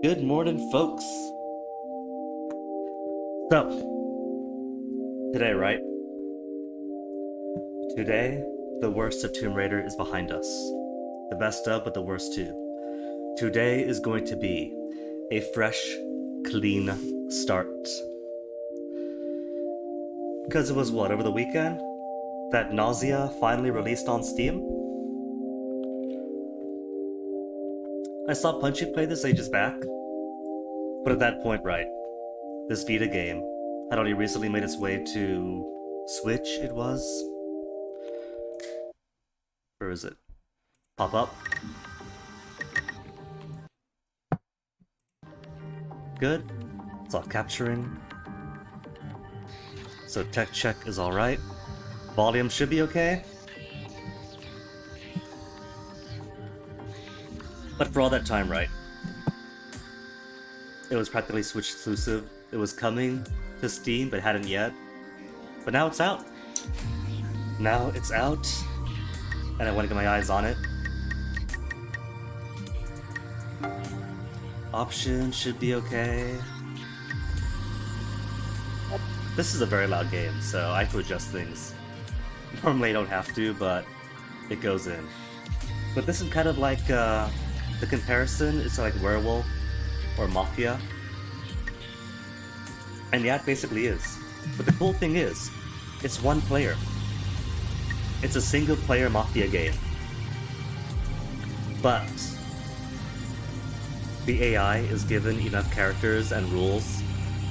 Good morning, folks. So, today, right? Today, the worst of Tomb Raider is behind us. The best of, but the worst too. Today is going to be a fresh, clean start. Because it was what, over the weekend? That Gnosia finally released on Steam? I saw Punchy play this ages back. But at that point, right, this Vita game had only recently made its way to Switch, it was? Where is it? Pop up. Good. It's all capturing. So tech check is alright. Volume should be okay. But for all that time, right? It was practically Switch exclusive. It was coming to Steam, but hadn't yet. But now it's out. Now it's out. And I want to get my eyes on it. Options should be okay. This is a very loud game, so I have to adjust things. Normally I don't have to, but it goes in. But this is kind of like, the comparison is like Werewolf or Mafia. And yeah, it basically is. But the cool thing is, it's one player. It's a single player Mafia game. But the AI is given enough characters and rules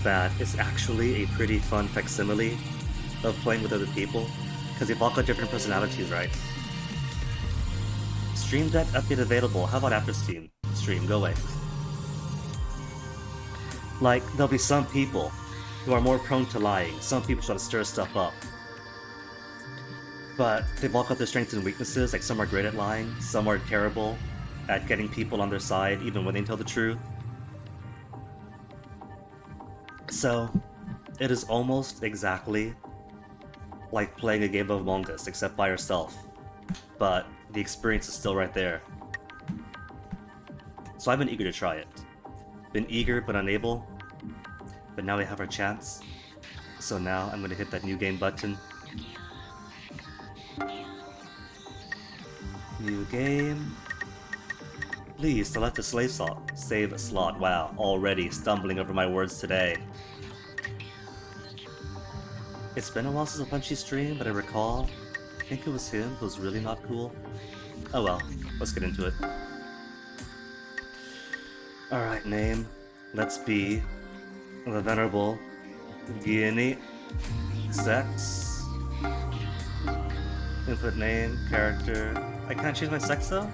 that it's actually a pretty fun facsimile of playing with other people, because they've all got different personalities, right? Stream Deck update available. How about after Steam? Stream, go away. Like, there'll be some people who are more prone to lying, some people try to stir stuff up. But they've all got their strengths and weaknesses, like some are great at lying, some are terrible at getting people on their side even when they tell the truth. So, it is almost exactly like playing a game of Among Us, except by yourself. But the experience is still right there. So I've been eager to try it. Been eager but unable. But now we have our chance. So now I'm gonna hit that new game button. New game. Please select a save slot. Wow, already stumbling over my words today. It's been a while since a Punchy stream, but I recall, I think it was him who was really not cool. Oh well, let's get into it. Alright, name. Let's be the Venerable Guinea. Sex. Input name, character. I can't change my sex though?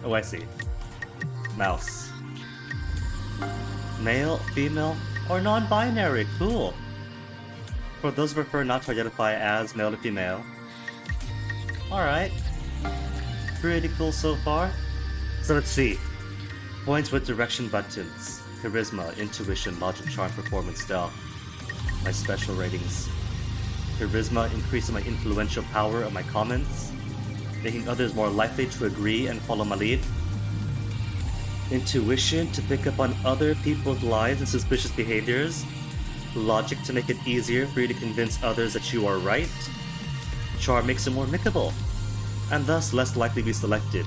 Oh, I see. Mouse. Male, female, or non-binary. Cool. For those who prefer not to identify as male or female. Alright. Pretty cool so far. So let's see. Points with direction buttons. Charisma, intuition, logic, charm, performance, stealth. My special ratings. Charisma increasing my influential power of my comments, making others more likely to agree and follow my lead. Intuition to pick up on other people's lies and suspicious behaviors. Logic to make it easier for you to convince others that you are right. Charm makes it more amicable, and thus less likely to be selected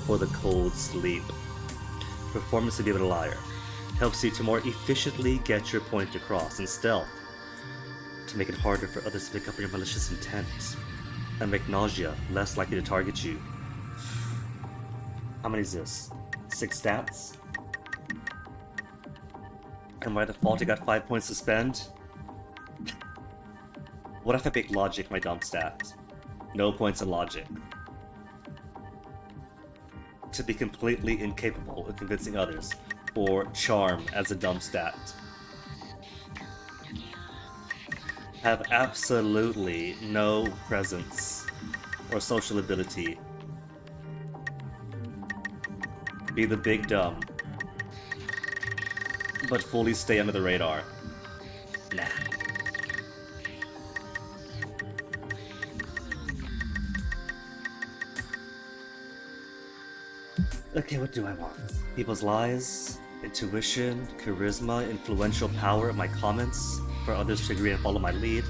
for the cold sleep. Performance to be able to liar. Helps you to more efficiently get your point across. And stealth to make it harder for others to pick up on your malicious intent. And make nausea less likely to target you. How many is this? 6 stats? And by default I got 5 points to spend? What if I make logic my dump stat? No points in logic. To be completely incapable of convincing others. Or charm as a dump stat. Have absolutely no presence or social ability. Be the big dumb. But fully stay under the radar. Nah. Okay, what do I want? People's lies, intuition, charisma, influential power of my comments for others to agree and follow my lead.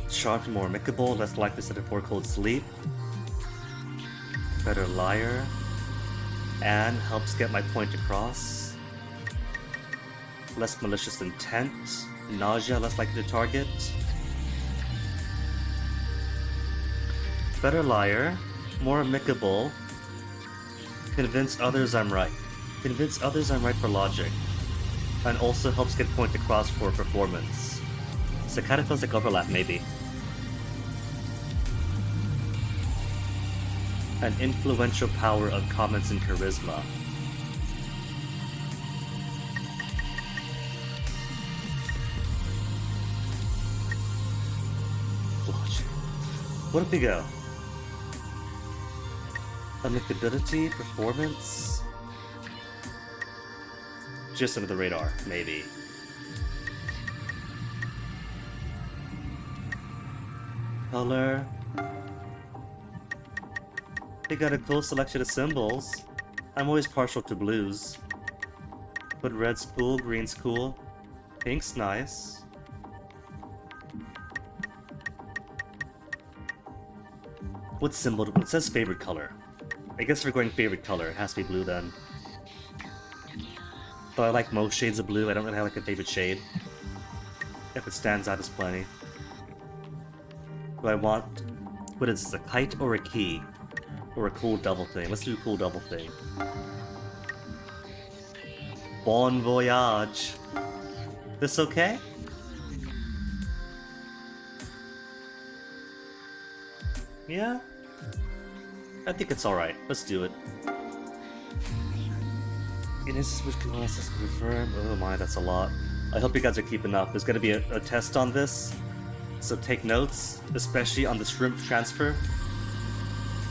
Sharp, more amicable, less likely to set a poor cold sleep. Better liar. And helps get my point across. Less malicious intent. Nausea, less likely to target. Better liar. More amicable. Convince others I'm right. Convince others I'm right for logic. And also helps get point across for performance. So it kind of feels like overlap, maybe. An influential power of comments and charisma. Logic. What if we go? Amicability, performance. Just under the radar, maybe. Color. They got a cool selection of symbols. I'm always partial to blues. But red's cool, green's cool. Pink's nice. What symbol? It says favorite color. I guess if we're going favorite color, it has to be blue then. Though I like most shades of blue, I don't really have like a favorite shade. If it stands out, it's plenty. Do I want... What is this, a kite or a key? Or a cool double thing? Let's do a cool double thing. Bon voyage. This okay? Yeah? I think it's alright. Let's do it. It is switch glasses confirmed. Oh my, that's a lot. I hope you guys are keeping up. There's gonna be a test on this. So take notes, especially on the shrimp transfer.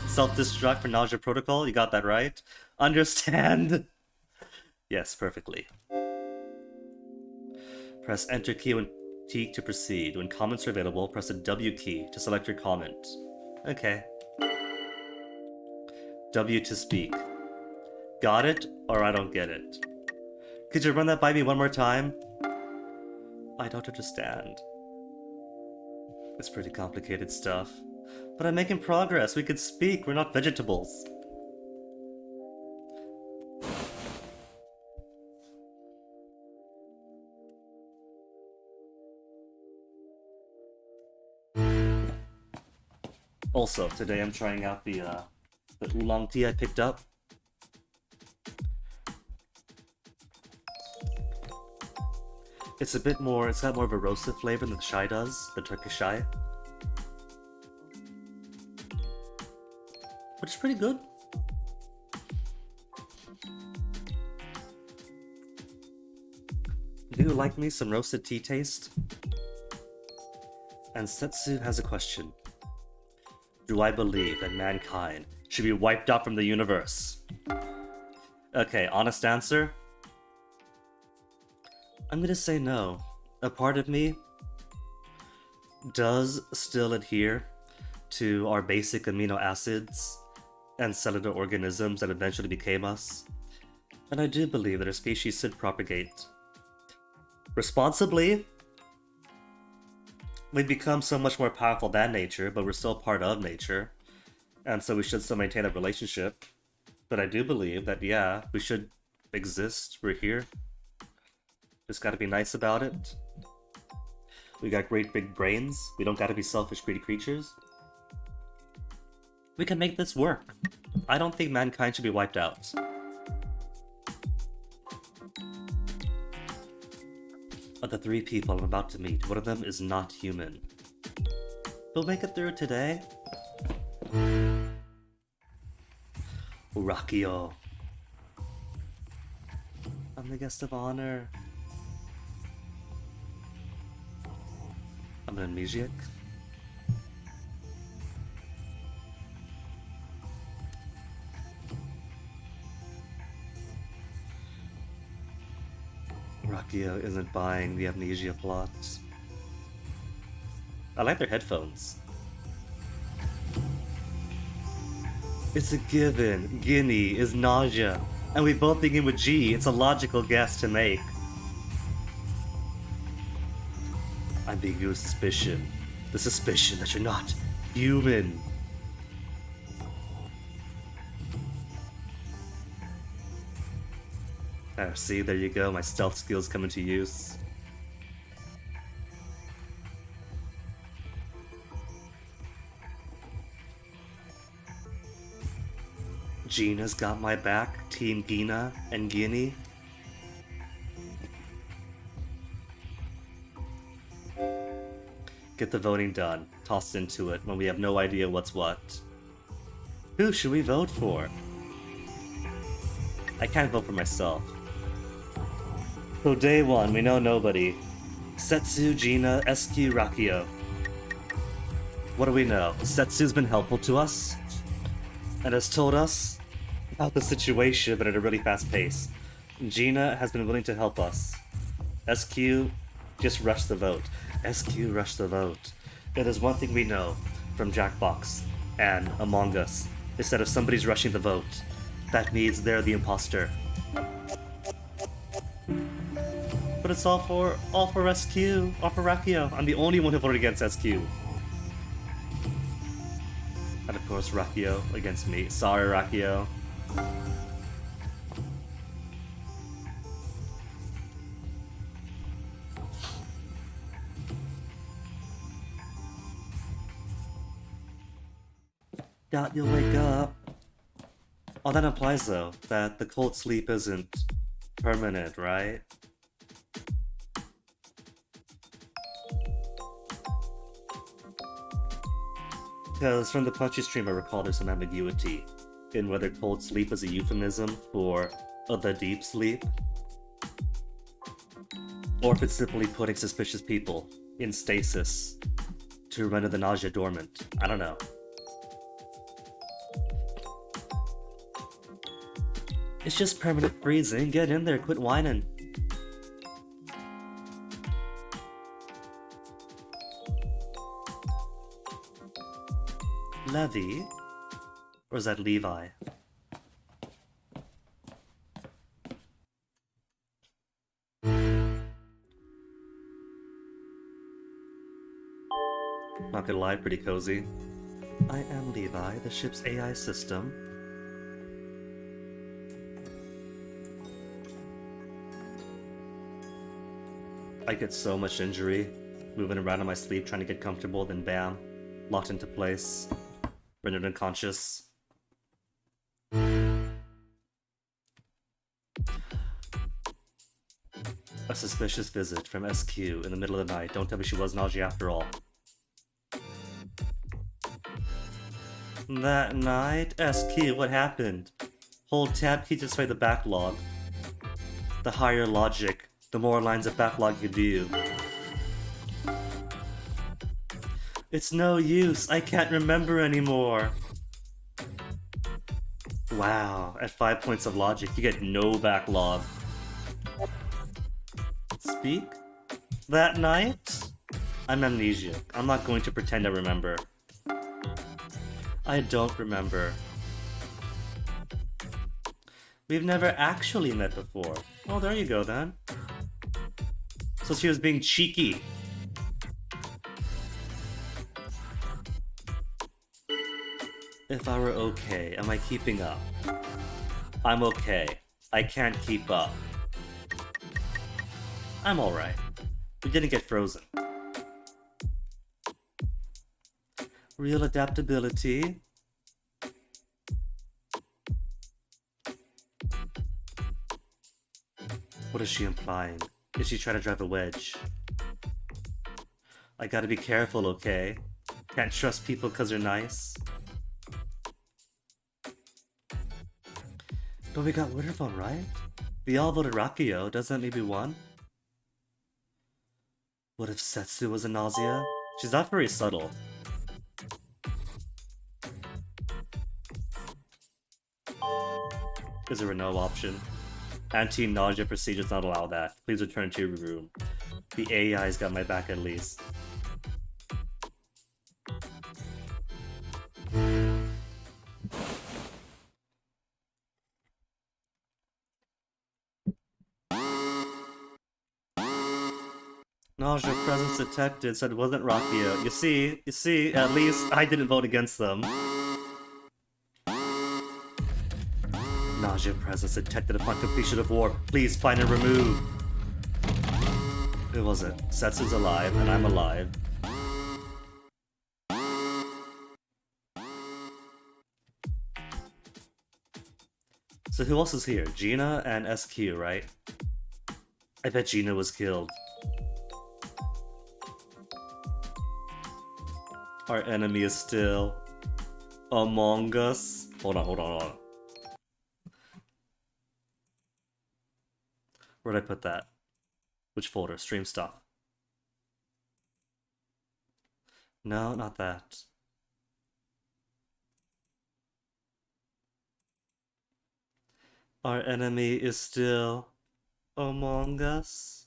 Self-destruct for nausea protocol. You got that right. Understand? Yes, perfectly. Press enter key when T to proceed. When comments are available, press the W key to select your comment. Okay. W to speak. Got it, or I don't get it? Could you run that by me one more time? I don't understand. It's pretty complicated stuff. But I'm making progress. We could speak. We're not vegetables. Also, today I'm trying out the oolong tea I picked up. It's a bit more, it's got more of a roasted flavor than the chai does, the Turkish chai. Which is pretty good. Do you like me some roasted tea taste? And Setsu has a question. Do I believe that mankind should be wiped out from the universe? Okay, honest answer? I'm gonna say no. A part of me does still adhere to our basic amino acids and cellular organisms that eventually became us. And I do believe that our species should propagate responsibly. We've become so much more powerful than nature, but we're still part of nature. And so we should still maintain a relationship. But I do believe that, yeah, we should exist. We're here. Just gotta be nice about it. We got great big brains. We don't gotta be selfish, greedy creatures. We can make this work. I don't think mankind should be wiped out. Of the 3 people I'm about to meet, one of them is not human. We'll make it through today. Urakio. I'm the guest of honor. I'm an amnesiac. Rakio isn't buying the amnesia plots. I like their headphones. It's a given. Guinea is nausea. And we both begin with G. It's a logical guess to make. Ambiguous suspicion. The suspicion that you're not human. See, there you go. My stealth skills come into use. Gina's got my back. Team Gina and Guinea. Get the voting done. Tossed into it when we have no idea what's what. Who should we vote for? I can't vote for myself. So day one, we know nobody. Setsu, Gina, SQ, Rakio. What do we know? Setsu's been helpful to us and has told us about the situation, but at a really fast pace. Gina has been willing to help us. SQ just rushed the vote. SQ rushed the vote. If there's one thing we know from Jackbox and Among Us, is that if somebody's rushing the vote, that means they're the imposter. But it's all for SQ, all for Rakio. I'm the only one who voted against SQ. And of course, Rakio against me. Sorry, Rakio. Doubt you'll wake up. Oh, that implies, though, that the cold sleep isn't permanent, right? Because from the Punchy stream, I recall there's some ambiguity in whether cold sleep is a euphemism for the deep sleep, or if it's simply putting suspicious people in stasis to render the nausea dormant. I don't know. It's just permanent freezing. Get in there, quit whining. Levi? Or is that Levi? Not gonna lie, pretty cozy. I am Levi, the ship's AI system. I get so much injury, moving around in my sleep trying to get comfortable, then bam, locked into place, rendered unconscious. A suspicious visit from SQ in the middle of the night. Don't tell me she was nausea after all. That night? SQ, what happened? Hold tab key to display the backlog. The higher logic, the more lines of backlog you view. It's no use, I can't remember anymore. Wow, at 5 points of logic, you get no backlog. Speak? That night? I'm amnesiac. I'm not going to pretend I remember. I don't remember. We've never actually met before. Oh, there you go then. So she was being cheeky. If I were okay, am I keeping up? I'm okay. I can't keep up. I'm alright. We didn't get frozen. Real adaptability. What is she implying? Is she trying to drive a wedge? I gotta be careful, okay? Can't trust people because they're nice. But we got Winterphone, right? We all voted Rakio. Does that maybe one? What if Setsu was a Nausea? She's not very subtle. Is there a no option? Anti-nausea procedures not allow that. Please return to your room. The AI's got my back at least. Nausea presence detected, said it wasn't Rakio. You see, at least I didn't vote against them. Nausea presence detected upon completion of war. Please find and remove. Who was it? Setsu's alive, and I'm alive. So who else is here? Gina and SQ, right? I bet Gina was killed. Our enemy is still among us. Hold on. Where'd I put that? Which folder? Stream stuff. No, not that. Our enemy is still among us.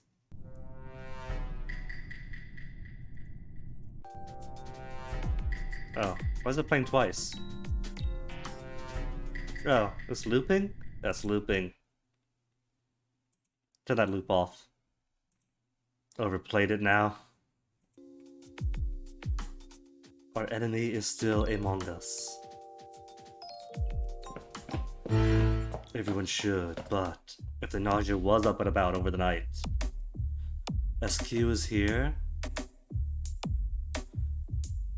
Oh, why is it playing twice? Oh, it's looping? That's looping. Turn that loop off. Overplayed it now. Our enemy is still among us. Everyone should, but if the nausea was up and about over the night. SQ is here.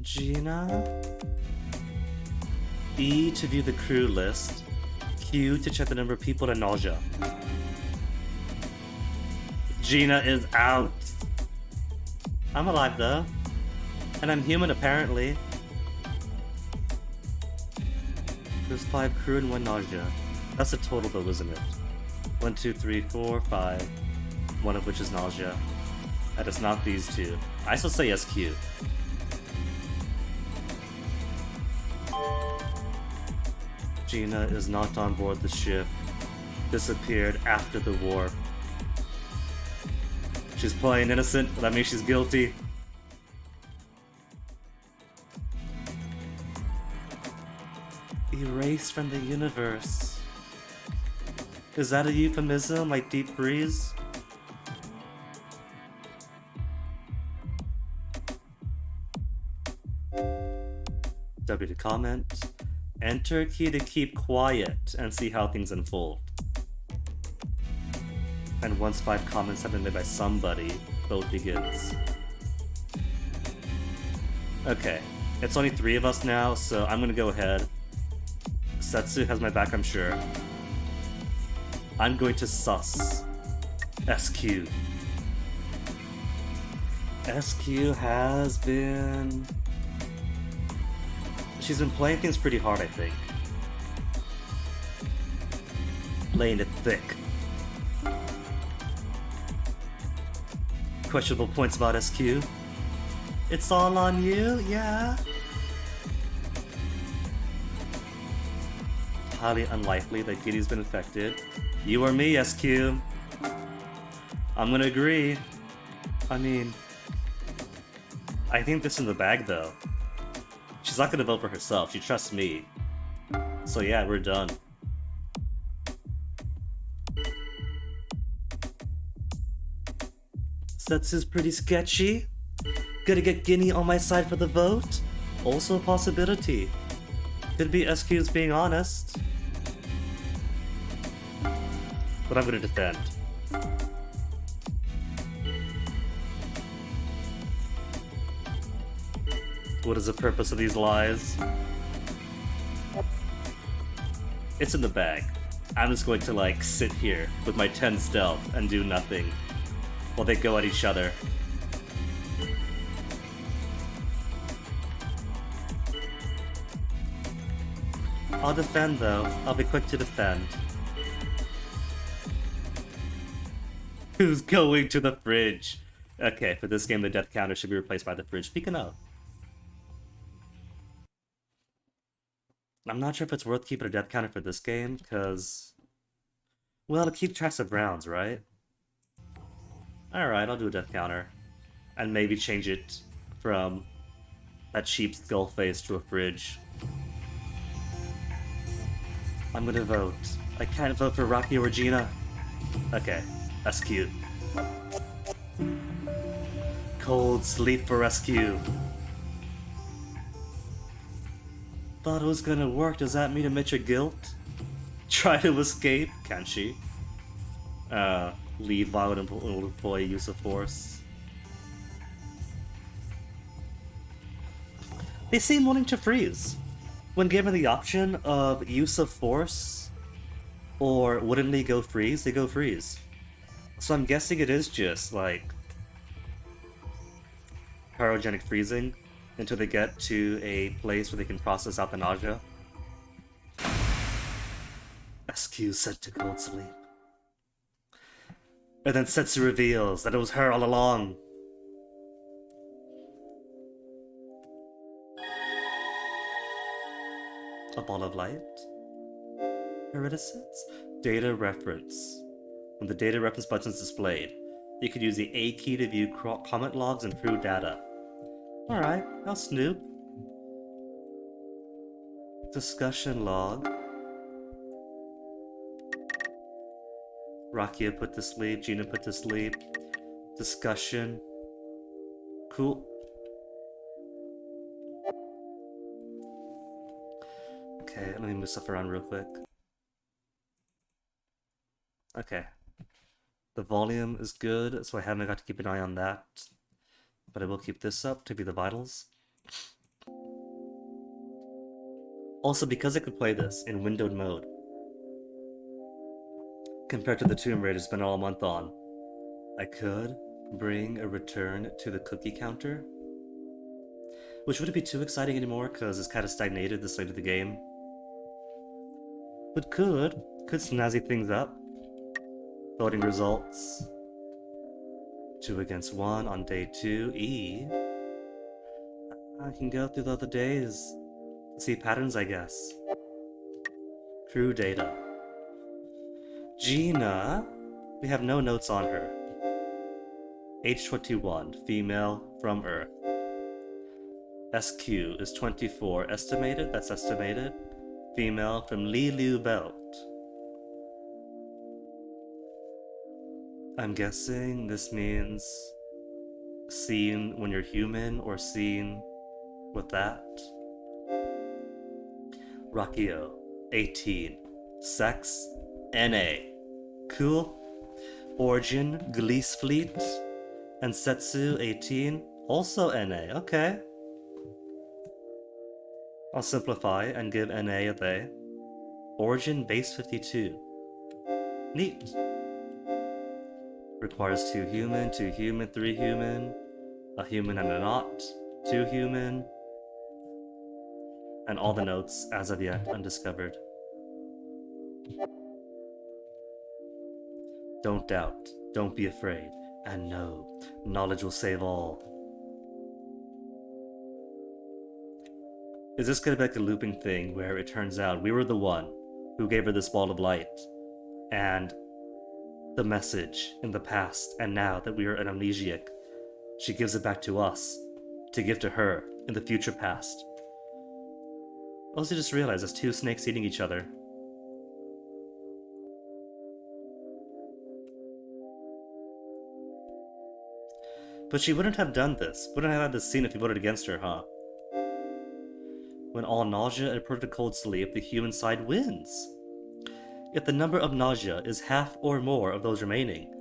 Gina? E to view the crew list. Q to check the number of people in nausea. Gina is out. I'm alive though. And I'm human apparently. There's 5 crew and 1 nausea. That's a total though, isn't it? 1, 2, 3, 4, 5. One of which is nausea. And it's not these two. I still say SQ. Gina is not on board the ship. Disappeared after the war. She's playing innocent, but that means she's guilty. Erased from the universe. Is that a euphemism like deep freeze? W to comment. Enter key to keep quiet and see how things unfold. And once 5 comments have been made by somebody, vote begins. Okay, it's only 3 of us now, so I'm gonna go ahead. Setsu has my back, I'm sure. I'm going to sus SQ. SQ has been... She's been playing things pretty hard, I think. Laying it thick. Questionable points about SQ. It's all on you, yeah? Highly unlikely that Giddy's been infected. You or me, SQ? I'm gonna agree. I mean... I think this is in the bag, though. She's not gonna vote for herself, she trusts me. So yeah, we're done. Setsu's pretty sketchy. Gonna get Guinea on my side for the vote? Also a possibility. Could be SQ's being honest. But I'm gonna defend. What is the purpose of these lies? It's in the bag. I'm just going to like sit here with my 10 stealth and do nothing while they go at each other. I'll defend though. I'll be quick to defend. Who's going to the fridge? Okay, for this game the death counter should be replaced by the fridge. Speaking of. I'm not sure if it's worth keeping a death counter for this game, because... Well, to keep track of rounds, right? Alright, I'll do a death counter. And maybe change it from that cheap skull face to a fridge. I'm gonna vote. I can't vote for Rocky or Gina. Okay, that's cute. Cold sleep for rescue. Thought it was gonna work. Does that mean admit your guilt? Try to escape? Can she? Levi would employ use of force. They seem wanting to freeze. When given the option of use of force or wouldn't go freeze, they go freeze. So I'm guessing it is just like cryogenic freezing until they get to a place where they can process out the nausea. SQ sent to cold sleep. And then Setsu reveals that it was her all along. A ball of light? Heuristics? Data reference. When the data reference button is displayed, you can use the A key to view comment logs and crew data. Alright, I'll snoop. Discussion log. Rakia put to sleep, Gina put to sleep. Discussion. Cool. Okay, let me move stuff around real quick. Okay. The volume is good, so I haven't got to keep an eye on that. But I will keep this up to be the vitals. Also, because I could play this in windowed mode, compared to the Tomb Raider spent all month on, I could bring a return to the cookie counter, which wouldn't be too exciting anymore because it's kind of stagnated this late of the game. But could snazzy things up. Voting results. 2 against 1 on day 2. I can go through the other days to see patterns, I guess. Crew data. Gina, we have no notes on her. Age 21, female, from Earth. SQ is 24, estimated, that's estimated. Female from Lilu Belt. I'm guessing this means seen when you're human or seen with that. Rakio, 18. Sex, NA. Cool. Origin, Gliese Fleet. And Setsu, 18. Also NA, okay. I'll simplify and give NA a they. Origin, base 52. Neat. Requires 2 human, 3 human, a human and a not, 2 human, and all the notes as of yet undiscovered. Don't doubt, don't be afraid, and know, knowledge will save all. Is this gonna be like a looping thing where it turns out we were the one who gave her this ball of light, and the message in the past, and now that we are an amnesiac, she gives it back to us, to give to her in the future past. Also just realized there's 2 snakes eating each other. But she wouldn't have done this, wouldn't have had this scene if you voted against her, huh? When all nausea and put to cold sleep, the human side wins. If the number of nausea is half or more of those remaining,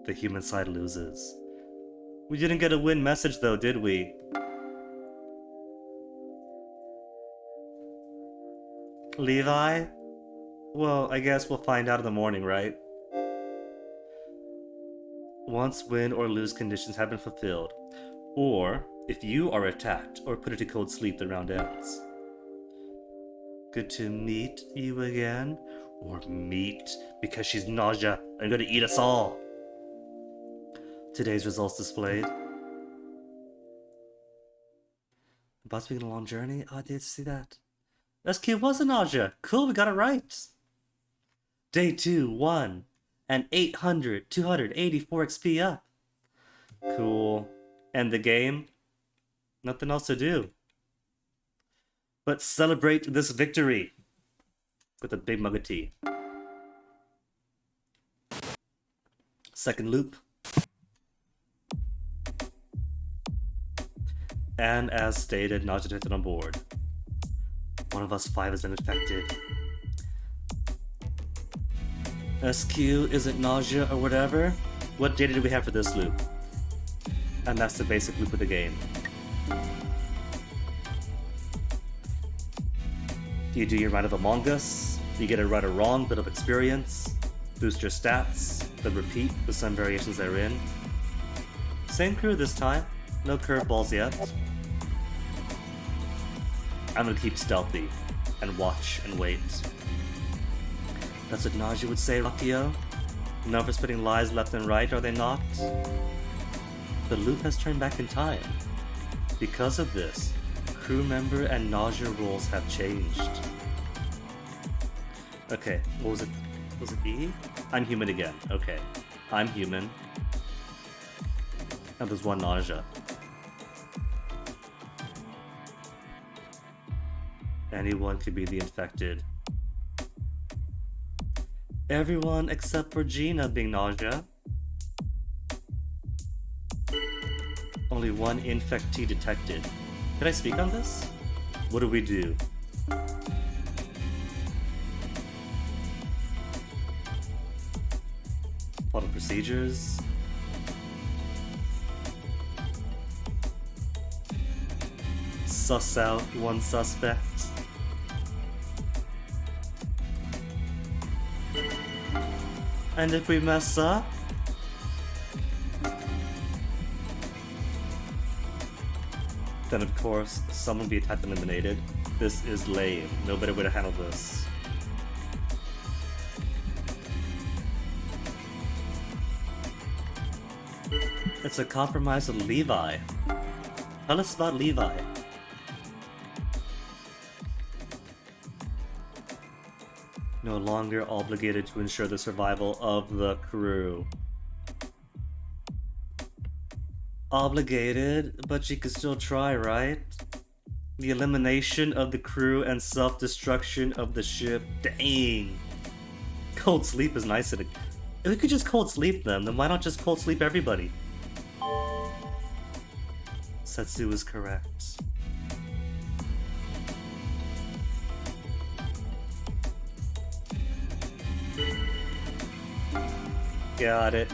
the human side loses. We didn't get a win message though, did we? Levi? Well, I guess we'll find out in the morning, right? Once win or lose conditions have been fulfilled, or if you are attacked or put into cold sleep, the round ends. Good to meet you again. Or meat, because she's nausea and gonna eat us all. Today's results displayed. About to begin a long journey? Oh, I did see that. SQ was a nausea. Cool, we got it right. Day 2, 1, and 284 XP up. Cool. And the game? Nothing else to do but celebrate this victory with a big mug of tea. Second loop. And as stated, nausea detected on board. One of us 5 has been infected. SQ isn't nausea or whatever. What data do we have for this loop? And that's the basic loop of the game. You do your Rite of Among Us, you get it right or wrong, bit of experience, boost your stats, then repeat with some variations therein. Same crew this time, no curveballs yet. I'm gonna keep stealthy and watch and wait. That's what Nausea would say, Rakio. Known for spitting lies left and right, are they not? The loop has turned back in time. Because of this, crew member and Nausea roles have changed. Okay, what was it? Was it E? I'm human again. Okay, I'm human. And there's one Nausea. Anyone could be the infected. Everyone except for Gina being Nausea. Only one infectee detected. Can I speak on this? What do we do? Follow procedures. Suss out one suspect. And if we mess up, then of course someone will be attacked and eliminated. This is lame. No better way to handle this. It's a compromise with Levi. Tell us about Levi. No longer obligated to ensure the survival of the crew. Obligated, but she could still try, right? The elimination of the crew and self-destruction of the ship. Dang. Cold sleep is nice. If we could just cold sleep them, then why not just cold sleep everybody? Setsu is correct. Got it.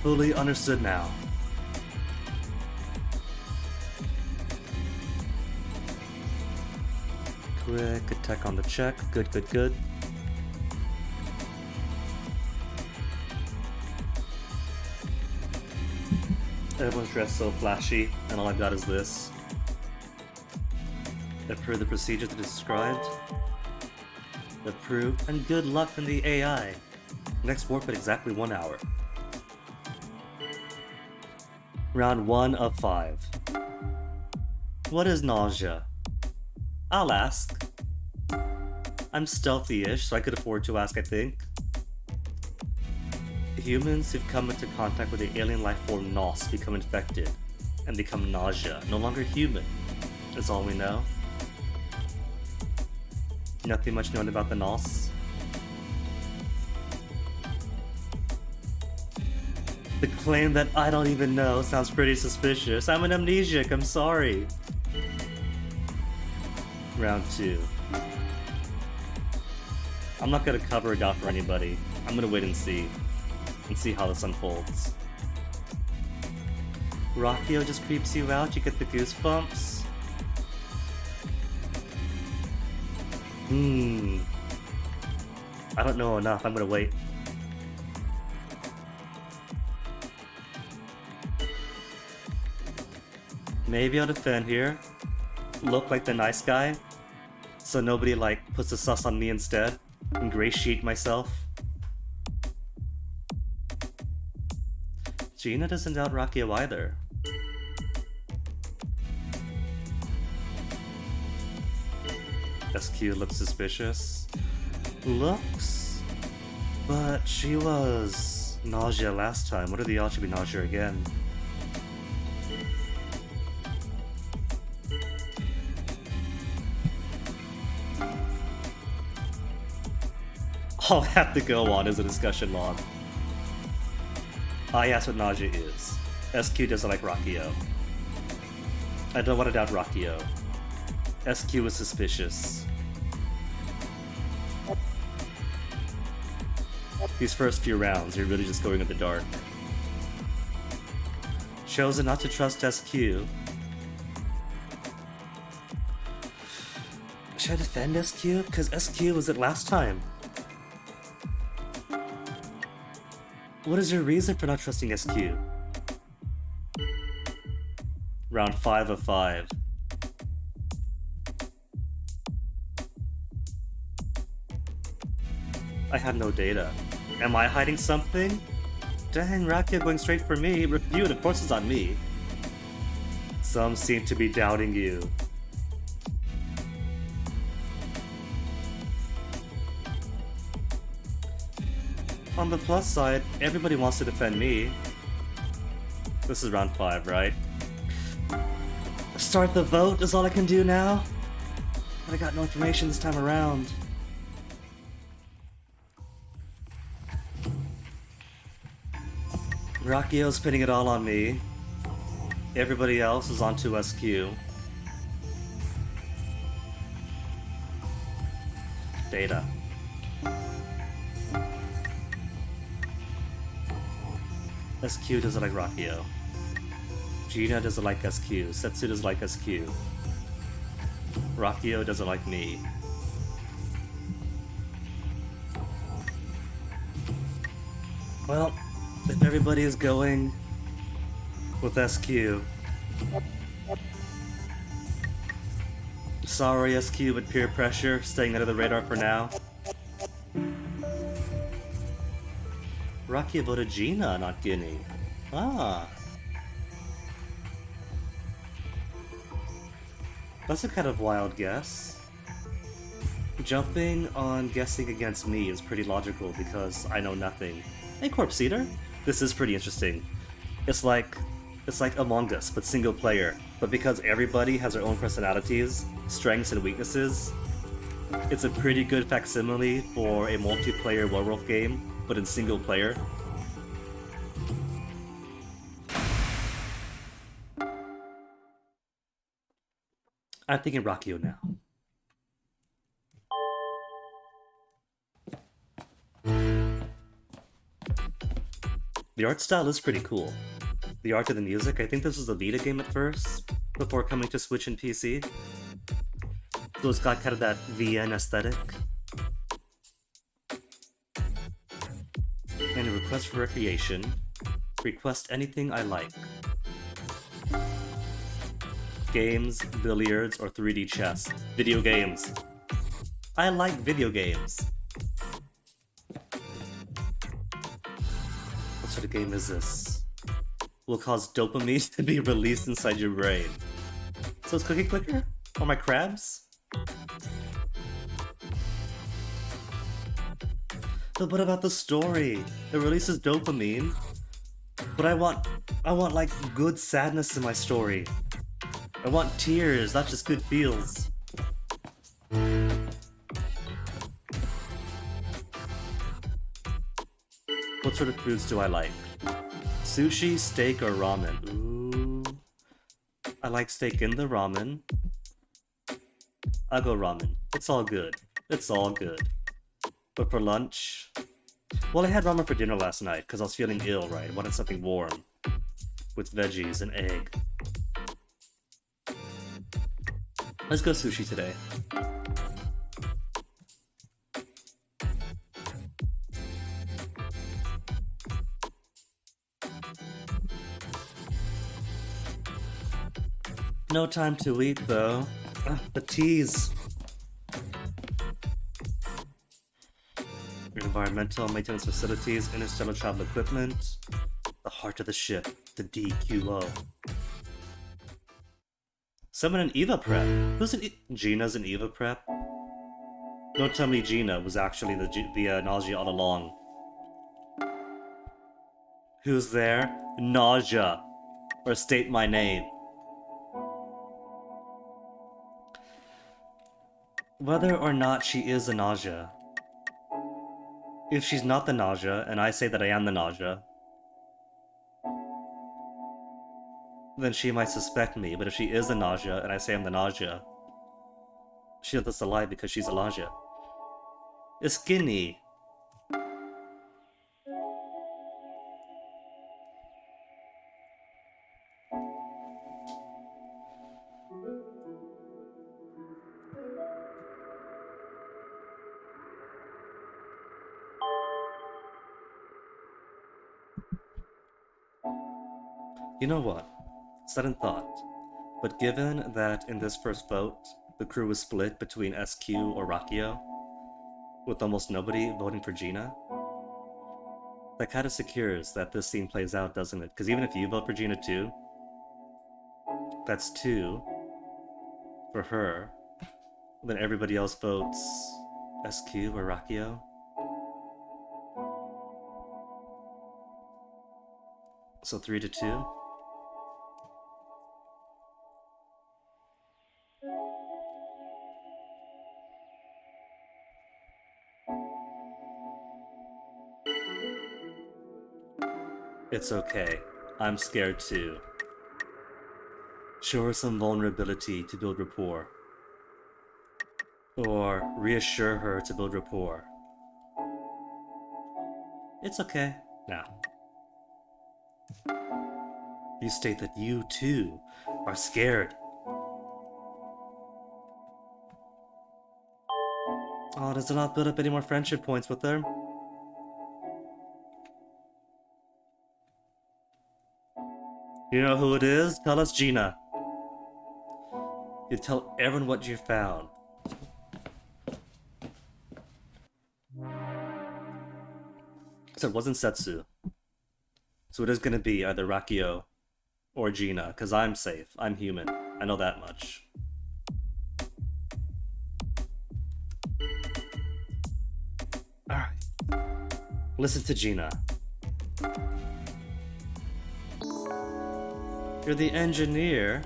Fully understood now. Quick attack on the check. Good, good, good. Everyone's dressed so flashy, and all I've got is this. Per the procedures described. Approve, and good luck in the AI. Next warp at exactly 1 hour. Round 1 of 5. What is nausea? I'll ask. I'm stealthy-ish, so I could afford to ask, I think. Humans who've come into contact with the alien life form Nos become infected and become nausea. No longer human. That's all we know. Nothing much known about the Nos. The claim that I don't even know sounds pretty suspicious. I'm an amnesiac, I'm sorry. Round 2. I'm not gonna cover it out for anybody. I'm gonna wait and see how this unfolds. Rakio just creeps you out, you get the goosebumps. I don't know enough, I'm gonna wait. Maybe I'll defend here. Look like the nice guy. So nobody like puts the sus on me instead. Ingratiate myself. Gina doesn't doubt Rakio either. SQ looks suspicious. Looks? But she was nausea last time. What are the odds she'll be nausea again? All I have to go on is a discussion log. I asked what nausea is. SQ doesn't like Rakio. I don't want to doubt Rakio. SQ is suspicious. These first few rounds, you're really just going in the dark. Chosen not to trust SQ. Should I defend SQ? Because SQ was it last time. What is your reason for not trusting SQ? Round 5 of 5. I have no data. Am I hiding something? Dang, Rakia going straight for me. Review, of course, is on me. Some seem to be doubting you. On the plus side, everybody wants to defend me. This is round 5, right? Start the vote is all I can do now? But I got no information this time around. Rakio's pinning it all on me. Everybody else is onto SQ. Data. SQ doesn't like Rakio. Gina doesn't like SQ. Setsu doesn't like SQ. Rakio doesn't like me. Well, if everybody is going with SQ. Sorry, SQ, but peer pressure, staying under the radar for now. Rakio voted Gina, not Guinea. Ah. That's a kind of wild guess. Jumping on guessing against me is pretty logical because I know nothing. Hey, Corpse Eater! This is pretty interesting. It's like Among Us, but single player. But because everybody has their own personalities, strengths, and weaknesses, it's a pretty good facsimile for a multiplayer werewolf game, but in single player. I'm thinking Rakio now. The art style is pretty cool. The art of the music, I think this was a Vita game at first, before coming to Switch and PC. So it's got kind of that VN aesthetic. And a request for recreation. Request anything I like. Games, billiards, or 3D chess. Video games. I like video games. What sort of game is this? Will cause dopamine to be released inside your brain. So it's Cookie Clicker? Or my crabs? But what about the story? It releases dopamine. But I want like good sadness in my story. I want tears, not just good feels. What sort of foods do I like? Sushi, steak, or ramen? Ooh. I like steak in the ramen. I'll go ramen. It's all good. It's all good. But for lunch... Well, I had ramen for dinner last night because I was feeling ill, right? I wanted something warm. With veggies and egg. Let's go sushi today. No time to eat, though. The teas. Environmental maintenance facilities, interstellar travel equipment. The heart of the ship, the DQO. Summon an Eva prep. Who's an Gina's an Eva prep? Don't tell me Gina was actually the Nausea all along. Who's there? Nausea. Or state my name. Whether or not she is a Nausea. If she's not the Nausea, and I say that I am the Nausea, then she might suspect me, but if she is the Nausea and I say I'm the Nausea, she knows that's a lie because she's a Nausea. It's skinny. You know what? Sudden thought. But given that in this first vote, the crew was split between SQ or Rakio, with almost nobody voting for Gina, that kind of secures that this scene plays out, doesn't it? Because even if you vote for Gina too, that's 2 for her. Then everybody else votes SQ or Rakio. So 3-2. It's okay. I'm scared too. Show her some vulnerability to build rapport. Or reassure her to build rapport. It's okay. Now, you state that you too are scared. Oh, does it not build up any more friendship points with her? You know who it is? Tell us, Gina. You tell everyone what you found. So it wasn't Setsu. So it is gonna be either Rakio or Gina, because I'm safe. I'm human. I know that much. Alright. Listen to Gina. You're the engineer,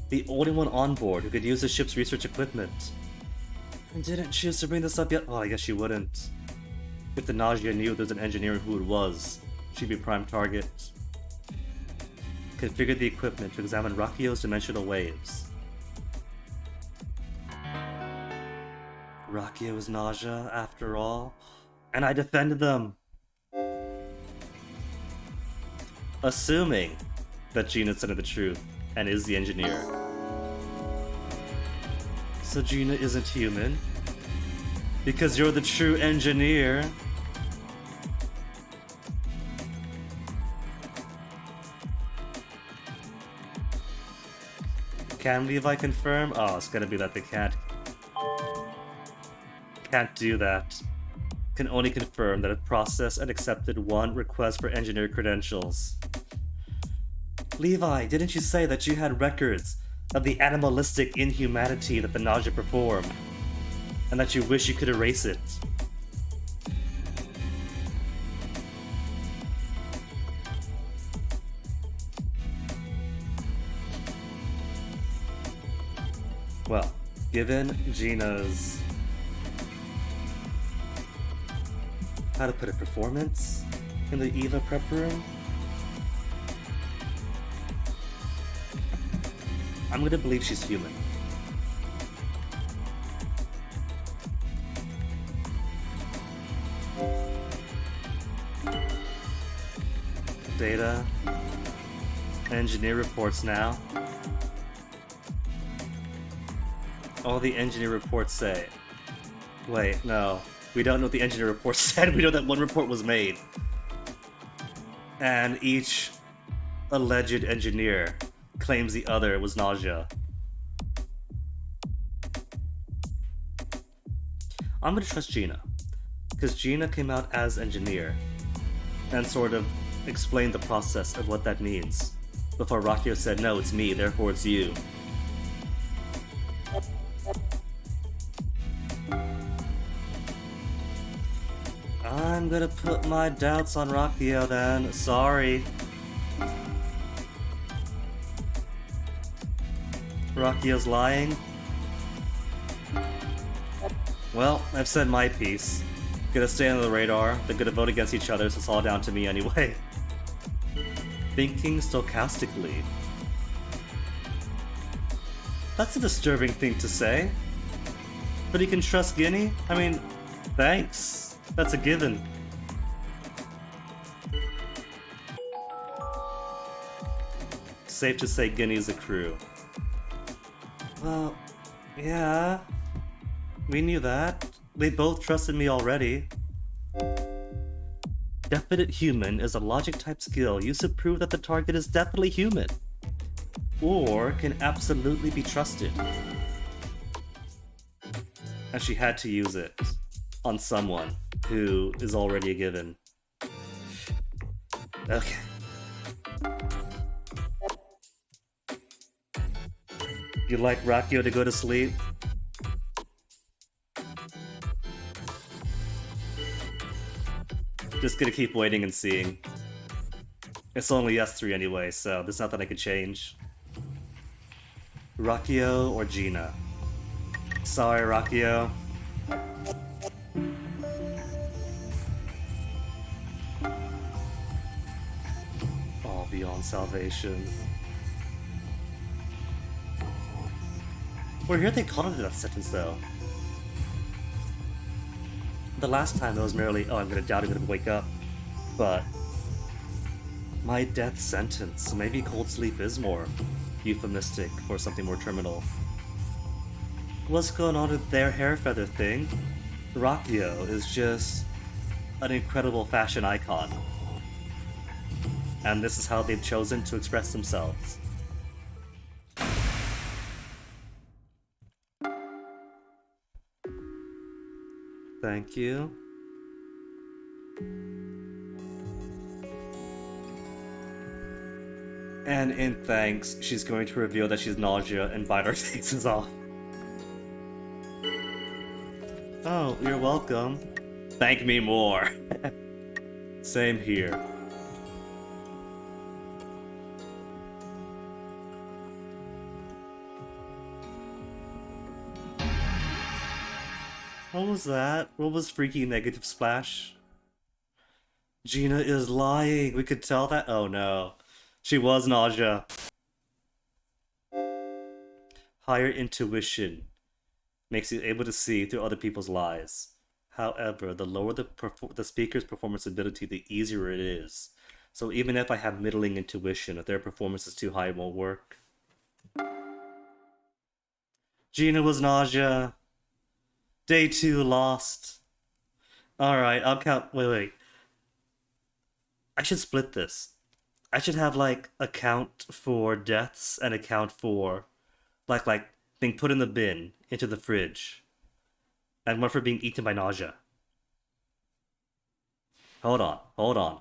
the only one on board who could use the ship's research equipment. And didn't choose to bring this up yet? Oh, I guess she wouldn't. If the Nausea knew there's an engineer who it was, she'd be prime target. Configure the equipment to examine Rakio's dimensional waves. Rakio is Nausea, after all, and I defended them. Assuming that Gina's telling the truth and is the engineer. So Gina isn't human? Because you're the true engineer? Can Levi confirm? Oh, it's gonna be that they can't do that. Can only confirm that it processed and accepted 1 request for engineer credentials. Levi, didn't you say that you had records of the animalistic inhumanity that the Nausea performed, and that you wish you could erase it? Well, given Gina's, how to put it, performance in the EVA prep room, I'm gonna believe she's human. Data. Engineer reports now. All the engineer reports say. Wait, no. We don't know what the engineer report said. We know that 1 report was made. And each alleged engineer claims the other was Nausea. I'm gonna trust Gina, because Gina came out as engineer and sort of explained the process of what that means before Rakio said, no, it's me, therefore it's you. I'm gonna put my doubts on Rakio then, sorry. Rakio's lying? Well, I've said my piece. Gonna stay under the radar, they're gonna vote against each other, so it's all down to me anyway. Thinking stochastically. That's a disturbing thing to say. But you can trust Guinea? I mean, thanks. That's a given. Safe to say Guinea's a crew. Well, yeah. We knew that. They both trusted me already. Definite human is a logic type skill used to prove that the target is definitely human. Or can absolutely be trusted. And she had to use it on someone who is already a given. Okay. You'd like Rakio to go to sleep? Just gonna keep waiting and seeing. It's only S3 anyway, so there's nothing I could change. Rakio or Gina? Sorry, Rakio. All beyond salvation. Well, here they called it a death sentence, though. The last time it was merely, oh, I'm gonna doubt I'm gonna wake up. But my death sentence. Maybe cold sleep is more euphemistic for something more terminal. What's going on with their hair feather thing? Rakio is just an incredible fashion icon. And this is how they've chosen to express themselves. Thank you. And in thanks, she's going to reveal that she's Nausea and bite our faces off. Oh, you're welcome. Thank me more. Same here. What was that? What was freaky negative splash? Gina is lying. We could tell that. Oh no. She was Nausea. Higher intuition makes you able to see through other people's lies. However, the lower the speaker's performance ability, the easier it is. So even if I have middling intuition, if their performance is too high, it won't work. Gina was Nausea. Day 2 lost. Alright, I'll count. Wait. I should split this. I should have like a count for deaths and a count for like being put in the bin into the fridge. And one for being eaten by Nausea. Hold on.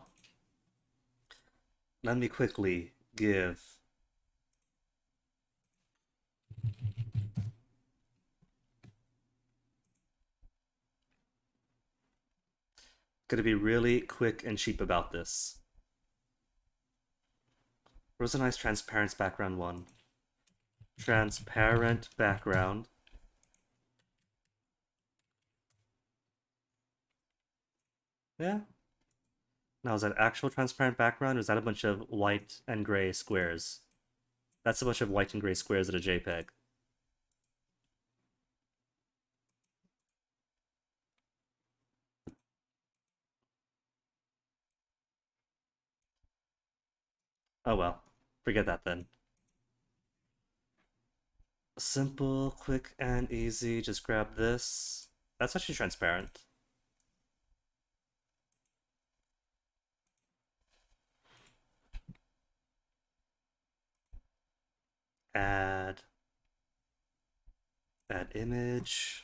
Let me quickly give. Gonna be really quick and cheap about this. Where's a nice transparent background one? Transparent background. Yeah. Now, is that actual transparent background, or is that a bunch of white and gray squares? That's a bunch of white and gray squares in a JPEG. Oh well. Forget that then. Simple, quick, and easy. Just grab this. That's actually transparent. Add. Add image.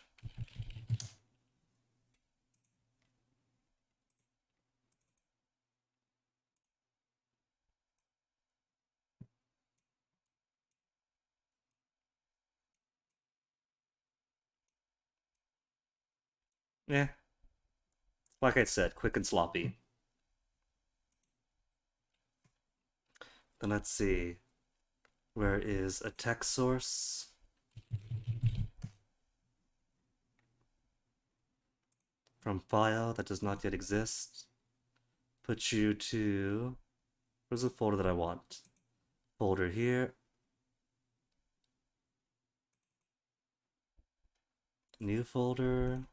Yeah. Like I said, quick and sloppy. Then let's see. Where is a text source? From file that does not yet exist. Put you to... Where's the folder that I want? Folder here. New folder.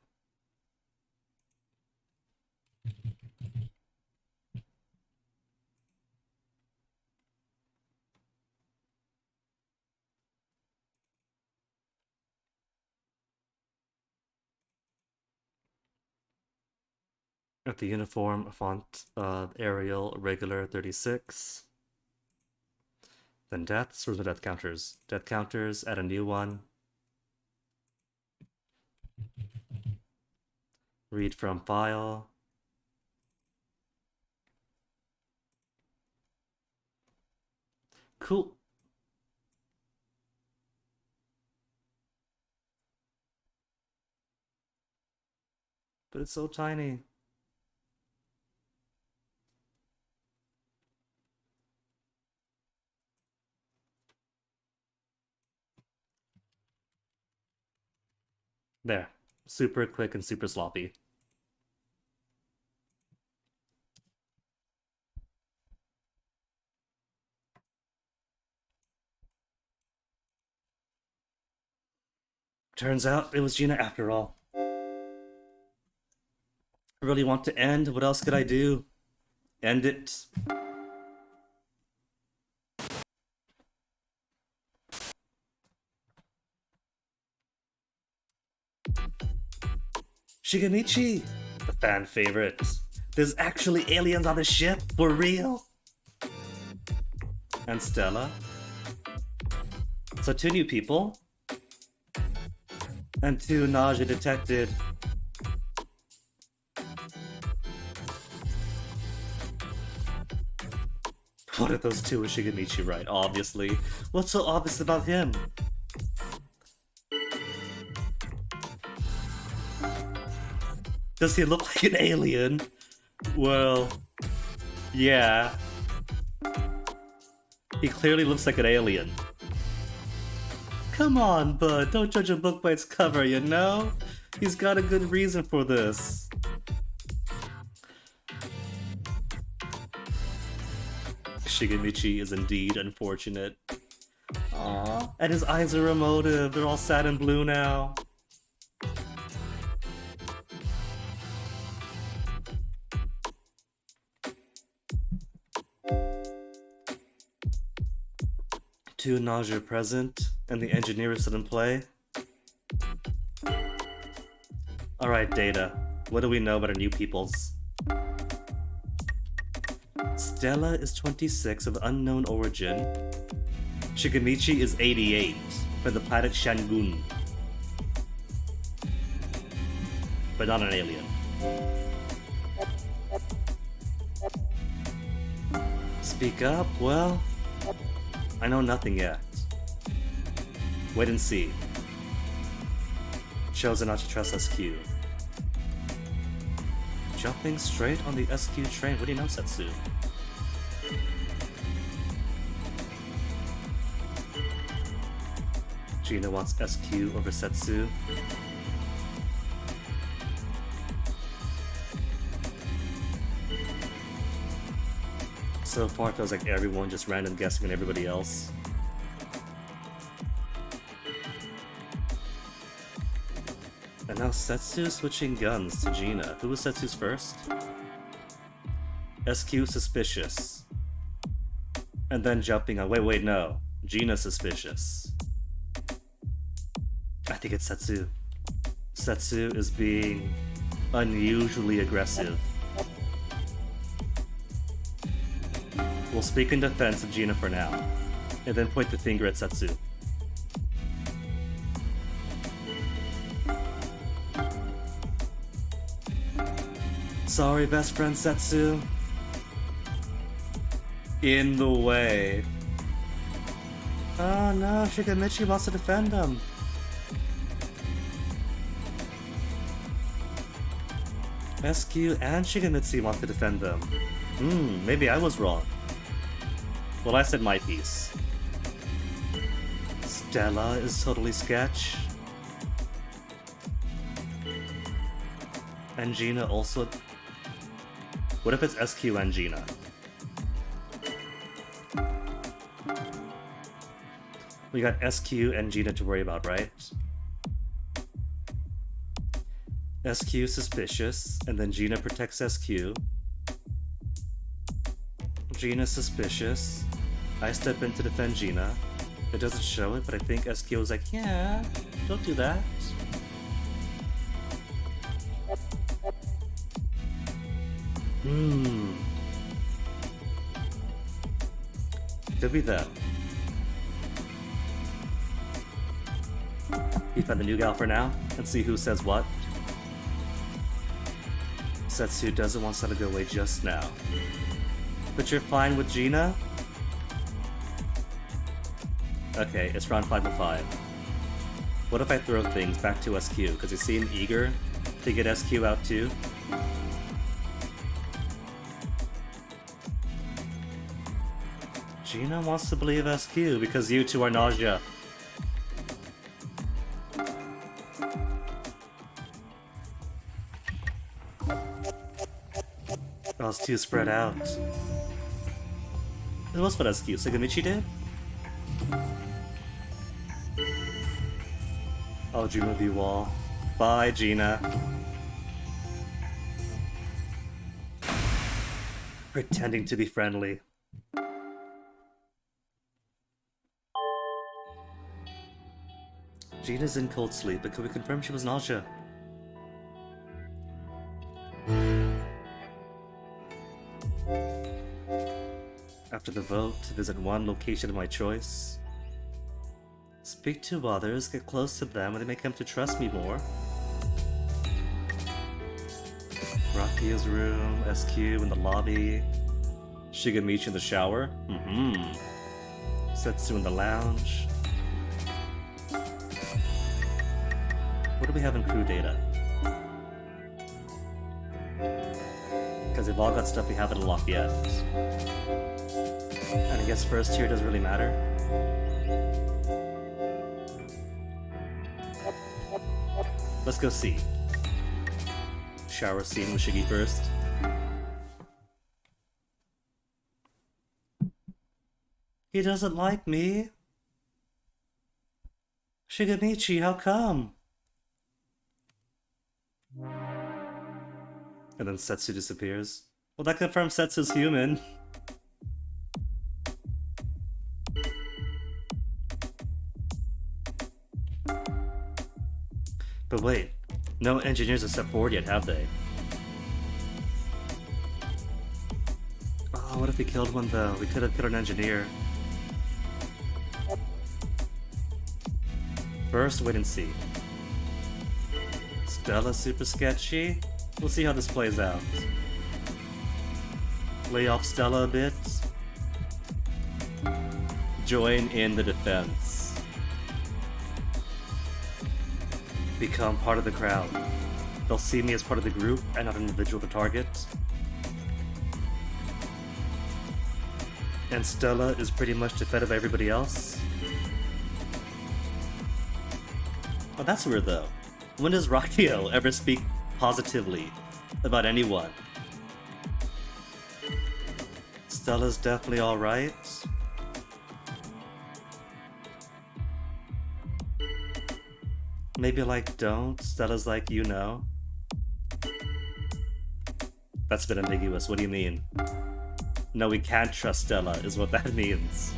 At the uniform font, Arial regular 36. Then deaths. Where's the death counters? Death counters. Add a new one. Read from file. Cool. But it's so tiny. There. Super quick and super sloppy. Turns out it was Gina after all. I really want to end. What else could I do? End it. Shigemichi! The fan favorite. There's actually aliens on the ship? For real? And Stella? So 2 new people. And 2 nausea detected. One of those 2 is Shigemichi, right? Obviously. What's so obvious about him? Does he look like an alien? Well, yeah. He clearly looks like an alien. Come on, bud, don't judge a book by its cover, you know? He's got a good reason for this. Shigemichi is indeed unfortunate. Aww. And his eyes are emotive, they're all sad and blue now. Two nausea present, and the engineer is still in play. Alright, Data. What do we know about our new peoples? Stella is 26 of unknown origin. Shigemichi is 88 from the planet Shangun. But not an alien. Speak up? Well, I know nothing yet. Wait and see. Chosen not to trust SQ. Jumping straight on the SQ train. What do you know, Setsu? Gina wants SQ over Setsu. So far, it feels like everyone just random guessing on everybody else. And now Setsu switching guns to Gina. Who was Setsu's first? SQ suspicious. And then jumping on. Wait, no. Gina suspicious. I think it's Setsu. Setsu is being unusually aggressive. We'll speak in defense of Gina for now, and then point the finger at Setsu. Sorry, best friend Setsu. In the way. Oh no, Shigemichi wants to defend him. SQ and Shigemichi want to defend them. Maybe I was wrong. Well, I said my piece. Stella is totally sketch. And Gina also... What if it's SQ and Gina? We got SQ and Gina to worry about, right? SQ suspicious, and then Gina protects SQ. Gina suspicious. I step in to defend Gina. It doesn't show it, but I think SQ was like, yeah, don't do that. Could be that. Keep on the new gal for now, and see who says what. Setsu doesn't want Seta to go away just now. But you're fine with Gina? Okay, it's round 5 of 5. What if I throw things back to SQ? Because he seemed eager to get SQ out too. Gina wants to believe SQ because you two are Gnosia. I was too spread out. It was for SQ. Sagamichi did? I'll dream of you all. Bye, Gina. Pretending to be friendly. Gina's in cold sleep, but could we confirm she was Gnosia? After the vote, visit one location of my choice. Speak to others, get close to them, and they may come to trust me more. Rakia's room, SQ in the lobby, Shigamichi in the shower, Setsu in the lounge. What do we have in crew data? Because they've all got stuff we haven't unlocked yet. And I guess first tier doesn't really matter. Let's go see. Shower scene with Shiggy first. He doesn't like me. Shigamichi, how come? And then Setsu disappears. Well, that confirms Setsu's human. But wait, no engineers have stepped forward yet, have they? Oh, what if we killed one though? We could have killed an engineer. First, wait and see. Stella's super sketchy. We'll see how this plays out. Lay off Stella a bit. Join in the defense. Become part of the crowd. They'll see me as part of the group and not an individual to target. And Stella is pretty much defended by everybody else. Oh, that's weird though. When does Rakio ever speak positively about anyone? Stella's definitely alright. Maybe like don't. Stella's like, you know. That's a bit ambiguous. What do you mean? No, we can't trust Stella, is what that means.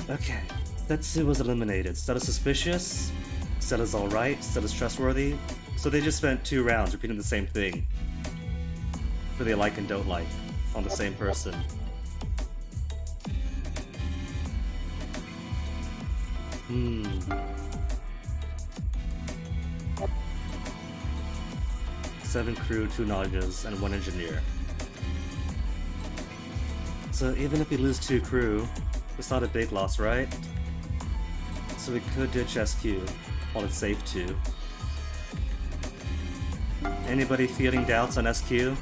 Okay. Setsu was eliminated. Stella's suspicious. Stella's alright. Stella's trustworthy. So they just spent 2 rounds repeating the same thing. Who they like and don't like on the same person. Seven crew, 2 Nagas, and 1 engineer. So even if we lose 2 crew, it's not a big loss, right? So we could ditch SQ while it's safe to. Anybody feeling doubts on SQ?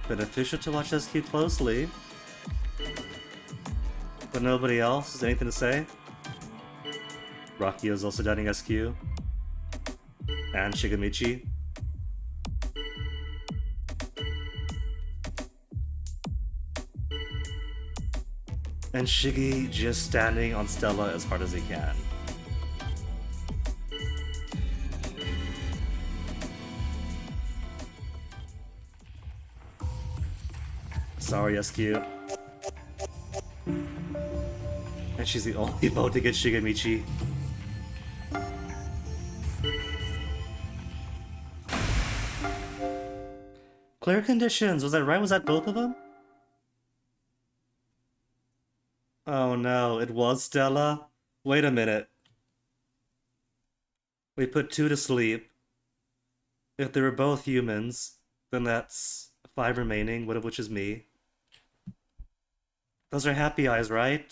Beneficial to watch SQ closely. But nobody else has anything to say? Rakio is also doubting SQ. And Shigamichi. And Shiggy just standing on Stella as hard as he can. Sorry, SQ. And she's the only vote to get Shigemichi. Clear conditions, was that right? Was that both of them? Oh no, it was Stella? Wait a minute. We put 2 to sleep. If they were both humans, then that's 5 remaining, one of which is me. Those are happy eyes, right?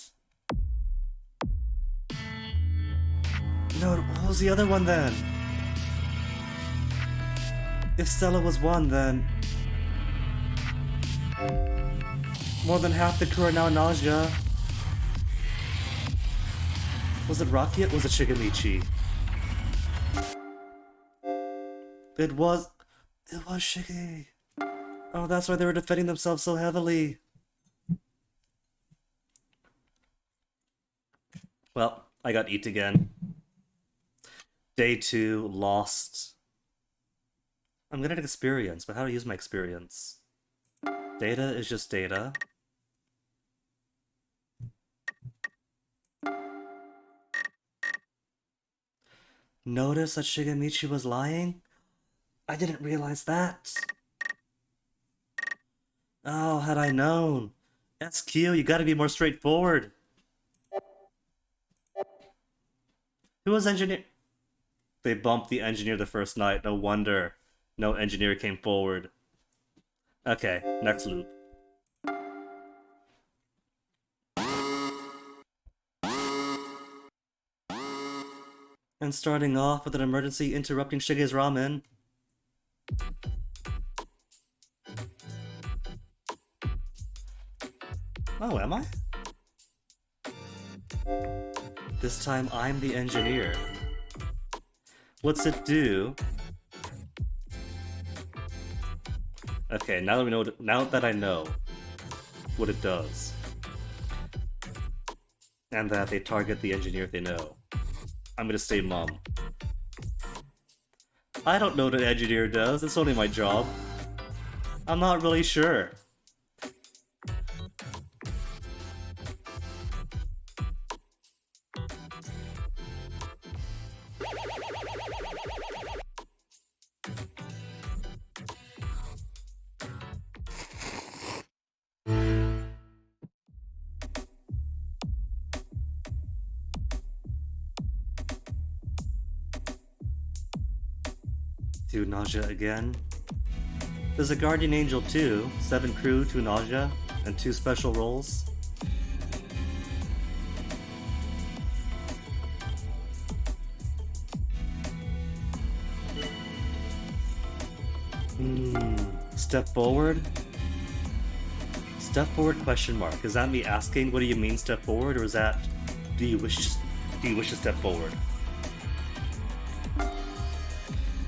No, what was the other one then? If Stella was 1, then... more than half the crew are now Gnosia. Was it Rocky? Was it Shigemichi? It was Shiggy. Oh, that's why they were defending themselves so heavily. Well, I got eat again. Day 2, lost. I'm good at experience, but how to use my experience? Data is just data. Notice that Shigemichi was lying? I didn't realize that. Oh, had I known. SQ, you gotta be more straightforward. Who was engineer? They bumped the engineer the first night. No wonder no engineer came forward. Okay, next loop. And starting off with an emergency interrupting Shige's ramen. Oh, am I? This time I'm the engineer. What's it do? Okay, now that we know, now that I know what it does, and that they target the engineer if they know, I'm gonna stay mum. I don't know what an engineer does. It's only my job. I'm not really sure. Do nausea again. There's a guardian angel too. 7 crew, 2 nausea, and 2 special roles. Step forward? Step forward question mark. Is that me asking what do you mean step forward, or is that do you wish to step forward?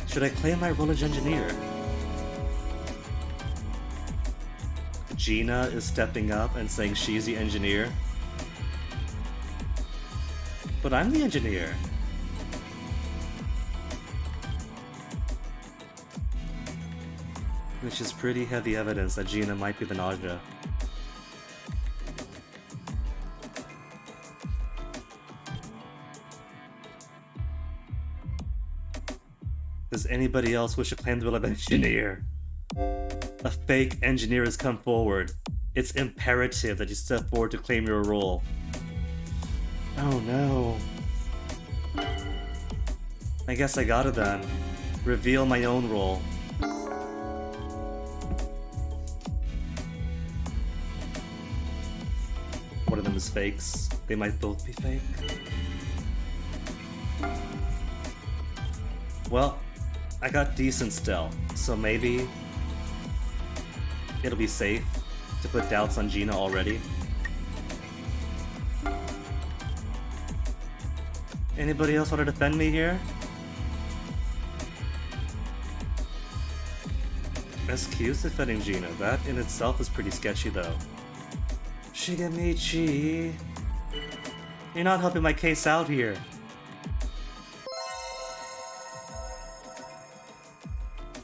Should I claim my role as engineer? Gina is stepping up and saying she's the engineer. But I'm the engineer. Which is pretty heavy evidence that Gina might be the nausea. Does anybody else wish to claim the role of engineer? A fake engineer has come forward. It's imperative that you step forward to claim your role. Oh no. I guess I gotta then. Reveal my own role. One of them is fakes. They might both be fake. Well, I got decent stealth, so maybe it'll be safe to put doubts on Gina already. Anybody else want to defend me here? SQ's defending Gina. That in itself is pretty sketchy though. Shigemichi, you're not helping my case out here.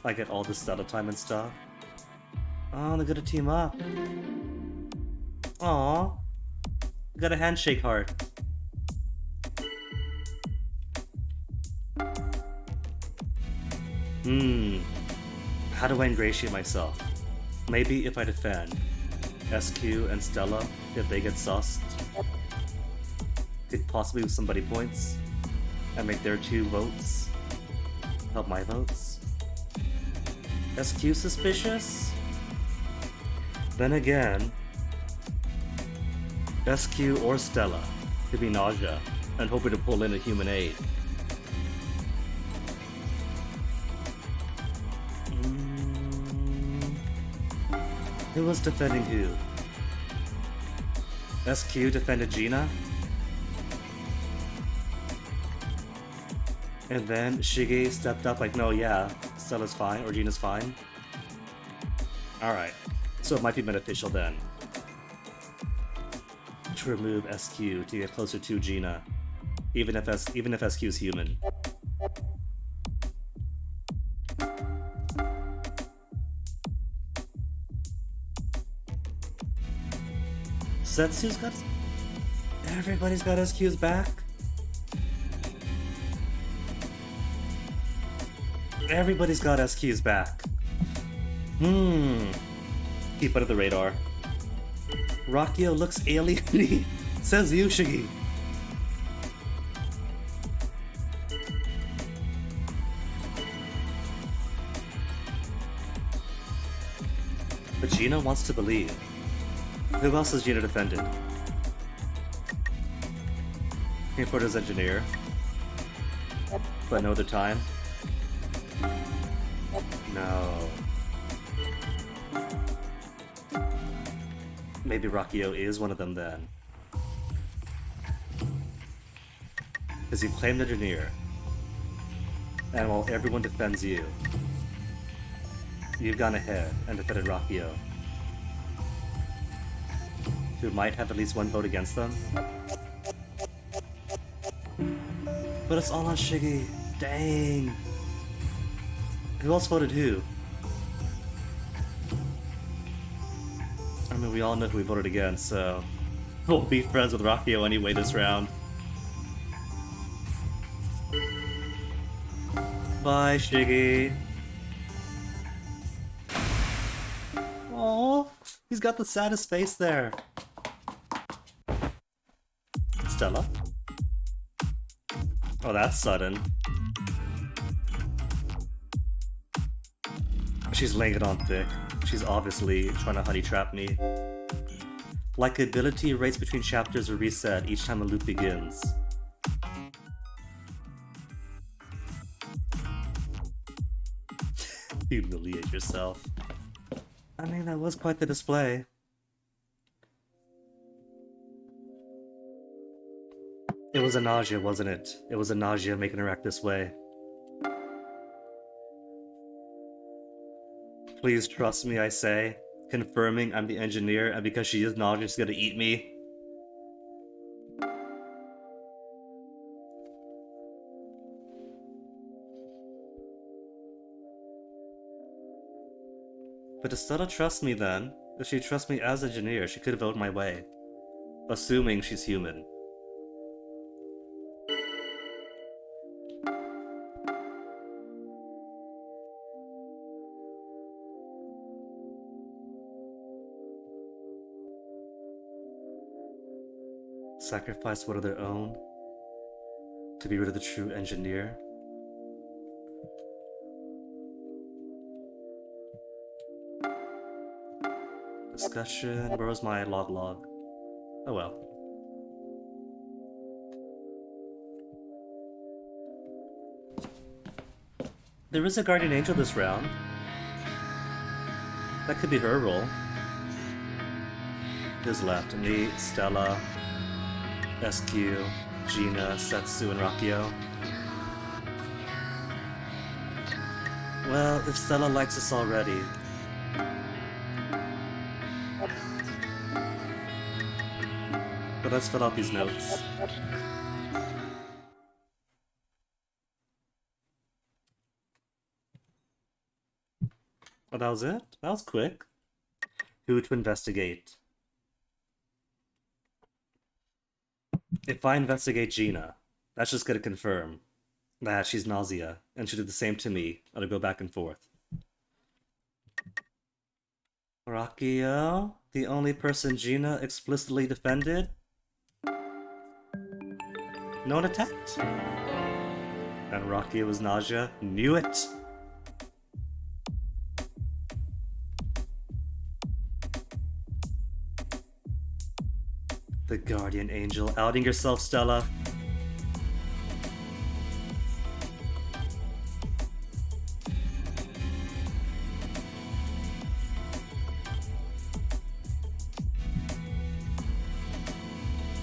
I get all this Stella time and stuff. Oh, they're gonna team up. Aw. Got a handshake heart. How do I ingratiate myself? Maybe if I defend. SQ and Stella, if they get sussed. Could possibly with somebody points. And make their 2 votes. Help my votes. SQ suspicious? Then again, SQ or Stella could be Gnosia and hoping to pull in a human aid. Who was defending who? SQ defended Gina? And then Shige stepped up like, no, yeah, Stella's fine, or Gina's fine. Alright, so it might be beneficial then to remove SQ to get closer to Gina, even if SQ is human. Setsu's got... Everybody's got SQ's back? Everybody's got SQ's back. Keep under the radar. Rakio looks alien-y, says Yushigi. But Gina wants to believe. Who else has Gina defended? Importer's engineer. But no other time. No. Maybe Rakio is one of them then. Because you claimed engineer. And while everyone defends you, you've gone ahead and defended Rakio, who might have at least 1 vote against them. But it's all on Shiggy. Dang. Who else voted who? I mean, we all know who we voted against, so we'll be friends with Rakio anyway this round. Bye, Shiggy. Oh, he's got the saddest face there. Stella? Oh, that's sudden. She's laying it on thick. She's obviously trying to honey trap me. Likability rates between chapters are reset each time a loop begins. Humiliate yourself. I mean, that was quite the display. It was a nausea, wasn't it? It was a nausea making her act this way. Please trust me, I say, confirming I'm the engineer, and because she is nauseous, she's gonna eat me. But does Stella trust me then? If she trusts me as engineer, she could vote my way. Assuming she's human. Sacrifice one of their own to be rid of the true engineer. Discussion. Where's my log? Oh well. There is a guardian angel this round. That could be her role. Who's left? Me, Stella, SQ, Gina, Setsu, and Rakio. Well, if Stella likes us already. let's fill out these notes. Oh, that was it? That was quick. Who to investigate? If I investigate Gina, that's just gonna confirm that she's Gnosia, and she did the same to me. I'll go back and forth. Rakio, the only person Gina explicitly defended? No one attacked. And Rakio was Nausea. Knew it! The Guardian Angel, outing yourself, Stella.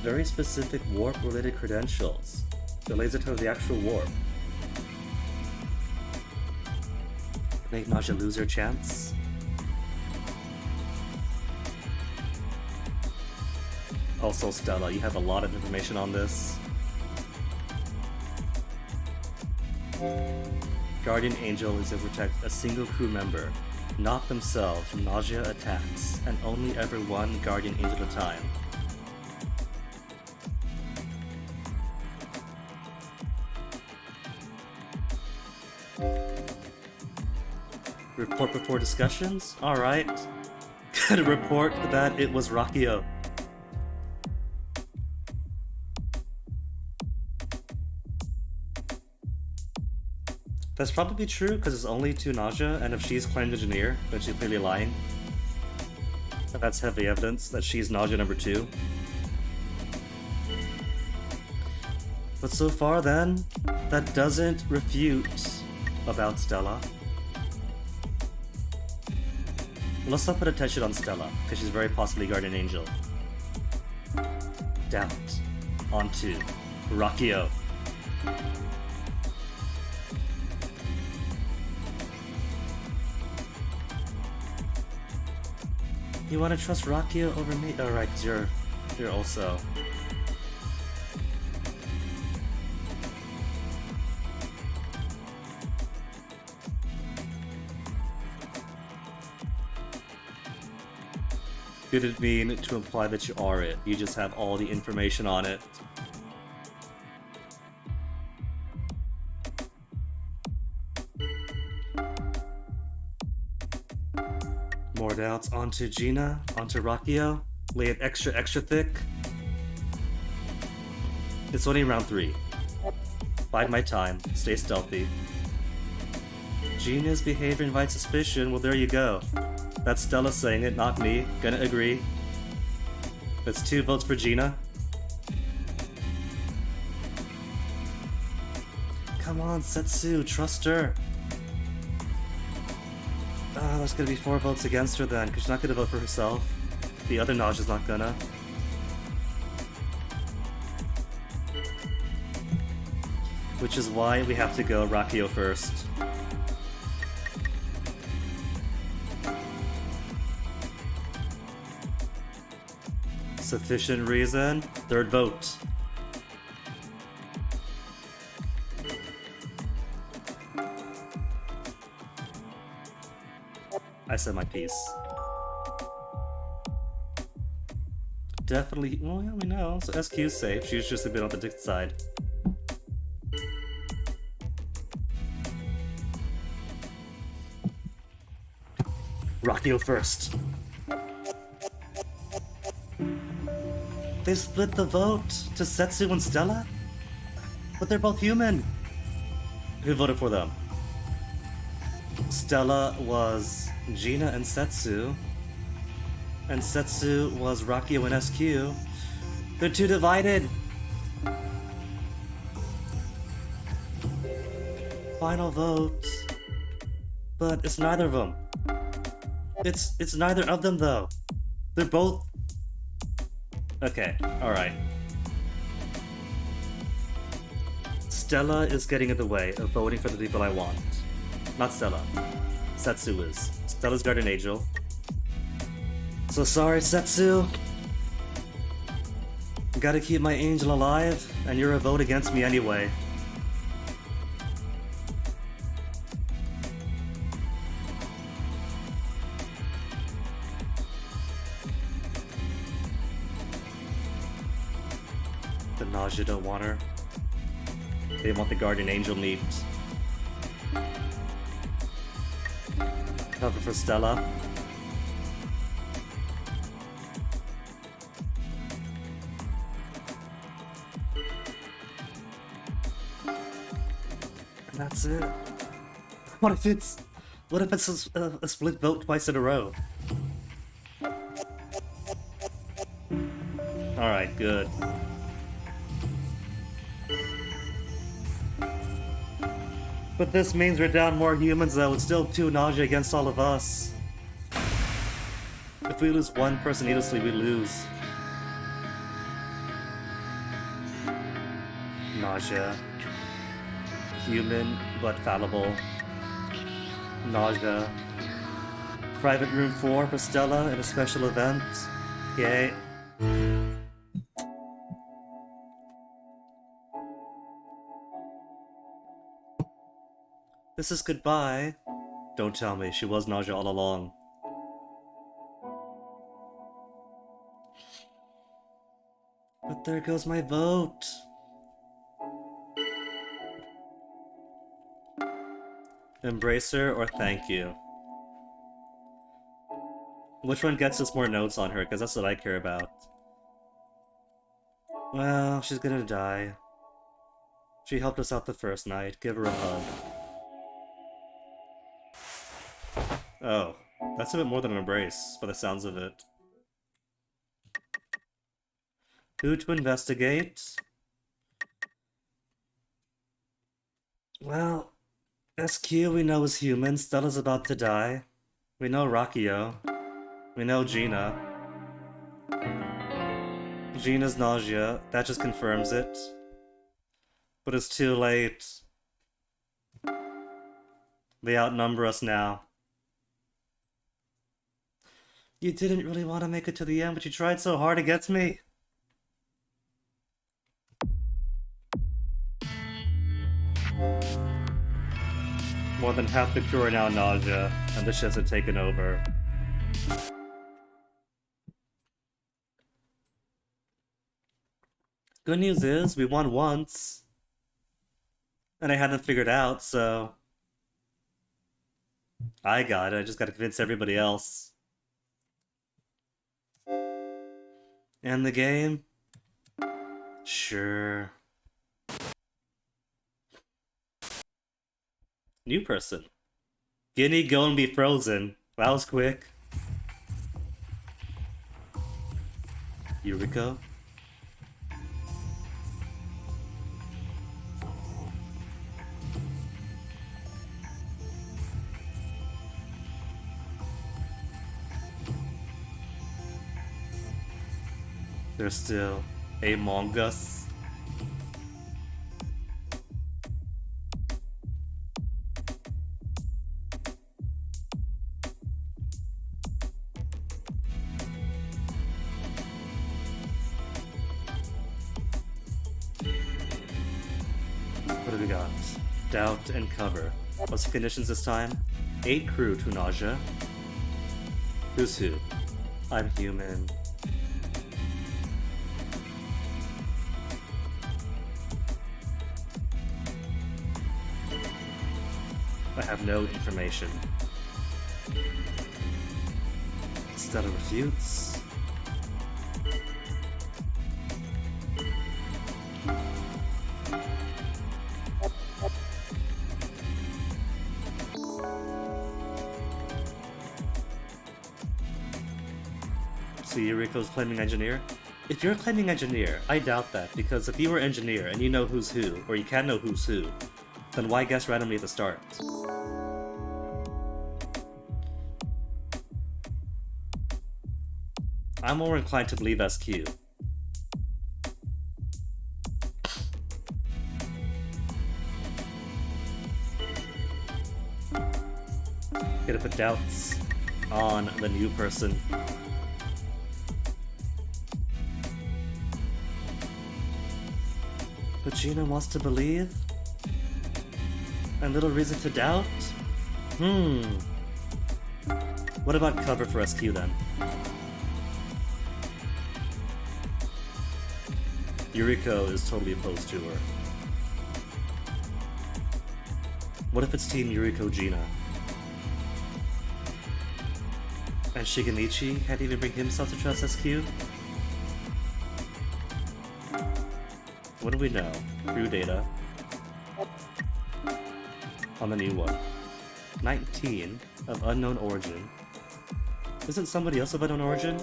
Very specific warp-related credentials. Delays it to the actual warp. Make Nausea lose her chance. Also, Stella, you have a lot of information on this. Guardian Angel is to protect a single crew member, not themselves, from Nausea attacks, and only ever one Guardian Angel at a time. Report before discussions? Alright. Gotta report that it was Rakio. That's probably true because it's only to Nausea, and if she's claimed engineer, then she's clearly lying. And that's heavy evidence that she's Nausea number 2. But so far then, that doesn't refute about Stella. Let's not put attention on Stella, because she's very possibly Guardian Angel. Doubt. Onto Rakio. You want to trust Rakio over me? Oh, right, because you're also... Didn't mean to imply that you are it. You just have all the information on it. More doubts onto Gina, onto Rakio. Lay it extra thick. It's only round 3. Bide my time. Stay stealthy. Gina's behavior invites suspicion. Well, there you go. That's Stella saying it, not me. Gonna agree. That's 2 votes for Gina. Come on, Setsu, trust her. There's gonna be 4 votes against her then, because she's not gonna vote for herself. The other Nausea's not gonna. Which is why we have to go Rakio first. Sufficient reason. 3rd vote. I said my piece. Definitely. Well, yeah, we know. So SQ's safe. She's just a bit on the dick side. Rakio first. They split the vote to Setsu and Stella? But they're both human! Who voted for them? Stella was Gina and Setsu. And Setsu was Rakio and SQ. They're too divided! Final vote. But it's neither of them. It's neither of them though. They're both... Okay, alright. Stella is getting in the way of voting for the people I want. Not Stella. Setsu is. Stella's Guardian Angel. So sorry, Setsu. Gotta keep my angel alive, and you're a vote against me anyway. The Gnosia don't want her. They want the guardian angel meat. Cover for Stella. And that's it. What if it's a split vote twice in a row? Alright, good. But this means we're down more humans though, it's still 2 Nausea against all of us. If we lose one person needlessly, we lose. Nausea. Human, but fallible. Nausea. Private room 4 for Stella in a special event. Yay. This is goodbye. Don't tell me, she was Nausea all along. But there goes my vote. Embrace her or thank you? Which one gets us more notes on her? Because that's what I care about. Well, she's gonna die. She helped us out the first night. Give her a hug. Oh, that's a bit more than an embrace, by the sounds of it. Who to investigate? Well, SQ we know is human, Stella's about to die. We know Rakio. We know Gina. Gina's Nausea, that just confirms it. But it's too late. They outnumber us now. You didn't really want to make it to the end, but you tried so hard against me. More than half the crew are now Nausea, and the ships have taken over. Good news is, we won once. And I hadn't figured out, so... I got it, I just gotta convince everybody else. And the game? Sure. New person. Guinea go and be frozen. That was quick. Yuriko? There's still Among Us. What do we got? Doubt and cover. What's the conditions this time? 8 crew to Nausea. Who's who? I'm human. I have no information. Stella refutes. So Yuriko's claiming engineer? If you're claiming engineer, I doubt that, because if you were engineer and you know who's who, or you can know who's who, then why guess randomly at the start? I'm more inclined to believe SQ. Gonna put doubts on the new person. But Gina wants to believe? And little reason to doubt? What about cover for SQ then? Yuriko is totally opposed to her. What if it's Team Yuriko Gina? And Shigemichi had even bring himself to trust SQ? What do we know? Crew data. On the new one. 19 of unknown origin. Isn't somebody else of unknown origin?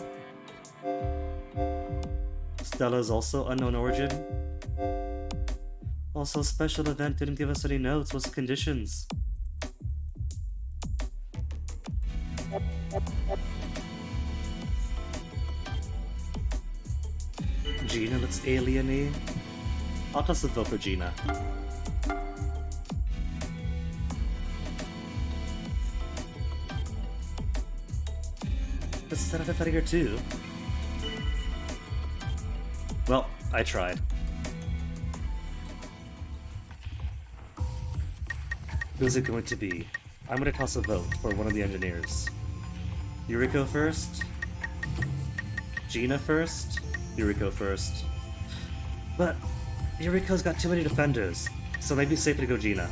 Stella's also unknown origin. Also, special event didn't give us any notes. What's the conditions? Gina looks alien-y. I'll toss a vote for Gina. Let's set up a fighting her too. Well, I tried. Who's it going to be? I'm gonna toss a vote for one of the engineers. Yuriko first? Gina first? Yuriko first. But Yuriko's got too many defenders, so maybe it's safer to go Gina.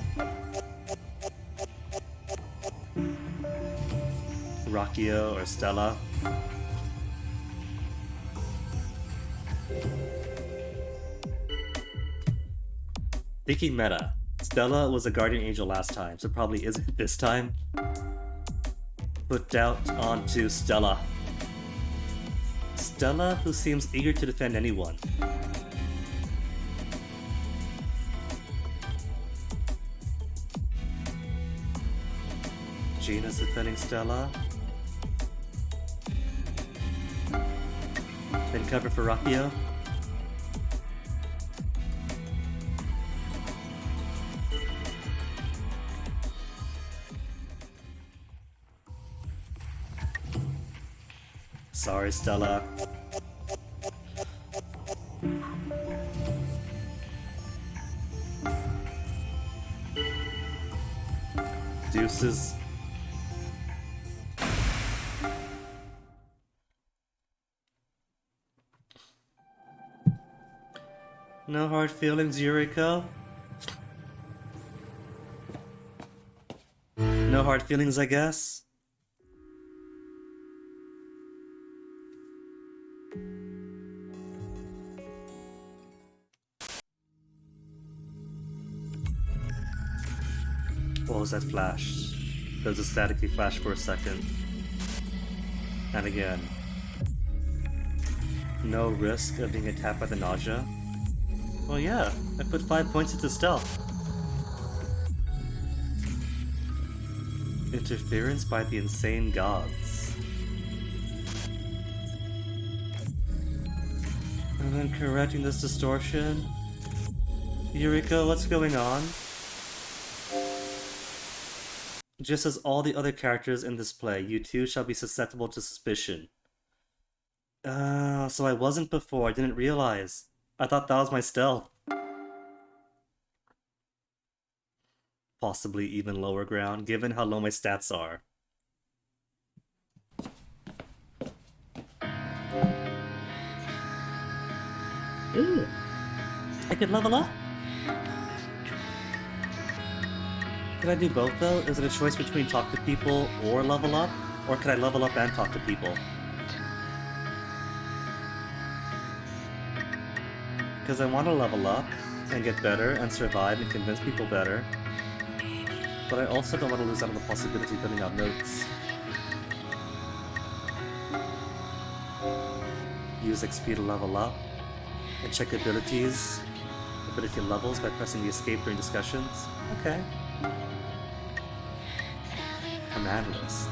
Rakio or Stella? Thinking meta. Stella was a guardian angel last time, so probably isn't this time. Put doubt onto Stella. Stella, who seems eager to defend anyone. Gina's defending Stella. Then cover for Rakio. Sorry, Stella. Deuces. No hard feelings, Yuriko? No hard feelings, I guess? What was that flash? There was a staticky flash for a second. And again. No risk of being attacked by the Gnosia? Well, yeah, I put 5 points into stealth. Interference by the insane gods. And then correcting this distortion. Yuriko, what's going on? Just as all the other characters in this play, you too shall be susceptible to suspicion. So I wasn't before, I didn't realize. I thought that was my stealth. Possibly even lower ground, given how low my stats are. Ooh, I could level up? Could I do both though? Is it a choice between talk to people or level up? Or could I level up and talk to people? Because I want to level up and get better and survive and convince people better. But I also don't want to lose out on the possibility of putting out notes. Use XP to level up and check ability levels by pressing the escape during discussions. Okay. Command list.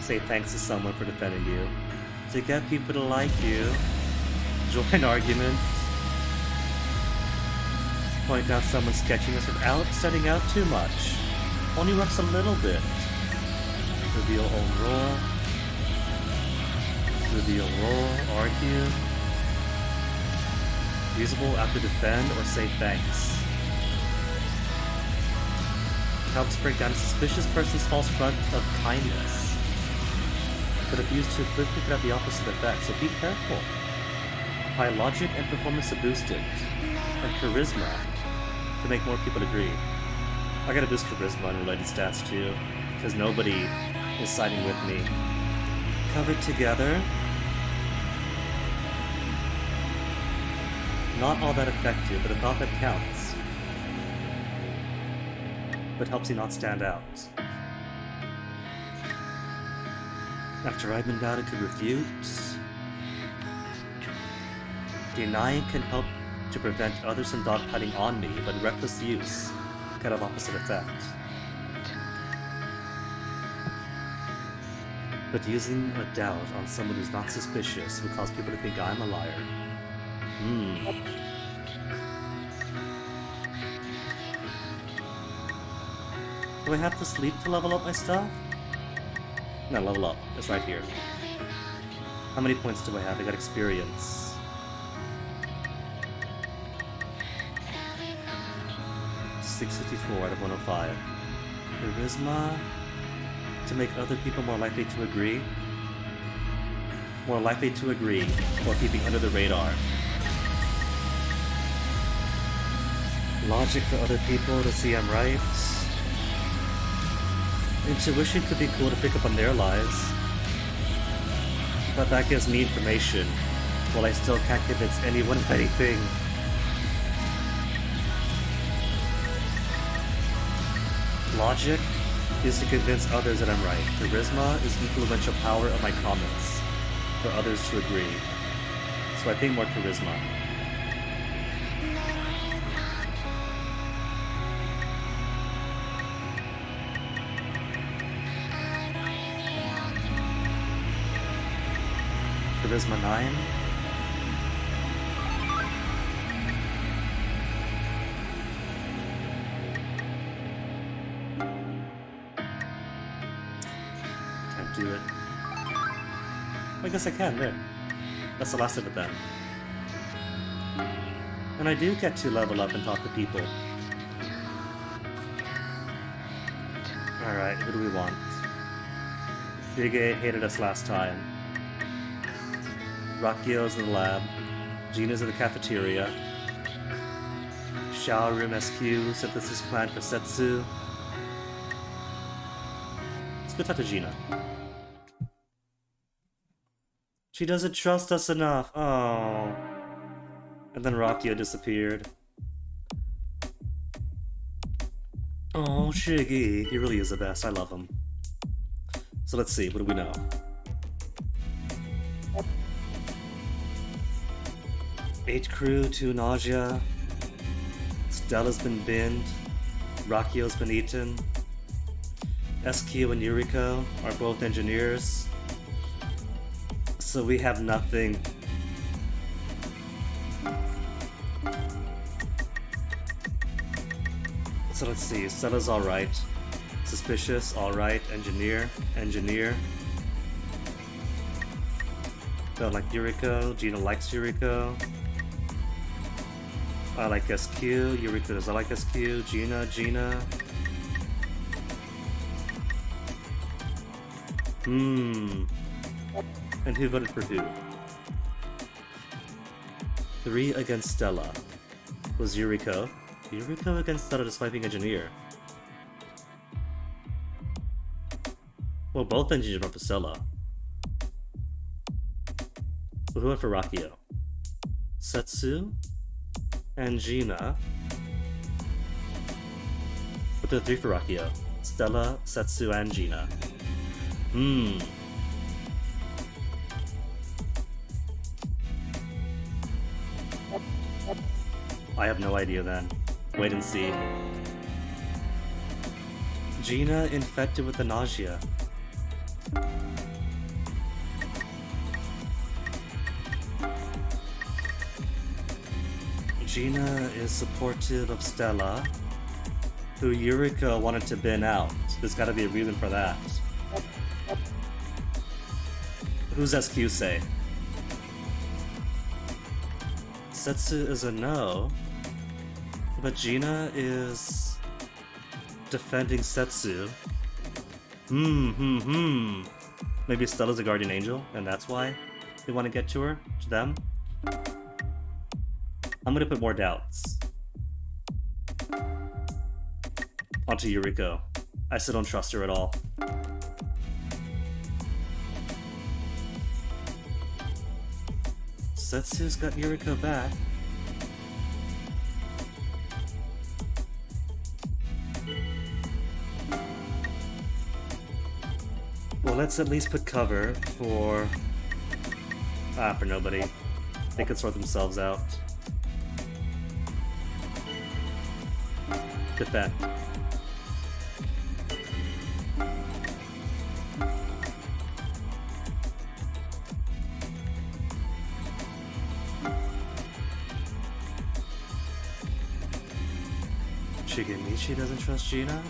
Say thanks to someone for defending you. To get people to like you. Join argument. Point out someone's sketchiness without setting out too much. Only works a little bit. Reveal own role. Reveal role, argue. Usable after defend or say thanks. Helps break down a suspicious person's false front of kindness. But if used too quickly could have the opposite effect, so be careful. High logic and performance are boosted. And charisma to make more people agree. I gotta boost charisma and related stats too, because nobody is siding with me. Covered together. Not all that effective, but a thought that counts. But helps you not stand out. After I've been doubted to refute, denying can help to prevent others from dogfighting on me, but reckless use can have opposite effect. But using a doubt on someone who's not suspicious would cause people to think I'm a liar. Do I have to sleep to level up my stuff? No, level up. It's right here. How many points do I have? I got experience. .654 out of 105. Charisma to make other people more likely to agree. More likely to agree while keeping under the radar. Logic for other people to see I'm right. Intuition could be cool to pick up on their lies. But that gives me information, while I still can't convince anyone of anything. Logic is to convince others that I'm right. Charisma is influential power of my comments for others to agree. So I think more charisma. Charisma 9. Can't do it. I guess I can, there. That's the last of it then. And I do get to level up and talk to people. Alright, who do we want? Big hated us last time. Rakio's in the lab. Gina's in the cafeteria. Shower room SQ, synthesis plant for Setsu. Let's go talk to Gina. She doesn't trust us enough. Oh. And then Rakio disappeared. Oh, Shiggy. He really is the best. I love him. So let's see. What do we know? H-Crew, 2 Gnosia. Stella's been binned. Rakio's been eaten. SQ and Yuriko are both engineers. So we have nothing. So let's see. Stella's alright. Suspicious, alright. Engineer. Don't like Yuriko. Gina likes Yuriko. I like SQ. Yuriko does I like SQ. Gina. And who voted for who? 3 against Stella. Was Yuriko. Yuriko against Stella despite being engineer. Well, both engineers went for Stella. But who went for Rakio? Setsu? And Gina. But there are 3 for Rakio. Stella, Setsu, and Gina. I have no idea then. Wait and see. Gina infected with the nausea. Gina is supportive of Stella, who Yuriko wanted to bin out. There's gotta be a reason for that. Who's SQ say? Setsu is a no, but Gina is defending Setsu. Maybe Stella's a guardian angel, and that's why they want to get to her, to them. I'm gonna put more doubts onto Yuriko. I still don't trust her at all. Setsu's got Yuriko back. Well, let's at least put cover for nobody. They could sort themselves out. Defend. Shigemichi doesn't trust Gina?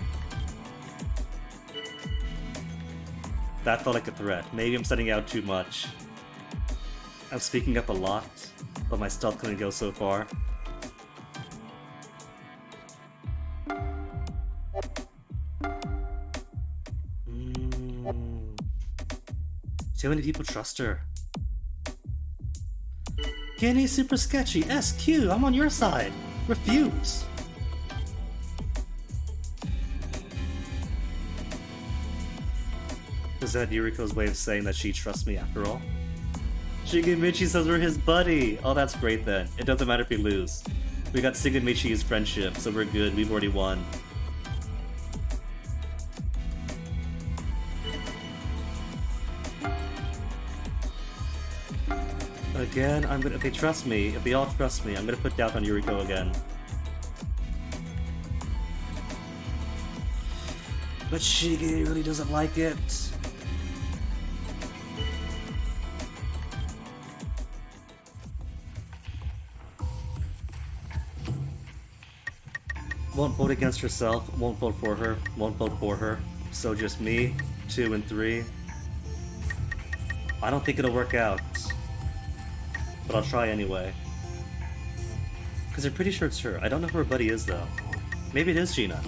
That felt like a threat. Maybe I'm setting out too much. I'm speaking up a lot, but my stealth couldn't go so far. Too many people trust her. Kenny super sketchy. SQ, I'm on your side. Refuse. Is that Yuriko's way of saying that she trusts me after all? Shigemichi says we're his buddy! Oh, that's great then. It doesn't matter if we lose. We got Shigemichi's friendship, so we're good. We've already won. Again, if they trust me, if they all trust me, I'm gonna put doubt on Yuriko again. But Shige really doesn't like it. Won't vote against herself, won't vote for her, won't vote for her. So just me, 2 and 3. I don't think it'll work out. But I'll try anyway. Because I'm pretty sure it's her. I don't know who her buddy is though. Maybe it is Gina.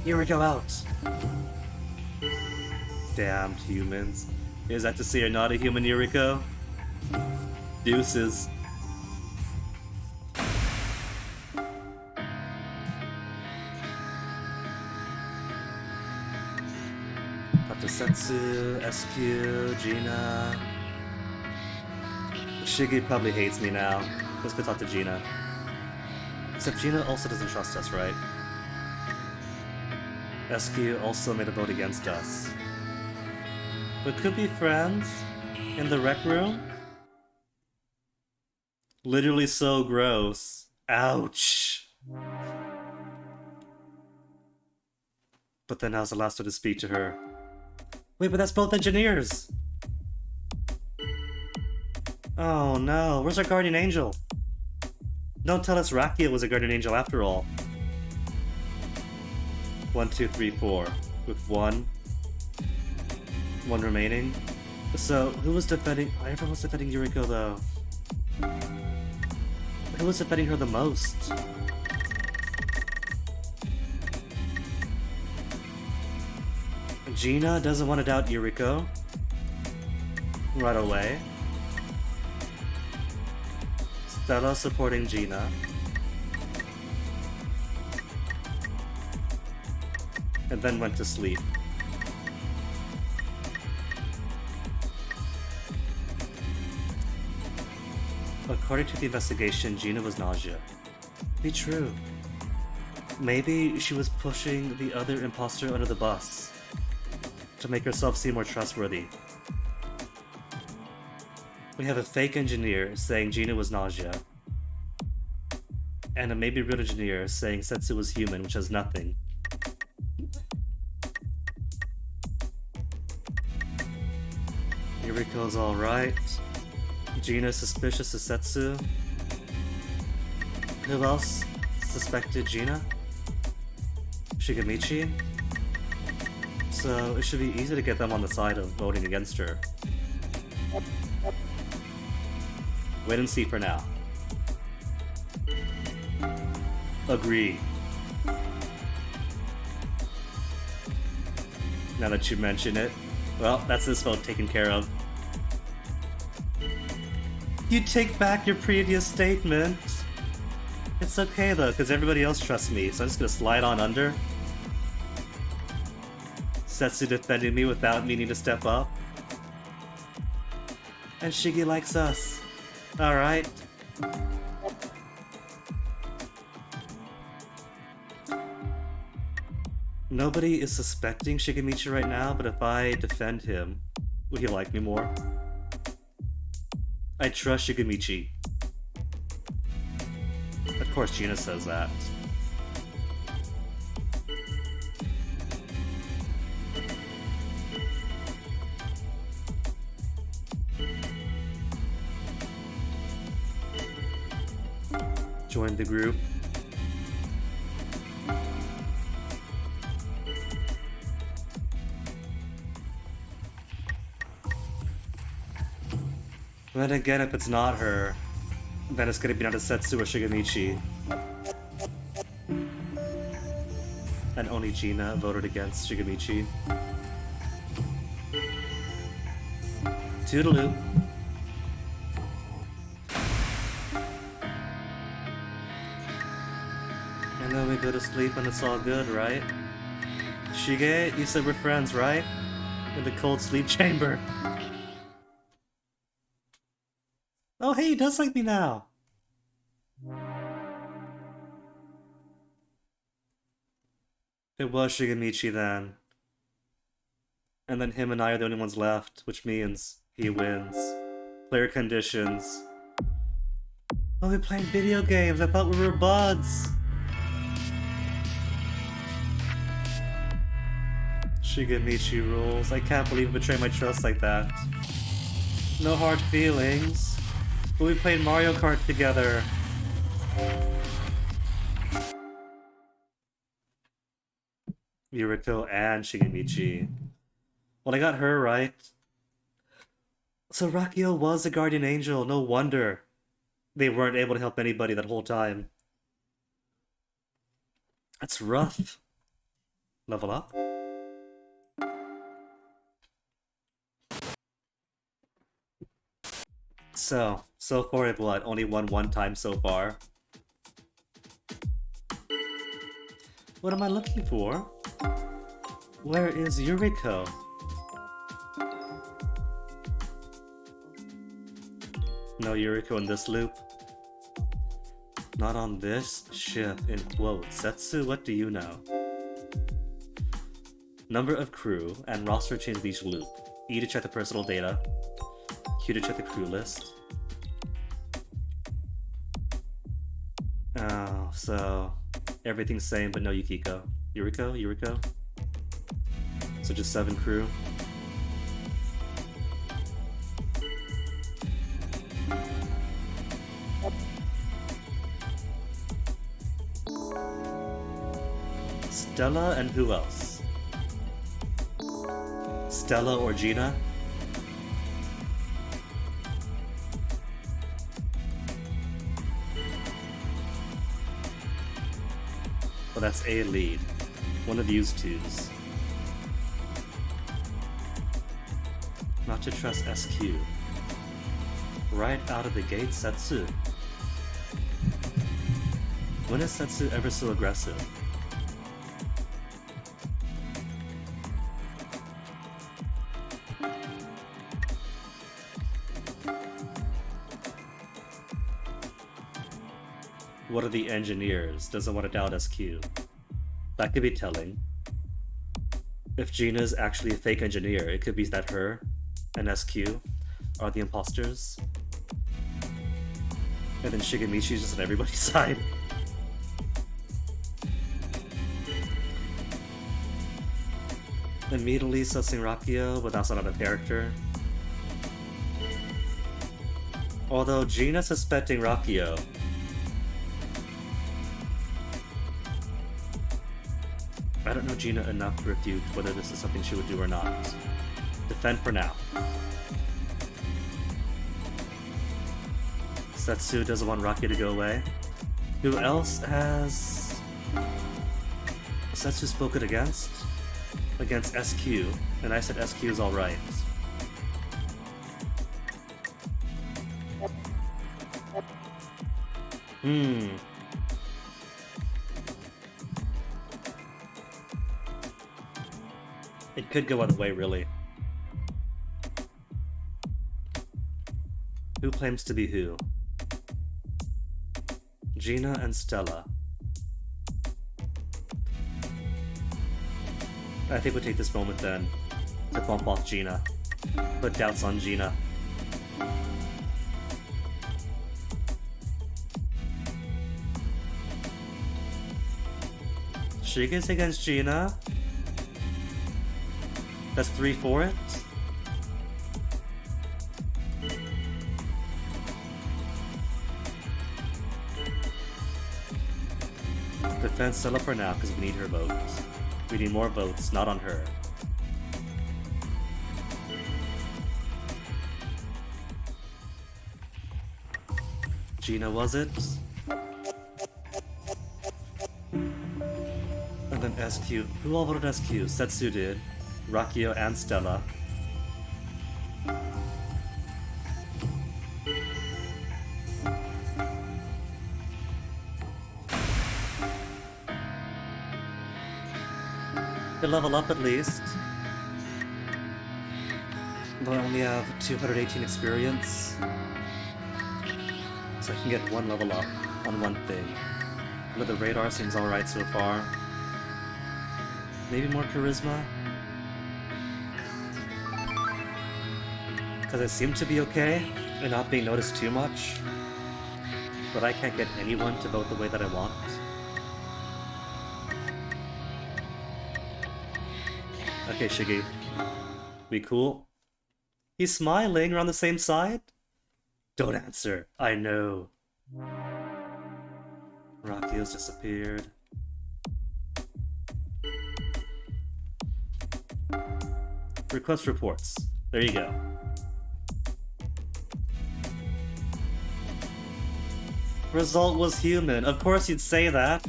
Yuriko out! Damned humans. Is that to say you're not a human, Yuriko? Deuces. Setsu, SQ, Gina. Shiggy probably hates me now. Let's go talk to Gina. Except Gina also doesn't trust us, right? SQ also made a vote against us. But could be friends in the rec room? Literally so gross. Ouch. But then now's the last one to speak to her. Wait, but that's both engineers! Oh no, where's our guardian angel? Don't tell us Rakia was a guardian angel after all. 1, 2, 3, 4. With one remaining. So, who was defending... Everyone was defending Yuriko though. Who was defending her the most? Gina doesn't want to doubt Yuriko right away. Stella supporting Gina. And then went to sleep. According to the investigation, Gina was Gnosia. Be true. Maybe she was pushing the other imposter under the bus to make herself seem more trustworthy. We have a fake engineer saying Gina was Gnosia, and a maybe real engineer saying Setsu was human, which has nothing. Yuriko's alright. Gina's suspicious of Setsu. Who else suspected Gina? Shigemichi? So it should be easy to get them on the side of voting against her. Wait and see for now. Agree. Now that you mention it. Well, that's this vote taken care of. You take back your previous statement. It's okay though, because everybody else trusts me, so I'm just gonna slide on under. Setsu defended me without needing to step up. And Shigi likes us. Alright. Nobody is suspecting Shigemichi right now, but if I defend him, will he like me more? I trust Shigemichi. Of course Gina says that. Join the group. Then again, if it's not her, then it's gonna be not a Setsu or Shigemichi. And only Gina voted against Shigemichi. Toodaloo. And then we go to sleep and it's all good, right? Shige, you said we're friends, right? In the cold sleep chamber. Oh hey, he does like me now! It was Shigemichi then. And then him and I are the only ones left, which means he wins. Player conditions. Oh, we're playing video games! I thought we were buds! Shigemichi rules. I can't believe I betrayed my trust like that. No hard feelings. But we played Mario Kart together. Yuriko and Shigemichi. Well, I got her right. So Rakio was a guardian angel, no wonder they weren't able to help anybody that whole time. That's rough. Level up? So far I've what, only won one time so far. What am I looking for? Where is Yuriko? No Yuriko in this loop. Not on this ship, in quotes. Setsu, what do you know? Number of crew and roster change each loop. E to check the personal data. Q to check the crew list. Oh, so everything's same but no Yukiko. Yuriko? So just 7 crew. Stella and who else? Stella or Gina? Well, that's a lead. One of these twos. Not to trust SQ. Right out of the gate, Setsu. When is Setsu ever so aggressive? What are the engineers? Doesn't want to doubt SQ. That could be telling. If Gina's actually a fake engineer, it could be that her and SQ are the imposters. And then Shigemichi's just on everybody's side. Immediately sussing Rakio, but that's not out of character. Although Gina suspecting Rakio. I don't know Gina enough to refute whether this is something she would do or not. Defend for now. Setsu doesn't want Rocky to go away. Who else has Setsu spoken against? Against SQ, and I said SQ is alright. It could go either way, really. Who claims to be who? Gina and Stella. I think we'll take this moment then to bump off Gina. Put doubts on Gina. Shige's against Gina. That's 3 for it. Defend Stella for now because we need her votes. We need more votes, not on her. Gina, was it? And then SQ. Who all voted SQ? Setsu did. Rakio and Stella. Could level up at least. But I only have 218 experience. So I can get 1 level up on one thing. But the radar seems alright so far. Maybe more charisma? Because I seem to be okay and not being noticed too much. But I can't get anyone to vote the way that I want. Okay, Shiggy. We cool? He's smiling. We're on the same side? Don't answer. I know. Rakio's disappeared. Request reports. There you go. Result was human. Of course you'd say that.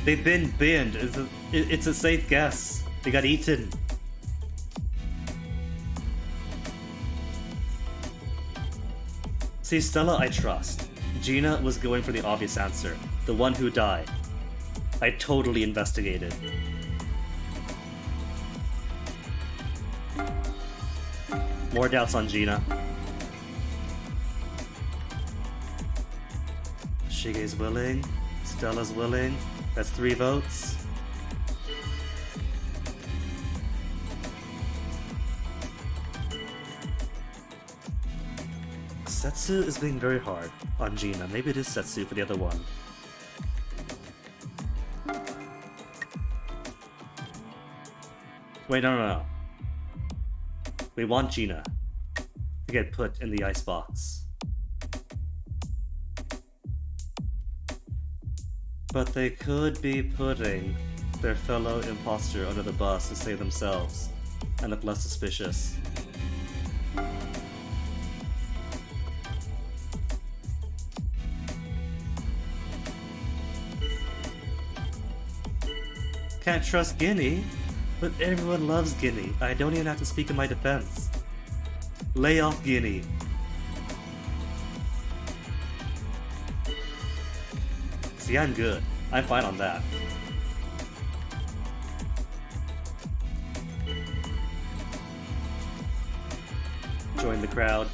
They've been binned. It's a safe guess. They got eaten. See, Stella I trust. Gina was going for the obvious answer. The one who died. I totally investigated. More doubts on Gina. Shige's willing. Stella's willing. That's 3 votes. Setsu is being very hard on Gina. Maybe it is Setsu for the other one. Wait, no. We want Gina to get put in the icebox. But they could be putting their fellow imposter under the bus to save themselves and look less suspicious. Can't trust Guinea, but everyone loves Guinea. I don't even have to speak in my defense. Lay off Guinea. See, I'm good. I'm fine on that. Join the crowd.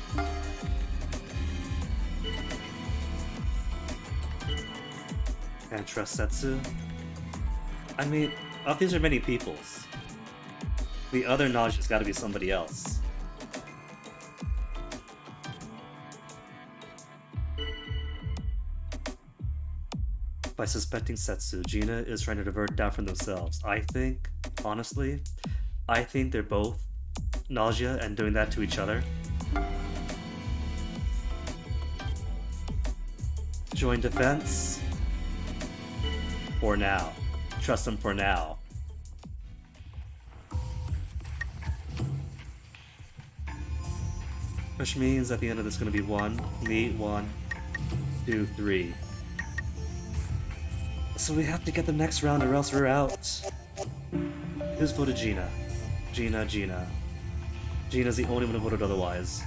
Can't trust Setsu. I mean, of these are many peoples. The other Gnosia's gotta be somebody else. By suspecting Setsu, Gina is trying to divert doubt from themselves. I think, honestly, they're both Gnosia and doing that to each other. Join defense. For now. Trust them for now. Which means at the end of this is gonna be 1, me, 1, 2, 3. So we have to get the next round or else we're out. Who's voted Gina? Gina. Gina's the only one who voted otherwise.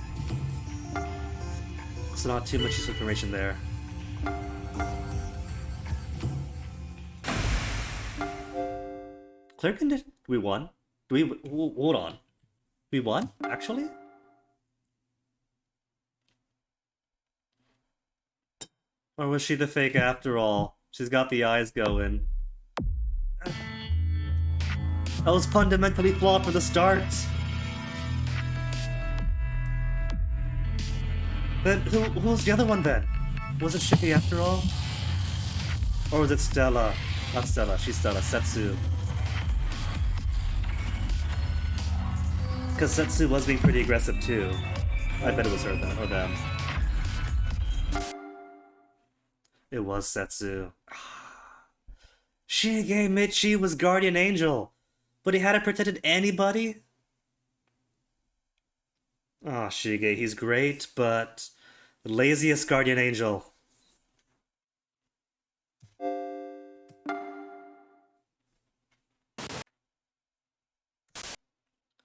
So not too much information there. Clerkin did... We won? Do we... Hold on. We won? Actually? Or was she the fake after all? She's got the eyes going. I was fundamentally flawed from the start. Then who was the other one then? Was it Shippy after all? Or was it Stella? Not Stella, she's Stella. Setsu. Because Setsu was being pretty aggressive too. I bet it was her then, or them. It was Setsu. Shige Michi was Guardian Angel, but he hadn't protected anybody? Ah, Shige, he's great, but the laziest Guardian Angel.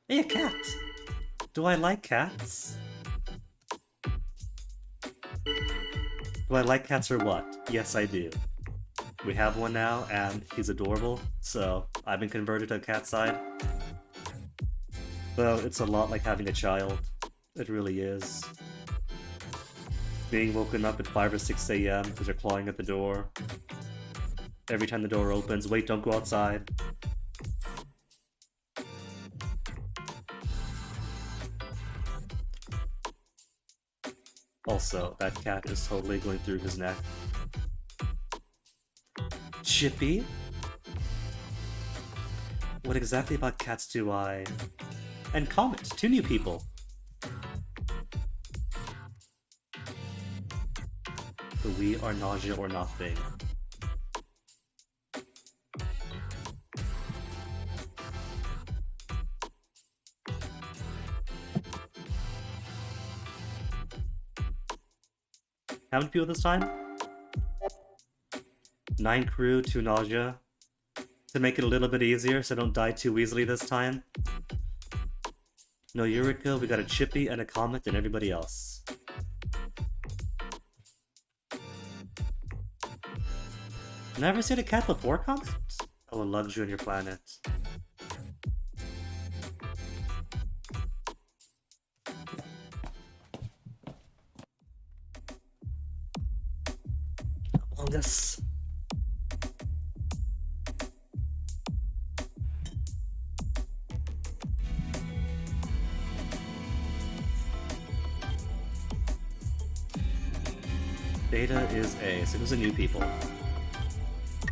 Hey, a cat! Do I like cats? Do I like cats or what? Yes, I do. We have one now, and he's adorable, so I've been converted to the cat side. Though it's a lot like having a child. It really is. Being woken up at 5 or 6 a.m. because you're clawing at the door. Every time the door opens, wait, don't go outside. Also, that cat is totally going through his neck. Chippy? What exactly about cats do I... And Comet, 2 new people. The we are nausea or nothing. How many people this time? 9 crew, 2 nausea. To make it a little bit easier so I don't die too easily this time. No Eureka, we got a Chippy and a Comet and everybody else. Never seen a cat before, Comet? Oh, a luxury on your planet. Among Us. Data is A, so who's the new people?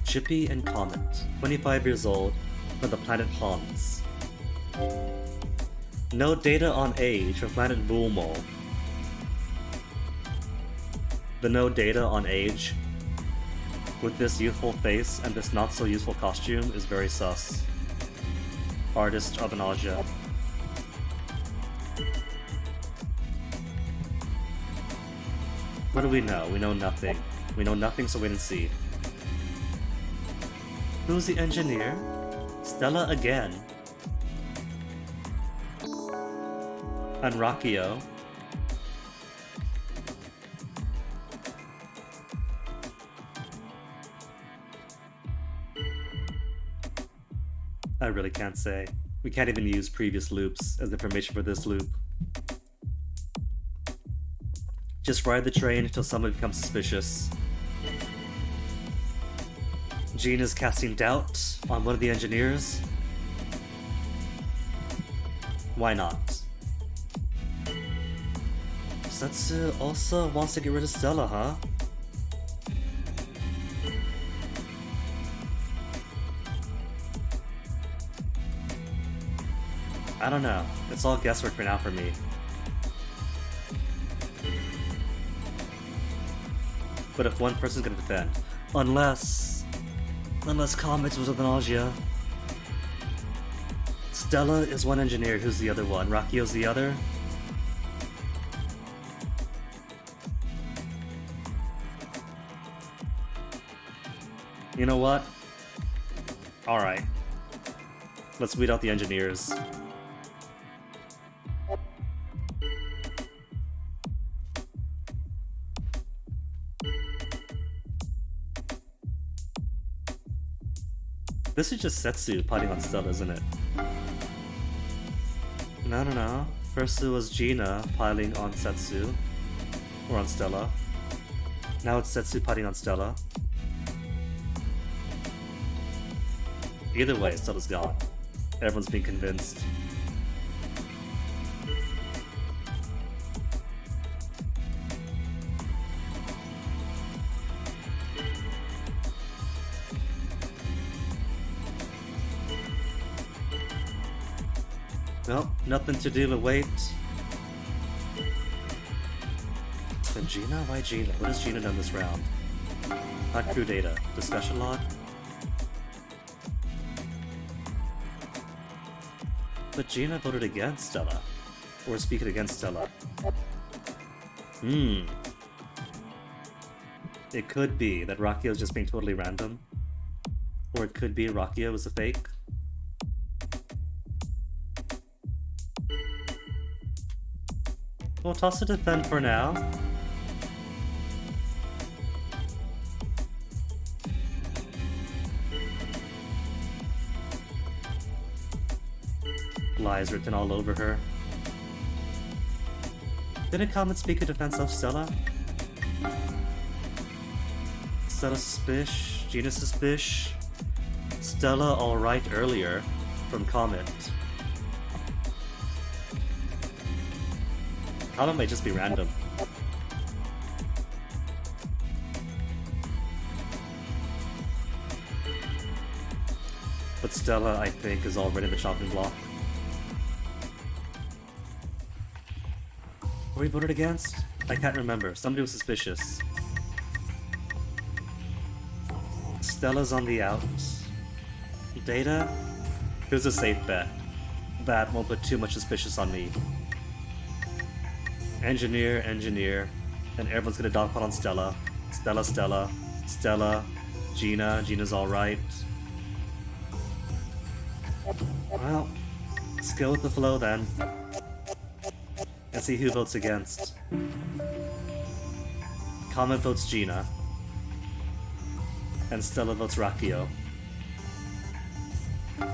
Chippy and Comet, 25 years old, from the planet Hans. No data on age from planet Vulmo. The no data on age with this youthful face and this not so useful costume is very sus. Artist of nausea. What do we know? We know nothing. We know nothing, so wait and see. Who's the engineer? Stella again. And Rakio. I really can't say. We can't even use previous loops as information for this loop. Just ride the train until someone becomes suspicious. Jean is casting doubt on one of the engineers. Why not? Setsu also wants to get rid of Stella, huh? I don't know. It's all guesswork for now for me. But if one person's gonna defend, unless Comet was with nausea. Stella is one engineer, who's the other one? Rakio's the other? You know what? Alright. Let's weed out the engineers. This is just Setsu putting on Stella, isn't it? No. First it was Gina piling on Setsu. Or on Stella. Now it's Setsu putting on Stella. Either way, Stella's gone. Everyone's being convinced. Well, nothing to do but wait. Then Gina? Why Gina? What has Gina done this round? Not crew data. Discussion log? But Gina voted against Stella. Or speaking against Stella. It could be that Rakia was just being totally random. Or it could be Rakia was a fake. We'll toss it to defend for now. Lies written all over her. Didn't Comet speak in defense of Stella? Stella suspish, Gina suspish. Stella alright earlier from Comet. Comet might just be random. But Stella, I think, is already the chopping block. Were we voted against? I can't remember. Somebody was suspicious. Stella's on the out. Data? Here's a safe bet. That won't put too much suspicious on me. Engineer, and everyone's gonna dogpile on Stella. Stella, Gina's alright. Well, let's go with the flow then. And see who votes against. Comet votes Gina. And Stella votes Rakio.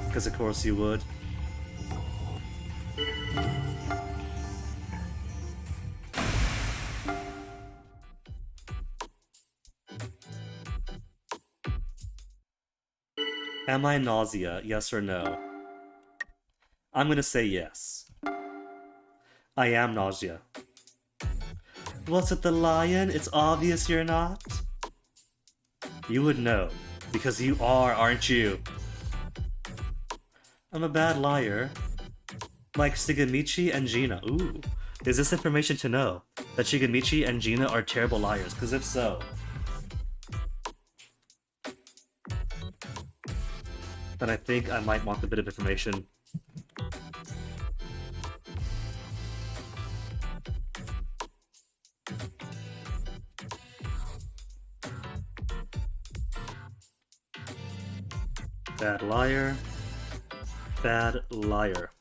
Because of course you would. Am I Gnosia, yes or no? I'm gonna say yes. I am Gnosia. Was it the lion? It's obvious you're not. You would know, because you are, aren't you? I'm a bad liar. Like Shigemichi and Gina. Ooh. Is this information to know? That Shigemichi and Gina are terrible liars? Because if so... then I think I might want a bit of information. Bad liar. Bad liar.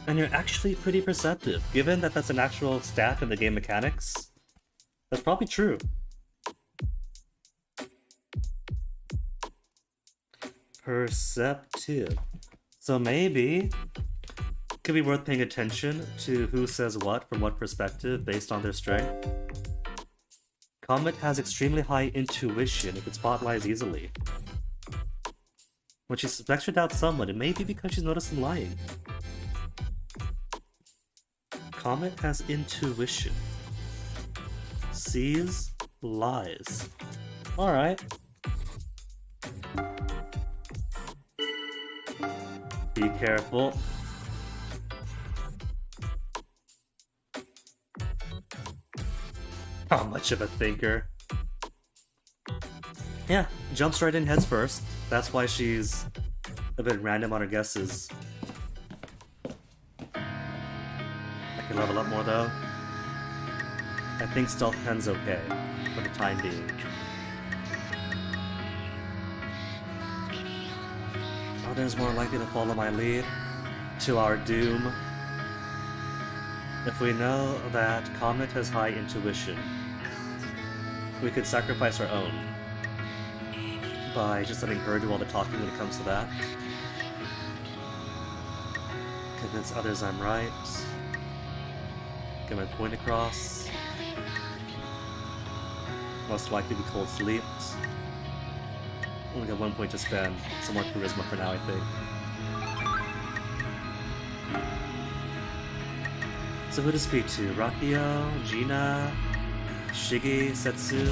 And you're actually pretty perceptive, given that that's an actual stat in the game mechanics. That's probably true. Perceptive. So maybe it could be worth paying attention to who says what from what perspective based on their strength. Comet has extremely high intuition if it spotlights easily. When she suspects or doubts someone, it may be because she's noticed them lying. Comet has intuition. Sees lies. Alright. Be careful. How much of a thinker. Yeah, jumps right in heads first. That's why she's a bit random on her guesses. I can level up more though. I think stealth pen's okay for the time being. Others more likely to follow my lead to our doom. If we know that Comet has high intuition, we could sacrifice our own by just letting her do all the talking when it comes to that. Convince others I'm right. Get my point across. Most likely be cold sleep. Only got 1 point to spend. Some more charisma for now, I think. So who to speak to? Rakio, Gina, Shigi, Setsu,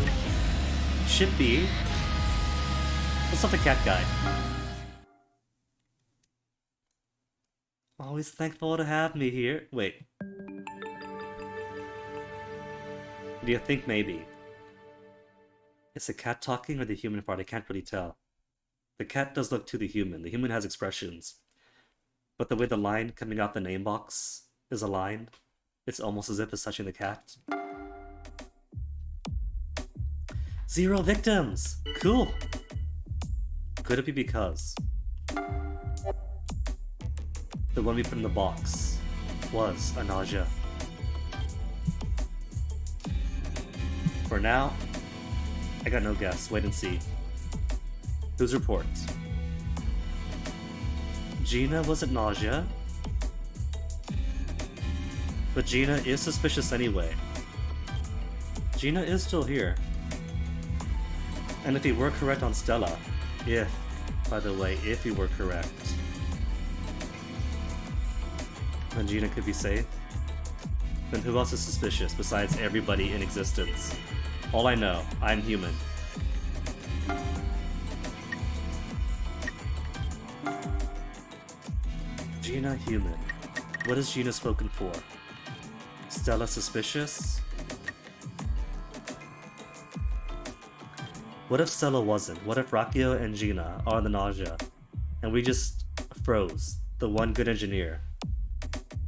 Shippy. What's up, the cat guy? Always thankful to have me here. Wait. Do you think maybe? Is the cat talking or the human part? I can't really tell. The cat does look to the human. The human has expressions. But the way the line coming out the name box is aligned, it's almost as if it's touching the cat. 0 victims! Cool! Could it be because the one we put in the box was a Gnosia? For now, I got no guess. Wait and see. Whose report? Gina wasn't Gnosia, but Gina is suspicious anyway. Gina is still here. And if we were correct on Stella, by the way, if we were correct, then Gina could be safe. Then who else is suspicious besides everybody in existence? All I know, I'm human. Gina human. What is Gina spoken for? Stella suspicious? What if Stella wasn't? What if Rakio and Gina are the Gnosia, and we just froze the one good engineer?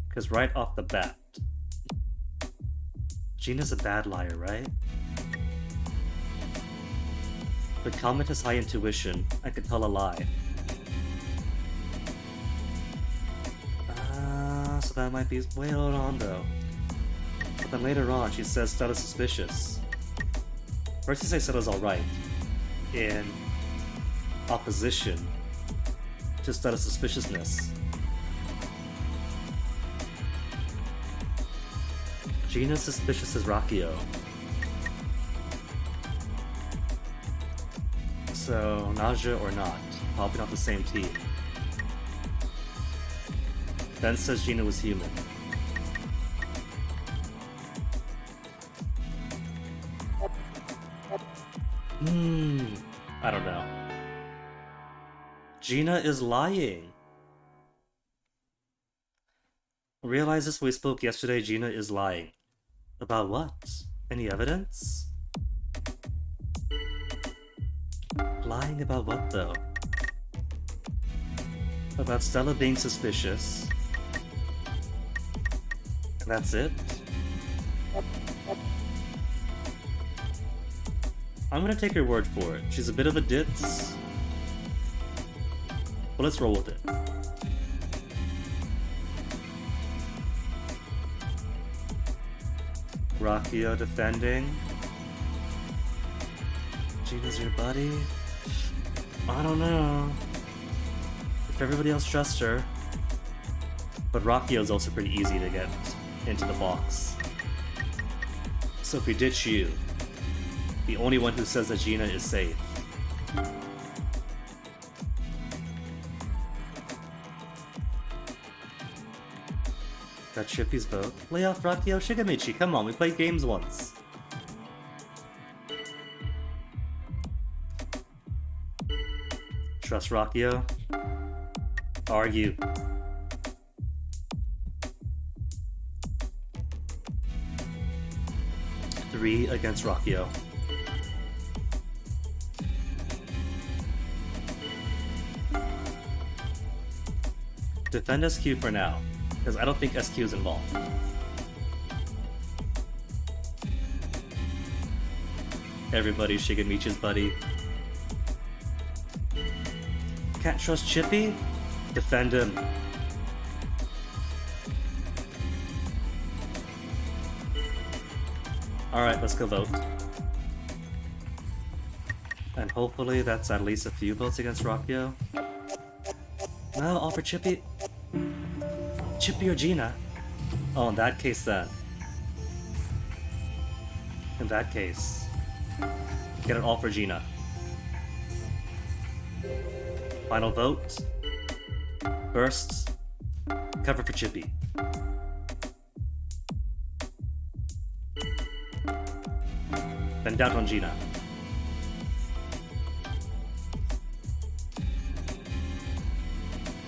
Because right off the bat, Gina's a bad liar, right? But Comet has high intuition. I could tell a lie. So that might be way on though. But then later on, she says Stella's suspicious. First, she says Stella's alright, in opposition to Stella's suspiciousness. Gina's suspicious as Rakio. So, Nausea or not, probably not the same team. Ben says Gina was human. I don't know. Gina is lying. Realize this when we spoke yesterday, Gina is lying. About what? Any evidence? Lying about what though? About Stella being suspicious. And that's it? I'm gonna take her word for it. She's a bit of a ditz. But let's roll with it. Rakio defending. Gina's your buddy? I don't know. If everybody else trusts her. But Rakio's also pretty easy to get into the box. So if we ditch you, the only one who says that Gina is safe. Got Chippy's vote. Lay off Rakio Shigamichi, come on, we played games once. Trust Rakio? Argue. Three against Rakio. Defend SQ for now, because I don't think SQ is involved. Everybody's Shigemichi's buddy. Can't trust Chippy? Defend him. Alright, let's go vote. And hopefully that's at least a few votes against Rakio. No, all for Chippy. Chippy or Gina? Oh, in that case then. In that case. Get it all for Gina. Final vote. Bursts. Cover for Chippy. Then doubt on Gina.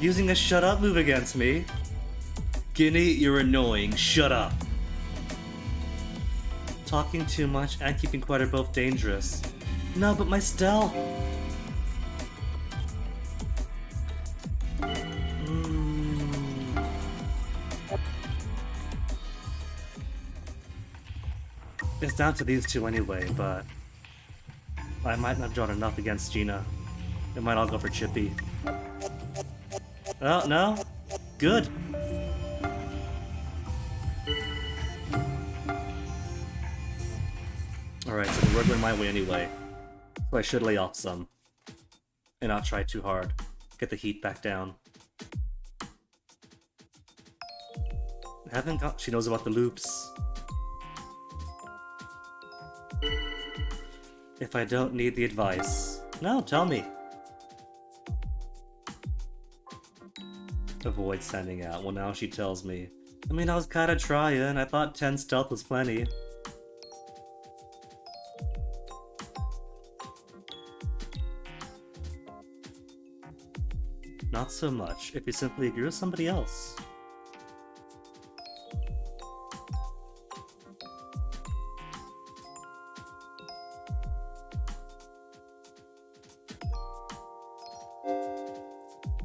Using a shut up move against me? Guinea, you're annoying. Shut up. Talking too much and keeping quiet are both dangerous. No, but my stealth. It's down to these two anyway, but I might not have drawn enough against Gina. It might all go for Chippy. Oh, no? Good. Alright, so we're going my way anyway. So I should lay off some. And not try too hard. Get the heat back down. She knows about the loops. If I don't need the advice. No, tell me. Avoid standing out. Well, now she tells me. I mean, I was kinda trying. I thought 10 stealth was plenty. Not so much, if you simply agree with somebody else.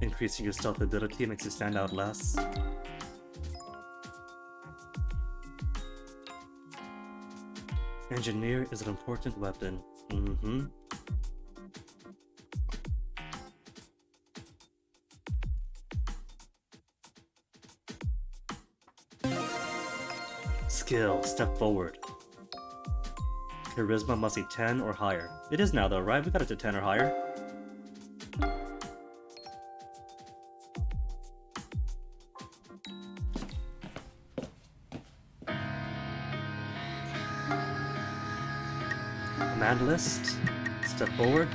Increasing your stealth ability makes you stand out less. Engineer is an important weapon. Mm-hmm. Skill, step forward. Charisma must be 10 or higher. It is now though, right? We got it to 10 or higher. Command list. Step forward.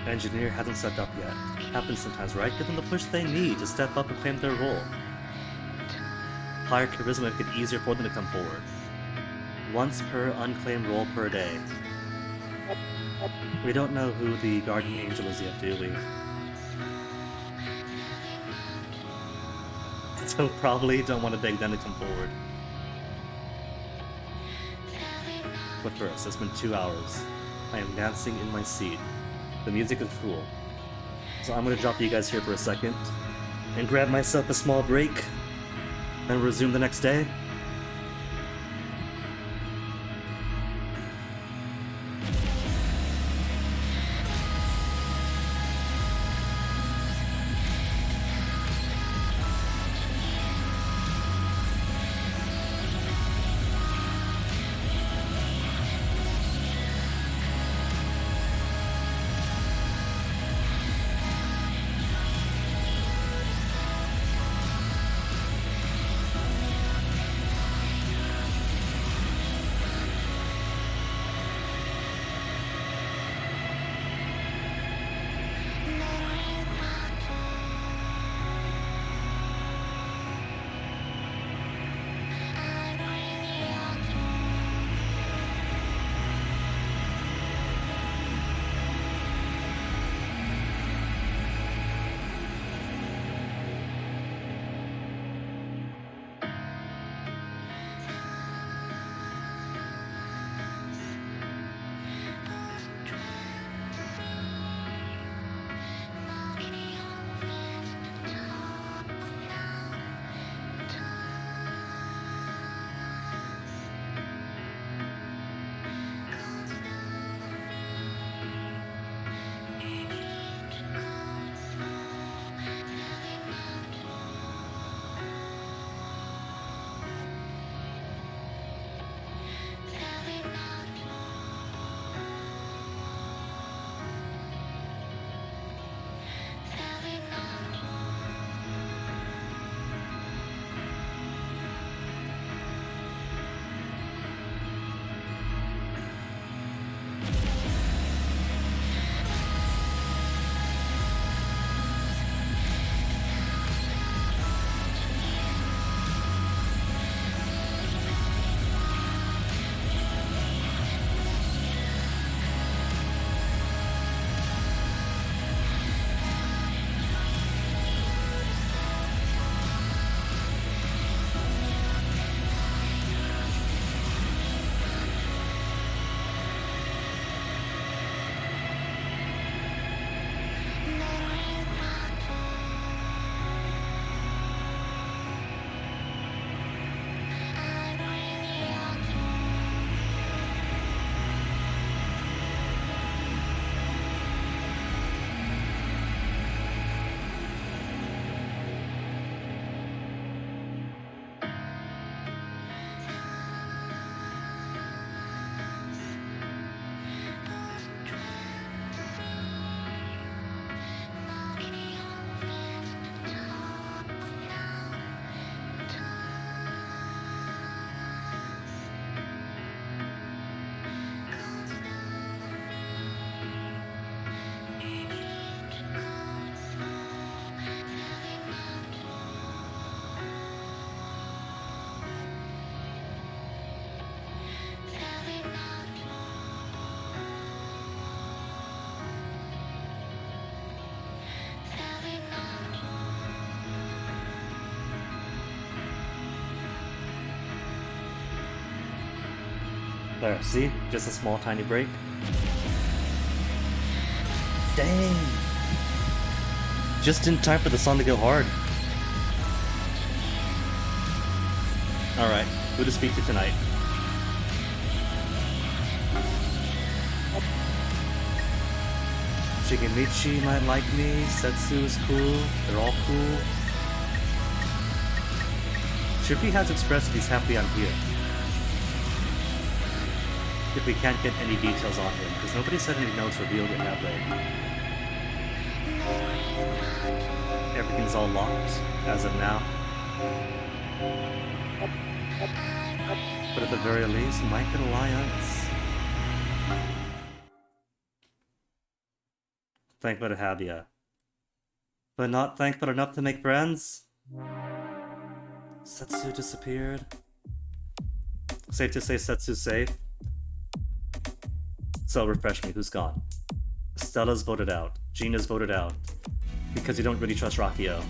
Engineer hasn't stepped up yet. Happens sometimes, right? Give them the push they need to step up and claim their role. Higher charisma make it easier for them to come forward. Once per unclaimed role per day. We don't know who the guardian angel is yet, do we? So probably don't want to beg them to come forward. But first, it's been 2 hours. I am dancing in my seat. The music is cool. So I'm gonna drop you guys here for a second and grab myself a small break and resume the next day. There, see? Just a small tiny break. Dang! Just in time for the song to go hard. Alright, who to speak to tonight? Shigemichi might like me, Setsu is cool, they're all cool. Shippi has expressed he's happy I'm here. If we can't get any details on him, because nobody said any notes revealed it, have they? Everything's all locked, as of now. But at the very least, might get alliance. Thankful to have ya. But not thankful enough to make friends? Setsu disappeared. Safe to say Setsu's safe. So refresh me, who's gone? Stella's voted out. Gina's voted out. Because you don't really trust Rakio.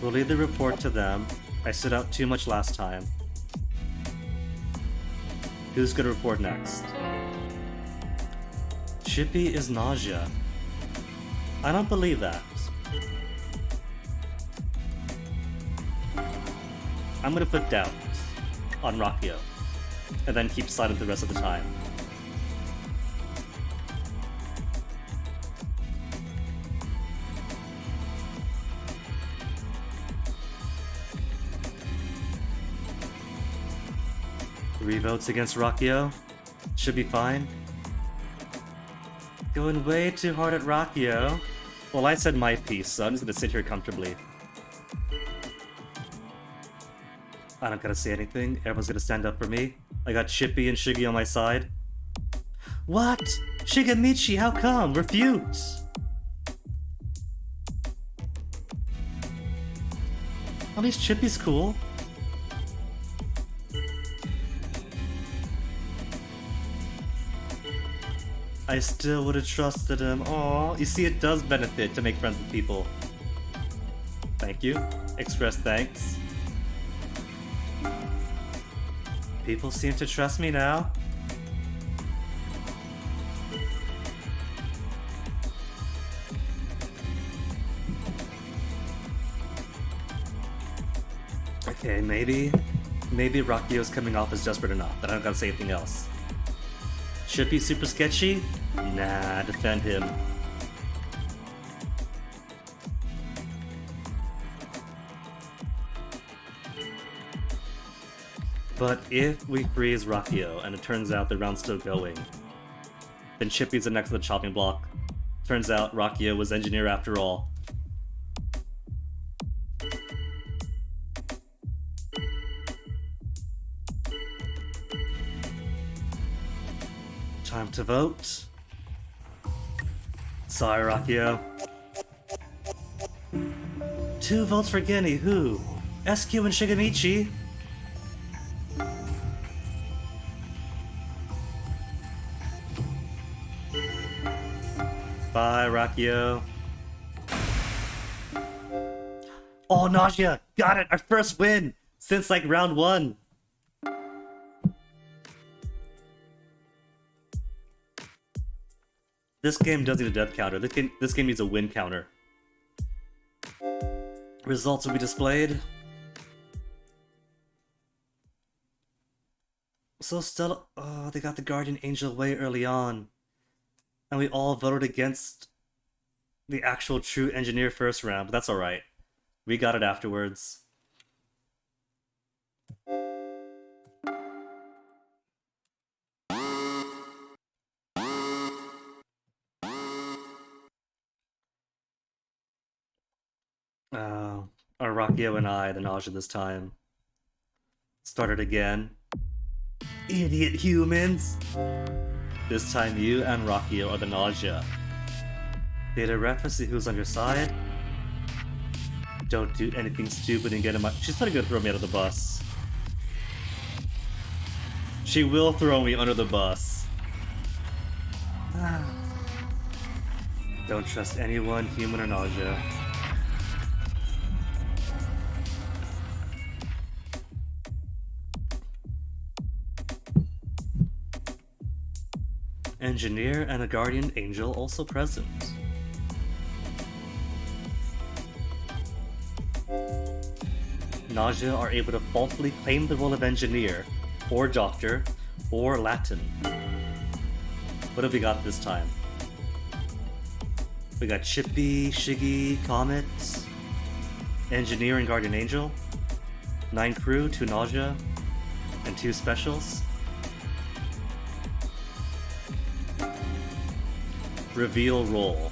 We'll either report to them. I stood out too much last time. Who's gonna report next? Shippi is Gnosia. I don't believe that. I'm gonna put doubt on Rakio, and then keep silent the rest of the time. Three votes against Rakio. Should be fine. Going way too hard at Rakio. Well, I said my piece, so I'm just gonna sit here comfortably. I don't gotta say anything. Everyone's gonna stand up for me. I got Shippi and Shiggy on my side. What? Shigemichi, how come? Refute! At least Chippy's cool. I still would have trusted him. Aww. You see, it does benefit to make friends with people. Thank you. Express thanks. People seem to trust me now. Okay, maybe Rakio's coming off as desperate enough that I don't gotta say anything else. Should be super sketchy? Nah, defend him. But if we freeze Rakio and it turns out the round's still going, then Chippy's the next on the chopping block. Turns out Rakio was engineer after all. Time to vote. Sorry, Rakio. 2 votes for Guinea. Who? SQ and Shigemichi. Bye, Rakio. Oh, Gnosia! Got it! Our first win! Since, like, round 1. This game does need a death counter. This game needs a win counter. Results will be displayed. So Stella... Oh, they got the Guardian Angel way early on. And we all voted against the actual true engineer first round, but that's alright. We got it afterwards. Rakio and I, the Nausea this time. Started again. Idiot humans! This time you and Rakio are the Nausea. Data reference to who's on your side. Don't do anything stupid and get him out. She's probably gonna throw me out of the bus. She will throw me under the bus. Don't trust anyone, human or Nausea. Engineer and a guardian angel also present. Gnosia are able to falsely claim the role of engineer, or doctor, or Latin. What have we got this time? We got Chippy, Shiggy, Comet, Engineer and Guardian Angel, 9 crew, 2 Gnosia, and 2 specials. Reveal role.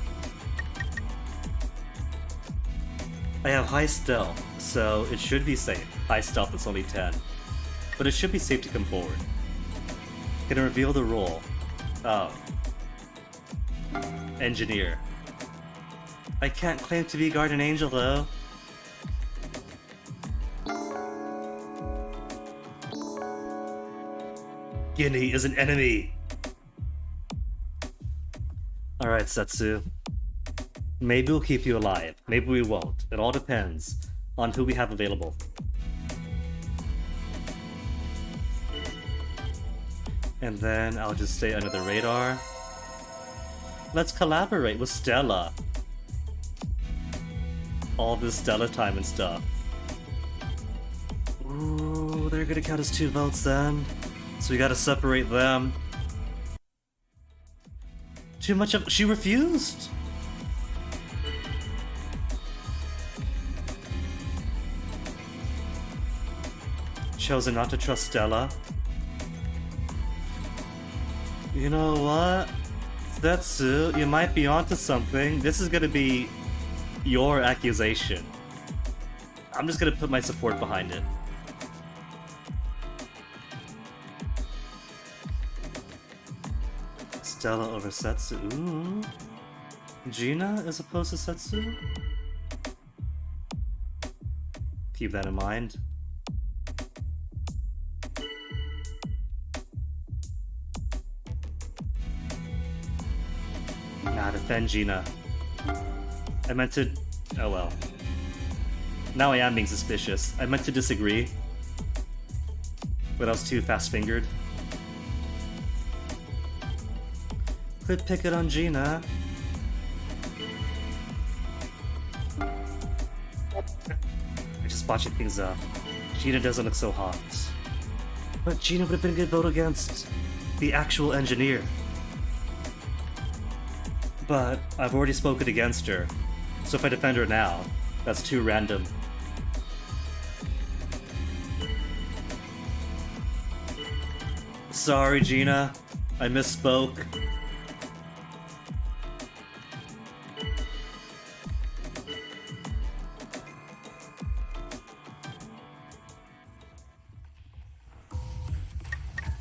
I have high stealth, so it should be safe. High stealth is only 10. But it should be safe to come forward. Gonna reveal the role. Oh. Engineer. I can't claim to be Guardian Angel though. Guinea is an enemy! Alright, Setsu. Maybe we'll keep you alive. Maybe we won't. It all depends on who we have available. And then I'll just stay under the radar. Let's collaborate with Stella. All this Stella time and stuff. Ooh, they're gonna count as 2 votes then. So we gotta separate them. Too much of- she refused! Chosen not to trust Stella. You know what? Setsu, you might be onto something. This is gonna be your accusation. I'm just gonna put my support behind it. Stella over Setsu. Ooh. Gina as opposed to Setsu? Keep that in mind. Nah, defend Gina. I meant to... oh well. Now I am being suspicious. I meant to disagree. But I was too fast-fingered. Quit picking on Gina. I'm just botching things up. Gina doesn't look so hot. But Gina would have been a good vote against the actual engineer. But I've already spoken against her, so if I defend her now, that's too random. Sorry, Gina. I misspoke.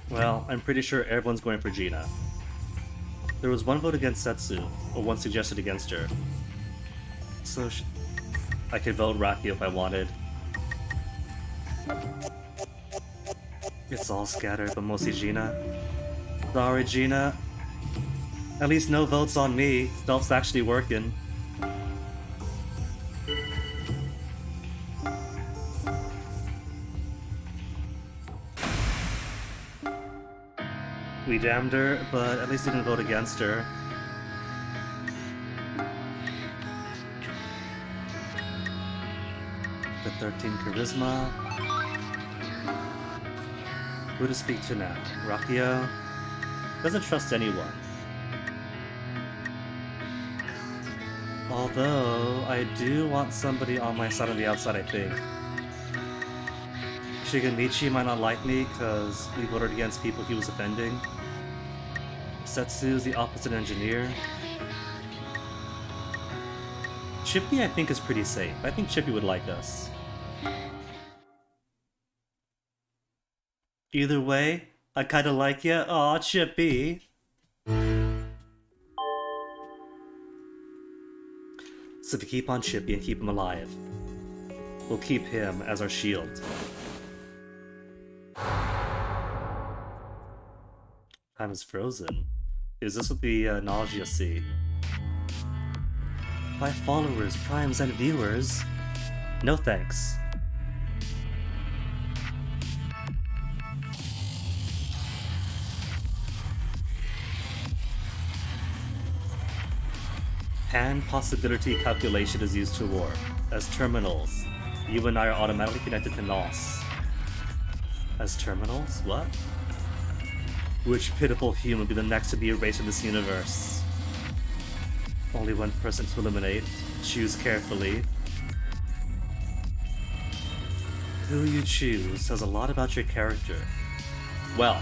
Well, I'm pretty sure everyone's going for Gina. There was 1 vote against Setsu, or 1 suggested against her. So I could vote Raki if I wanted. It's all scattered, but mostly Gina. Sorry, Gina. At least no votes on me. Stealth's actually working. We damned her, but at least didn't vote against her. The 13 charisma. Who to speak to now? Rakio? Doesn't trust anyone. Although, I do want somebody on my side on the outside, I think. Shigemichi might not like me because we voted against people he was offending. Setsu's the opposite engineer. Chippy, I think, is pretty safe. I think Chippy would like us. Either way, I kinda like ya. Aw, Chippy. So if we keep on Chippy and keep him alive, we'll keep him as our shield. Time is frozen. Is this what the Nausea see? By followers, primes, and viewers? No thanks. Pan possibility calculation is used to warp. As terminals, you and I are automatically connected to Nos. As terminals? What? Which pitiful human will be the next to be erased from this universe? Only one person to eliminate. Choose carefully. Who you choose says a lot about your character. Well,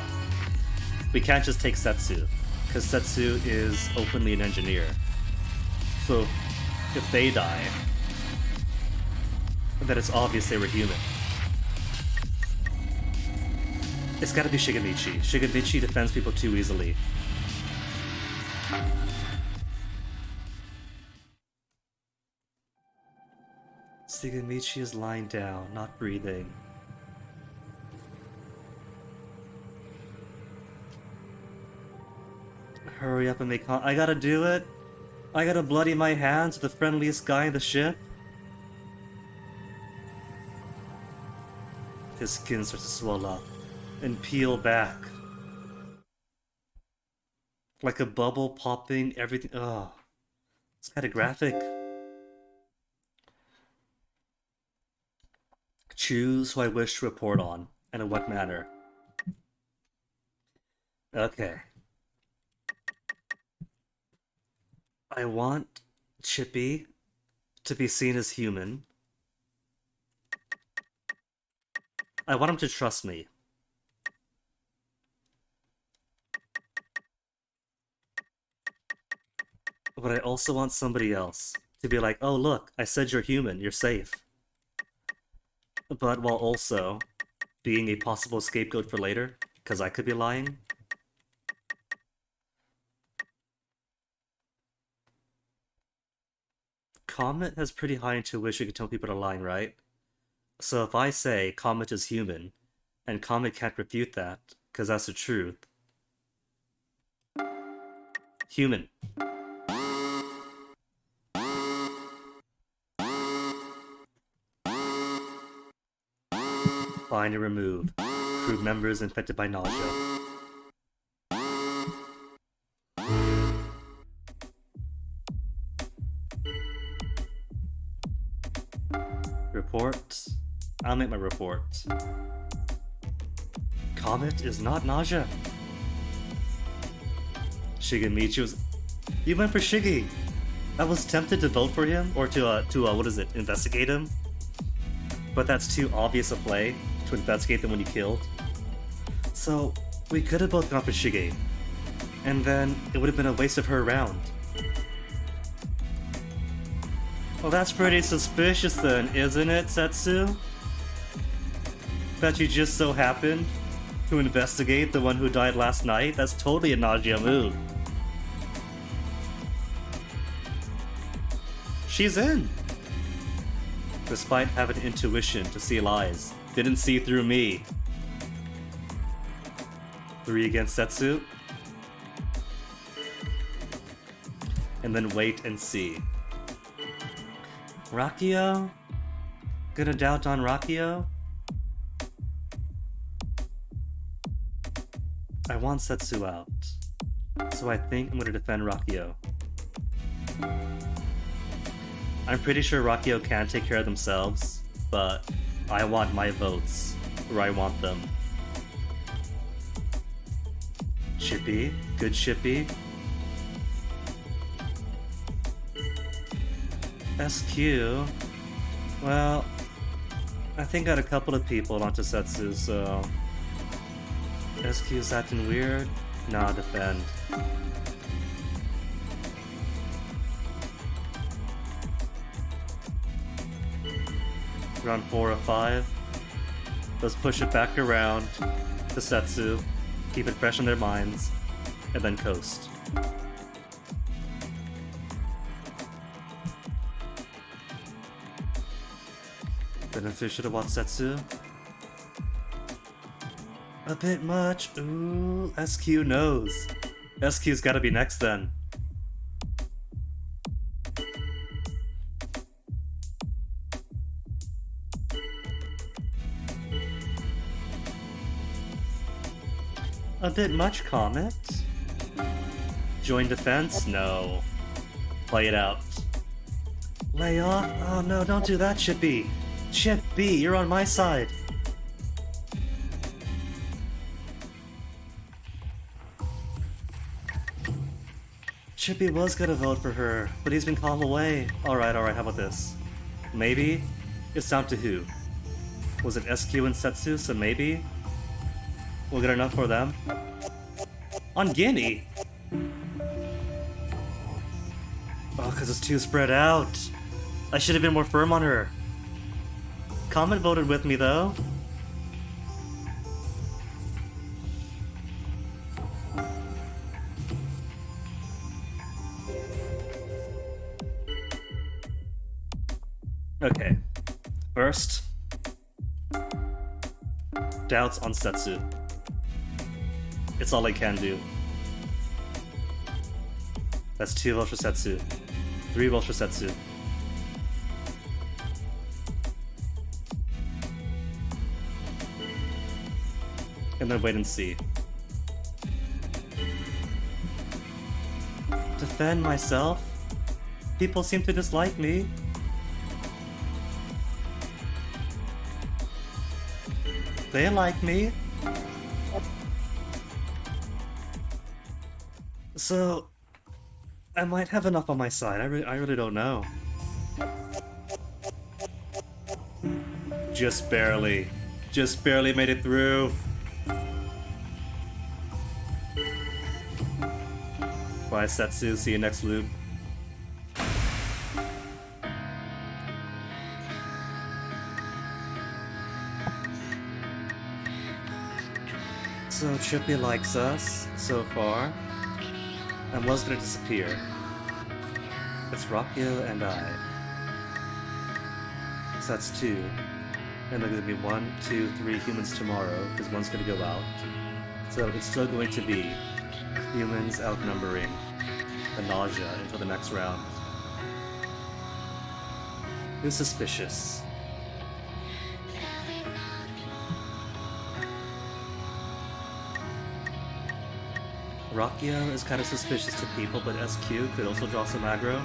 we can't just take Setsu, because Setsu is openly an engineer. So, if they die, then it's obvious they were human. It's gotta be Shigemichi. Shigemichi defends people too easily. Shigemichi is lying down, not breathing. Hurry up and make I gotta do it? I gotta bloody my hands to the friendliest guy in the ship? His skin starts to swell up and peel back. Like a bubble popping, everything. Oh, it's kind of graphic. Choose who I wish to report on, and in what manner. Okay. I want Chippy to be seen as human. I want him to trust me. But I also want somebody else to be like, oh look, I said you're human, you're safe. But while also being a possible scapegoat for later, because I could be lying. Comet has pretty high intuition to tell people they're lying, right? So if I say Comet is human, and Comet can't refute that, because that's the truth. Human. Find and remove. Crew members infected by nausea. Report. I'll make my report. Comet is not nausea. Shigemichi was... You went for Shiggy! I was tempted to vote for him, or to what is it, investigate him? But that's too obvious a play, to investigate the one you killed. So, we could have both gone for Shige. And then, it would have been a waste of her round. Well, that's pretty suspicious then, isn't it, Setsu? That you just so happened to investigate the one who died last night? That's totally a nausea move. She's in! Despite having intuition to see lies, didn't see through me. 3 against Setsu. And then wait and see. Rakio? Gonna doubt on Rakio? I want Setsu out, so I think I'm gonna defend Rakio. I'm pretty sure Rakio can take care of themselves, but I want my votes where I want them. Chippy, good Chippy. SQ, well, I think I got a couple of people onto Setsu, so... SQ's acting weird? Nah, defend. Round 4 of 5. Let's push it back around to Setsu, keep it fresh in their minds, and then coast. Beneficial to watch Setsu? A bit much. Ooh, SQ knows. SQ's gotta be next then. A bit much, Comet. Join defense? No. Play it out. Lay off? Oh no, don't do that, Chippy. Chippy, you're on my side. Chippy was gonna vote for her, but he's been called away. Alright, how about this? Maybe? It's down to who? Was it SQ and Setsu, so maybe? We'll get enough for them. On Guinea? Oh, because it's too spread out. I should have been more firm on her. Comet voted with me, though. Okay. First, doubts on Setsu. It's all I can do. That's 2 votes for Setsu. 3 votes for Setsu. And then wait and see. Defend myself? People seem to dislike me. They like me. So, I might have enough on my side. I really don't know. Just barely. Just barely made it through. Bye, Setsu. See you next loop. So Chippy likes us so far, and was gonna disappear. It's Rockio and I. So that's 2. And there's gonna be 1, 2, 3 humans tomorrow, because one's gonna go out. So it's still going to be humans outnumbering the Gnosia until the next round. Who's suspicious? Rockio is kind of suspicious to people, but SQ could also draw some aggro.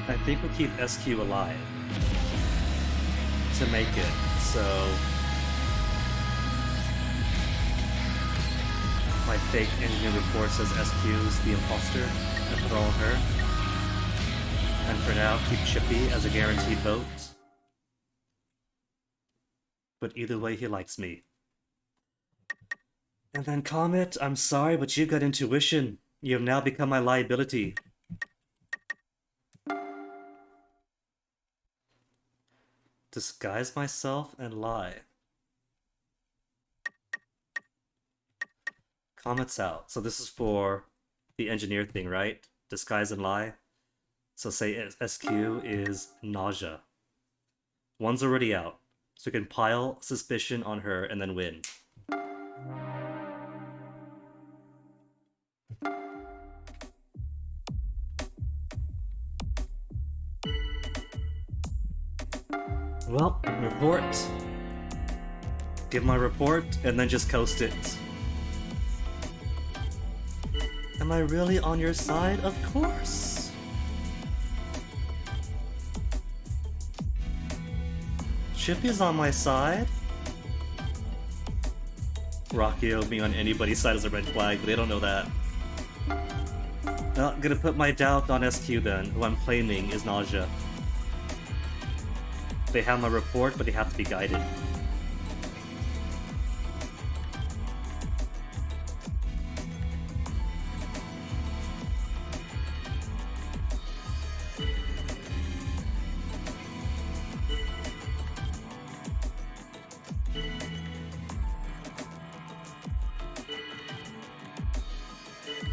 I think we'll keep SQ alive to make it, so my fake engineer report says SQ is the imposter and put it all on her. And for now, keep Chippy as a guaranteed vote. But either way, he likes me. And then Comet, I'm sorry, but you've got intuition. You have now become my liability. Disguise myself and lie. Comet's out. So this is for the engineer thing, right? Disguise and lie. So say SQ is Gnosia. One's already out. So we can pile suspicion on her and then win. Well, report. Give my report and then just coast it. Am I really on your side? Of course! Chippy's on my side. Rockio being on anybody's side is a red flag, but they don't know that. Not gonna put my doubt on SQ then, who I'm claiming is Gnosia. They have my report, but they have to be guided.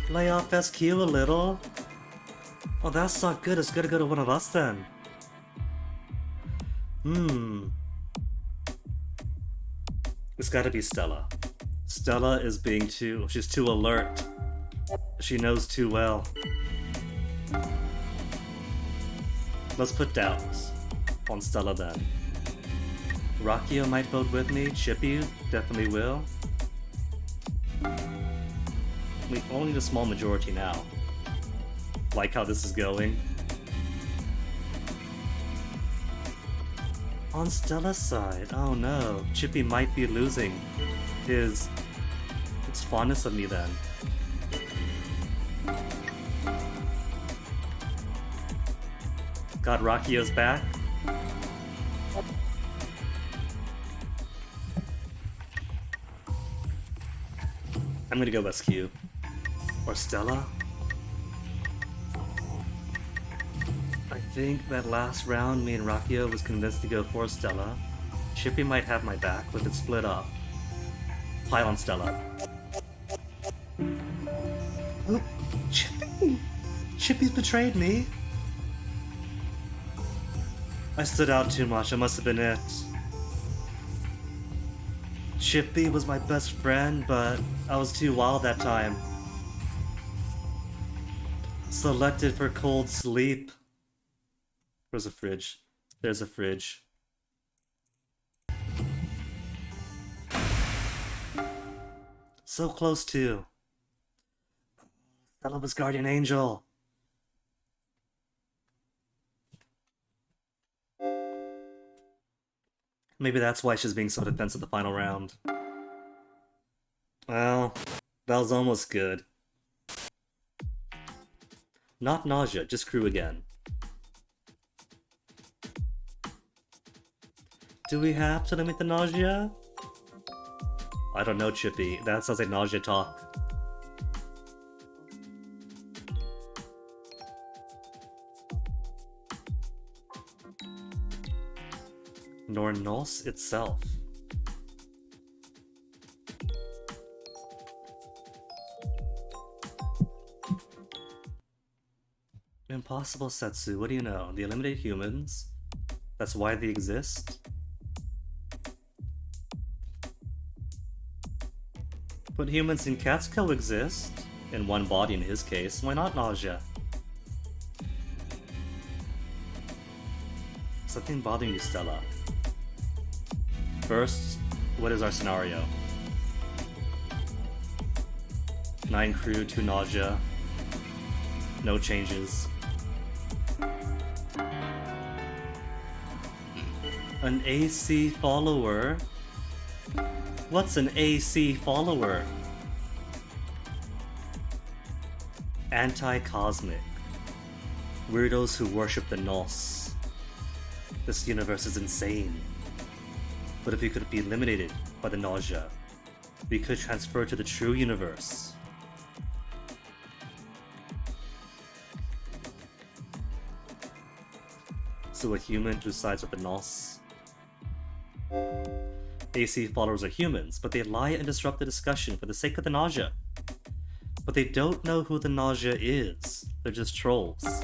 Lay off SQ a little? Oh, that's not good. It's gonna go to one of us then. It's gotta be Stella. Stella is being she's too alert. She knows too well. Let's put doubts on Stella then. Rockio might vote with me. Chippy definitely will. We only need a small majority now. Like how this is going. On Stella's side, oh no, Chippy might be losing his fondness of me then. Got Rakio's back. I'm gonna go SQ. Or Stella? I think that last round me and Rakio was convinced to go for Stella. Chippy might have my back with it split up. Pile on Stella. Oh, Chippy! Chippy's betrayed me! I stood out too much, it must have been it. Chippy was my best friend, but I was too wild that time. Selected for cold sleep. Where's a fridge? There's a fridge. So close too. Stella was guardian angel. Maybe that's why she's being so defensive the final round. Well, that was almost good. Not Nausea, just crew again. Do we have to limit the Nausea? I don't know, Chippy. That sounds like Nausea talk. Nor Nos itself. Impossible, Setsu. What do you know? They eliminate humans. That's why they exist. But humans and cats coexist. In one body in his case. Why not Nausea? Something bothering you, Stella. First, what is our scenario? 9 crew, 2 Nausea. No changes. An AC follower? What's an AC follower? Anti-cosmic. Weirdos who worship the Nos. This universe is insane. But if we could be eliminated by the Nausea, we could transfer to the true universe. So a human who sides with the Nos. AC followers are humans, but they lie and disrupt the discussion for the sake of the Nausea. But they don't know who the Nausea is. They're just trolls.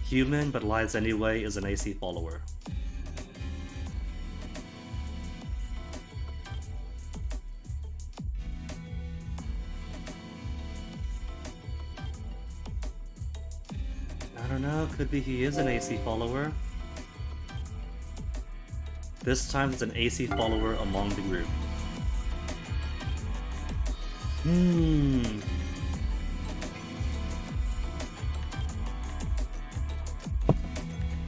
Human but lies anyway is an AC follower. I don't know, could be he is an AC follower. This time it's an AC follower among the group.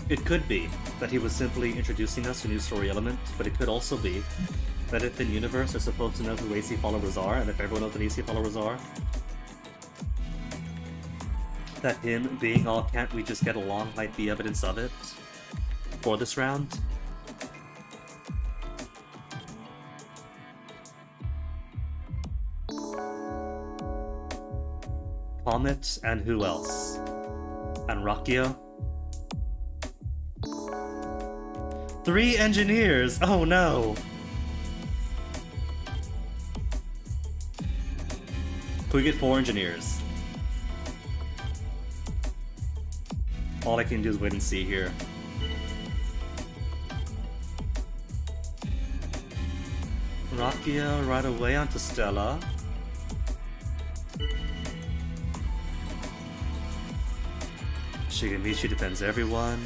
It could be that he was simply introducing us to a new story element, but it could also be that if in universe they're supposed to know who AC followers are, and if everyone knows what AC followers are, that him being all can't we just get along might be evidence of it for this round. Comet and who else? And Rakio? 3 engineers! Oh no! Could we get 4 engineers? All I can do is wait and see here. Rakio right away onto Stella. Shigemichi defends everyone.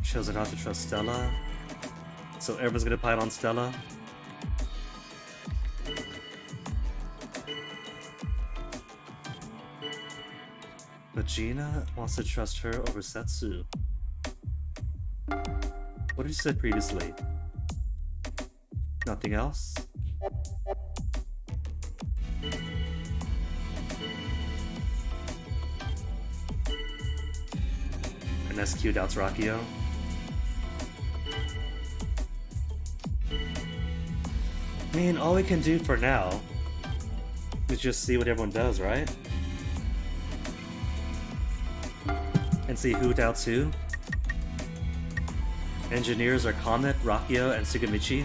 Chosen not to trust Stella. So everyone's gonna pile on Stella. But Gina wants to trust her over Setsu. What did you say previously? Nothing else? And SQ doubts Rakio. I mean, all we can do for now is just see what everyone does, right? And see who doubts who. Engineers are Comet, Rakio, and Sugamichi.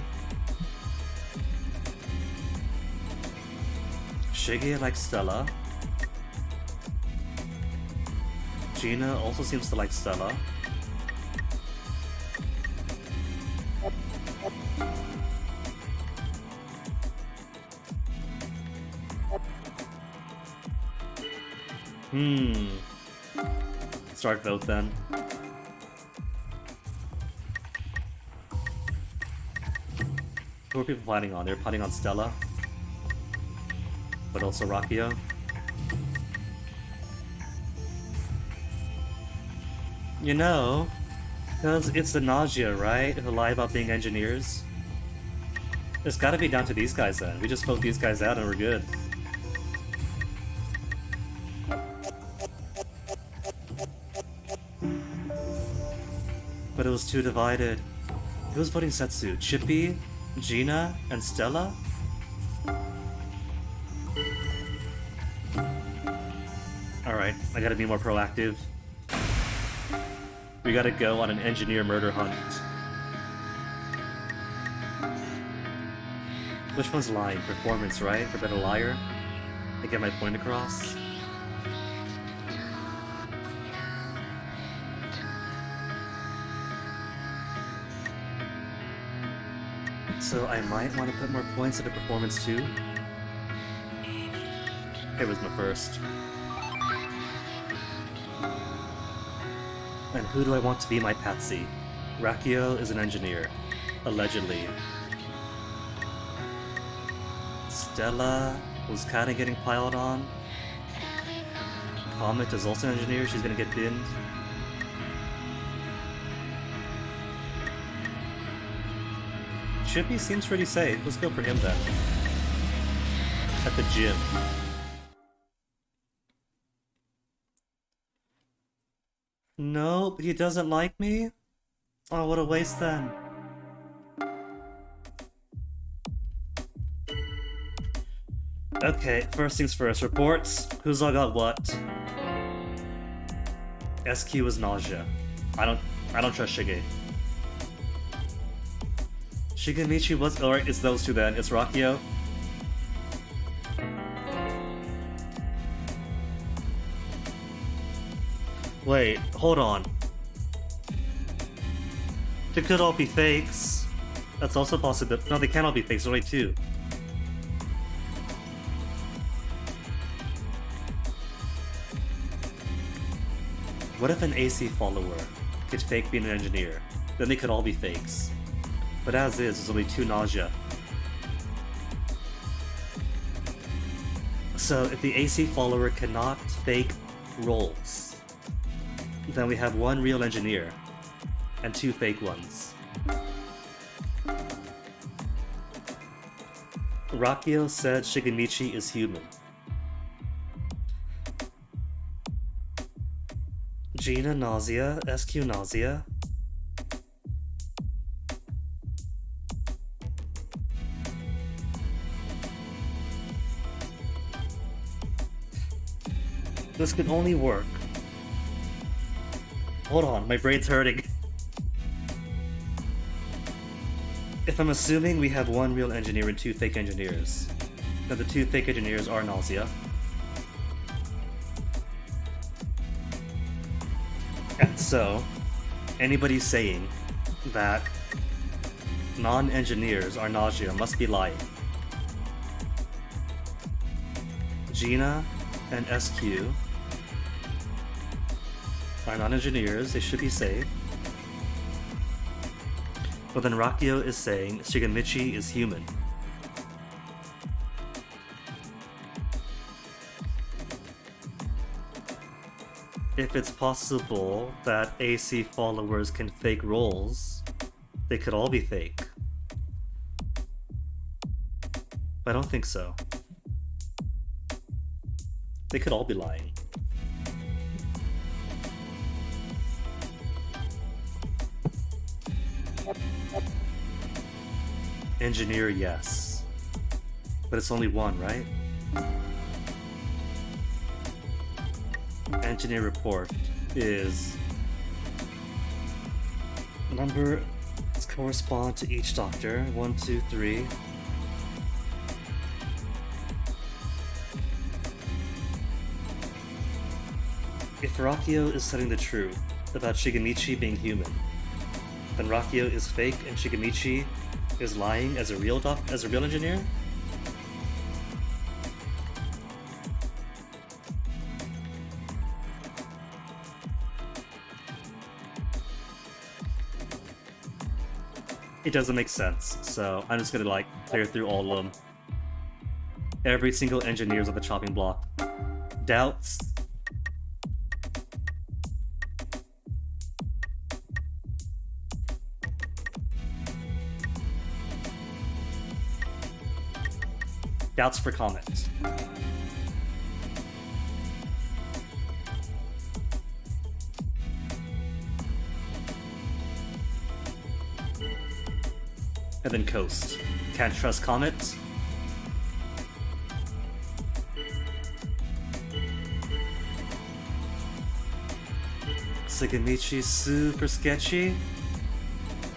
Shige likes Stella. Gina also seems to like Stella. Start vote then. Who are people planning on? They're planning on Stella. But also Rakio. You know, because it's the Gnosia, right? Who lie about being engineers. It's gotta be down to these guys then. We just vote these guys out and we're good. But it was too divided. Who was voting Setsu? Chippy, Gina, and Stella? Alright, I gotta be more proactive. We gotta go on an engineer murder hunt. Which one's lying? Performance, right? For better liar? To get my point across? So I might want to put more points into performance too. It was my first. And who do I want to be my patsy? Rakio is an engineer. Allegedly. Stella was kinda getting piled on. Comet is also an engineer, she's gonna get binned. Chippy seems pretty safe. Let's go for him then. At the gym. Nope, he doesn't like me? Oh, what a waste then. Okay, first things first. Reports. Who's all got what? SQ is Nausea. I don't trust Shige. Shigemichi was alright, it's those two then. It's Rakio. Wait, hold on. They could all be fakes. That's also possible. No, they can't all be fakes, there's only two. What if an AC follower could fake being an engineer? Then they could all be fakes. But as is, there's only two Nausea. So if the AC follower cannot fake roles, then we have one real engineer and two fake ones. Rakio said Shigemichi is human. Gina Nausea, SQ Nausea. This could only work. Hold on, my brain's hurting. If I'm assuming we have one real engineer and two fake engineers, then the two fake engineers are Nausea. And so, anybody saying that non-engineers are Nausea must be lying. Gina and SQ are not engineers, they should be safe. But then Rakio is saying Shigemichi is human. If it's possible that AC followers can fake roles, they could all be fake. But I don't think so. They could all be lying. Engineer, yes. But it's only one, right? Engineer report is numbers correspond to each doctor. 1, 2, 3. If Rakio is telling the truth about Shigemichi being human, then Rakio is fake and Shigemichi is lying as a real engineer? It doesn't make sense, so I'm just gonna clear through all of them. Every single engineer's on the chopping block. Doubts. Doubts for comment. And then coast. Can't trust comment. Shigemichi's super sketchy.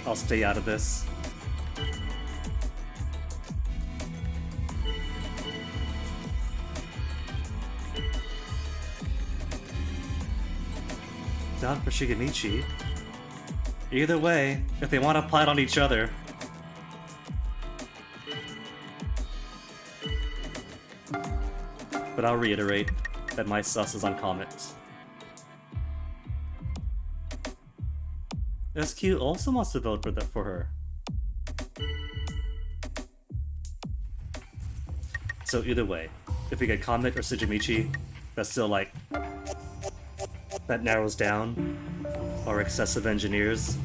I'll stay out of this. Down for Shigemichi. Either way, if they want to fight on each other. But I'll reiterate that my sus is on comment. SQ also wants to vote for her. So either way, if we get Comet or Shigemichi, that's still that narrows down our excessive engineers.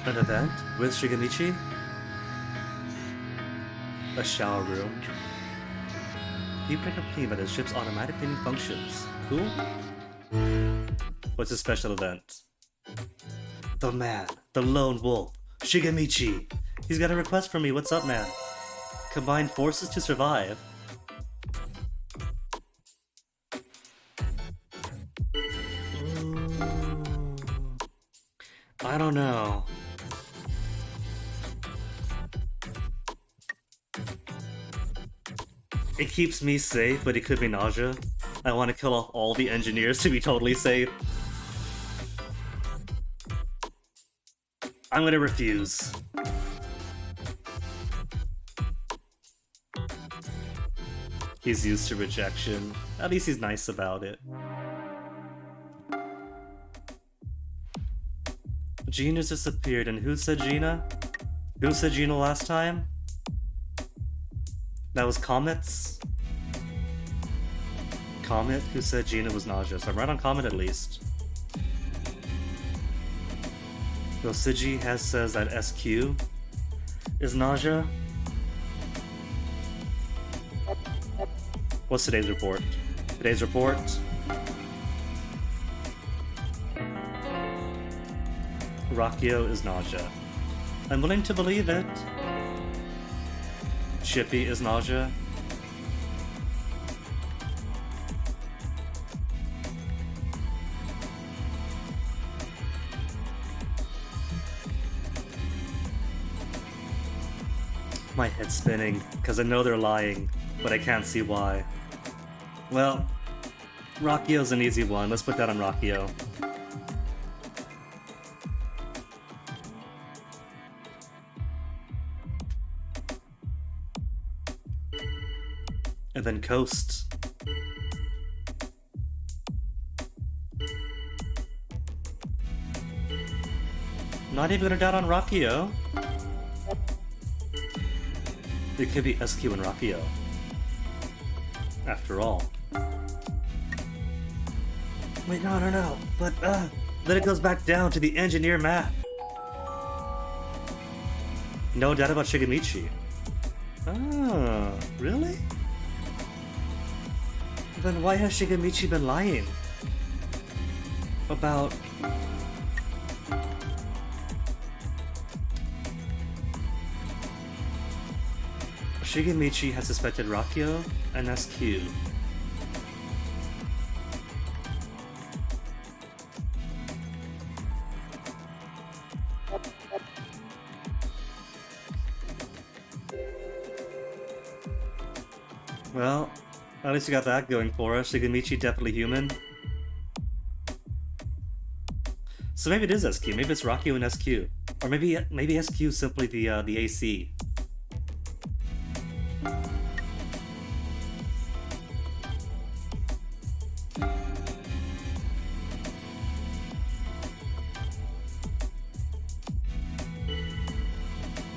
An event with Shigemichi? A shower room. He picked up clean by the ship's automatic cleaning functions. Cool? What's a special event? The man, the lone wolf, Shigemichi. He's got a request from me. What's up, man? Combine forces to survive. I don't know. It keeps me safe, but it could be nausea. I want to kill off all the engineers to be totally safe. I'm gonna refuse. He's used to rejection. At least he's nice about it. Gina's disappeared, and who said Gina? Who said Gina last time? That was Comets? Comet, who said Gina was nauseous. I'm right on Comet at least. Rosigi says that SQ is nausea. What's today's report? Today's report. Rakio is nausea. I'm willing to believe it. Chippy is nausea. My head's spinning, because I know they're lying, but I can't see why. Well, Rakio's an easy one. Let's put that on Rakio. and then coast. Not even gonna doubt on Rakio. It could be SQ and Rakio. After all. Wait, no. But, then it goes back down to the engineer map. No doubt about Shigemichi. Oh, really? Then why has Shigemichi been lying? About... Shigemichi has suspected Rakio and SQ. Well, at least we got that going for us. Shigemichi definitely human. So maybe it is SQ. Maybe it's Rakio and SQ, or maybe SQ is simply the AC.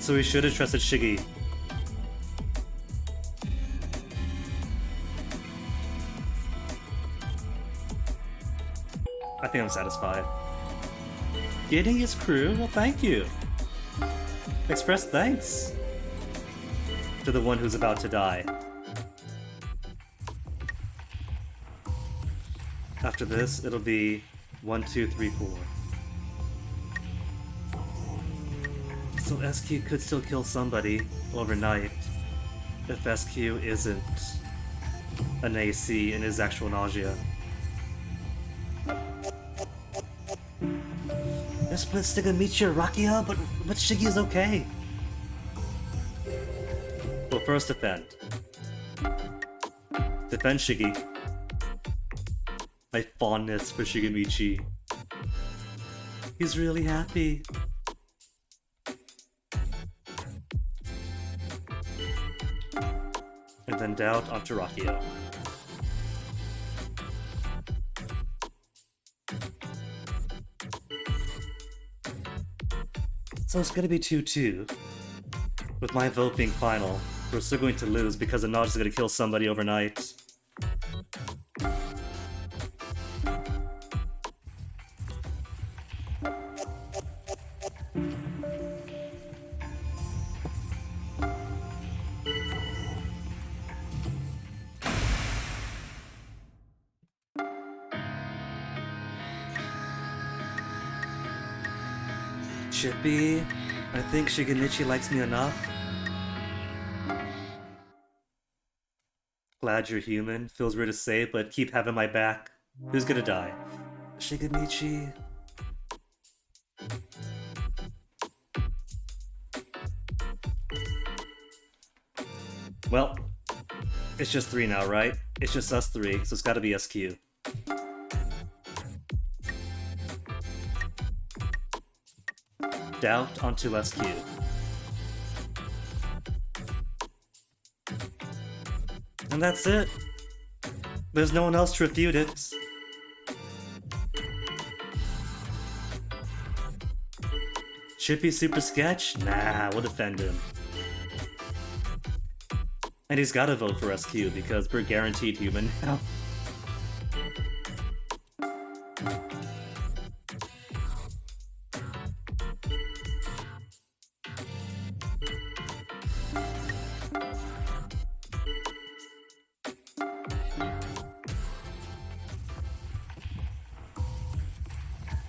So we should have trusted Shiggy. I think I'm satisfied. Getting his crew? Well, thank you. Express thanks to the one who's about to die. After this, it'll be 1, 2, 3, 4. So SQ could still kill somebody overnight if SQ isn't an AC and is actual Nausea. This split's gonna meet your Rakia, but Shiggy is okay. Well, first defend. Defend Shiggy. My fondness for Shigemichi. He's really happy. And then doubt onto Rakio. So it's gonna be 2-2. With my vote being final, we're still going to lose because the Nod is gonna kill somebody overnight. Chippy, I think Shigenichi likes me enough. Glad you're human. Feels weird to say, but keep having my back. Who's gonna die? Shigenichi. Well, it's just 3 now, right? It's just us 3, so it's gotta be SQ. Doubt onto SQ. And that's it. There's no one else to refute it. Chippy super sketch? Nah, we'll defend him. And he's gotta vote for SQ because we're guaranteed human now.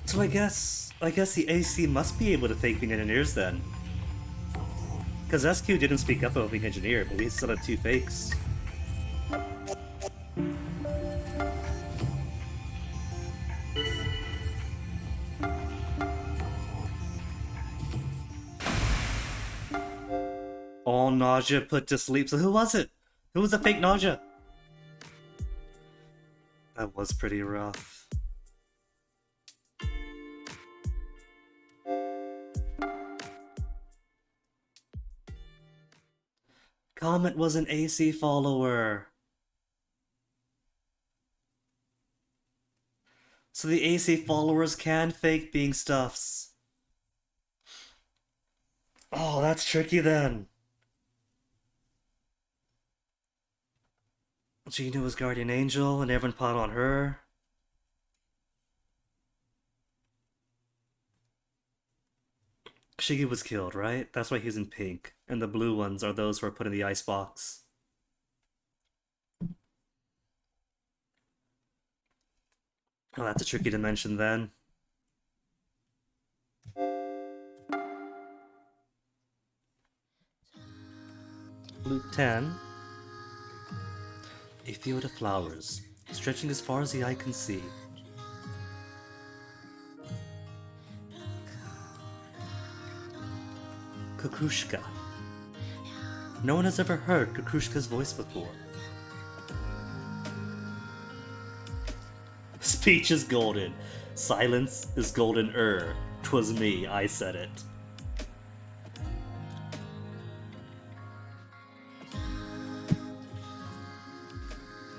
So I guess the AC must be able to fake being engineers then. Because SQ didn't speak up about being engineer, but we still had 2 fakes. All Nausea put to sleep. So who was it? Who was the fake Nausea? That was pretty rough. Comet was an AC follower. So the AC followers can fake being stuffs. Oh, that's tricky then. Gina was guardian angel and everyone pot on her. Shiggy was killed, right? That's why he's in pink. And the blue ones are those who are put in the icebox. Oh, that's a tricky dimension then. Loop 10. A field of flowers, stretching as far as the eye can see. Kukrushka. No one has ever heard Kukrushka's voice before. Speech is golden. Silence is golden-er. 'Twas me, I said it.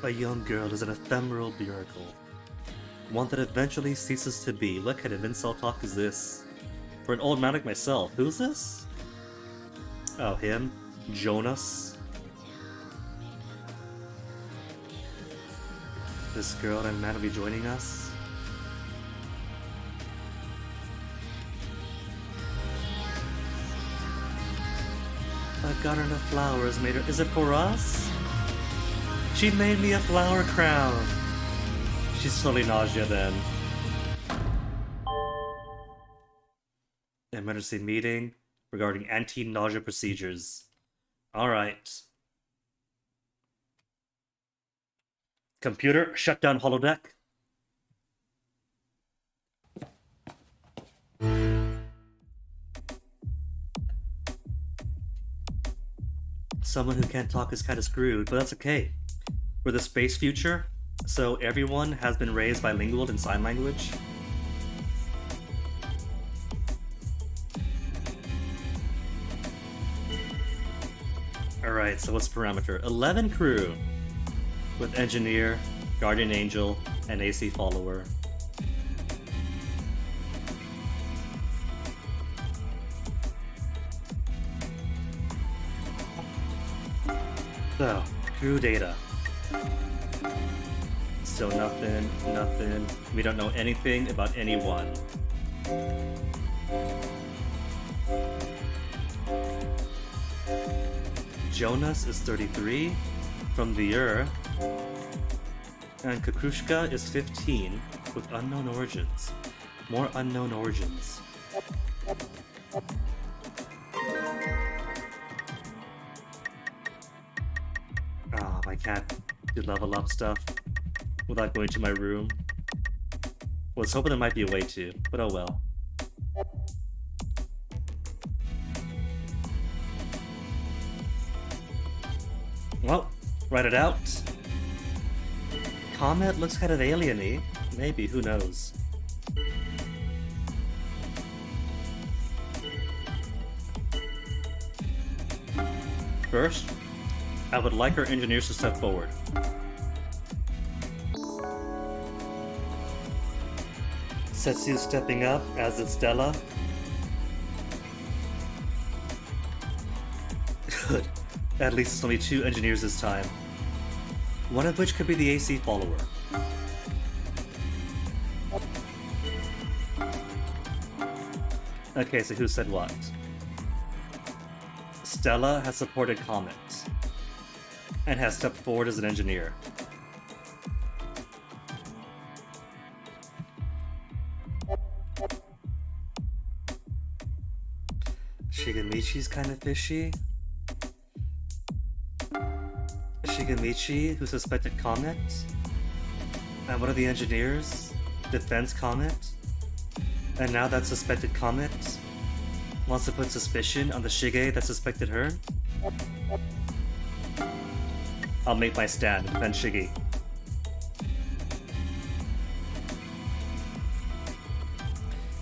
A young girl is an ephemeral miracle. One that eventually ceases to be. What kind of insult talk is this? For an old man like myself, who's this? Oh, him? Jonas? This girl and man will be joining us? A garden of flowers made her. Is it for us? She made me a flower crown. She's totally Nausea then. Emergency meeting regarding anti-nausea procedures. Alright. Computer, shut down holodeck. Someone who can't talk is kind of screwed, but that's okay. We're the space future, so everyone has been raised bilingual in sign language. Alright, so what's parameter? 11 crew, with engineer, guardian angel, and AC follower. So, crew data. Still nothing, nothing. We don't know anything about anyone. Jonas is 33 from the Earth, and Kukrushka is 15 with unknown origins. More unknown origins. Ah, I can't do level up stuff without going to my room. Was hoping there might be a way to, but oh well. Well, write it out. Comet looks kind of alien-y. Maybe, who knows? First, I would like our engineers to step forward. Setsu stepping up, as is Stella. Good. At least it's only 2 engineers this time. One of which could be the AC follower. Okay, so who said what? Stella has supported Comet and has stepped forward as an engineer. Shigamichi's kind of fishy. Shigamichi, who suspected Comet, and one of the engineers defends Comet, and now that suspected Comet wants to put suspicion on the Shige that suspected her. I'll make my stand and defend Shige.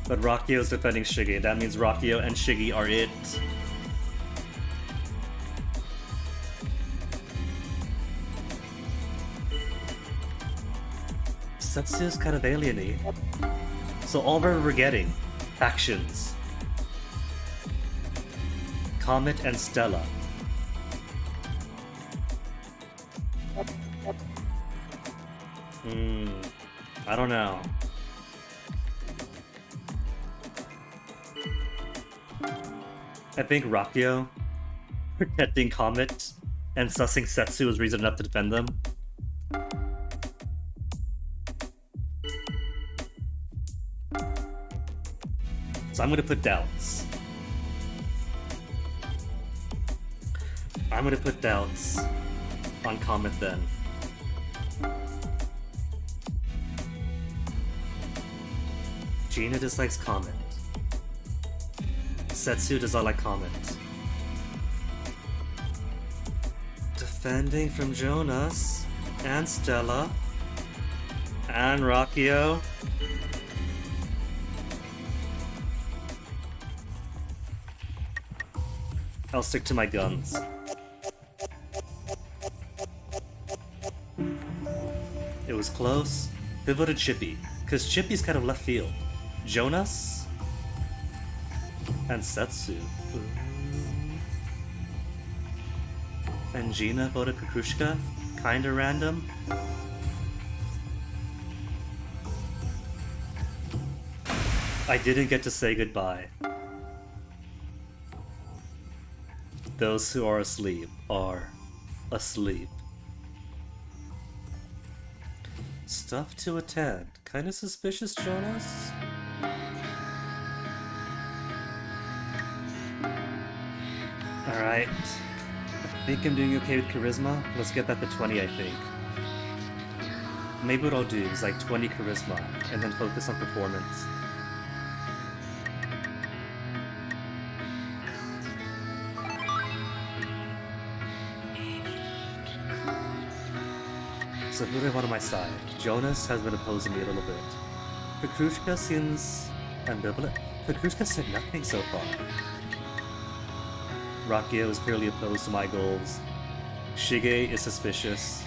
But Rakio is defending Shige. That means Rakio and Shige are it. Setsu's kind of alieny. So all we're getting, factions. Comet and Stella. I don't know. I think Rakio protecting Comet and sussing Setsu is reason enough to defend them. So I'm gonna put doubts. I'm gonna put doubts on Comet then. Gina dislikes Comet. Setsu does not like Comet. Defending from Jonas and Stella and Rakio. I'll stick to my guns. It was close. They voted Chippy, because Chippy's kind of left field. Jonas and Setsu. And Gina voted Kukrushka. Kinda random. I didn't get to say goodbye. Those who are asleep are asleep. Stuff to attend. Kinda suspicious, Jonas? Alright. I think I'm doing okay with charisma. Let's get that to 20, I think. Maybe what I'll do is like 20 charisma, and then focus on performance. So who do I want on my side? Jonas has been opposing me a little bit. Kukrushka seems ambivalent. Kukrushka said nothing so far. Rakio is clearly opposed to my goals. Shige is suspicious.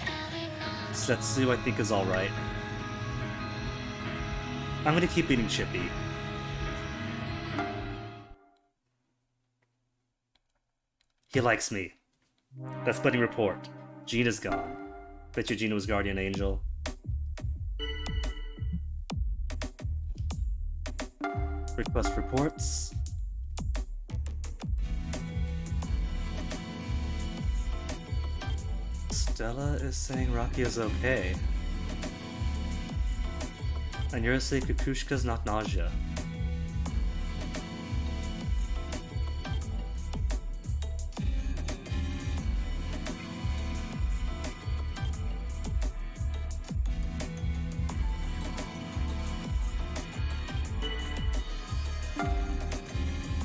Setsu I think is alright. I'm gonna keep beating Chippy. He likes me. That's splitting report. Gina's gone. Bet you Gina was Guardian Angel. Request reports. Stella is saying Rakio's okay. And you're saying Kukrushka's not nausea.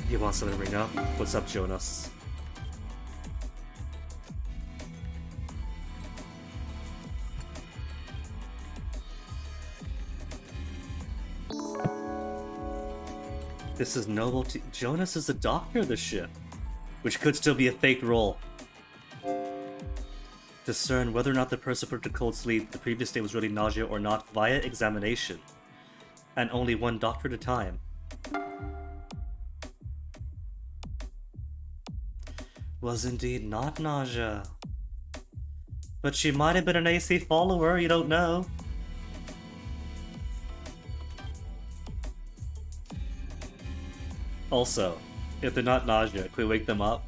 He wants something to bring up. What's up, Jonas? This is noble to— Jonas is the doctor of the ship, which could still be a fake role. Discern whether or not the person put to cold sleep the previous day was really nausea or not via examination, and only one doctor at a time. Was indeed not nausea. But she might have been an AC follower, you don't know. Also, if they're not nausea, can we wake them up?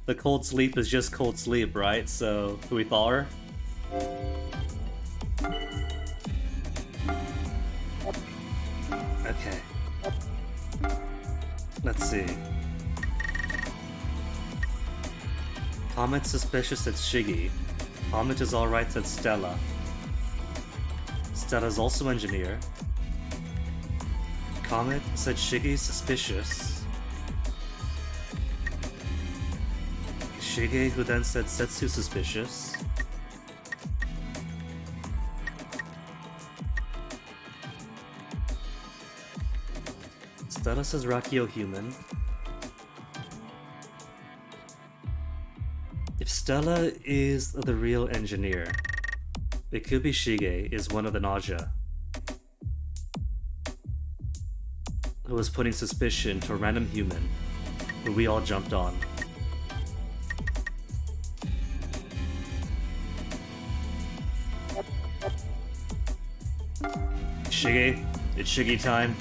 The cold sleep is just cold sleep, right? So, can we thaw her? Okay. Let's see. Comet's suspicious it's Shiggy. Comet is alright, said Stella. Stella's also engineer. Comet said Shiggy's suspicious. Shige, who then said Setsu suspicious. Stella says Rakio human. If Stella is the real engineer, it could be Shige is one of the nausea. was putting suspicion to a random human who we all jumped on. Shiggy, it's Shiggy time.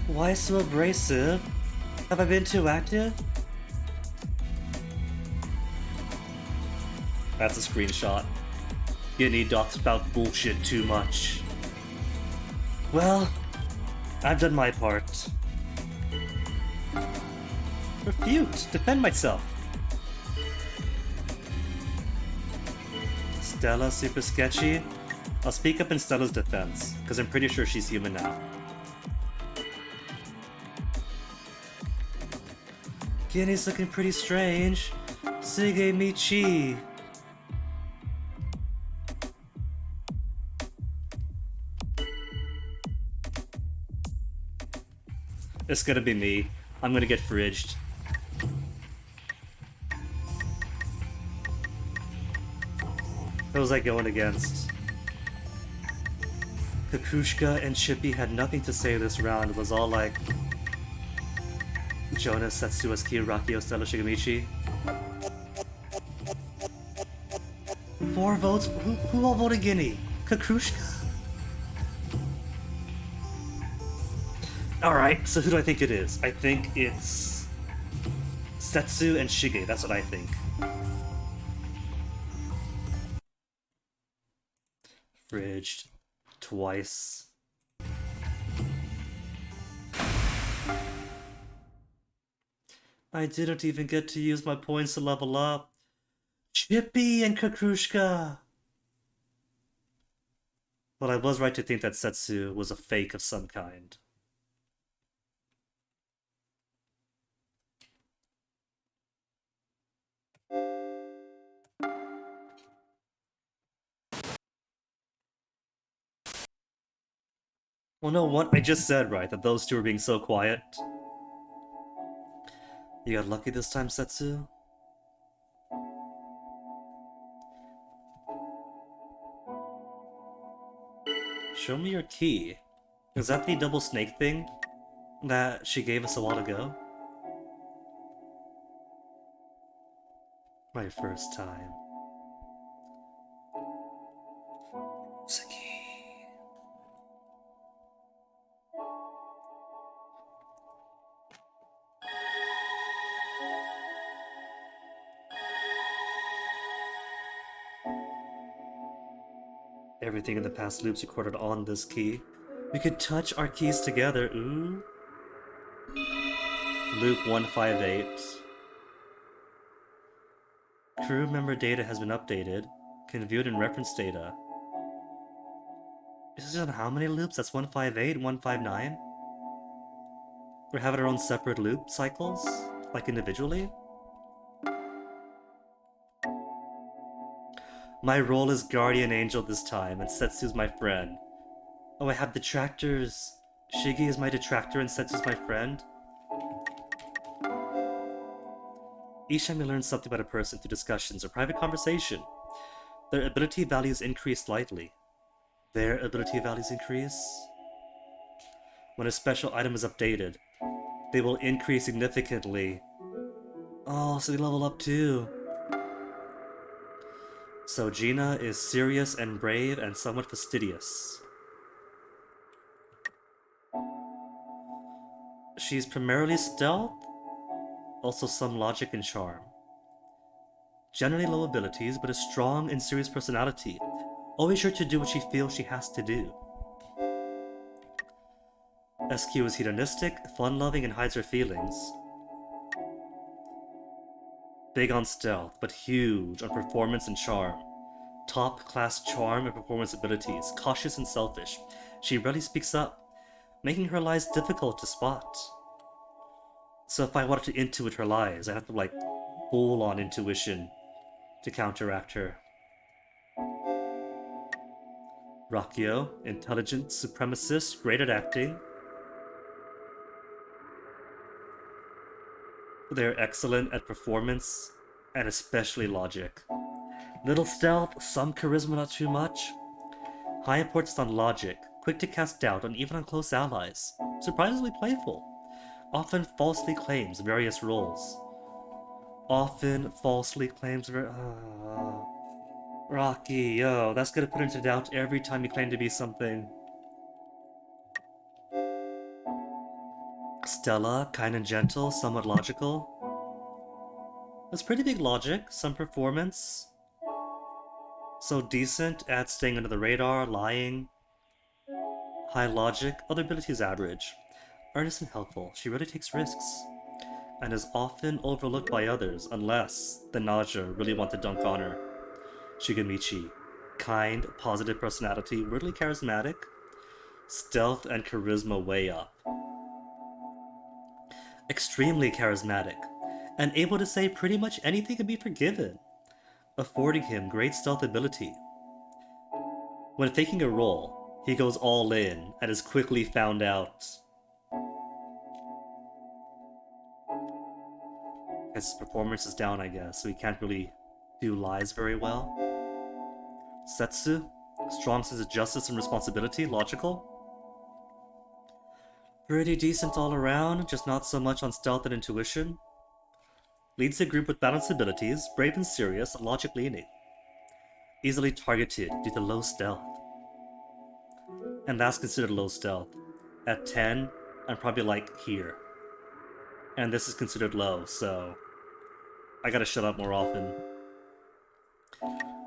Why so abrasive? Have I been too active? That's a screenshot. Guinea doth spout bullshit too much. Well, I've done my part. Refute! Defend myself! Stella super sketchy? I'll speak up in Stella's defense, because I'm pretty sure she's human now. Guinea's looking pretty strange. Sige Michi. It's gonna be me. I'm gonna get fridged. Who was I going against? Kakushka and Chippy had nothing to say this round. It was all like Jonas, Setsuaski, Rakio, Stella, Shigamichi. 4 votes? Who all voted Guinea? Kakushka? Alright, so who do I think it is? I think it's Setsu and Shige, that's what I think. Fridged. Twice. I didn't even get to use my points to level up. Chippy and Kakrushka! But I was right to think that Setsu was a fake of some kind. Well, no, what I just said, right? That those two were being so quiet. You got lucky this time, Setsu? Show me your key. Is that the double snake thing that she gave us a while ago? My first time. Saki. Everything in the past loops recorded on this key. We could touch our keys together. Ooh. Loop 158. Crew member data has been updated. Can view it in reference data. Is this on how many loops? That's 158, 159? We're having our own separate loop cycles? Like individually? My role is guardian angel this time, and Setsu's my friend. Oh, I have detractors. Shigi is my detractor and Setsu's my friend. Each time you learn something about a person through discussions or private conversation, their ability values increase slightly. Their ability values increase? When a special item is updated, they will increase significantly. Oh, so they level up too. So Gina is serious and brave and somewhat fastidious. She's primarily stealth, also some logic and charm. Generally low abilities, but a strong and serious personality. Always sure to do what she feels she has to do. SQ is hedonistic, fun-loving, and hides her feelings. Big on stealth, but huge on performance and charm. Top-class charm and performance abilities, cautious and selfish. She rarely speaks up, making her lies difficult to spot. So if I wanted to intuit her lies, I have to like full-on intuition to counteract her. Rakio, intelligent supremacist, great at acting. They're excellent at performance, and especially logic. Little stealth, some charisma, not too much. High importance on logic, quick to cast doubt on even on close allies. Surprisingly playful. Often falsely claims various roles. Often falsely claims Rocky, yo, that's gonna put into doubt every time you claim to be something. Stella, kind and gentle, somewhat logical. That's pretty big logic, some performance. So decent at staying under the radar, lying. High logic, other abilities average. Earnest and helpful, she really takes risks. And is often overlooked by others, unless the Nausea really want to dunk on her. Shigemichi. Kind, positive personality, weirdly charismatic. Stealth and charisma way up. Extremely charismatic, and able to say pretty much anything can be forgiven, affording him great stealth ability. When taking a role, he goes all in and is quickly found out. His performance is down, I guess, so he can't really do lies very well. Setsu, strong sense of justice and responsibility, logical. Pretty decent all around, just not so much on stealth and intuition. Leads the group with balanced abilities, brave and serious, logic leaning. Easily targeted due to low stealth. And that's considered low stealth. At 10, I'm probably like here. And this is considered low, so I gotta shut up more often.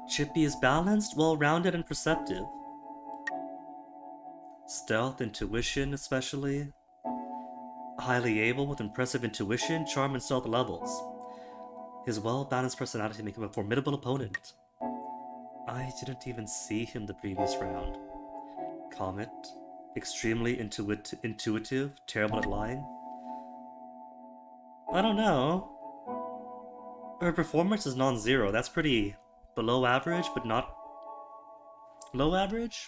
Chippy is balanced, well-rounded, and perceptive. Stealth, intuition especially. Highly able with impressive intuition, charm, and stealth levels. His well-balanced personality make him a formidable opponent. I didn't even see him the previous round. Comet. Extremely intuitive, terrible at lying. I don't know. Her performance is non-zero. That's pretty below average, but not... Low average?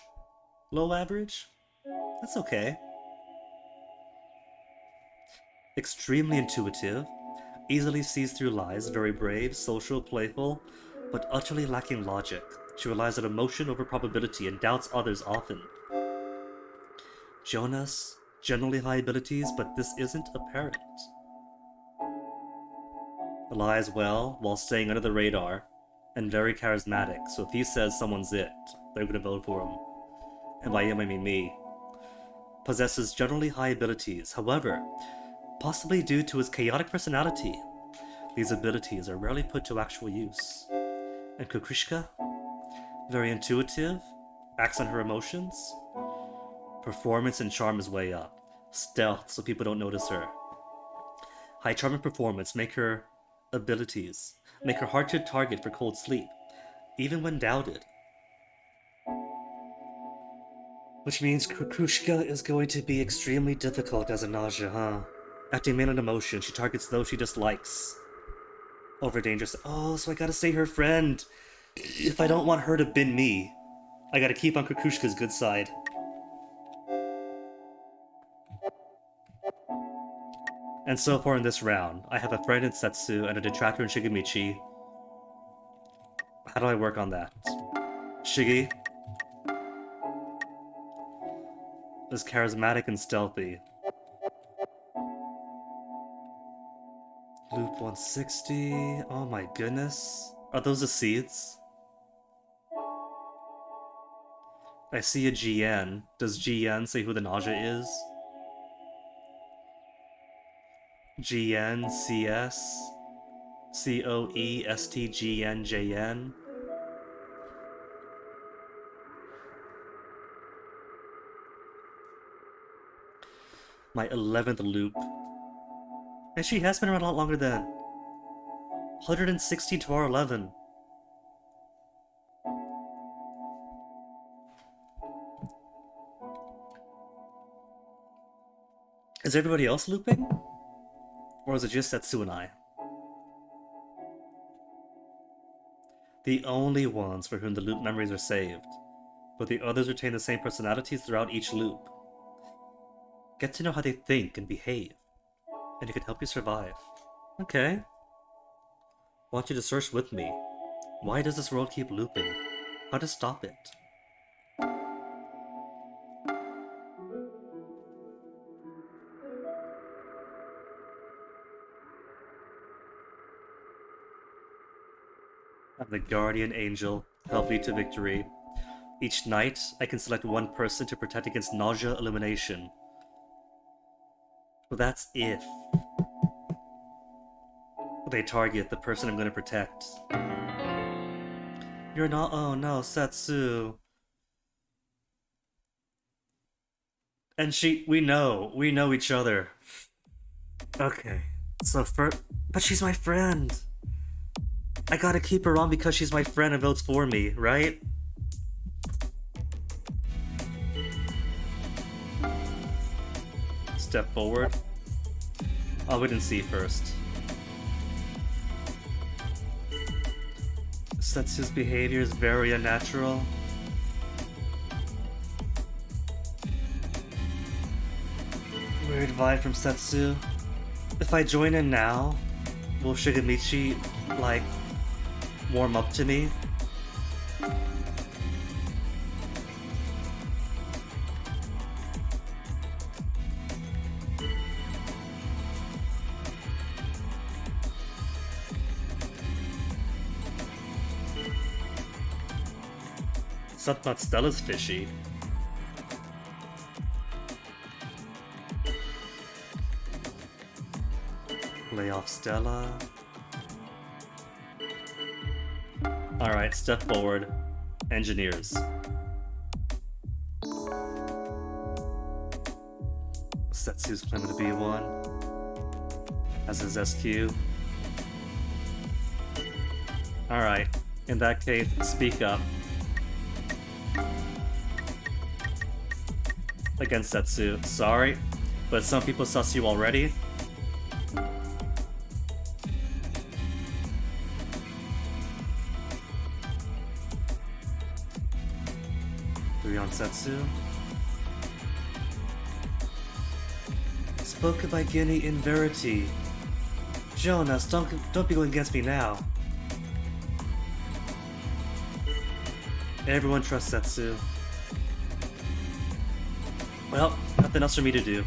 Low average? That's okay. Extremely intuitive. Easily sees through lies, very brave, social, playful, but utterly lacking logic. She relies on emotion over probability and doubts others often. Jonas, generally high abilities, but this isn't apparent. Lies well while staying under the radar, and very charismatic, so if he says someone's it, they're gonna vote for him. And by him I mean me. Possesses generally high abilities, however, possibly due to his chaotic personality, these abilities are rarely put to actual use. And Kukrishka? Very intuitive, acts on her emotions. Performance and charm is way up. Stealth, so people don't notice her. High charm and performance make her abilities, make her hard to target for cold sleep, even when doubted. Which means Kukrishka is going to be extremely difficult as a Nausea, huh? Acting mainly on emotion, she targets those she dislikes. Over dangerous. Oh, so I gotta stay her friend. If I don't want her to bin me, I gotta keep on Kukrishka's good side. And so far in this round, I have a friend in Setsu and a detractor in Shigemichi. How do I work on that? Shigi is charismatic and stealthy. Loop 160. Oh my goodness. Are those the seeds? I see a GN. Does GN say who the Nausea is? GN, CS, COE, STGN, JN. My 11th loop. And she has been around a lot longer than 160 to R11. Is everybody else looping? Or is it just Setsu and I? The only ones for whom the loop memories are saved, but the others retain the same personalities throughout each loop. Get to know how they think and behave, and it can help you survive. Okay. Want you to search with me. Why does this world keep looping? How to stop it? Have the guardian angel help lead to victory. Each night, I can select one person to protect against nausea elimination. But that's if they target the person I'm going to protect. You're not. Oh no, Setsu. And we know each other. Okay, so but she's my friend. I gotta keep her on because she's my friend and votes for me, right? Step forward. I'll wait and see first. Setsu's behavior is very unnatural. Weird vibe from Setsu. If I join in now, will Shigemichi, like, warm up to me? Something about Stella's fishy. Lay off Stella. Alright, step forward. Engineers. Setsu's claiming to be one. As his SQ. Alright, in that case, speak up. Against Setsu. Sorry, but some people sus you already. Three on Setsu. Spoken by Guinea in verity. Jonas, don't be going against me now. Everyone trusts Setsu. Well, nothing else for me to do.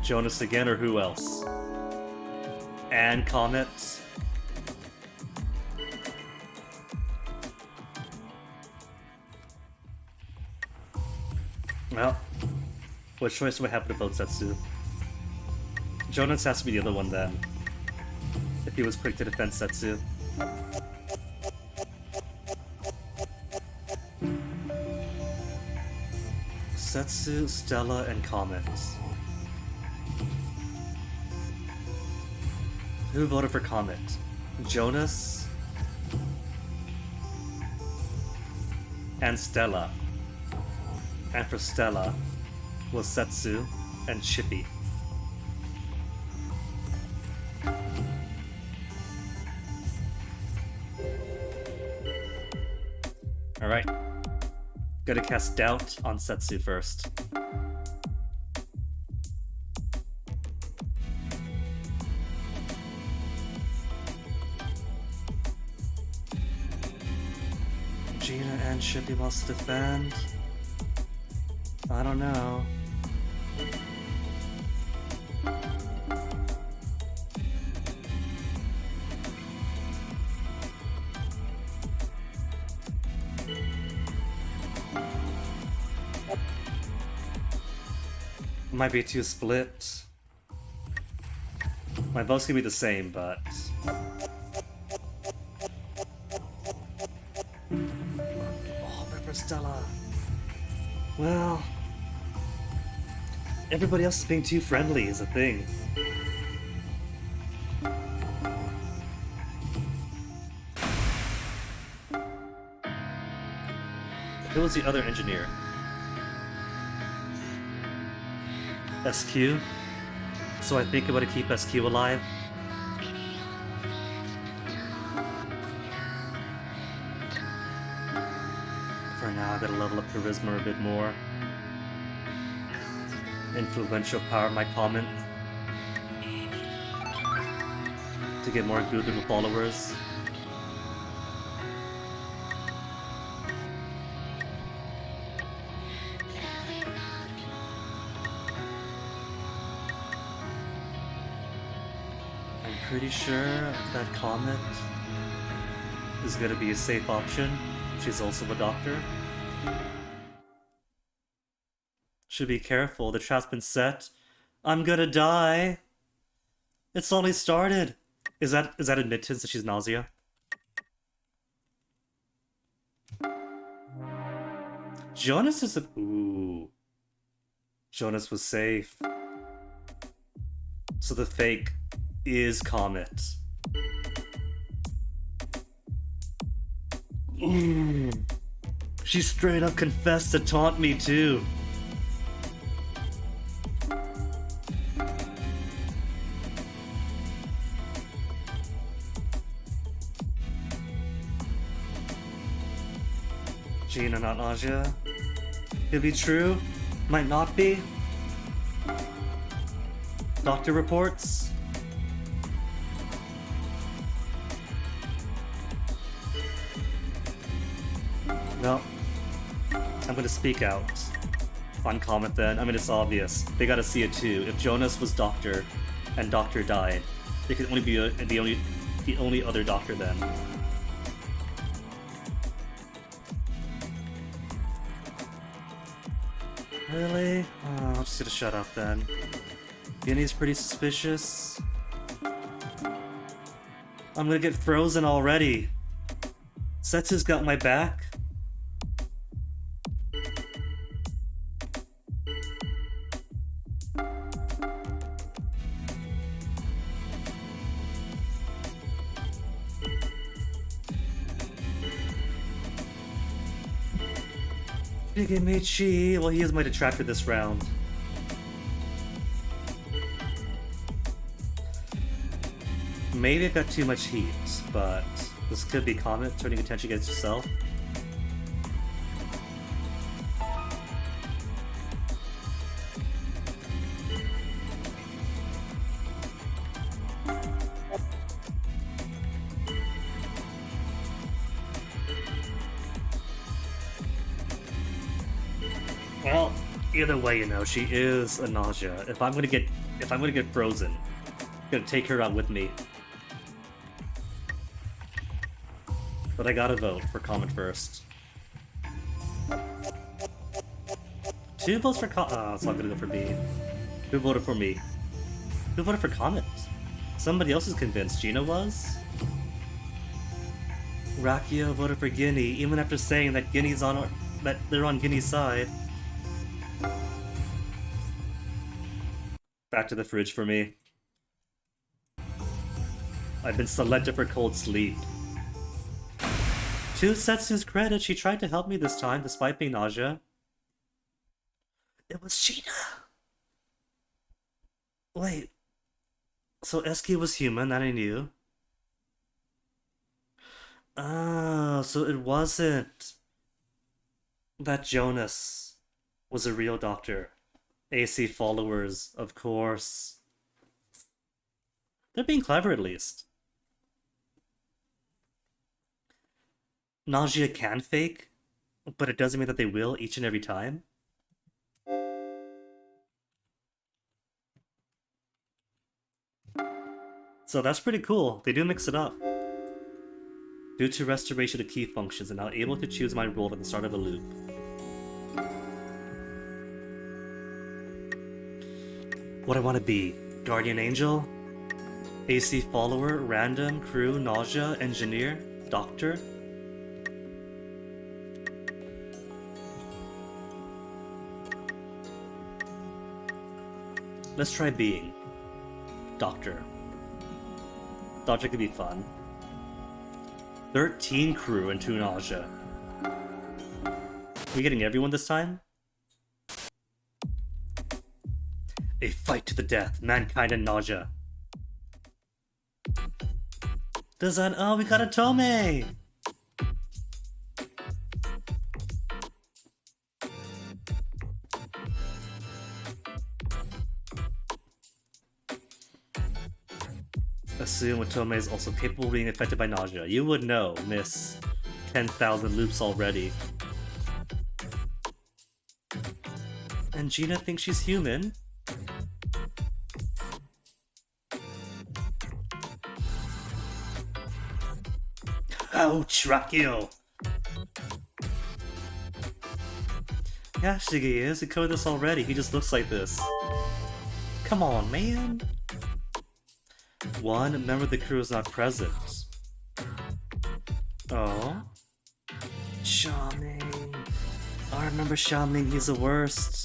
Jonas again, or who else? And Comet. Well, what choice do I have to vote Setsu? Jonas has to be the other one then. If he was quick to defend Setsu. Setsu, Stella, and Comet. Who voted for Comet? Jonas? And Stella. And for Stella was Setsu and Chippy. Alright. Gotta cast doubt on Setsu first. Gina and Chippy must defend. I don't know. Might be too split. My vote's gonna be the same, but... Oh, Pepper Stella. Well... Everybody else is being too friendly is a thing. Who was the other engineer? SQ? So I think I'm gonna keep SQ alive. For now, I gotta level up charisma a bit more. Influential power my comment to get more Google followers. pretty sure that Comet is gonna be a safe option. She's also a doctor. Should be careful, the trap's been set. I'm gonna die! It's only started! Is that admittance that she's Gnosia? Jonas is a... Ooh. Jonas was safe. So the fake is Comet. She straight up confessed to taunt me too. Gina, not Nausea. Could be true, might not be. Doctor reports. No. I'm gonna speak out on Comet then. I mean, it's obvious. They gotta see it too. If Jonas was Doctor and Doctor died, they could only be the only other Doctor then. Really? Oh, I'm just gonna shut up then. Guinea's pretty suspicious. I'm gonna get frozen already. Setsu's got my back. Shigemichi, well, he is my detractor this round. Maybe I've got too much heat, but this could be Comet turning attention against herself. Well, either way, you know, she is a Nausea. If I'm gonna get frozen, I'm gonna take her out with me. But I gotta vote for Comet first. 2 votes for Comet. Oh, so I'm gonna go for B. Who voted for me? Who voted for Comet? Somebody else is convinced. Gina was? Rakio voted for Guinea, even after saying that that they're on Guinea's side. Back to the fridge for me. I've been selected for cold sleep. To Setsu's credit, she tried to help me this time, despite being Nausea. It was Gina! Wait. So Eski was human, that I knew. Oh, so it wasn't that Jonas was a real doctor. AC followers, of course. They're being clever at least. Nausea can fake, but it doesn't mean that they will each and every time. So that's pretty cool. They do mix it up. Due to restoration of key functions, I'm now able to choose my role at the start of the loop. What I want to be? Guardian Angel? AC Follower? Random? Crew? Nausea? Engineer? Doctor? Let's try being Doctor. Doctor could be fun. 13 crew and 2 Nausea. We getting everyone this time? A fight to the death, mankind and Nausea. Does that... Oh, we got a Tome! Assume Otome is also capable of being affected by Nausea. You would know, miss 10,000 loops already. And Gina thinks she's human. Ouch, Rakio! Yeah, Shige is. We covered this already. He just looks like this. Come on, man! 1. Member of the crew is not present. Oh? Xiaoming. I remember Xiaoming, he's the worst.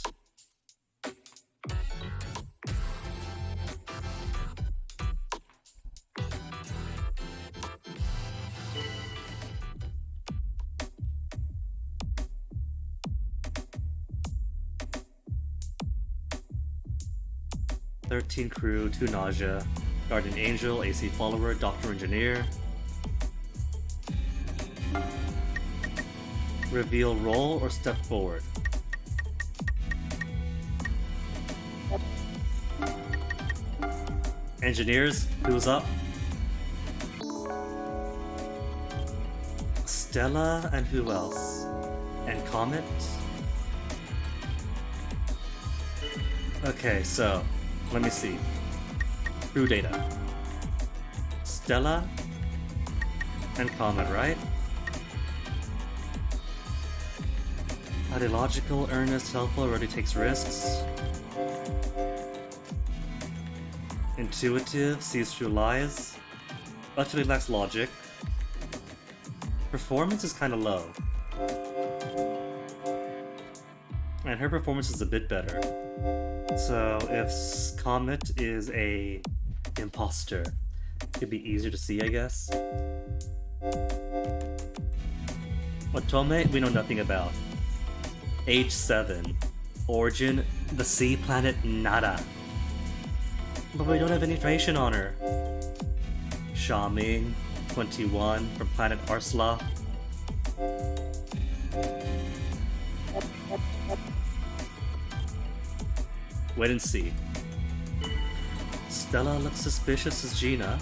"13 crew, 2 Gnosia, Guardian Angel, AC Follower, Doctor Engineer." Reveal role or step forward. Engineers, who's up? Stella and who else? And Comet? Okay, so, let me see. Crew data. Stella and Comet, right? Ideological, earnest, helpful, already takes risks. Intuitive, sees through lies. Utterly lacks logic. Performance is kinda low. And her performance is a bit better. So if Comet is a imposter, it could be easier to see, I guess. Otome, we know nothing about. Age 7. Origin, the sea planet Nada. But we don't have any information on her. Xiaoming, 21, from planet Arsla. Wait and see. Stella looks suspicious as Gina.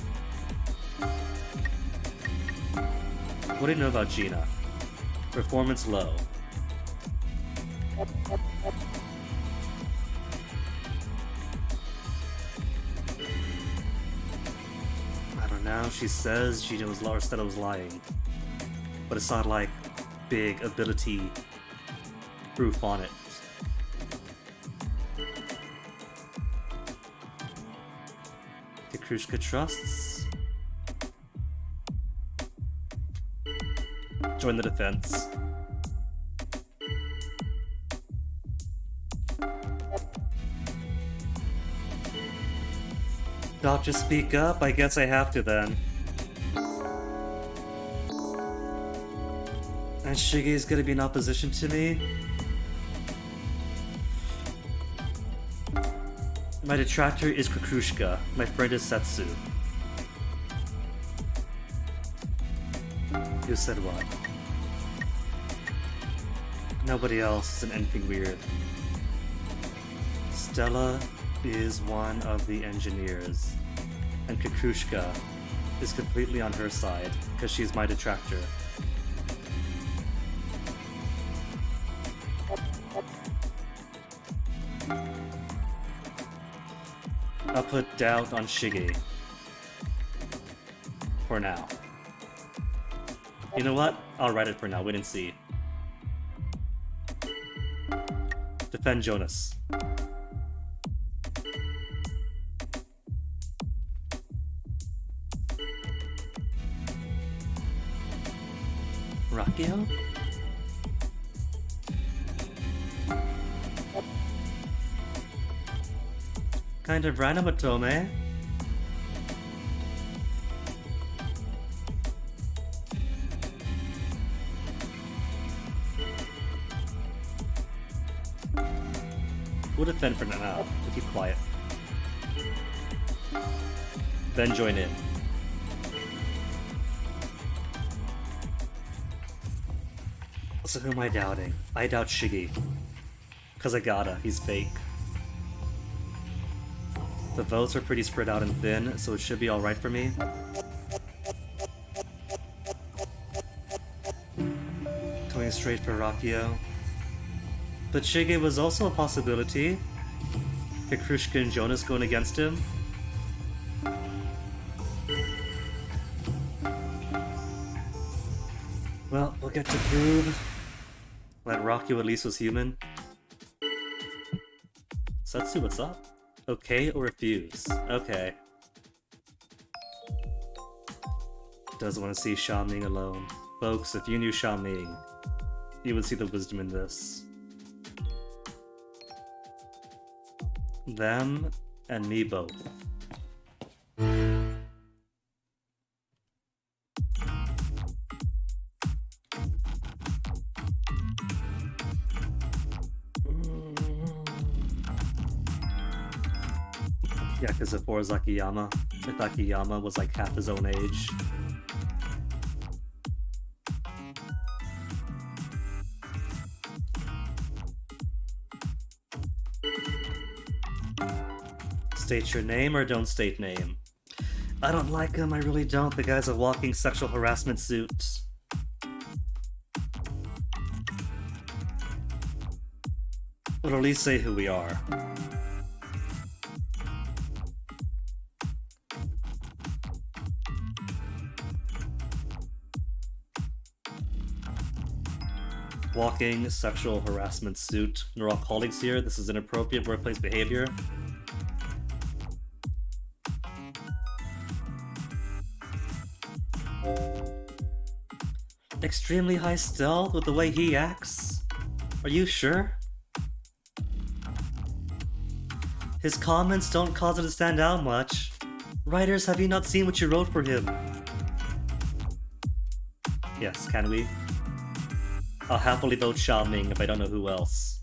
What do you know about Gina? Performance low. I don't know, she says Gina was or Stella was lying. But it's not like big ability proof on it. Krushka trusts. Join the defense. Doctor, speak up? I guess I have to then. And Shige's gonna be in opposition to me? My detractor is Kukrushka. My friend is Setsu. Who said what? Nobody else said anything weird. Stella is one of the engineers, and Kukrushka is completely on her side because she's my detractor. I'll put doubt on Shige. For now. You know what? I'll write it for now. Wait and see. Defend Jonas. Rakio? Kind of random, Otome. We'll defend for now. We'll keep quiet. Then join in. So who am I doubting? I doubt Shige. Cause I gotta, he's fake. The votes are pretty spread out and thin, so it should be alright for me. Going straight for Rakio. But Shige was also a possibility. Kikrushka and Jonas going against him. get to prove that Raku at least was human. Setsu, what's up? Okay or refuse? Okay. Doesn't want to see Sha Ming alone. Folks, if you knew Sha Ming, you would see the wisdom in this. Them and me both. Yeah, because if poor Akiyama, if Akiyama was like half his own age. State your name or don't state name. I don't like him, I really don't. The guy's a walking sexual harassment suit. But at least say who we are. Walking sexual harassment suit. We're all colleagues here. This is inappropriate workplace behavior. Extremely high stealth with the way he acts? Are you sure? His comments don't cause him to stand out much. Writers, have you not seen what you wrote for him? Yes, can we? I'll happily vote Sha Ming if I don't know who else.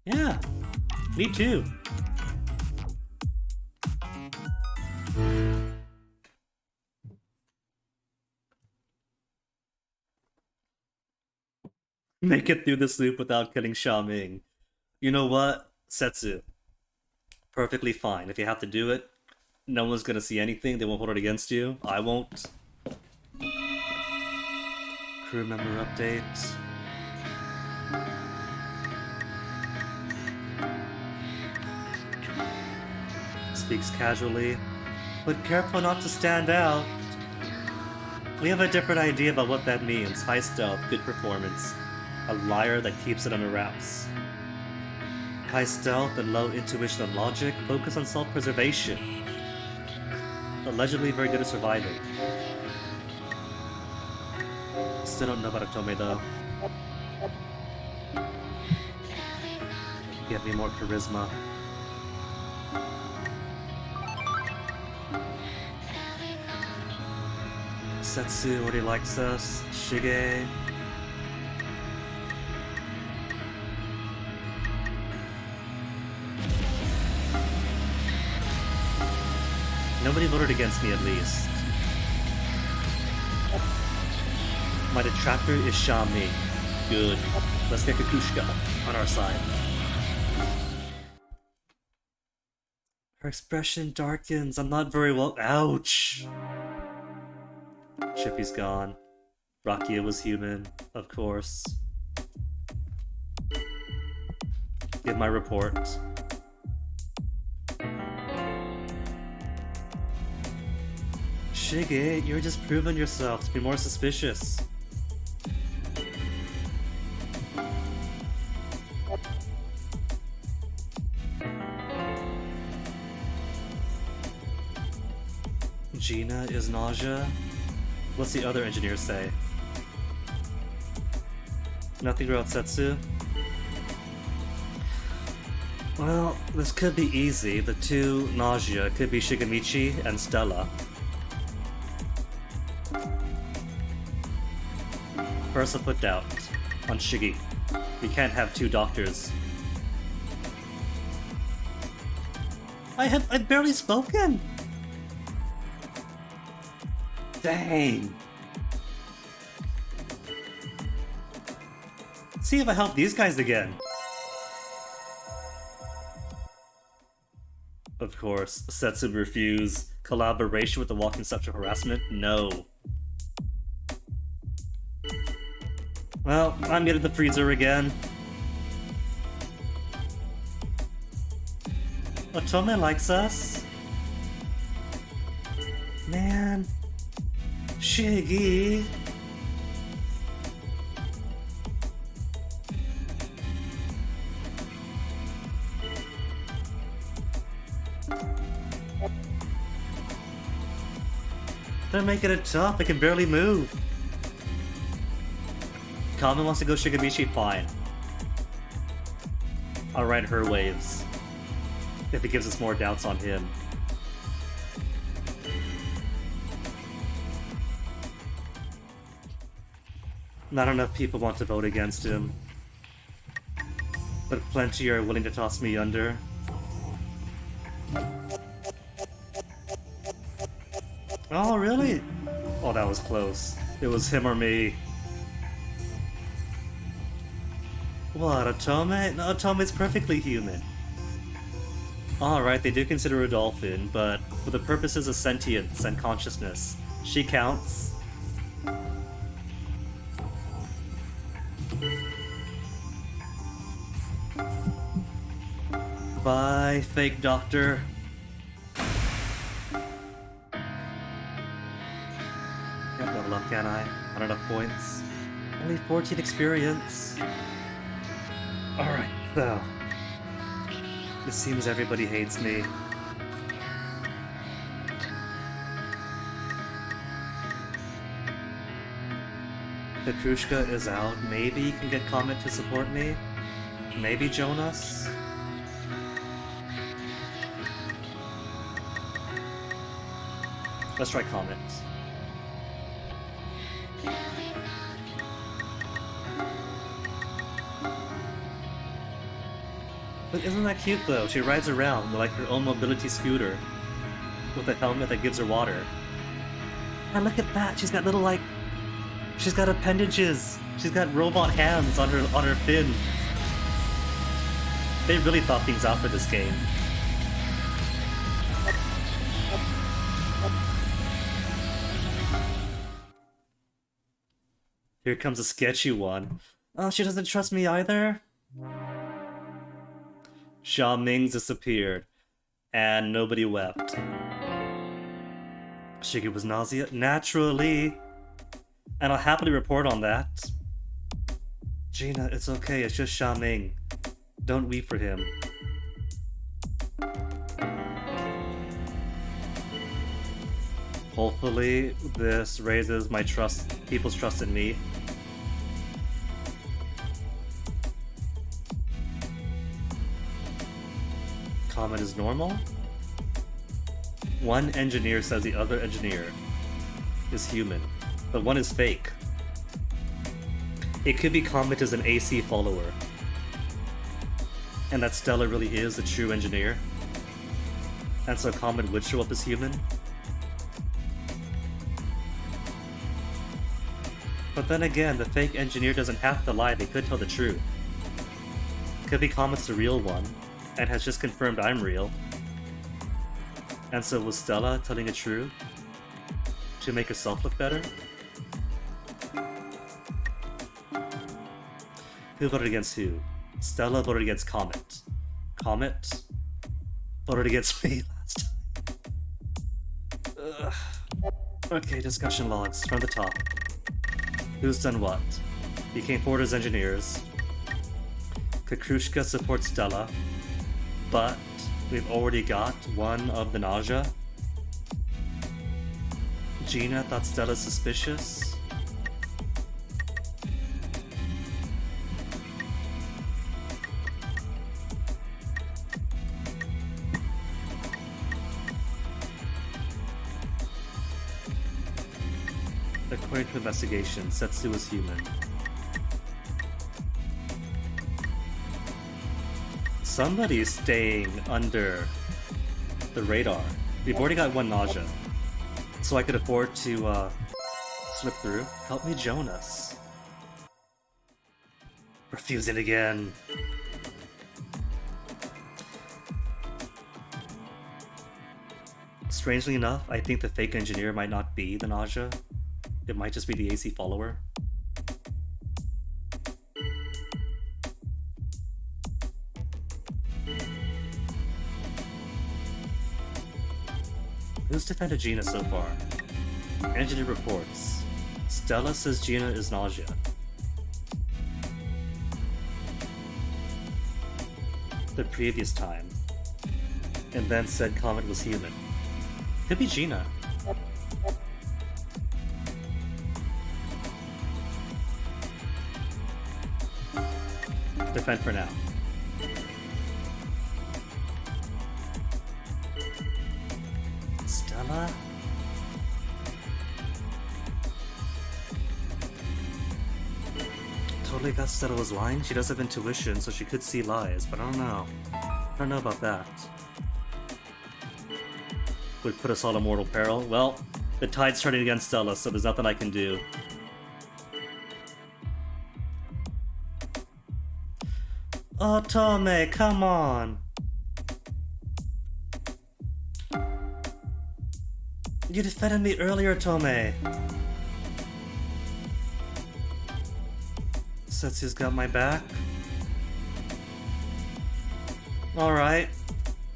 Yeah, me too. Make it through this loop without killing Sha Ming. You know what? Setsu. Perfectly fine. If you have to do it, no one's gonna see anything. They won't hold it against you. I won't. Crew member update. Speaks casually, but careful not to stand out. We have a different idea about what that means. High stealth, good performance. A liar that keeps it under wraps. High stealth and low intuition and logic, focus on self-preservation. Allegedly very good at surviving. Still don't know about Otome though. Give me more charisma. Setsu already likes us. Shige. Nobody voted against me at least. My detractor is Sha Ming. Good. Let's get Kukushka on our side. Her expression darkens. I'm not very well. Ouch! Chippy's gone. Rakia was human, of course. Give my report. Shige, you're just proving yourself to be more suspicious. Gina is Nausea? What's the other engineers say? Nothing about Setsu? Well, this could be easy. The two Nausea could be Shigemichi and Stella. First, I'll put doubt on Shigi. We can't have two doctors. I've barely spoken! Dang! See if I help these guys again. Of course, Setsu refuse. Collaboration with the walking sexual harassment? No. Well, I'm getting the freezer again. Otome likes us. Man. Shiggy. They're making it tough. I can barely move. Kamen wants to go Shigamishi, fine. I'll ride her waves. If it gives us more doubts on him. Not enough people want to vote against him. But plenty are willing to toss me under. Oh, really? Oh, that was close. It was him or me. What, Otome? No, Otome's perfectly human. Alright, they do consider her a dolphin, but for the purposes of sentience and consciousness, she counts. Bye, fake doctor. Can't level up, can I? Not enough points. Only 14 experience. Alright, so. It seems everybody hates me. Petrushka is out. Maybe you can get Comet to support me? Maybe Jonas? Let's try Comet. But isn't that cute though? She rides around like her own mobility scooter with a helmet that gives her water. And look at that! She's got little like... She's got appendages! She's got robot hands on her fin. They really thought things out for this game. Here comes a sketchy one. Oh, she doesn't trust me either? Xia Ming's disappeared, and nobody wept. Shiggy was Gnosia? Naturally! And I'll happily report on that. Gina, it's okay, it's just Xia Ming. Don't weep for him. Hopefully, this raises my trust, people's trust in me. Comet is normal? One engineer says the other engineer is human, but one is fake. It could be Comet is an AC follower, and that Stella really is a true engineer, and so Comet would show up as human. But then again, the fake engineer doesn't have to lie, they could tell the truth. Could be Comet's the real one, and has just confirmed I'm real. And so was Stella telling the truth? To make herself look better? Who voted against who? Stella voted against Comet. Comet voted against me last time. Ugh. Okay, discussion logs from the top. Who's done what? Became forward as engineers. Kakrushka supports Stella, but we've already got one of the Nausea. Gina thought Stella's suspicious. According to investigation, Setsu is human. Somebody's staying under the radar. We've already got one Nausea, so I could afford to slip through. Help me, Jonas. Refusing again. Strangely enough, I think the fake engineer might not be the Nausea. It might just be the AC follower. Who's defended Gina so far? Entity reports. Stella says Gina is Gnosia. The previous time. And then said Comet was human. Could be Gina. Defend for now. Stella? Totally got Stella was lying. She does have intuition, so she could see lies, but I don't know. I don't know about that. Would put us all in mortal peril? Well, the tide's turning against Stella, so there's nothing I can do. Oh, Tome, come on! You defended me earlier, Tome! Setsu's got my back. Alright.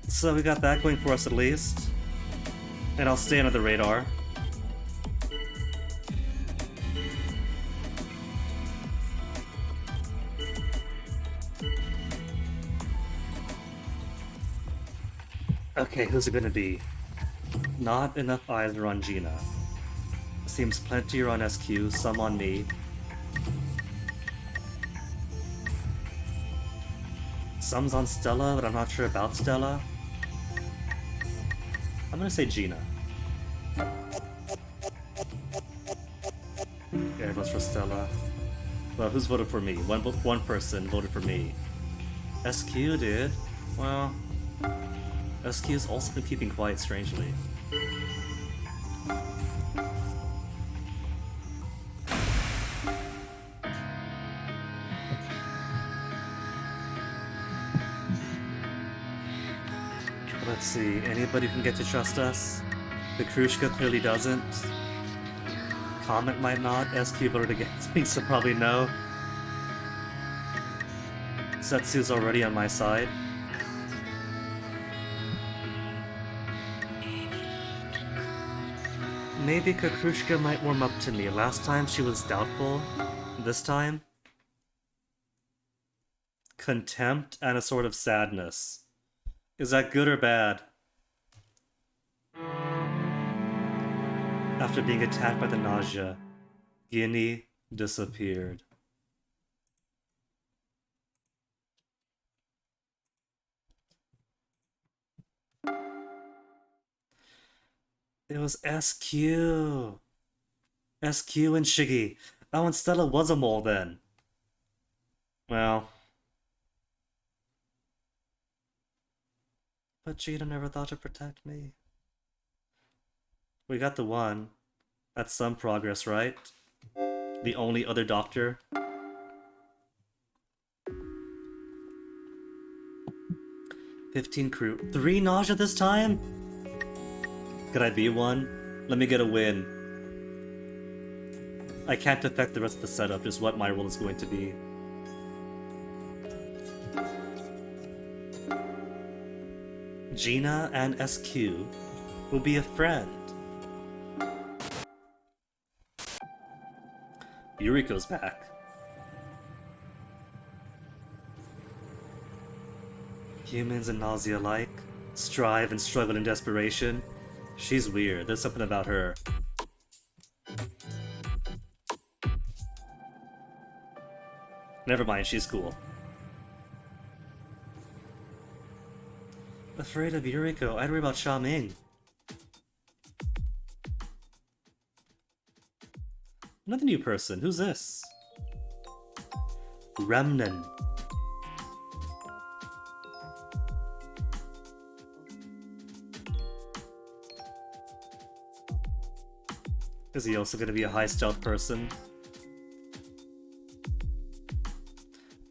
So we got that going for us at least. And I'll stay under the radar. Okay, who's it gonna be? Not enough eyes are on Gina. Seems plenty are on SQ, some on me. Some's on Stella, but I'm not sure about Stella. I'm gonna say Gina. Okay, votes for Stella. Well, who's voted for me? One person voted for me. SQ did. Well, SQ's also been keeping quiet strangely. Let's see, anybody who can get to trust us? The Krushka clearly doesn't. Comet might not. SQ voted against me, so probably no. Setsu's already on my side. Maybe Kakrushka might warm up to me. Last time she was doubtful. This time? Contempt and a sort of sadness. Is that good or bad? After being attacked by the Gnosia, Guinea disappeared. It was SQ. SQ and Shiggy. Oh, and Stella was a mole then. Well. But Gina never thought to protect me. We got the one. That's some progress, right? The only other doctor. "15 crew. 3 Nausea this time? Could I be one? Let me get a win. I can't affect the rest of the setup, just what my role is going to be. Gina and SQ will be a friend. Yuriko's back. Humans and Nausea alike strive and struggle in desperation. She's weird. There's something about her. Never mind, she's cool. Afraid of Yuriko. I'd worry about Xiaoming. Another new person. Who's this? Remnan. Is he also going to be a high stealth person?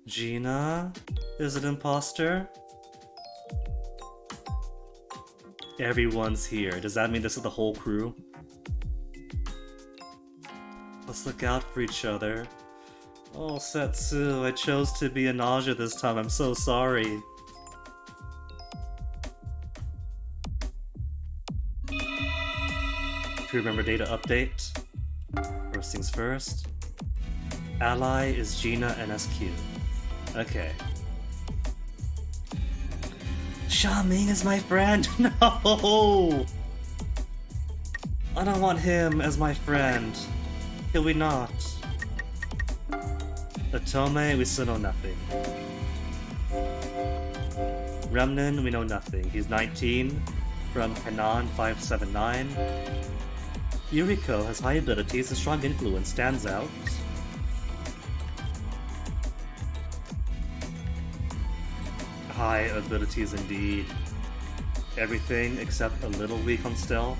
Gina? Is it imposter? Everyone's here. Does that mean this is the whole crew? Let's look out for each other. Oh, Setsu, I chose to be a Nausea this time. I'm so sorry. crew member data update. First things first. Ally is Gina and SQ. Okay. Sha Ming is my friend! No! I don't want him as my friend. Can we not? Otome, we still know nothing. Remnan, we know nothing. He's 19, from Kanan 579. Yuriko has high abilities and strong influence, stands out. High abilities indeed. Everything except a little weak on stealth.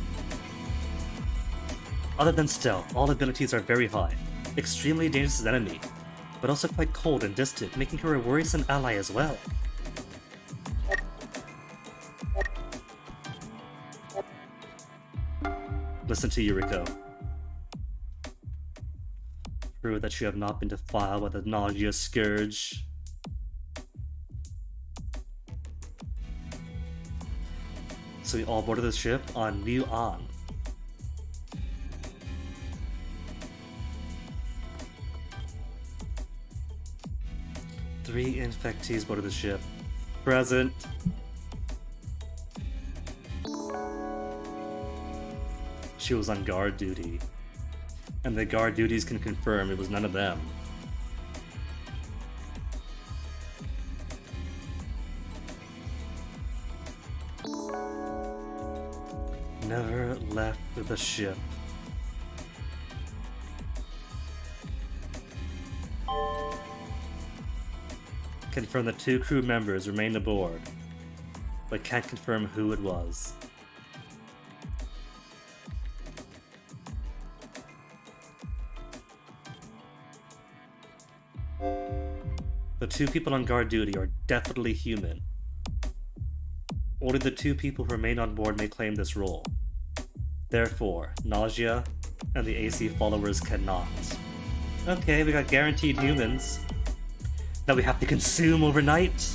Other than stealth, all abilities are very high. Extremely dangerous as an enemy, but also quite cold and distant, making her a worrisome ally as well. Listen to Yuriko. Prove that you have not been defiled by the Gnosia scourge. So we all boarded the ship on Liu An. Three infectees boarded the ship. Present. She was on guard duty. And the guard duties can confirm it was none of them. Never left the ship. Confirm that 2 crew members remained aboard, but can't confirm who it was. The 2 people on guard duty are definitely human. Only the 2 people who remain on board may claim this role. Therefore, Gnosia and the AC followers cannot. Okay, we got guaranteed humans that we have to consume overnight.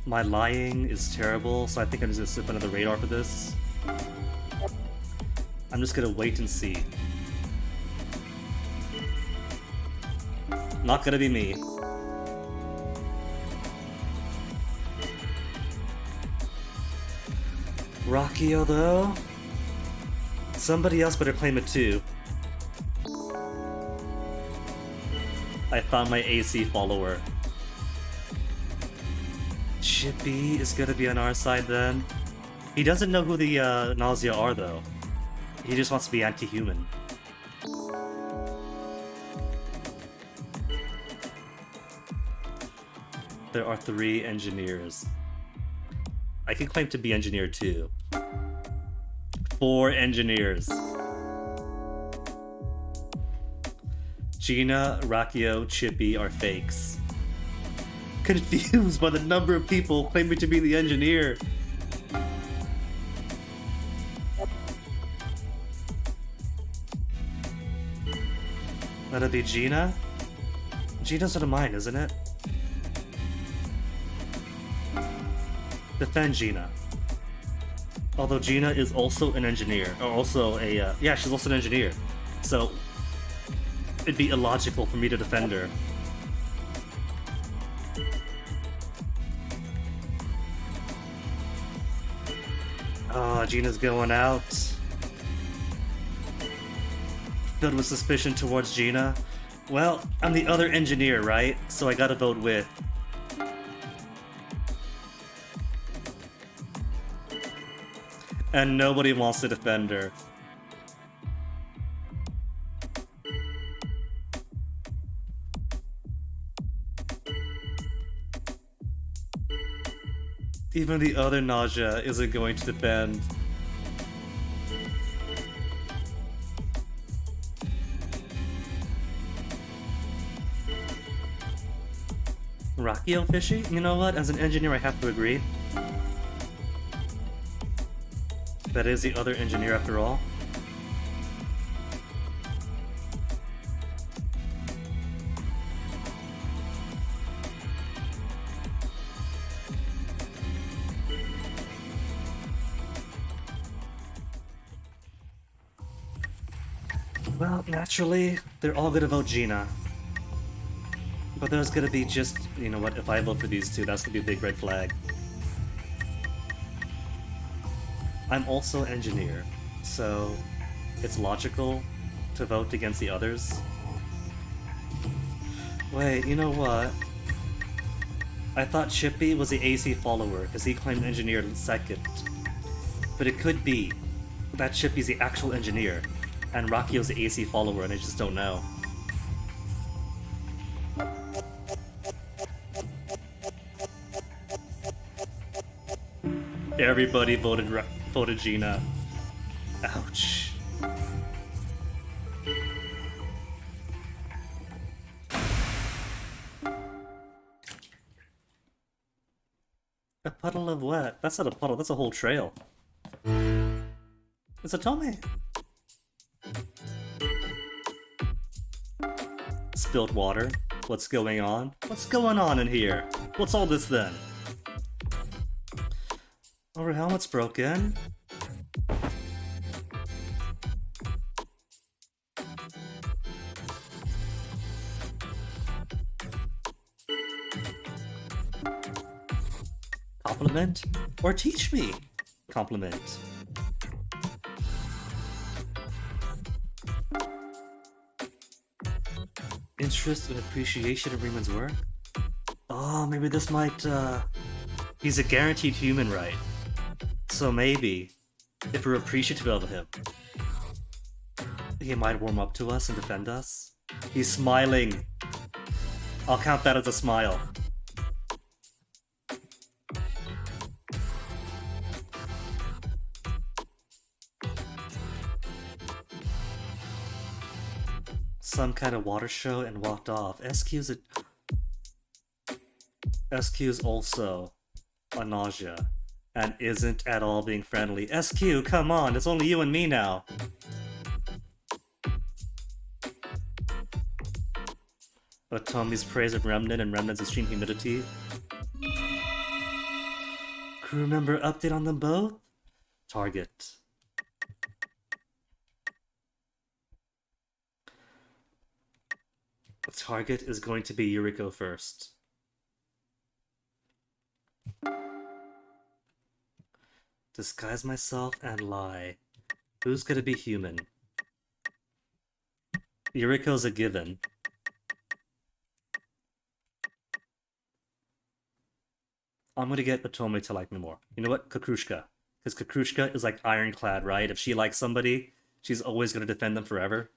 My lying is terrible, so I think I'm just gonna slip under the radar for this. I'm just gonna wait and see. Not gonna be me. Rockio, though? Somebody else better claim it too. I found my AC follower. Chippy is gonna be on our side then. He doesn't know who the Nausea are though. He just wants to be anti-human. There are 3 engineers. I can claim to be engineer too. 4 engineers. Gina, Rakio, Chippy are fakes. Confused by the number of people claiming to be the engineer. Let it be Gina? Gina's not mine, isn't it? Defend Gina. Although Gina is also an engineer, or also a, yeah, she's also an engineer. So, it'd be illogical for me to defend her. Oh, Gina's going out. Filled with suspicion towards Gina. Well, I'm the other engineer, right? So I gotta vote with. And nobody wants to defend her. Even the other Nausea isn't going to defend. Rakio fishy? You know what? As an engineer, I have to agree. That is the other engineer after all. Well, naturally, they're all gonna vote Gina. But there's gonna be just, you know what, if I vote for these two, that's gonna be a big red flag. I'm also engineer, so it's logical to vote against the others. Wait, you know what? I thought Chippy was the AC follower, because he claimed engineer second. But it could be that Chippy's the actual engineer, and Rakio's the AC follower, and I just don't know. Everybody voted Gina. Ouch. A puddle of wet. That's not a puddle, that's a whole trail. It's a Tome. Spilled water. What's going on? What's going on in here? What's all this then? Our helmet's broken. Compliment? Or teach me? Compliment. Interest and appreciation of Rieman's work? Oh, maybe this might, he's a guaranteed human right. So maybe, if we're appreciative of him, he might warm up to us and defend us. He's smiling. I'll count that as a smile. Some kind of water show and walked off. SQ's also a Nausea and isn't at all being friendly. SQ, come on, it's only you and me now. Otomi's praise of Remnant and Remnant's extreme humidity. Crew member update on them both? Target. Target is going to be Yuriko first. Disguise myself and lie. Who's gonna be human? Yuriko's a given. I'm gonna get Otome to like me more. You know what? Kakrushka. Because Kakrushka is like ironclad, right? If she likes somebody, she's always gonna defend them forever.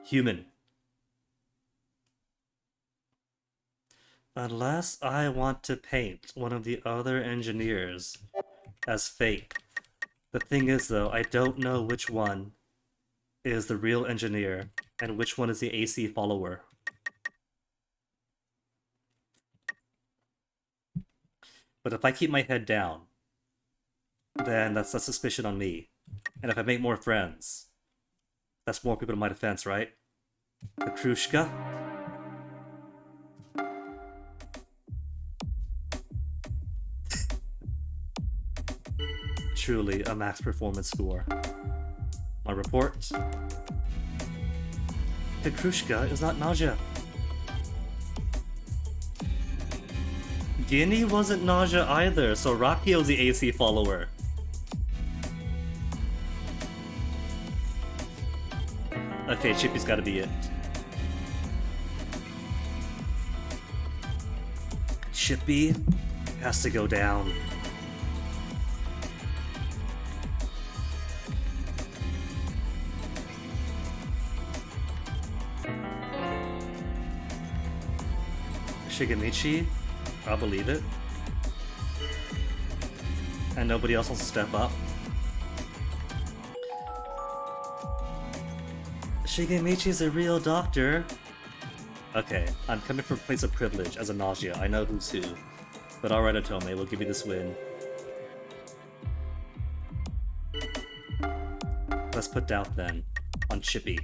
Human. Unless I want to paint one of the other engineers as fake. The thing is though, I don't know which one is the real engineer and which one is the AC follower. But if I keep my head down, then that's a suspicion on me. And if I make more friends, that's more people in my defense, right? Petrushka? Truly a max performance score. My report? Petrushka is not Nausea. Guinea wasn't Nausea either, so Rakio's the AC follower. Okay, Chippy's gotta be it. Chippy has to go down. Shigemichi? I'll believe it. And nobody else wants to step up. Shigemichi's a real doctor. Okay, I'm coming from a place of privilege as a Nausea. I know who's who. But alright, Otome, we'll give you this win. Let's put doubt then on Chippy.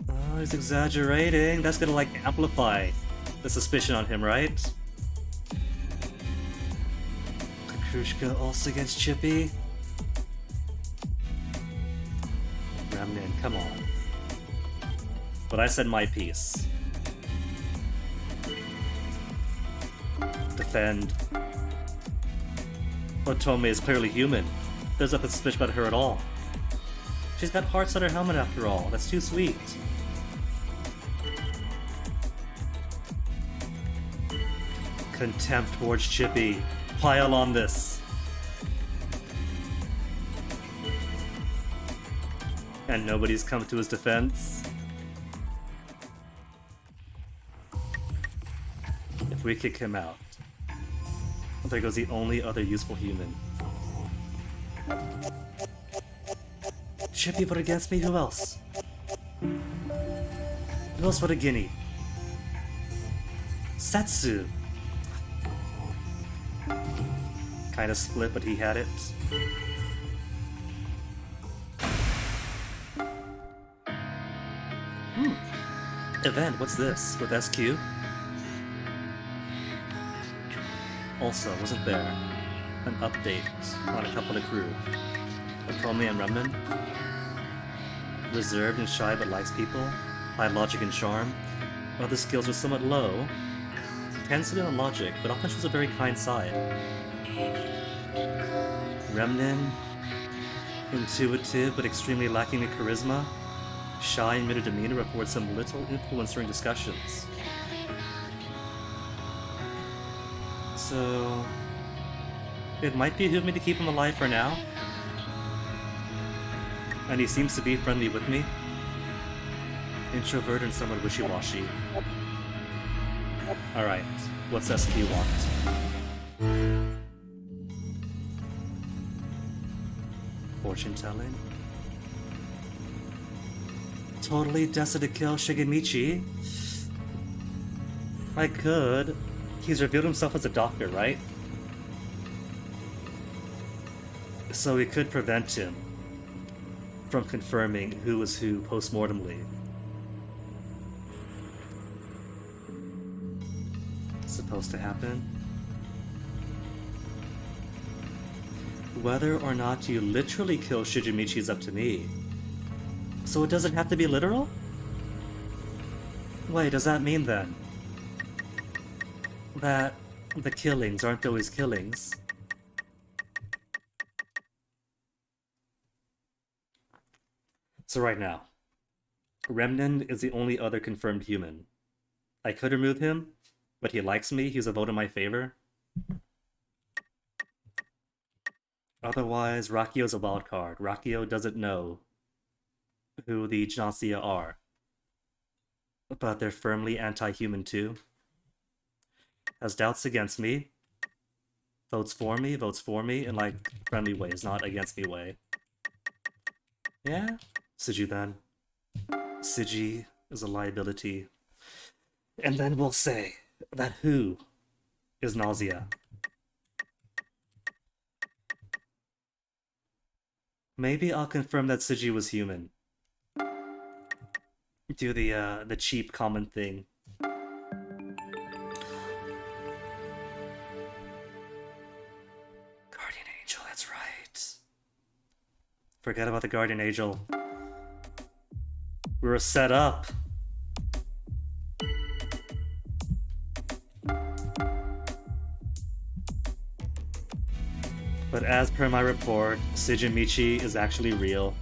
Oh, he's exaggerating. That's gonna like amplify the suspicion on him, right? Krushka also against Chippy. Remnant, come on. But I said my piece. Defend. Otome is clearly human. There's nothing suspicious about her at all. She's got hearts on her helmet after all. That's too sweet. Contempt towards Chippy. Pile on this. And nobody's come to his defense. If we kick him out, there goes the only other useful human. Chippy voted against me? Who else? Who else voted Guinea? Setsu! Kinda split, but he had it. Event, what's this? With SQ? Also, wasn't there an update on a couple of crew? Otome and Remnant? Reserved and shy but likes people, high logic and charm. Other skills are somewhat low. Tends to be on logic, but often shows a very kind side. Remnant, intuitive but extremely lacking in charisma. Shy and muted demeanor affords some little influence during discussions. So it might behoove me to keep him alive for now. And he seems to be friendly with me. Introvert and somewhat wishy-washy. Alright, what's SQ want? Fortune telling? Totally destined to kill Shigemichi? I could. He's revealed himself as a doctor, right? So we could prevent him from confirming who was who post-mortemly. Supposed to happen? Whether or not you literally kill Shigemichi is up to me. So it doesn't have to be literal? Wait, does that mean then that the killings aren't always killings? So right now, Remnant is the only other confirmed human. I could remove him, but he likes me, he's a vote in my favor. Otherwise, Rakio's a wild card. Rakio doesn't know who the Gnosia are, but they're firmly anti-human too. Has doubts against me, votes for me in like friendly ways, not against me way. Yeah? Siji then. Siji is a liability. And then we'll say that who is Nausea. Maybe I'll confirm that Siji was human. Do the cheap common thing. Guardian Angel, that's right. Forget about the Guardian Angel. We were set up. But as per my report, Shigemichi is actually real.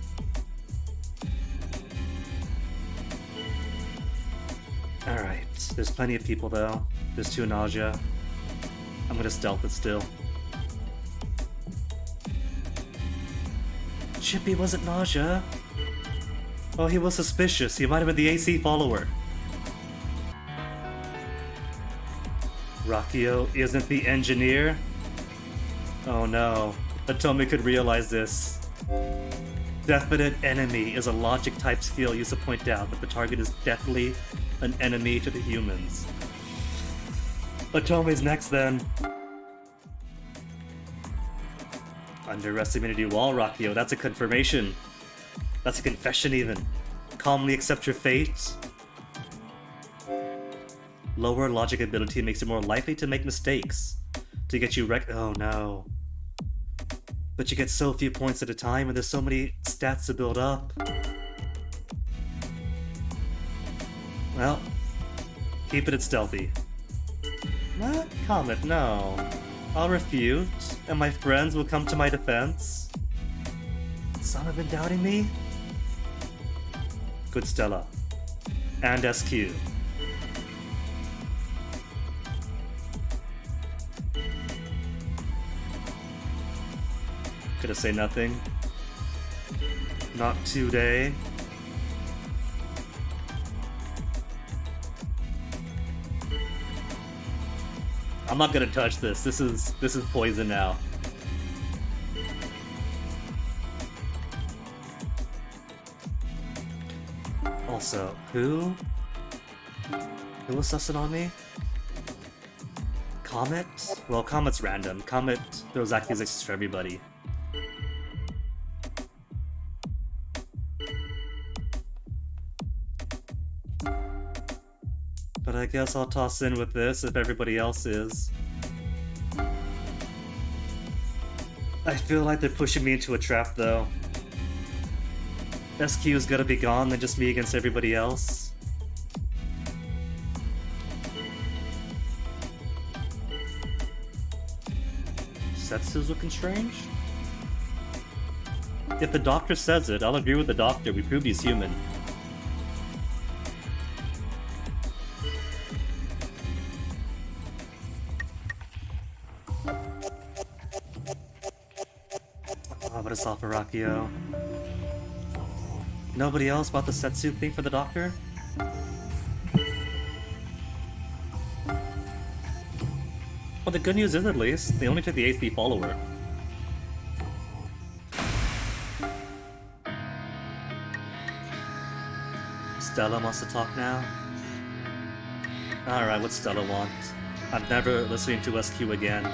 Alright, there's plenty of people though. There's two Nausea. I'm gonna stealth it still. Chippy wasn't Nausea. Oh, he was suspicious. He might have been the AC follower. Rakio isn't the engineer? Oh no, Otome could realize this. Definite enemy is a logic type skill used to point out that the target is definitely an enemy to the humans. Otome's next then. Underestimated you all, Rakio. That's a confirmation. That's a confession even. Calmly accept your fate. Lower logic ability makes it more likely to make mistakes. To get you oh no. But you get so few points at a time and there's so many stats to build up. Well, keep it at stealthy. What? Comet, no. I'll refute, and my friends will come to my defense. Some have been doubting me? Good Stella. And SQ. Could I say nothing? Not today. I'm not gonna touch this. This is poison now. Also, who was sussing on me? Comet? Well, Comet's random. Comet throws accusations for everybody. But I guess I'll toss in with this if everybody else is. I feel like they're pushing me into a trap though. SQ's gotta be gone, then just me against everybody else. Setsu's looking strange? If the doctor says it, I'll agree with the doctor. We proved he's human. But it's off Arakio. Nobody else bought the Setsu thing for the doctor? Well, the good news is at least, they only took the AC follower. Stella wants to talk now? Alright, what's Stella want? I'm never listening to SQ again.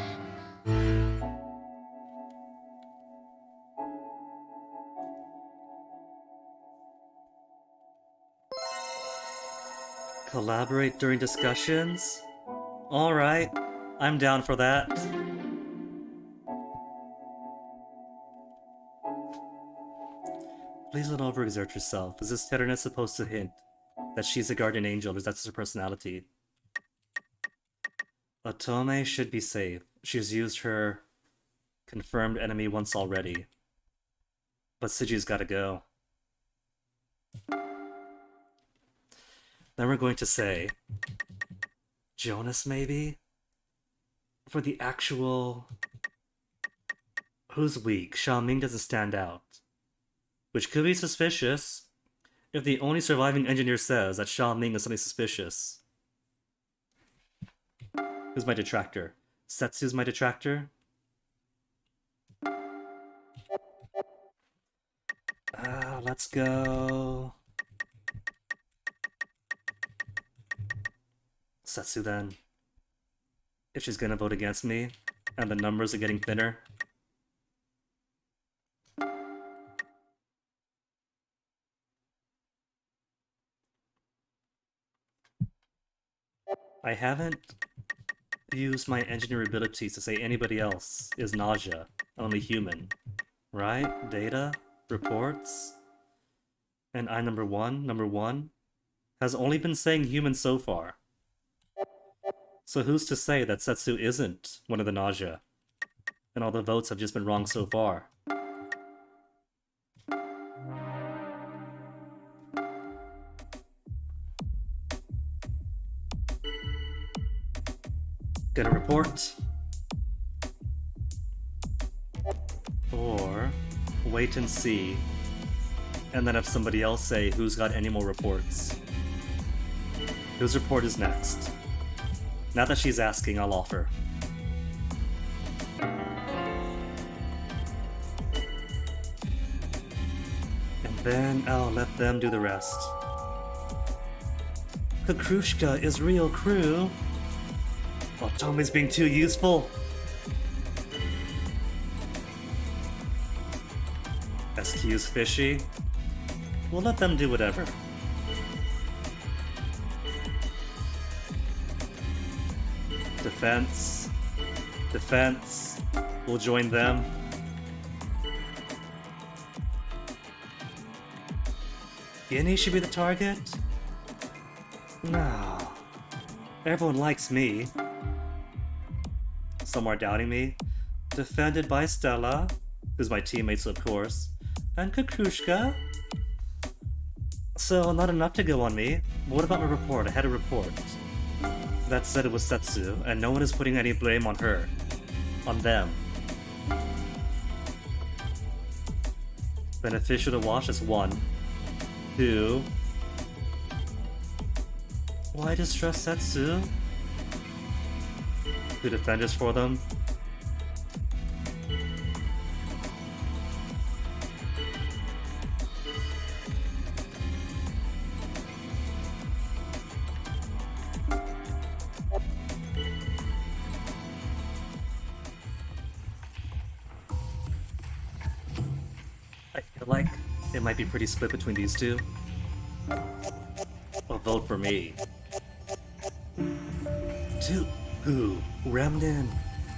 Collaborate during discussions? Alright, I'm down for that. Please don't overexert yourself. Is this tenderness supposed to hint that she's a guardian angel, or is that just her personality? Otome should be safe. She's used her confirmed enemy once already. But Siji's gotta go. Then we're going to say Jonas, maybe? For the actual... Who's weak? Xiaoming doesn't stand out. Which could be suspicious if the only surviving engineer says that Xiaoming is something suspicious. Who's my detractor? Setsu's my detractor? Let's go... Setsu then. If she's gonna vote against me, and the numbers are getting thinner. I haven't used my engineer abilities to say anybody else is Nausea, only human. Right? Data? Reports? And I number one, has only been saying human so far. So who's to say that Setsu isn't one of the Nausea? And all the votes have just been wrong so far. Get a report. Or wait and see. And then have somebody else say who's got any more reports. Whose report is next? Now that she's asking, I'll offer. And then I'll let them do the rest. Kakrushka is real crew. While Tommy's being too useful. SQ's fishy. We'll let them do whatever. Defense. We'll join them. Guinea should be the target? No. Everyone likes me. Some are doubting me. Defended by Stella, who's my teammates of course, and Kakrushka. So not enough to go on me. What about my report? I had a report. That said it was Setsu, and no one is putting any blame on her. On them. Beneficial to watch is 1. 2. Why distrust Setsu? 2 defenders for them. I feel like it might be pretty split between these two. A vote for me. 2. Who? Remnin.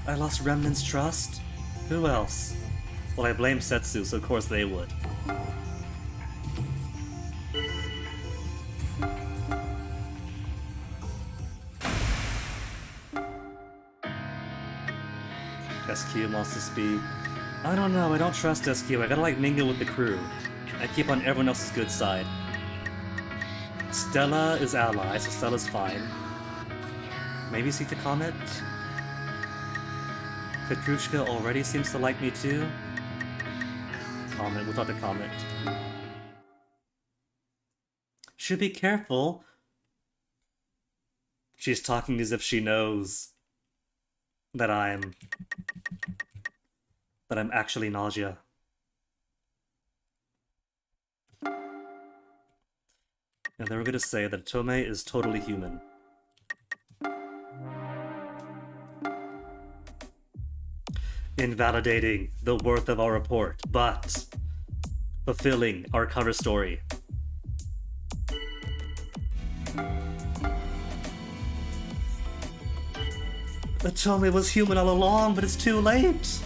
I lost Remnin's trust? Who else? Well, I blame Setsu, so of course they would. SQ wants to speak. I don't know, I don't trust SQ. I gotta like mingle with the crew. I keep on everyone else's good side. Stella is ally, so Stella's fine. Maybe seek to comment? Petrushka already seems to like me too. Comment, we'll talk to comment. Should be careful. She's talking as if she knows that I'm actually Nausea. And they were gonna say that Tomei is totally human. Invalidating the worth of our report, but fulfilling our cover story. Tomei was human all along, but it's too late!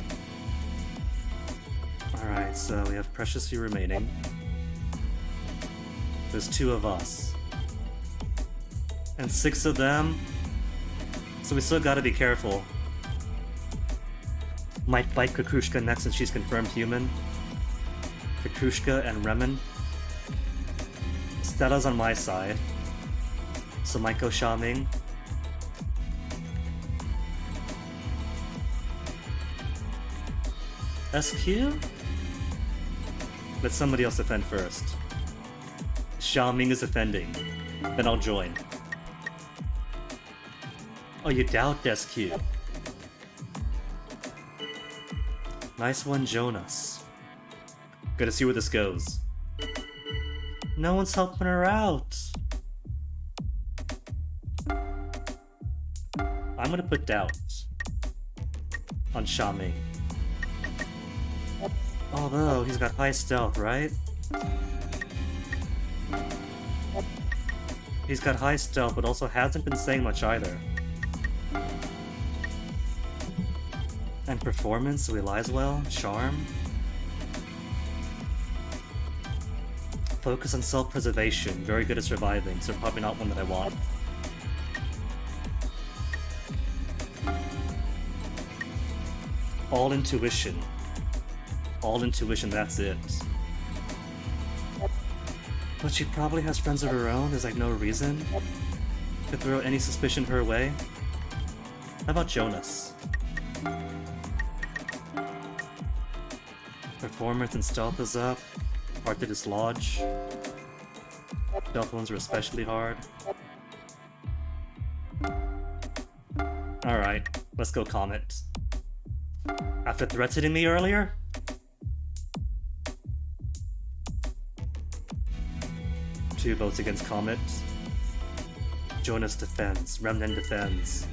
Alright, so we have Precious Few remaining. There's 2 of us. And 6 of them. So we still gotta be careful. Might fight Kakrushka next since she's confirmed human. Kakrushka and Remen. Stella's on my side. So might go Xiaoming. SQ? Let somebody else defend first. Xiaoming is defending. Then I'll join. Oh, you doubt SQ. Nice one, Jonas. Gotta see where this goes. No one's helping her out. I'm gonna put doubt on Xiaoming. Although, he's got high stealth, right? He's got high stealth, but also hasn't been saying much either. And performance, so he lies well. Charm. Focus on self-preservation. Very good at surviving, so probably not one that I want. All intuition. All intuition, that's it. But she probably has friends of her own, there's like no reason to throw any suspicion her way. How about Jonas? Performance and stealth is up. Hard to dislodge. Stealth ones are especially hard. Alright, let's go Comet. After threatening me earlier? Two votes against Comet. Jonas defends, Remnen defends.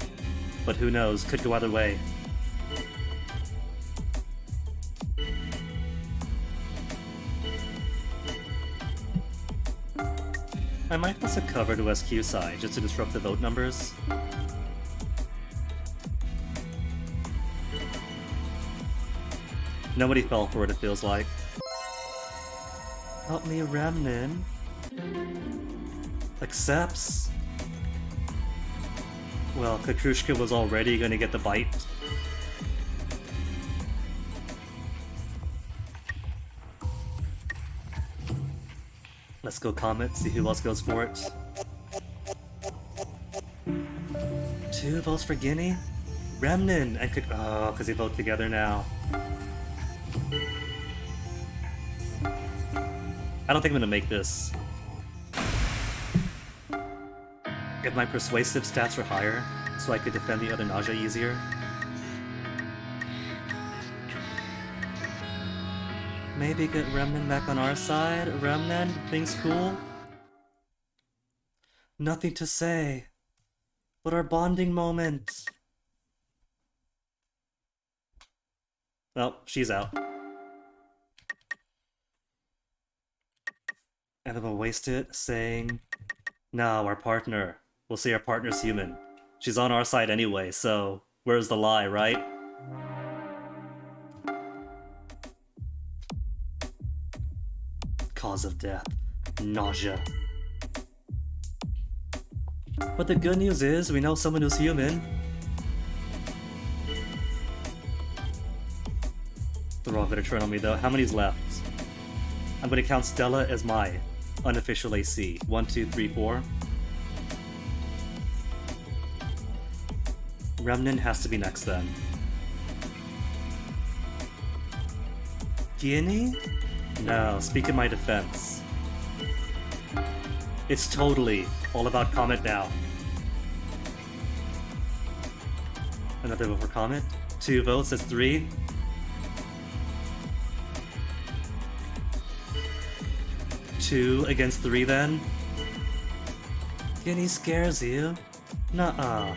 But who knows, could go either way. I might pass a cover to SQ side, just to disrupt the vote numbers. Nobody fell for it, it feels like. Help me, Remnin. Accepts. Well, Kakrushka was already gonna get the bite. Let's go Comet, see who else goes for it. 2 votes for Guinea? Remnant and oh, because they vote together now. I don't think I'm gonna make this. If my persuasive stats were higher, so I could defend the other Nausea easier. Maybe get Remnant back on our side? Remnant? Things cool? Nothing to say. But our bonding moment. Well, she's out. And then we'll waste it saying, no, our partner. We'll say our partner's human. She's on our side anyway, so where's the lie, right? Cause of death. Nausea. But the good news is, we know someone who's human. They're all gonna turn on me though. How many's left? I'm gonna count Stella as my unofficial AC. 1, 2, 3, 4. Remnant has to be next then. Guinea? No, speak in my defense. It's totally all about Comet now. Another vote for Comet. 2 votes, that's 3. Two against 3 then? Guinea scares you? Nuh-uh.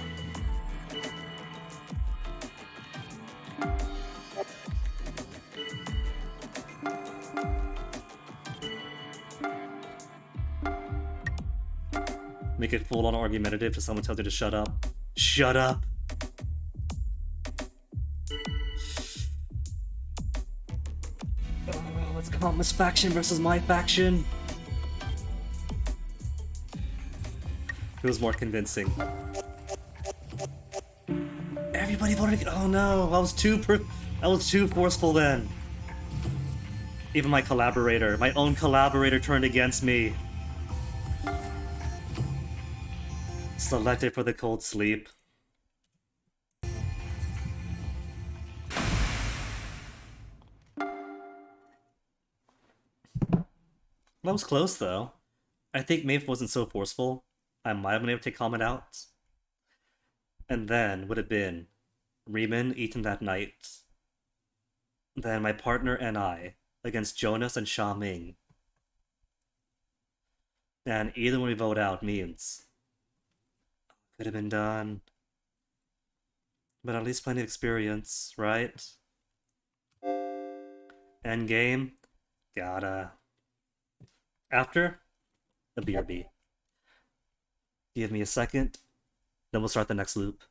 Make it full-on argumentative till someone tells you to shut up. Shut up! Let's come on, this faction versus my faction! It was more convincing. Everybody voted. Oh no, I was too forceful then. Even my collaborator, my own collaborator, turned against me. Selected for the cold sleep. That was close though. I think Maeve wasn't so forceful. I might have been able to take Comet out. And then would have been Riemann eaten that night. Then my partner and I against Jonas and Sha Ming. And either when we vote out means could have been done. But at least plenty of experience, right? Endgame? Gotta. After? A BRB. Give me a second, then we'll start the next loop.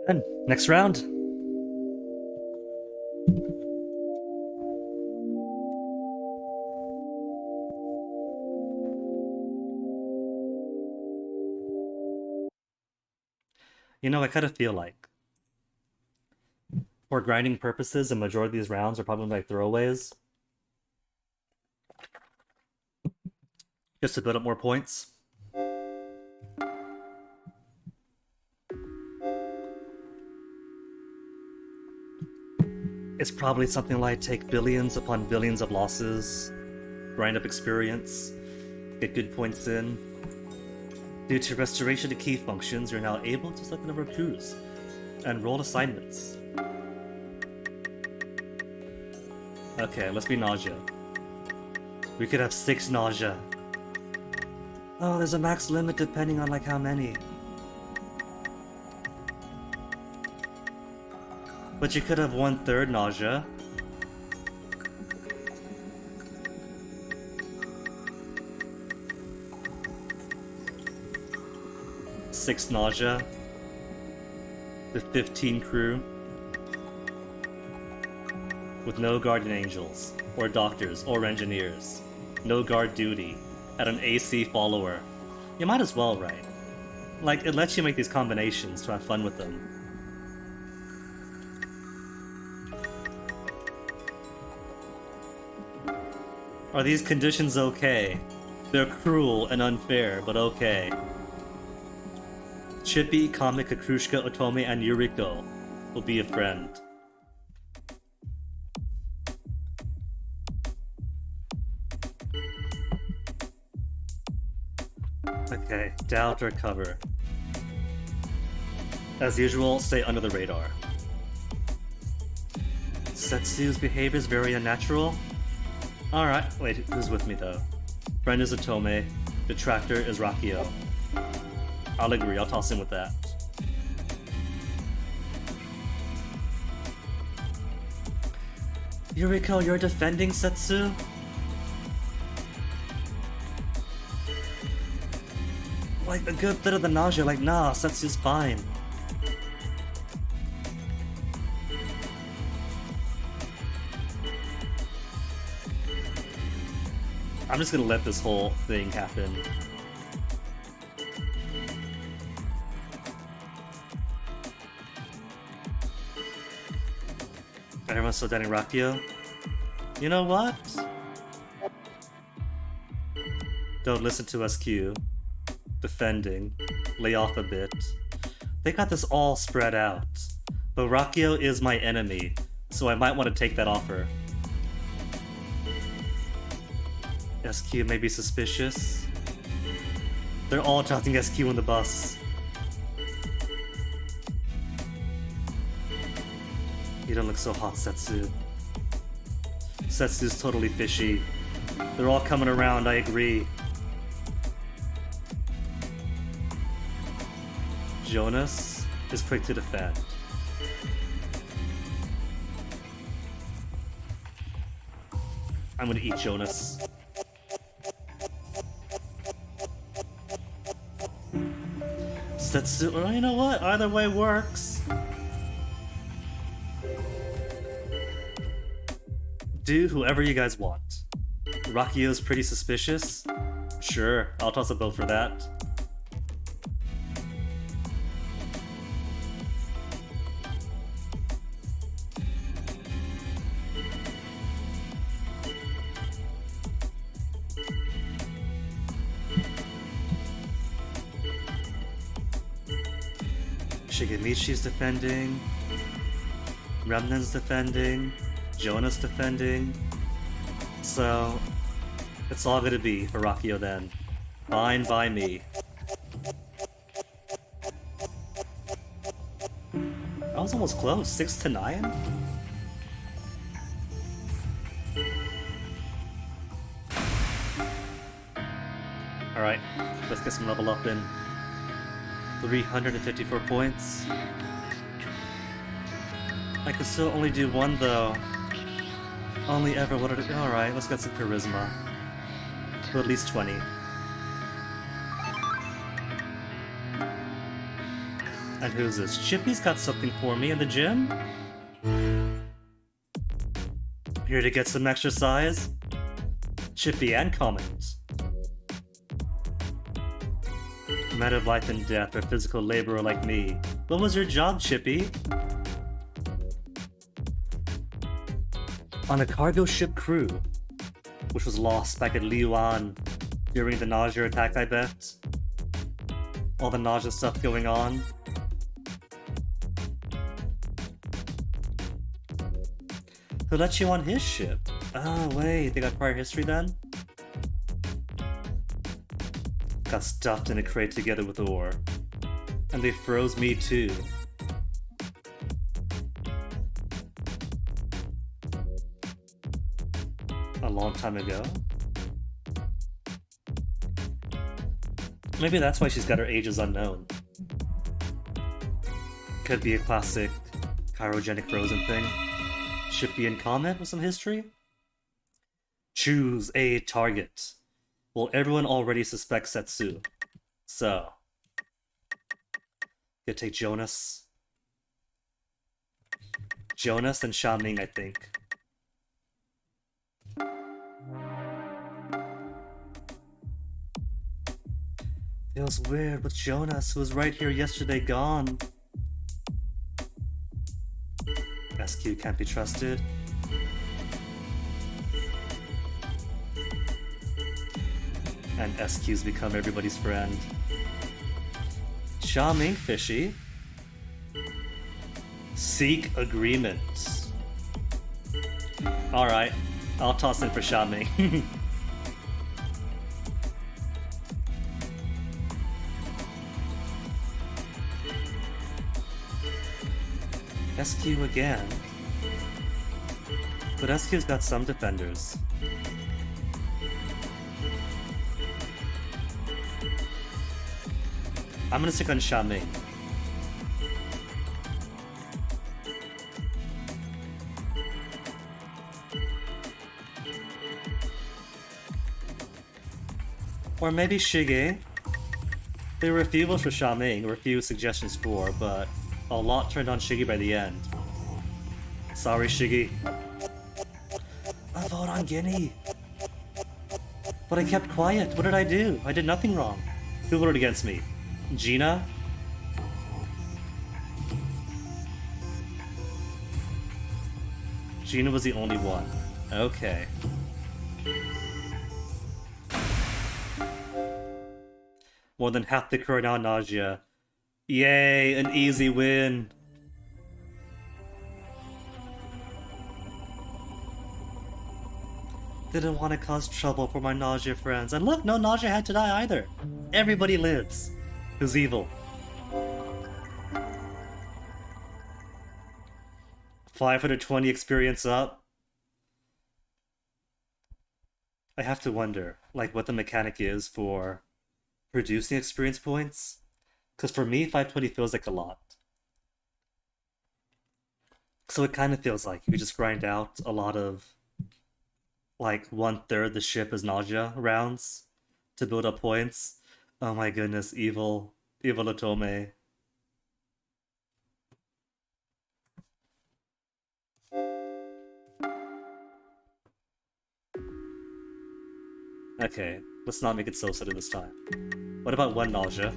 And next round. You know, I kind of feel like, for grinding purposes, the majority of these rounds are probably like throwaways. Just to build up more points. It's probably something like take billions upon billions of losses, grind up experience, get good points in. Due to restoration to key functions, you're now able to select the number of coups and roll assignments. Okay, let's be Nausea. We could have 6 Nausea. Oh, there's a max limit depending on like how many. But you could have 1/3 Nausea. Six Nausea. With 15 crew. With no guardian angels, or doctors, or engineers. No guard duty. At an AC follower. You might as well, right? Like, it lets you make these combinations to have fun with them. Are these conditions okay? They're cruel and unfair, but okay. Chippy, Kame, Kakrushka, Otome, and Yuriko will be a friend. Okay, doubt or cover. As usual, stay under the radar. Setsu's behavior is very unnatural. Alright, wait, who's with me though? Friend is Otome, detractor is Rakio. I'll agree, I'll toss in with that. Yuriko, you're defending Setsu? Like, a good bit of the nausea, like, nah, Setsu's fine. I'm just gonna let this whole thing happen. Everyone's still doubting Rakio? You know what? Don't listen to SQ. Defending. Lay off a bit. They got this all spread out. But Rakio is my enemy, so I might want to take that offer. SQ may be suspicious. They're all tossing SQ in the bus. You don't look so hot, Setsu. Setsu's totally fishy. They're all coming around, I agree. Jonas is quick to defend. I'm gonna eat Jonas. Setsu, well, you know what? Either way works. Do whoever you guys want. Rakio's pretty suspicious. Sure, I'll toss a vote for that. Shigemichi's defending. Remnan's defending. Jonas defending. So, it's all gonna be for Rakio then. Fine by me. I was almost close. 6-9? Alright, let's get some level up in. 354 points. I could still only do one though. Only ever what it. Alright, let's get some charisma. To at least 20. And who's this? Chippy's got something for me in the gym? Here to get some exercise? Chippy and Comet. Matter of life and death, or physical laborer like me. What was your job, Chippy? On a cargo ship crew, which was lost back at Liyuan during the Gnosia attack, I bet. All the Gnosia stuff going on. Who let you on his ship? Oh wait, they got prior history then? Got stuffed in a crate together with ore. And they froze me too. A long time ago? Maybe that's why she's got her ages unknown. Could be a classic cryogenic frozen thing. Chippy and Comet with some history? Choose a target. Well, everyone already suspects Setsu. So, gonna take Jonas. Jonas and Xiaoming, I think. Feels weird with Jonas, who was right here yesterday, gone. SQ can't be trusted. And SQ's become everybody's friend. Xiaoming fishy. Seek agreement. Alright, I'll toss in for Xiaoming. SQ again. But SQ's got some defenders. I'm gonna stick on Xiaoming. Or maybe Shige. There were a few votes for Xiaoming, or a few suggestions for, but a lot turned on Shige by the end. Sorry, Shige. I vote on Guinea. But I kept quiet. What did I do? I did nothing wrong. Who voted against me? Gina? Gina was the only one. Okay. More than half the crew are now Nausea. Yay, an easy win. Didn't want to cause trouble for my Nausea friends. And look, no Nausea had to die either. Everybody lives. Who's evil? 520 experience up. I have to wonder, like, what the mechanic is for producing experience points. Because for me, 520 feels like a lot. So it kind of feels like you could just grind out a lot of, like, 1/3 the ship is Nausea rounds to build up points. Oh my goodness, evil Otome. Okay, let's not make it so sudden this time. What about one Nausea?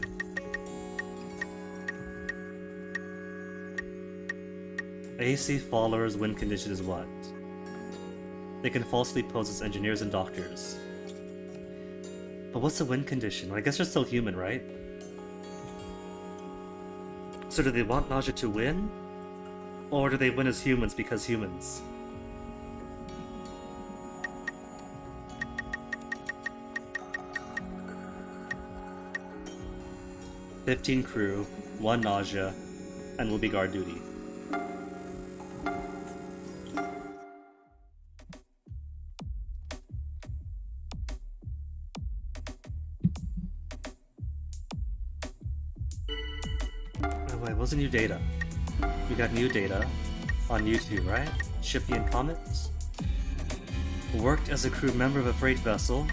AC followers win condition is what? They can falsely pose as engineers and doctors. But what's the win condition? Well, I guess they're still human, right? So do they want Nausea to win? Or do they win as humans because humans? "15 crew, 1 Nausea, and will be guard duty." What's the new data? We got new data on YouTube, right? Chippy and Comet. Worked as a crew member of a freight vessel.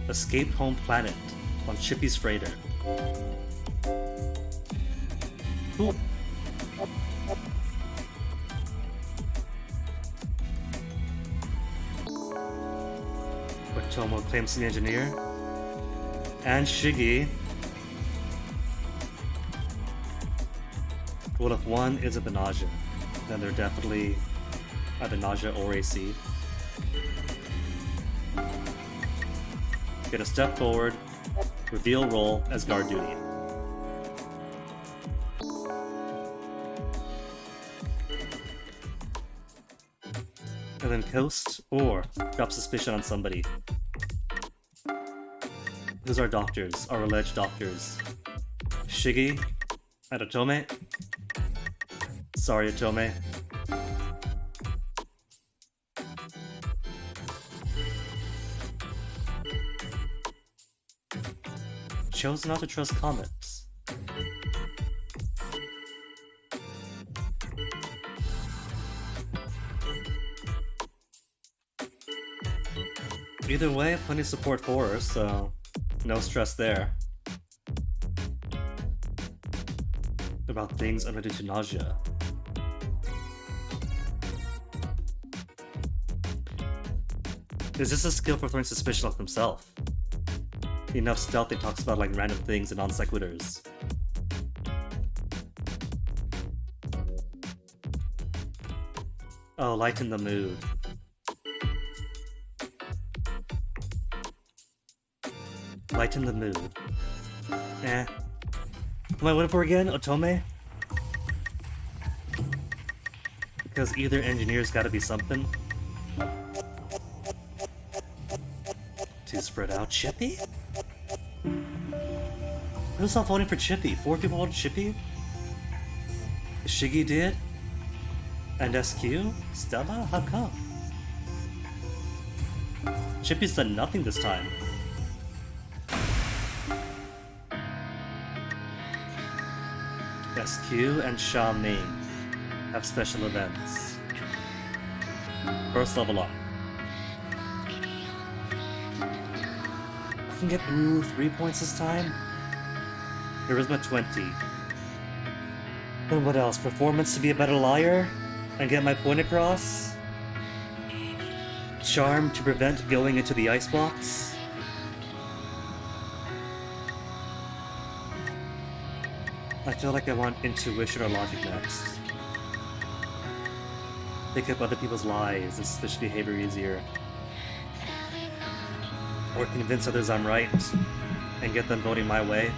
Escaped home planet on Chippy's freighter. Ooh. Otomo claims to be engineer. And Shigi. Well, if one isn't the Gnosia, then they're definitely either Gnosia or AC. Get a step forward, reveal role as guard duty. And then coast or drop suspicion on somebody. Who's our doctors, our alleged doctors? Shigi and Otome? Sorry, Otome. Chose not to trust comments. Either way, plenty of support for her, so no stress there. About things unrelated to nausea. Is this a skill for throwing suspicion off himself? Enough stealth he talks about like random things and non sequiturs. Oh, lighten the mood. Lighten the mood. Eh. Am I waiting for again? Otome? Because either engineer's gotta be something. Too spread out. Chippy? Who's not voting for Chippy? 4 people voted Chippy? Shiggy did? And SQ? Stella? How come? Chippy's done nothing this time. SQ and Sha Ming have special events. First level up. I can get 3 points this time. Charisma 20. Then what else? Performance to be a better liar? And get my point across? Charm to prevent going into the icebox? I feel like I want intuition or logic next. Pick up other people's lies and suspicious behavior easier. Or convince others I'm right and get them voting my way.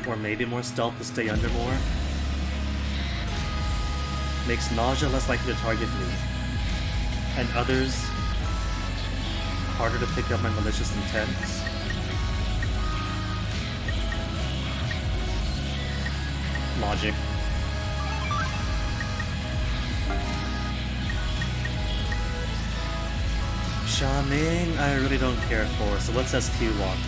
Or maybe more stealth to stay under more. Makes nausea less likely to target me. And others harder to pick up my malicious intents. Logic. Sha Ming, I really don't care for, so what's SQ want?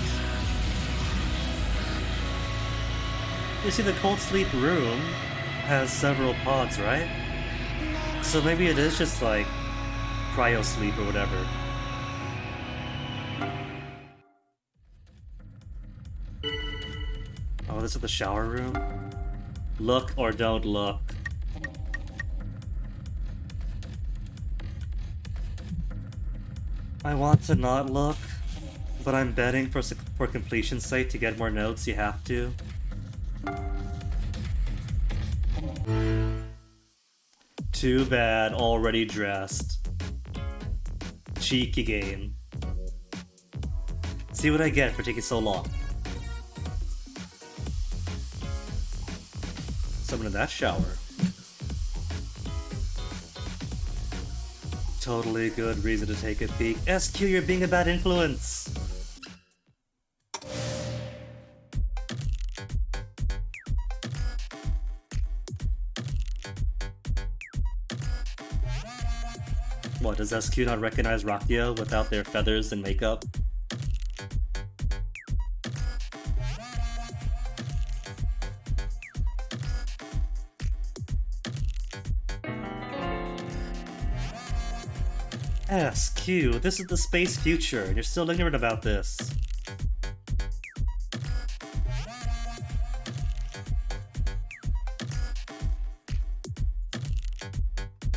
You see, the cold sleep room has several pods, right? So maybe it is just like cryo sleep or whatever. Oh, this is the shower room? Look or don't look. I want to not look, but I'm betting for completion's sake to get more notes you have to. Too bad, already dressed. Cheeky game. See what I get for taking so long. Someone in that shower. Totally good reason to take a peek. SQ, you're being a bad influence! What, does SQ not recognize Rakia without their feathers and makeup? SQ. SQ, this is the space future, and you're still ignorant about this.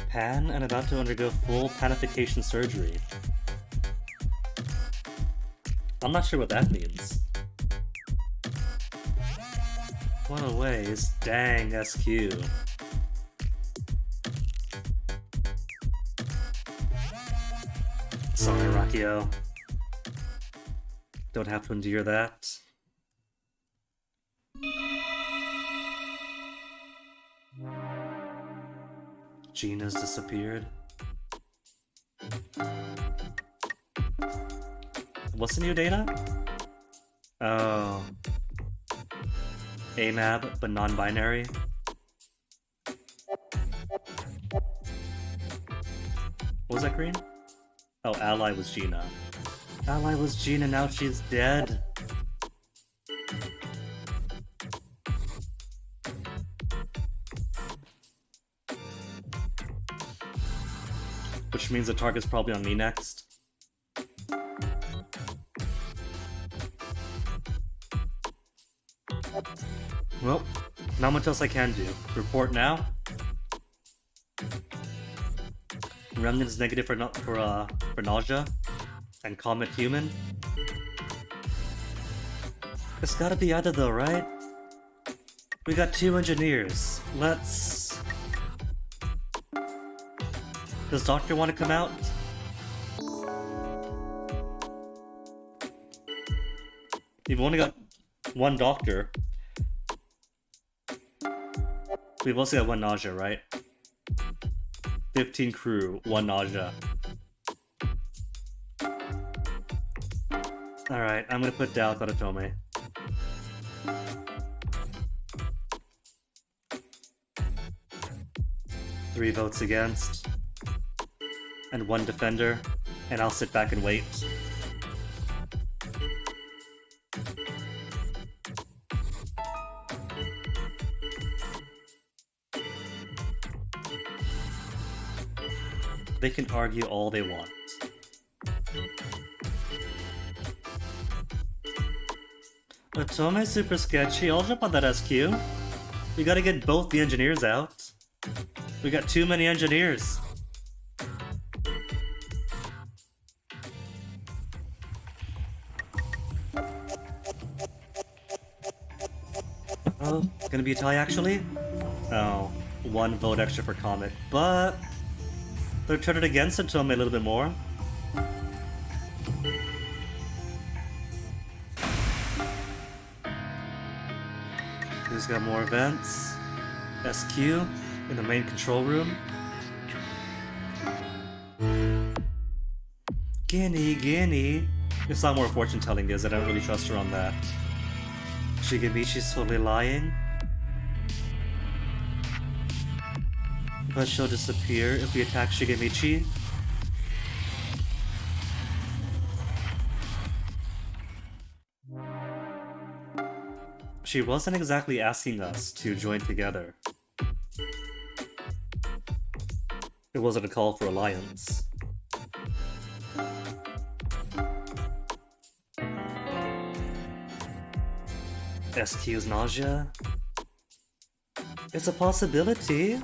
Pan and about to undergo full panification surgery. I'm not sure what that means. What a waste. Dang, SQ. Sorry, Rakio. Don't have to endure that. Gina's disappeared. What's the new data? Oh. AMAB, but non-binary. What was that green? Oh, Ally was Gina. Ally was Gina, now she's dead. Which means the target's probably on me next. Well, not much else I can do. Report now. Remnant is negative for nausea, and Comet human. It's gotta be either though, right? We got 2 engineers. Let's... Does Doctor want to come out? We've only got 1 doctor. We've also got 1 nausea, right? 15 crew, 1 nausea. Alright, I'm gonna put doubt on Otome. Three votes against. And 1 defender. And I'll sit back and wait. They can argue all they want. Otome's super sketchy. I'll jump on that SQ. We gotta get both the engineers out. We got too many engineers. Oh, gonna be a tie actually? Oh, 1 vote extra for Comet, but they're turning against Otome a little bit more. Who's got more events? SQ in the main control room. Guinea. It's not more fortune telling is, I don't really trust her on that. Shigemichi's totally lying. But she'll disappear if we attack Shigemichi. She wasn't exactly asking us to join together. It wasn't a call for alliance. SQ's nausea? It's a possibility.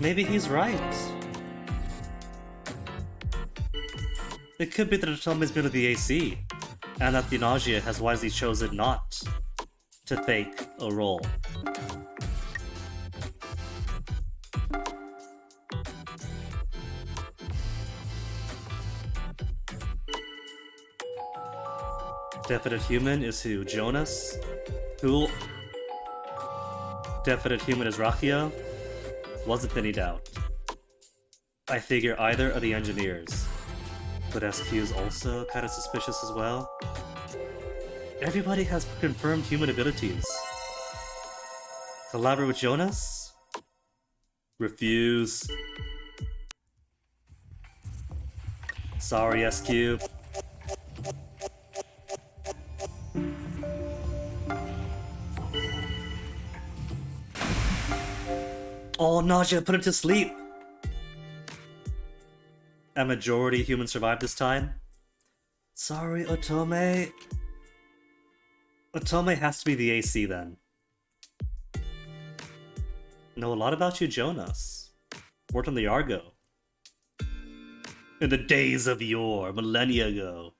Maybe he's right. It could be that Otome's been to the AC, and that the nausea has wisely chosen not to fake a role. Definite human is who? Jonas? Who? Definite human is Rakio? Wasn't any doubt. I figure either of the engineers. But SQ is also kind of suspicious as well. Everybody has confirmed human abilities. Collaborate with Jonas? Refuse. Sorry, SQ. Oh, Nausea, put him to sleep! A majority of humans survived this time. Sorry, Otome. Otome has to be the AC then. Know a lot about you, Jonas. Worked on the Argo. In the days of yore, millennia ago.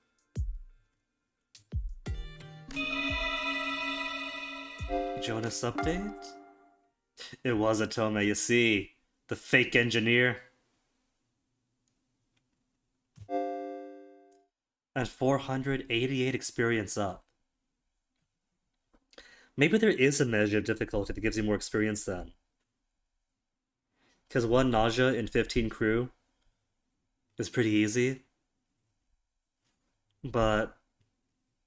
Jonas update? It was Otome, you see. The fake engineer. And 488 experience up. Maybe there is a measure of difficulty that gives you more experience then. Because 1 Nausea in 15 crew is pretty easy. But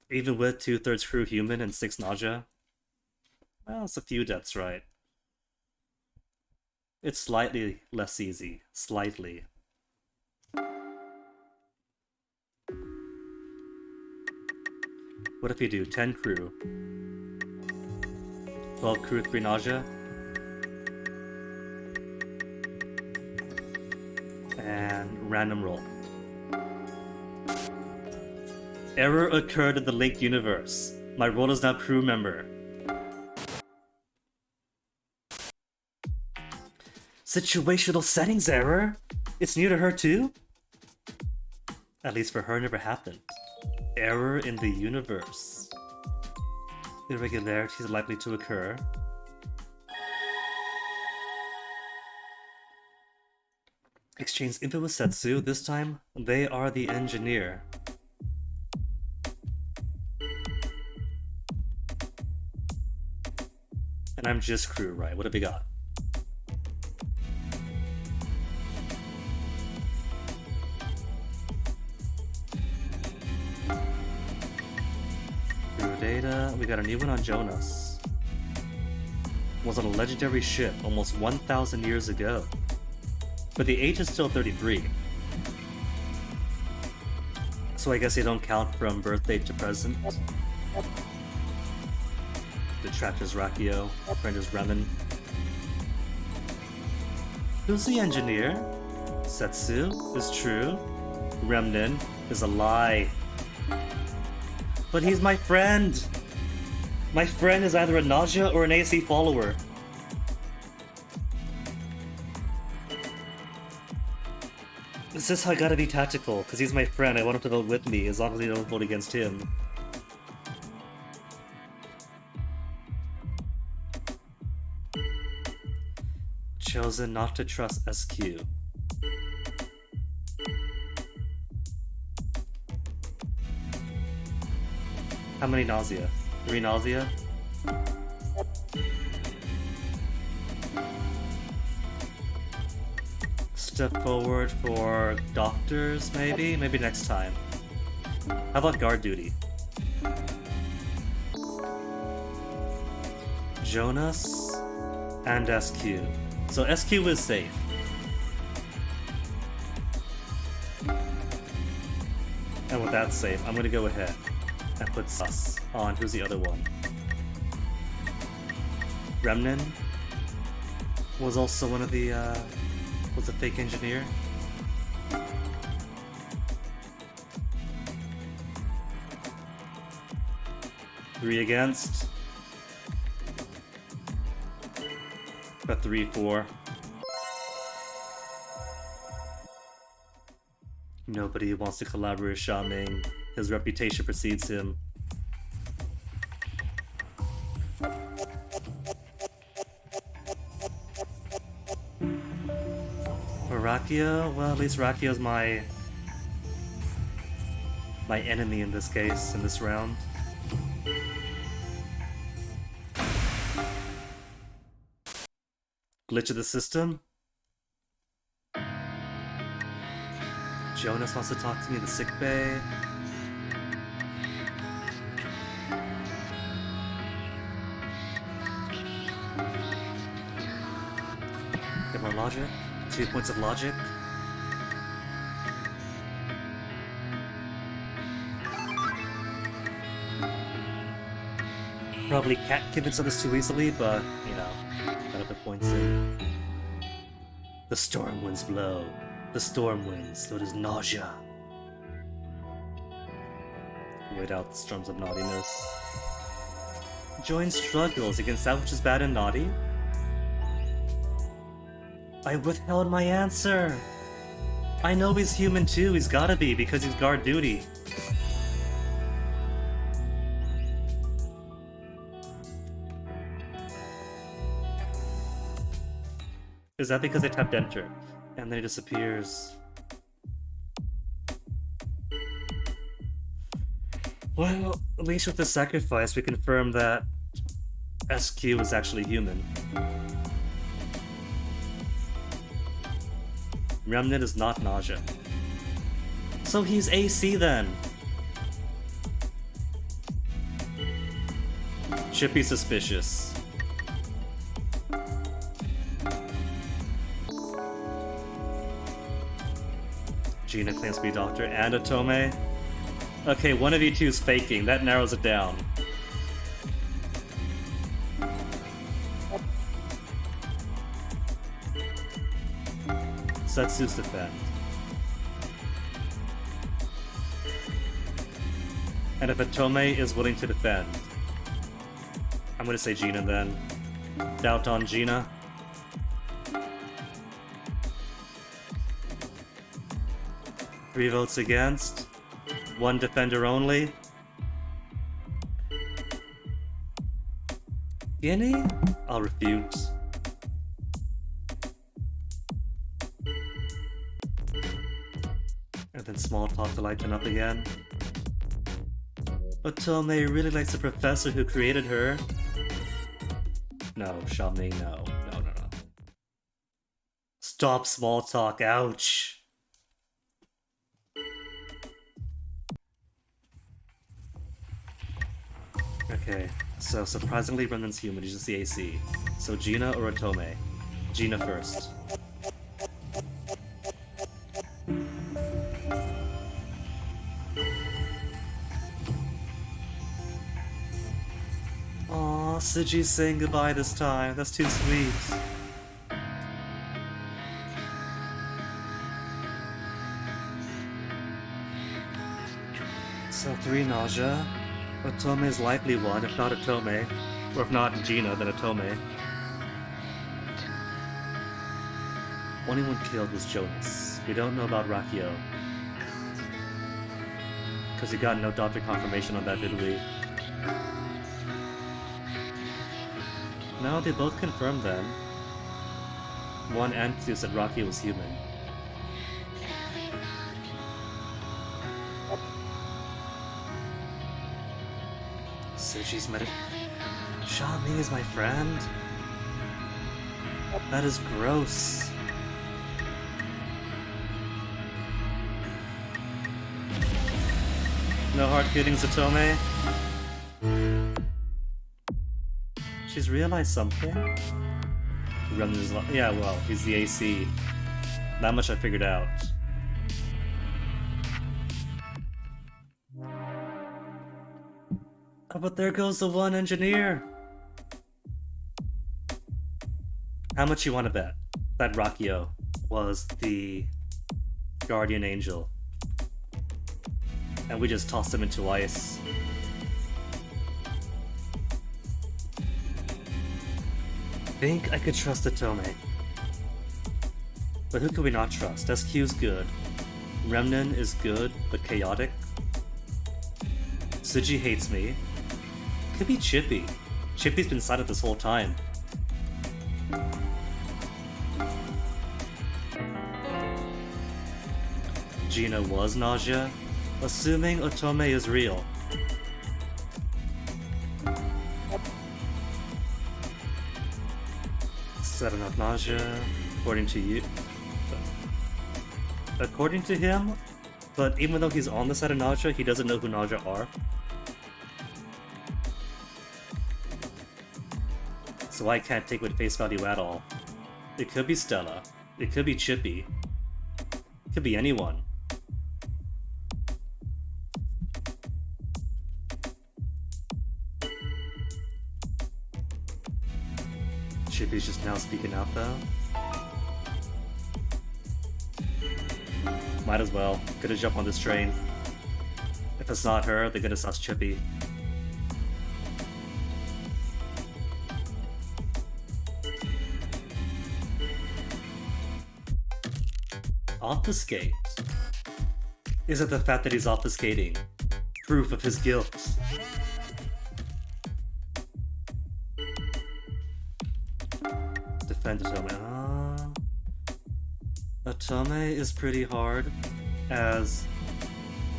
even with 2/3 crew human and 6 Nausea, well, it's a few deaths, right? It's slightly less easy. Slightly. What if you do 10 crew? 12 crew, 3 Nausea? And random roll. Error occurred in the linked universe. My role is now crew member. Situational settings error? It's new to her too? At least for her, it never happened. Error in the universe. Irregularities likely to occur. Exchange info with Setsu. This time, they are the engineer. And I'm just crew, right? What have we got? Crew data. We got a new one on Jonas. Was on a legendary ship almost 1,000 years ago. But the age is still 33. So I guess they don't count from birthday to present. Detractor's Rakio, friend is Remen. Who's the engineer? Setsu is true. Remnin is a lie. But he's my friend! My friend is either a Nausea or an AC follower. This is how I gotta be tactical, because he's my friend. I want him to vote with me, as long as you don't vote against him. Chosen not to trust SQ. How many Nausea? 3 Nausea? Step forward for doctors, maybe? Maybe next time. How about guard duty? Jonas and SQ. So SQ is safe. And with that safe, I'm gonna go ahead and put Sus on. Who's the other one? Remnin was also one of the, was a fake engineer. Three against. A 3-4. Nobody wants to collaborate with Xiaoming. His reputation precedes him. For Rakio, well, at least Rakio's my enemy in this case, in this round. Glitch of the system. Jonas wants to talk to me in the sickbay. Get more logic. 2 points of logic. Probably can't convince others too easily, but, you know, gotta put points in. The storm winds blow. The storm winds, so it is nausea. Wait out the storms of naughtiness. Join struggles against that which is bad and naughty. I withheld my answer. I know he's human too, he's gotta be, because he's guard duty. Is that because I tapped enter? And then it disappears. Well, at least with the sacrifice we confirm that SQ is actually human. Remnant is not nausea. So he's AC then! Should be suspicious. Gina claims to be doctor and Otome. Okay, one of you two is faking. That narrows it down. Setsu's defend. And if Otome is willing to defend, I'm gonna say Gina then. Doubt on Gina. Three votes against. One defender only. Guinea? I'll refute. And then small talk to lighten up again. Otome really likes the professor who created her. No, Xiaoming, no. No. Stop small talk, ouch. Okay, so surprisingly Remnant's human, he's just the AC. So Gina or Otome? Gina first. Aww, Suji's saying goodbye this time, that's too sweet. So 3 nausea. Otome is likely one, if not Otome. Or if not Gina, then Otome. Only one killed was Jonas. We don't know about Rakio. Because we got no doctor confirmation on that, did we? No, they both confirmed then. One and 2 said Rakio was human. Suji's Xiaoming is my friend? That is gross. No hard feelings, Otome? She's realized something? Yeah, well, he's the AC. That much I figured out. Oh, but there goes the one engineer! How much you want to bet that Rakio was the guardian angel? And we just tossed him into ice. Think I could trust Otome. But who could we not trust? SQ's good. Remnant is good, but chaotic. Suji hates me. Could be Chippy. Chippy's been silent this whole time. Gina was nausea, assuming Otome is real. Set enough nausea, according to you. According to him, but even though he's on the side of nausea, he doesn't know who nausea are. So I can't take with face value at all. It could be Stella. It could be Chippy. It could be anyone. Chippy's just now speaking out though. Might as well. Gonna jump on this train. If it's not her, they're gonna sus Chippy. Obfuscate? Is it the fact that he's obfuscating? Proof of his guilt. Defend Otome. Otome is pretty hard as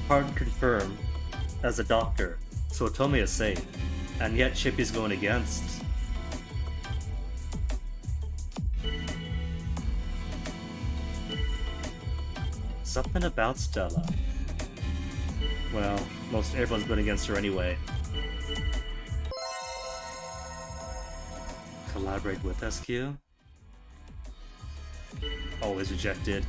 hard to confirm as a doctor, so Otome is safe. And yet Chippy's going against. Something about Stella. Well, most everyone's going against her anyway. Collaborate with SQ? Always rejected.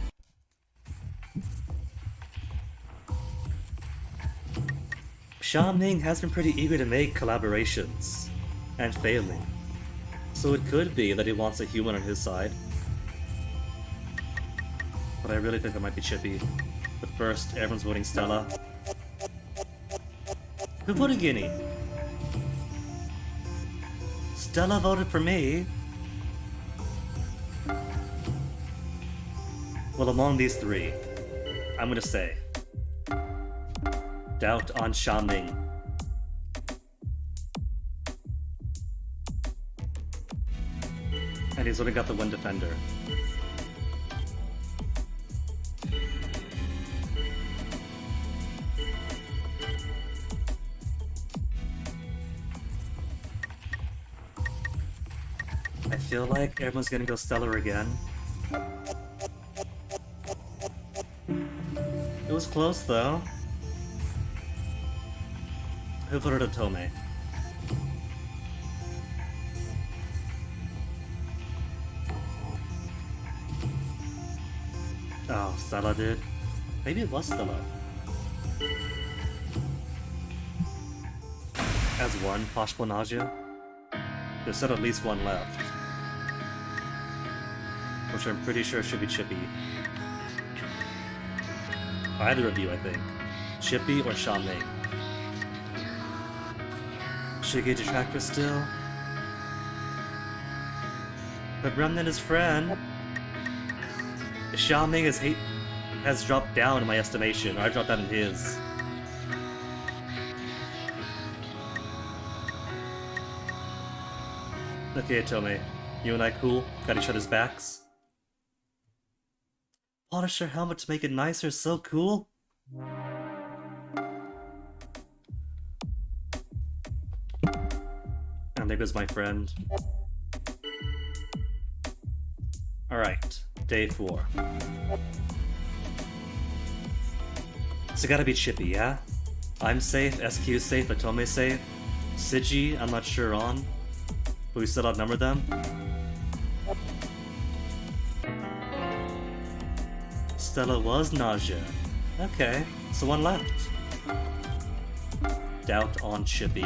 Sha Ming has been pretty eager to make collaborations, and failing. So it could be that he wants a human on his side. But I really think it might be Chippy. But first, everyone's voting Stella. Who voted Guinea? Stella voted for me. Well, among these three, I'm gonna say doubt on Sha Ming. And he's only got the one defender. I feel like everyone's gonna go Stellar again. It was close though. Who voted Otome? Oh, Stella did. Maybe it was Stella. As one, possible Gnosia? There's still at least one left. Which I'm pretty sure should be Chippy. Either of you, I think. Chippy or Sha Ming. Should get Detractor still? But Remnant is friend. Sha Ming has dropped down in my estimation, or I dropped down in his. Okay, Otome. You and I cool? Got each other's backs? Polish her helmet to make it nicer, so cool. And there goes my friend. Alright, day 4. So gotta be Chippy, yeah? I'm safe, SQ safe, Otome safe. Siji, I'm not sure on. But we still outnumber them. Stella was Nausea. Okay, so one left. Doubt on Chippy.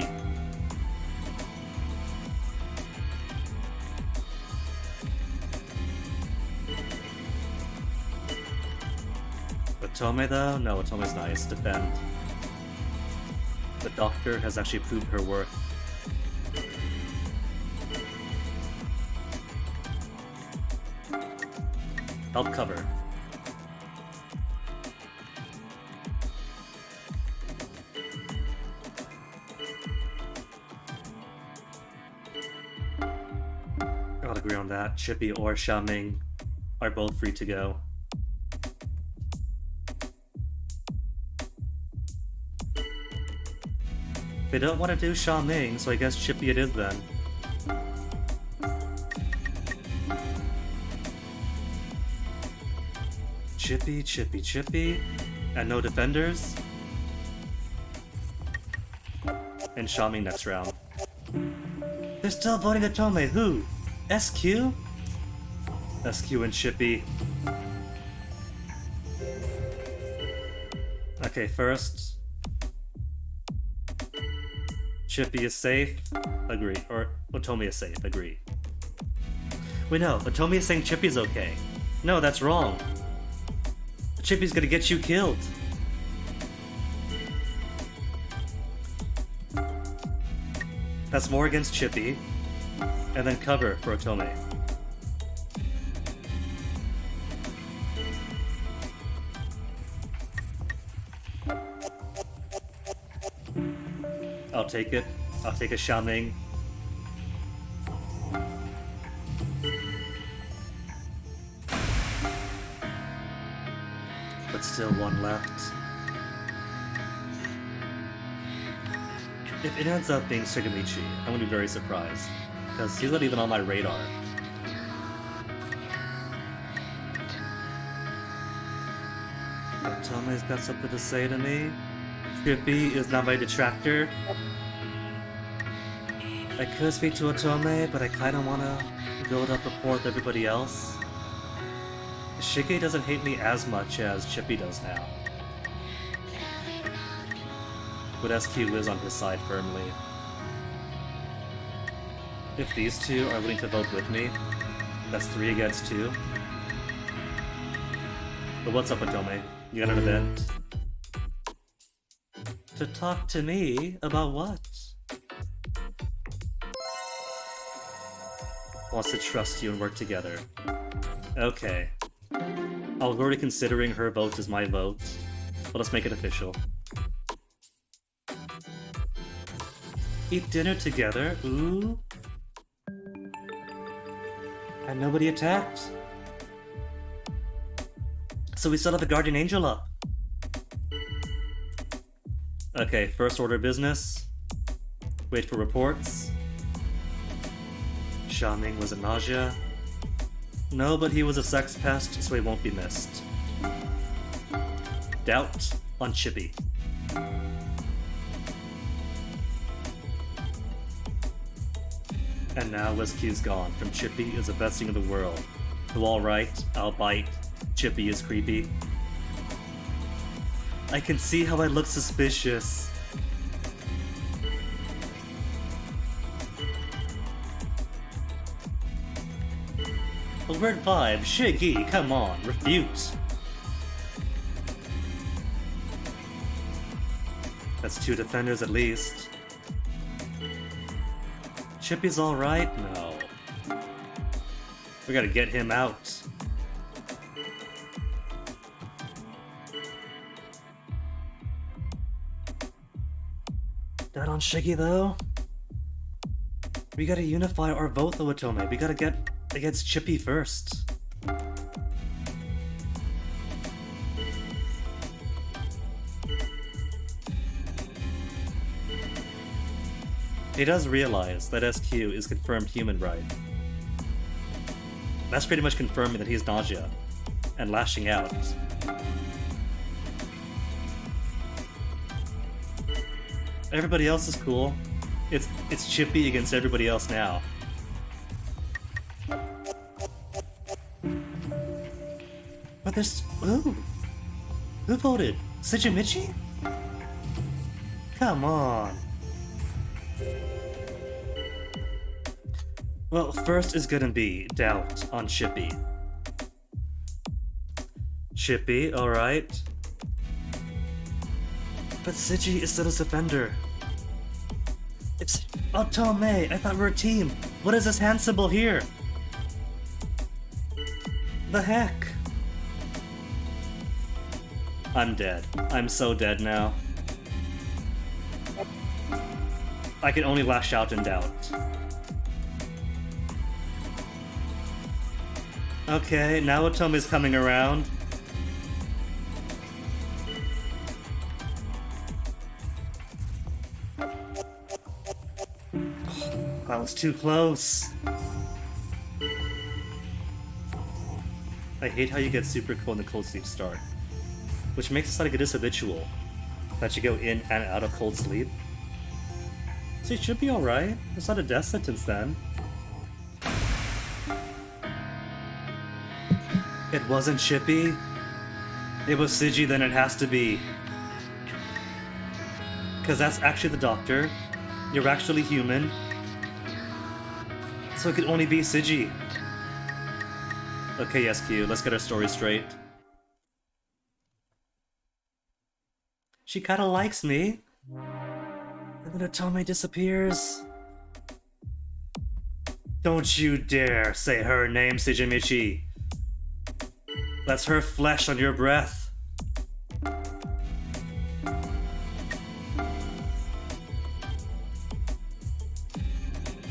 Otome though? No, Otome's nice. Defend. The doctor has actually proved her worth. Help cover. I'll agree on that. Chippy or Sha Ming are both free to go. They don't want to do Sha Ming, so I guess Chippy it is then. Chippy, Chippy, Chippy, and no defenders. And Sha Ming next round. They're still voting Otome. Who? SQ? SQ and Chippy. Okay, first. Chippy is safe. Agree. Or Otome is safe. Agree. Wait, no. Otome is saying Chippy's okay. No, that's wrong. Chippy's gonna get you killed. That's more against Chippy. And then cover for Otome. I'll take it. I'll take a Xiaoming. But still one left. If it ends up being Shigemichi, I'm gonna be very surprised. Because he's not even on my radar. Otome's got something to say to me. Chippy is not my detractor. I could speak to Otome, but I kinda wanna build up rapport with everybody else. Shige doesn't hate me as much as Chippy does now. But SQ is on his side firmly. If these two are willing to vote with me, that's 3 against 2. But what's up, Otome? You got an event? To talk to me about what? Wants to trust you and work together. Okay. I was already considering her vote as my vote, but let's make it official. Eat dinner together? Ooh. And nobody attacked. So we still have a guardian angel up. Okay, first order business. Wait for reports. Xiaoming was a Gnosia. No, but he was a sex pest, so he won't be missed. Doubt on Chippy. And now SQ's gone. From Chippy is the best thing in the world. So alright, I'll bite. Chippy is creepy. I can see how I look suspicious. A weird vibe. Shiggy, come on, refute. That's 2 defenders at least. Chippy's alright? No. We gotta get him out. That on Shiggy though? We gotta unify our vote though, Otome. We gotta get against Chippy first. He does realize that SQ is confirmed human, right? That's pretty much confirming that he's Nausea and lashing out. Everybody else is cool. It's Chippy against everybody else now. But there's... Ooh! Who voted? Sujimichi? Come on! Well, first is gonna be doubt on Chippy. Chippy, alright. But Siji is still a defender. It's Otome! I thought we were a team! What is this hand symbol here? The heck? I'm dead. I'm so dead now. I can only lash out in doubt. Okay, now Otome's coming around. That was too close. I hate how you get super cold in the cold sleep start. Which makes it like a dishabitual. That you go in and out of cold sleep. So it should be alright. It's not a death sentence then. It wasn't Chippy. It was Siji, then it has to be. Because that's actually the doctor. You're actually human. So it could only be Siji. Okay, SQ, let's get our story straight. She kinda likes me. And then Otome disappears. Don't you dare say her name, Sejimichi. That's her flesh on your breath.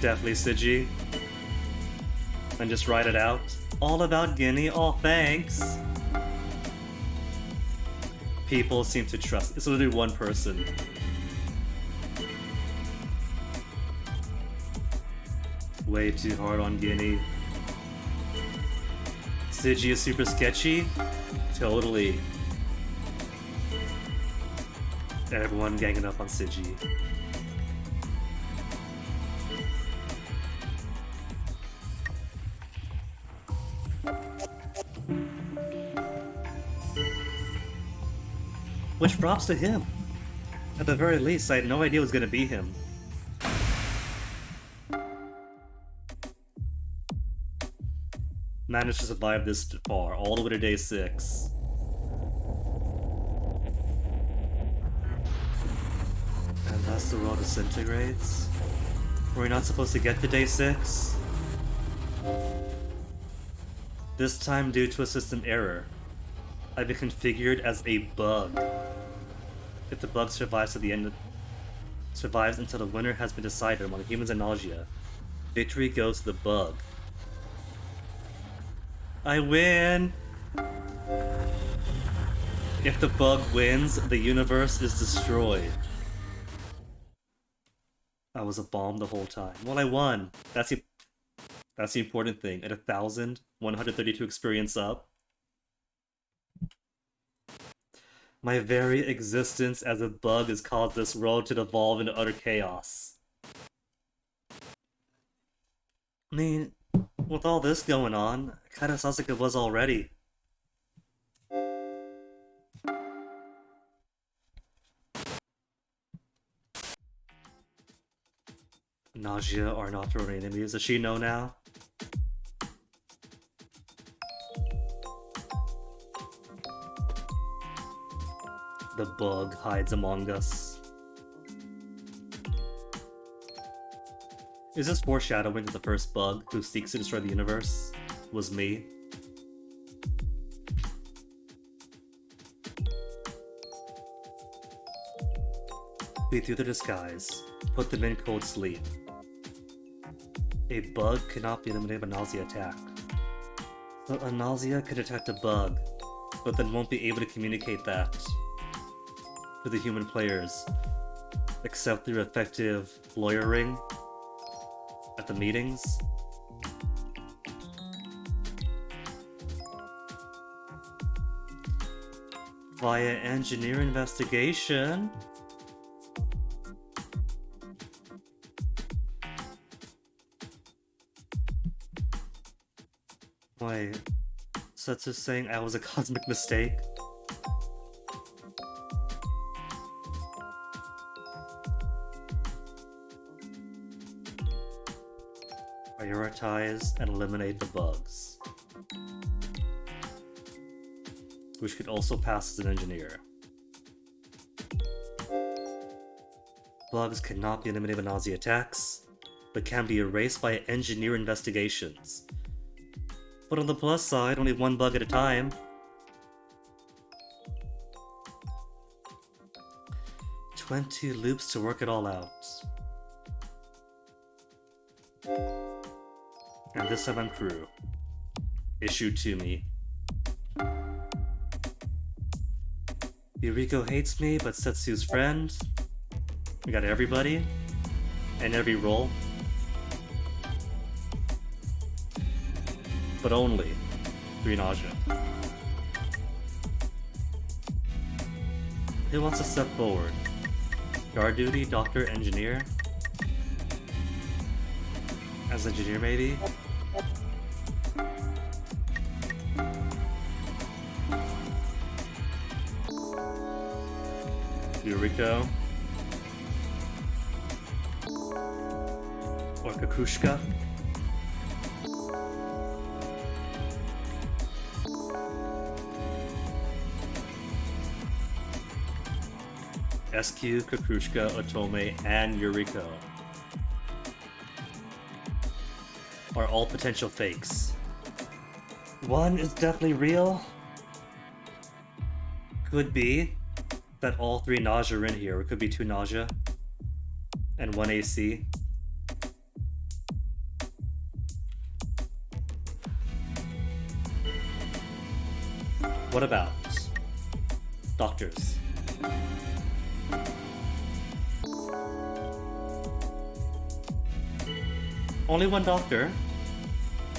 Definitely, Siji. And just write it out. All about Guinea, oh thanks. People seem to trust. It's literally one person. Way too hard on Guinea. Siji is super sketchy? Totally. Everyone ganging up on Siji. Which props to him. At the very least, I had no idea it was gonna be him. Managed to survive this far, all the way to day 6. And thus the world disintegrates? Were we not supposed to get to day 6? This time due to a system error. I've been configured as a bug. If the bug survives to the end survives until the winner has been decided among humans and Gnosia, victory goes to the bug. I win! If the bug wins, the universe is destroyed. I was a bomb the whole time. Well, I won. That's the important thing. At 1,132 experience up. My very existence as a bug has caused this world to devolve into utter chaos. I mean, with all this going on, it kinda sounds like it was already. Nausea are not her enemies. Does she know now? The bug hides among us. Is this foreshadowing that the first bug who seeks to destroy the universe was me? We threw the disguise, put them in cold sleep. A bug cannot be eliminated by a nausea attack. So a nausea could detect a bug, but then won't be able to communicate that to the human players, except through effective lawyering at the meetings. Via engineer investigation. Wait, Setsu's saying I was a cosmic mistake? Prioritize and eliminate the bugs, which could also pass as an engineer. Bugs cannot be eliminated by nausea attacks, but can be erased by engineer investigations. But on the plus side, only one bug at a time. "20 loops to work it all out." And this time I'm crew. Issued to me. Yuriko hates me, but Setsu's friend. We got everybody. And every role. But only 3 nausea. Who wants to step forward? Guard duty, doctor, engineer? As engineer, maybe? Yuriko? Or Kakushka? SQ, Kakrushka, Otome, and Yuriko are all potential fakes. One is definitely real. Could be that all three Nausea are in here. It could be two Nausea and one AC. What about doctors? Only one doctor,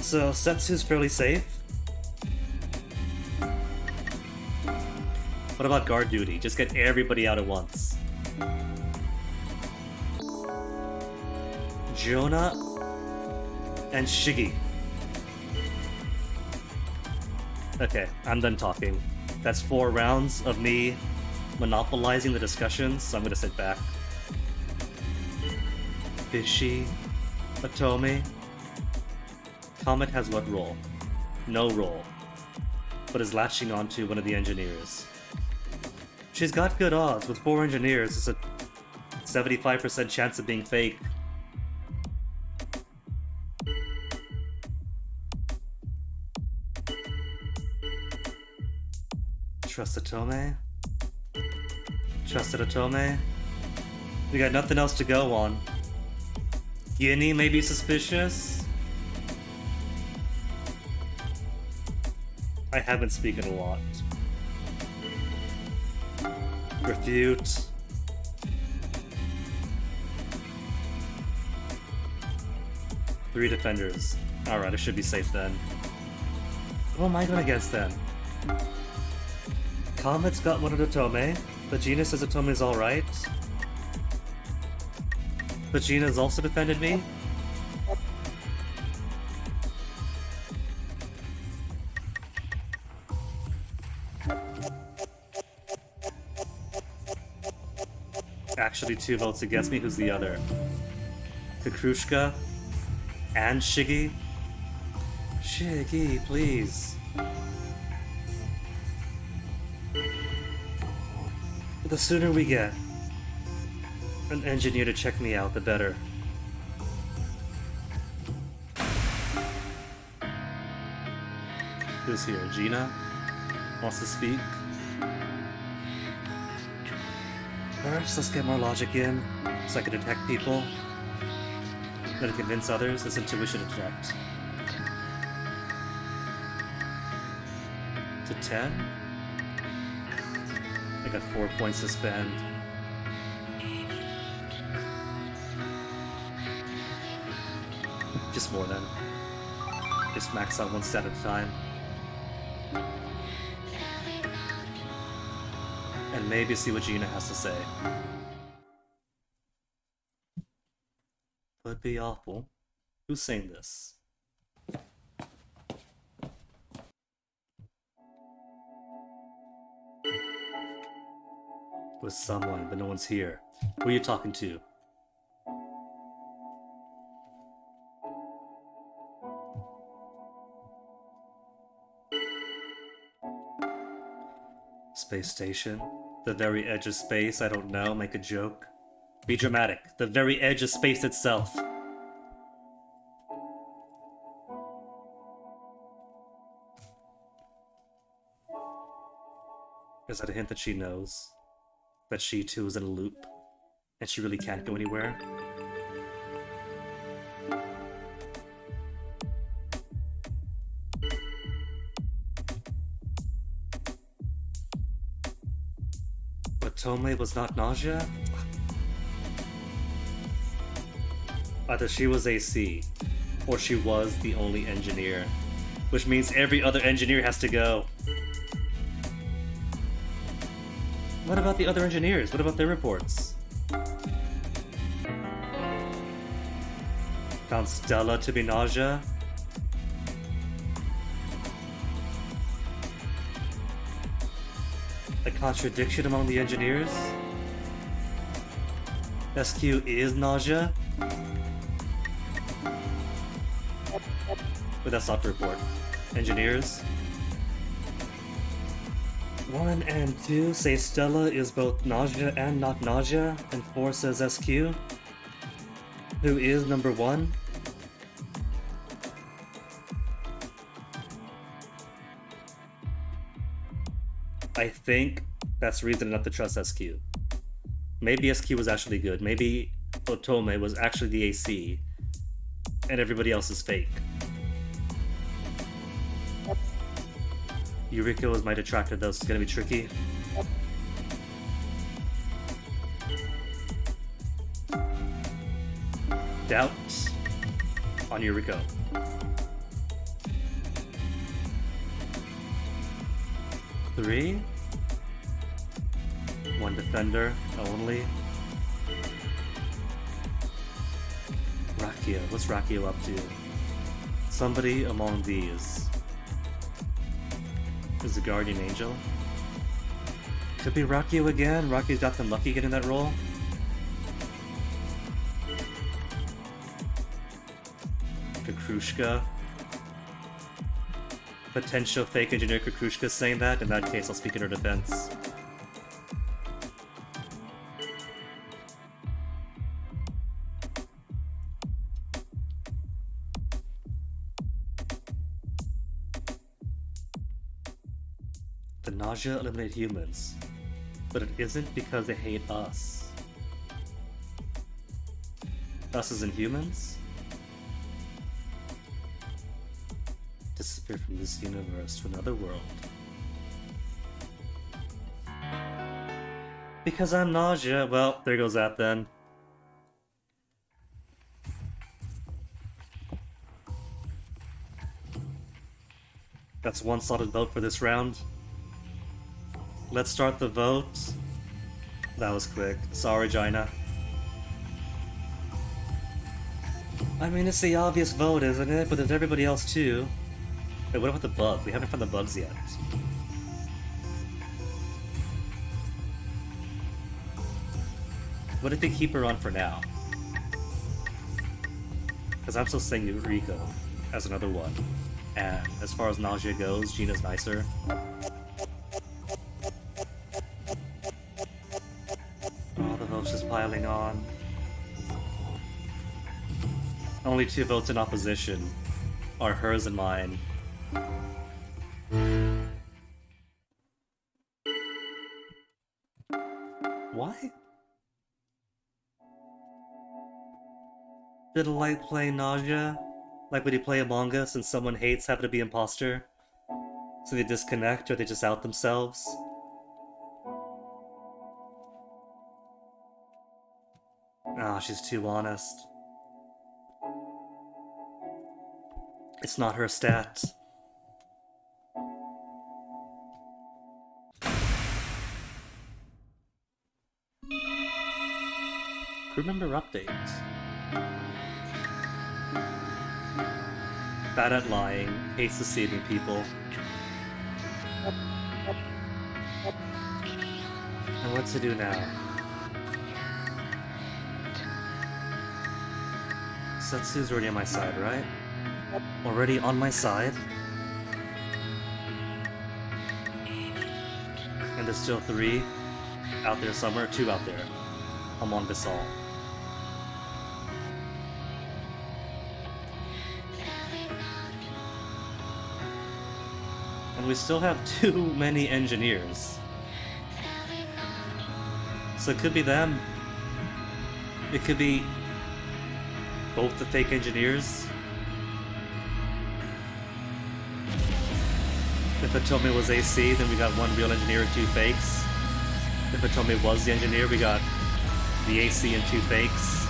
so Setsu's fairly safe. What about guard duty? Just get everybody out at once. Jonah and Shiggy. Okay, I'm done talking. That's 4 rounds of me monopolizing the discussions, so I'm gonna sit back. Fishy, Otome. Comet has what role? No role, but is latching onto one of the engineers. She's got good odds. With 4 engineers, it's a 75% chance of being fake. Trust Otome? Trusted Otome? We got nothing else to go on. Guinea may be suspicious? I haven't spoken a lot. Refute. Three defenders. Alright, I should be safe then. Who am I going against then? Comet's got one of Otome. Vegeta says Otome's alright. Vegeta's also defended me. Actually 2 votes against me. Who's the other? Kakrushka and Shiggy? Shiggy, please. The sooner we get an engineer to check me out, the better. Who's here? Gina wants to speak. First, let's get more logic in, so I can detect people. Then convince others. This intuition detect. To 10. I got 4 points to spend. Just more then. Just max out 1 stat at a time. And maybe see what Gina has to say. Would be awful. Who's saying this? With someone, but no one's here. Who are you talking to? Space station? The very edge of space? I don't know. Make a joke. Be dramatic. The very edge of space itself. Is that a hint that she knows? That she too is in a loop? And she really can't go anywhere? But Tome was not Nausea? Either she was AC, or she was the only engineer. Which means every other engineer has to go. What about the other engineers? What about their reports? Found Stella to be Nausea? A contradiction among the engineers? SQ is Nausea? But that's not the report. Engineers? 1 and 2 say Stella is both Nausea and not Nausea, and 4 says SQ. Who is number 1? I think that's reason enough to trust SQ. Maybe SQ was actually good. Maybe Otome was actually the AC, and everybody else is fake. Yuriko is my detractor, though, so it's gonna be tricky. Doubt on Yuriko. Three. One defender only. Rakio. What's Rakio up to? Somebody among these. Is a guardian angel? Could be Rakio again. Rakio's got them lucky getting that role. Kakrushka. Potential fake engineer Kakrushka saying that. In that case, I'll speak in her defense. The nausea eliminate humans, but it isn't because they hate us. Us as in humans? Disappear from this universe to another world. Because I'm nausea. Well, there goes that then. That's one solid vote for this round. Let's start the vote. That was quick. Sorry, Jaina. I mean, it's the obvious vote, isn't it? But there's everybody else too. Wait, what about the bug? We haven't found the bugs yet. What if they keep her on for now? Because I'm still saying Yuriko as another one. And as far as nausea goes, Gina's nicer. Oh, the votes just piling on. Only 2 votes in opposition are hers and mine. Why? Did Light play Nausea? Like when you play Among Us and someone hates having to be imposter? So they disconnect or they just out themselves? Ah, she's too honest. It's not her stat. Crew member update. Bad at lying, hates deceiving people. And what to do now? Setsu's already on my side, right? Already on my side? And there's still 3 out there somewhere, 2 out there. Among us all. And we still have too many engineers. So it could be them. It could be both the fake engineers. If Otome was AC, then we got 1 real engineer and 2 fakes. If Otome was the engineer, we got the AC and 2 fakes.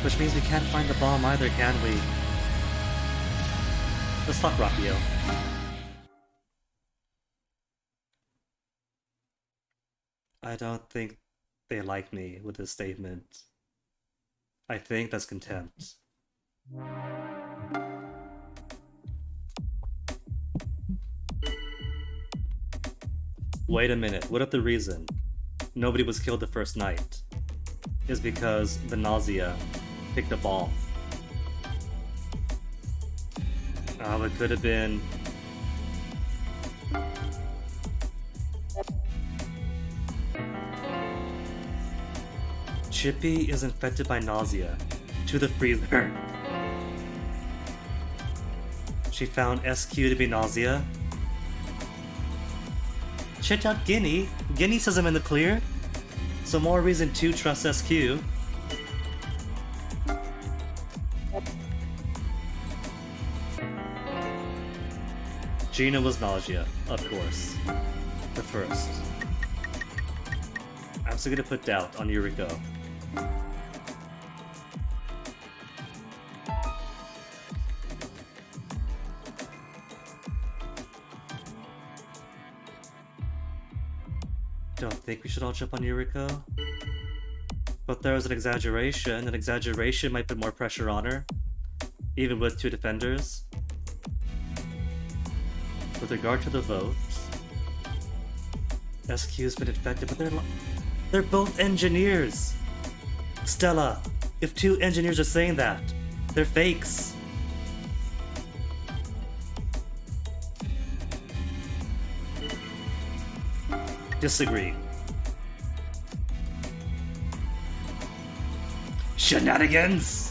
Which means we can't find the bomb either, can we? Let's talk Rapio. I don't think they like me with this statement. I think that's contempt. Wait a minute, what if the reason nobody was killed the first night is because the Nausea picked a bomb? Oh, it could have been... Chippy is infected by nausea. To the freezer. She found SQ to be nausea. Check out Guinea. Guinea says I'm in the clear. So more reason to trust SQ. Gina was nausea, of course. The first. I'm still gonna put doubt on Yuriko. Don't think we should all jump on Yuriko. But there was an exaggeration. An exaggeration might put more pressure on her. Even with 2 defenders. With regard to the votes, SQ's been infected, but they're both engineers! Stella, if 2 engineers are saying that, they're fakes! Disagree. Shenanigans!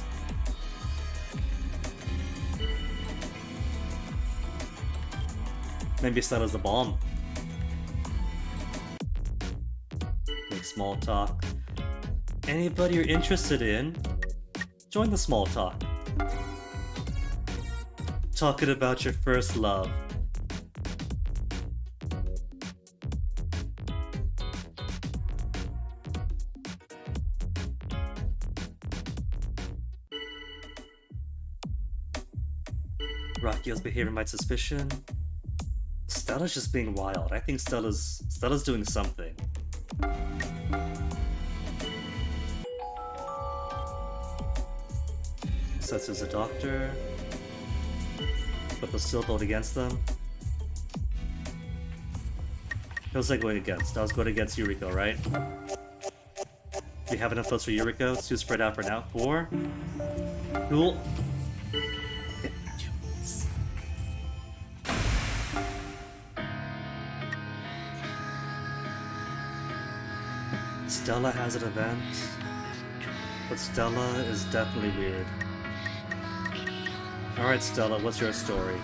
Maybe Stella's the bomb. Make small talk. Anybody you're interested in, join the small talk. Talking about your first love. Rakio's behavior might suspicion. Stella's just being wild. I think Stella's doing something. Setsu's a doctor, but they'll still vote against them. Who was I going against? I was going against Yuriko, right? We have enough votes for Yuriko. It's too spread out for now. 4. Cool. Stella has an event, but Stella is definitely weird. Alright Stella, what's your story?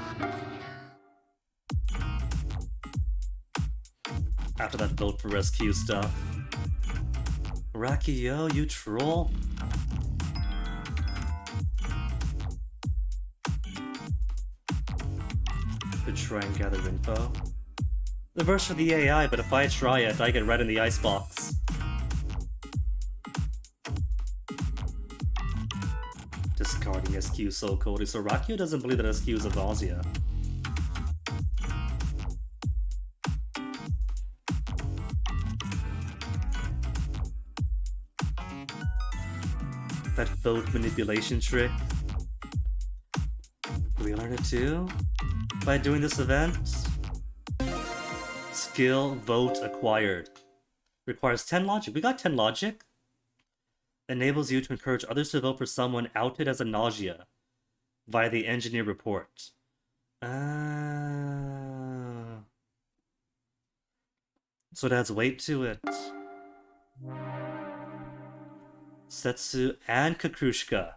After that vote for rescue stuff. Rakio, you troll? Could try and gather info. The verse for the AI, but if I try it, I get red in the icebox. Discarding SQ so cold, so Rakio doesn't believe that SQ is a nausea. That vote manipulation trick. Do we learn it too? By doing this event? Skill vote acquired. Requires 10 logic. We got 10 logic. Enables you to encourage others to vote for someone outed as a nausea via the engineer report. So it adds weight to it. Setsu and Kakrushka.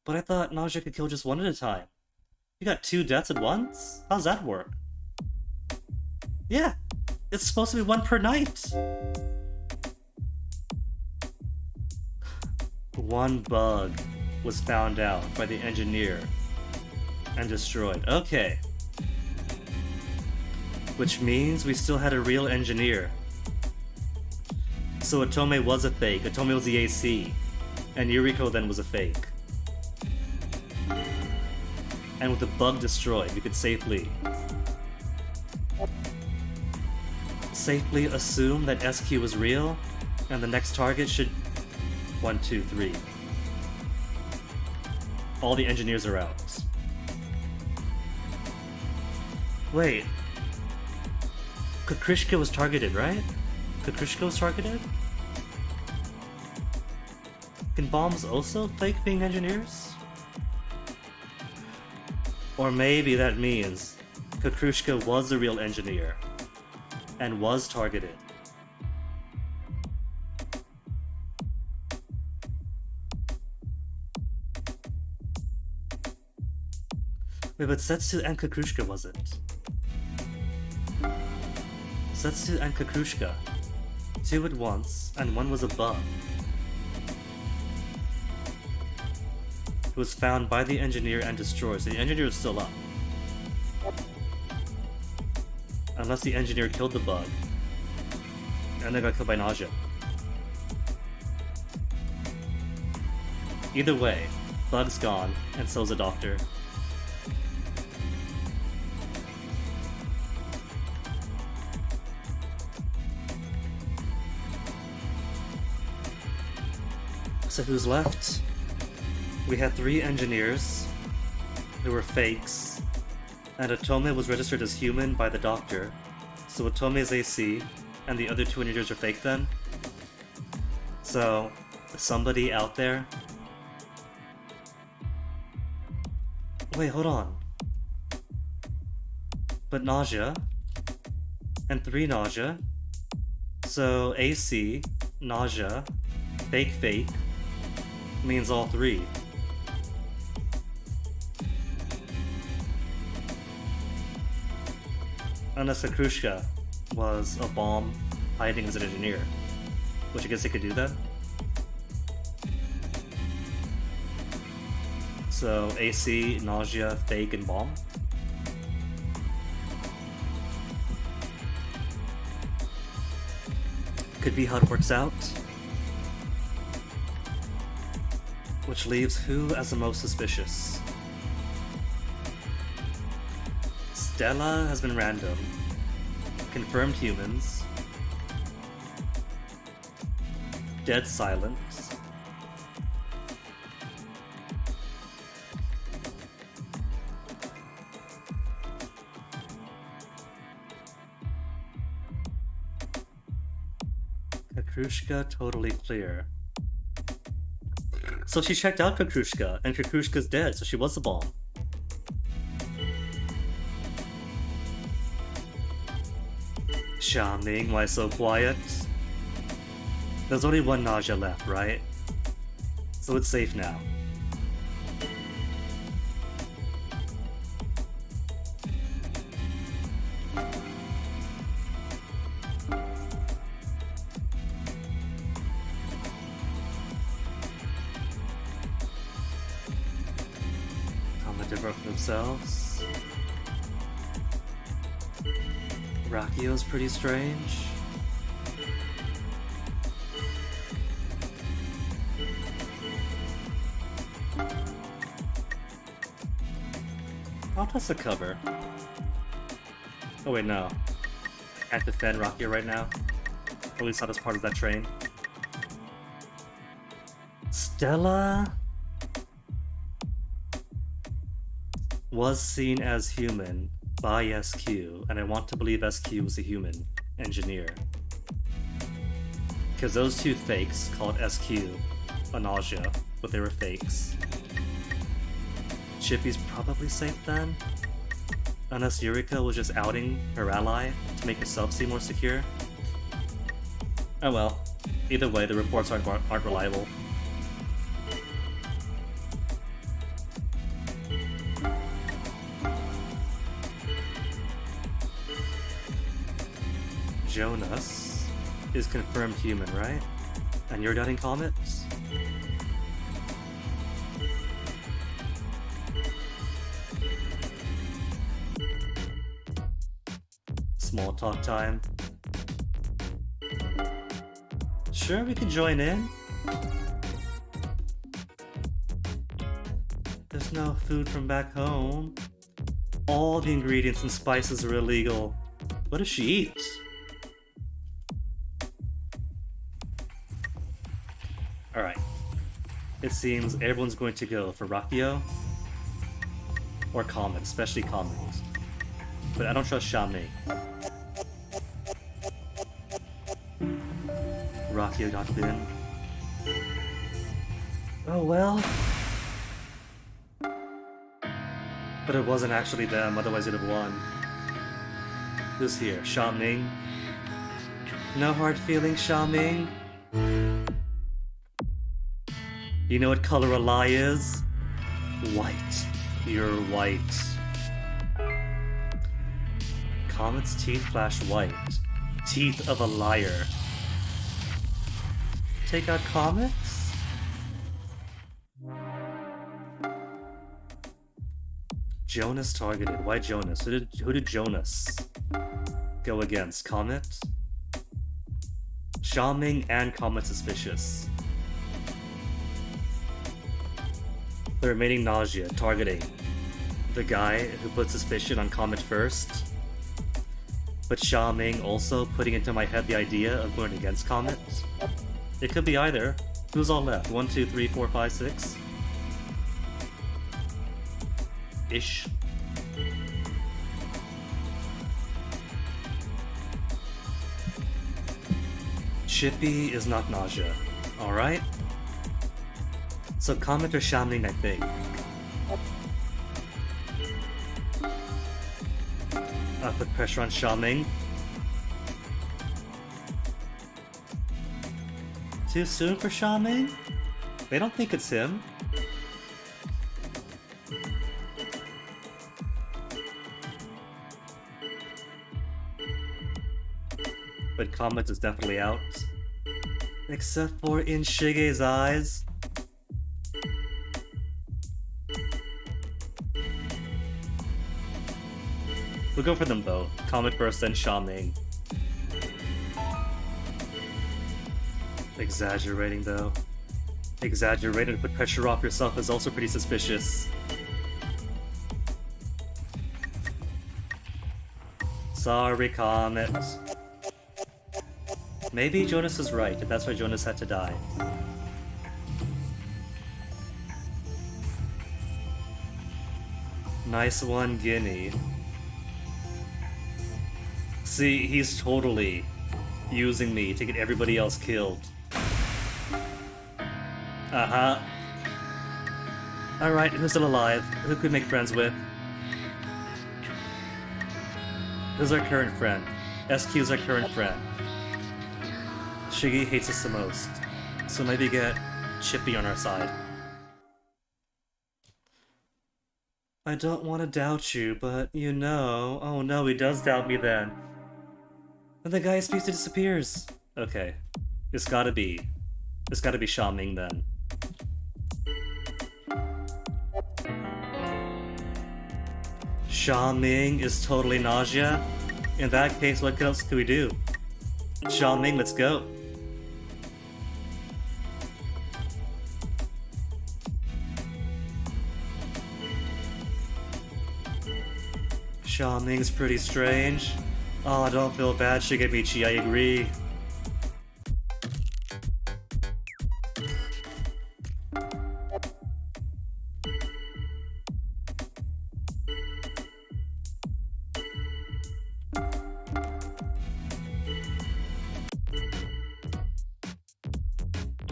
But I thought nausea could kill just one at a time. You got 2 deaths at once? How's that work? Yeah, it's supposed to be 1 per night. 1 bug was found out by the engineer and destroyed. Okay. Which means we still had a real engineer. So Otome was a fake. Otome was the AC. And Yuriko then was a fake. And with the bug destroyed, we could safely assume that SQ was real, and the next target should... 1, 2, 3. All the engineers are out. Wait. Kakrishka was targeted, right? Kakrishka was targeted? Can bombs also fake being engineers? Or maybe that means Kakrushka was the real engineer and was targeted. Wait, but Setsu and Kakrushka wasn't. Setsu and Kakrushka. Two at once, and one was a bug. It was found by the engineer and destroyed, so the engineer is still up. Unless the engineer killed the bug. And then got killed by Nausea. Either way, bug's gone, and so's the doctor. So who's left? We had 3 engineers who were fakes, and Otome was registered as human by the doctor. So Otome is AC, and the other 2 engineers are fake then? So, somebody out there? Wait, hold on. But Nausea, and 3 Nausea, so AC, Nausea, fake, means all 3. Unless Kakrushka was a bomb hiding as an engineer. Which I guess they could do that. So AC, Nausea, fake, and bomb. Could be how it works out. Which leaves who as the most suspicious? Stella has been random. Confirmed humans. Dead silence. Kakrushka totally clear. So she checked out Kakrushka, and Kakrushka's dead, so she was the bomb. Charming, why so quiet? There's only 1 Nausea left, right? So it's safe now. For themselves. Rakio's pretty strange. I'll toss a cover. Oh wait, no. I can't defend Rakio right now. At least not as part of that train. Stella was seen as human by SQ, and I want to believe SQ was a human engineer. Because those 2 fakes called SQ a Nausea, but they were fakes. Chippy's probably safe then? Unless Eureka was just outing her ally to make herself seem more secure. Oh well. Either way, the reports aren't reliable. Jonas is confirmed human, right? And you're doubting comets? Small talk time. Sure, we can join in. There's no food from back home. All the ingredients and spices are illegal. What does she eat? Alright. It seems everyone's going to go for Rakio or Comet, especially Comet. But I don't trust Shamne. Rakio got in. Oh well. But it wasn't actually them, otherwise you'd have won. Who's here? Sha Ming? No hard feelings, Sha Ming? You know what color a lie is? White. You're white. Comet's teeth flash white. Teeth of a liar. Take out Comets? Jonas targeted. Why Jonas? Who did Jonas go against? Comet? Sha Ming and Comet suspicious. The remaining Nausea targeting the guy who put suspicion on Comet first, but Sha Ming also putting into my head the idea of going against Comet. It could be either. Who's all left? 1, 2, 3, 4, 5, 6? Ish. Chippy is not Nausea. Alright. So Comet or Sha Ming, I think. I put pressure on Sha Ming. Too soon for Sha Ming? They don't think it's him. But Comet is definitely out. Except for in Shige's eyes. We'll go for them both. Comet first, then Sha Ming. Exaggerating though. Exaggerating to put pressure off yourself is also pretty suspicious. Sorry, Comet. Maybe Jonas is right, if that's why Jonas had to die. Nice one, Guinea. See, he's totally using me to get everybody else killed. Uh-huh. Alright, who's still alive? Who could make friends with? Who's our current friend? SQ's our current friend. Shiggy hates us the most, so maybe get Chippy on our side. I don't want to doubt you, but you know... Oh no, he does doubt me then. And the guy speaks to disappears. Okay. It's gotta be Sha Ming then. Sha Ming is totally Nausea? In that case, what else can we do? Sha Ming, let's go. Sha Ming's pretty strange. Oh, don't feel bad, Shigemichi, I agree.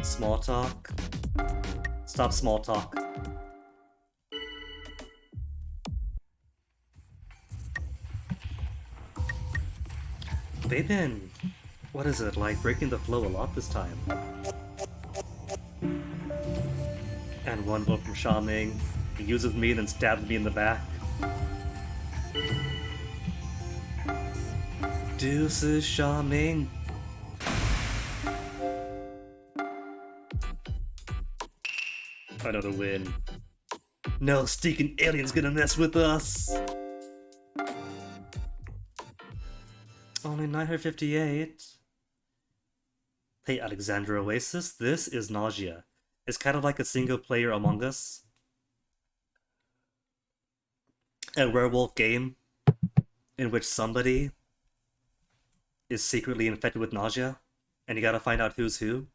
Small talk. Stop small talk. They've been, what is it, like breaking the flow a lot this time. And one vote from Sha Ming. He uses me, then stabs me in the back. Deuces, Sha Ming. Another win. No stinking alien's gonna mess with us! Only 958. Hey, Alexandra Oasis, this is Nausea. It's kind of like a single player Among Us. A werewolf game in which somebody is secretly infected with nausea, and you gotta find out who's who.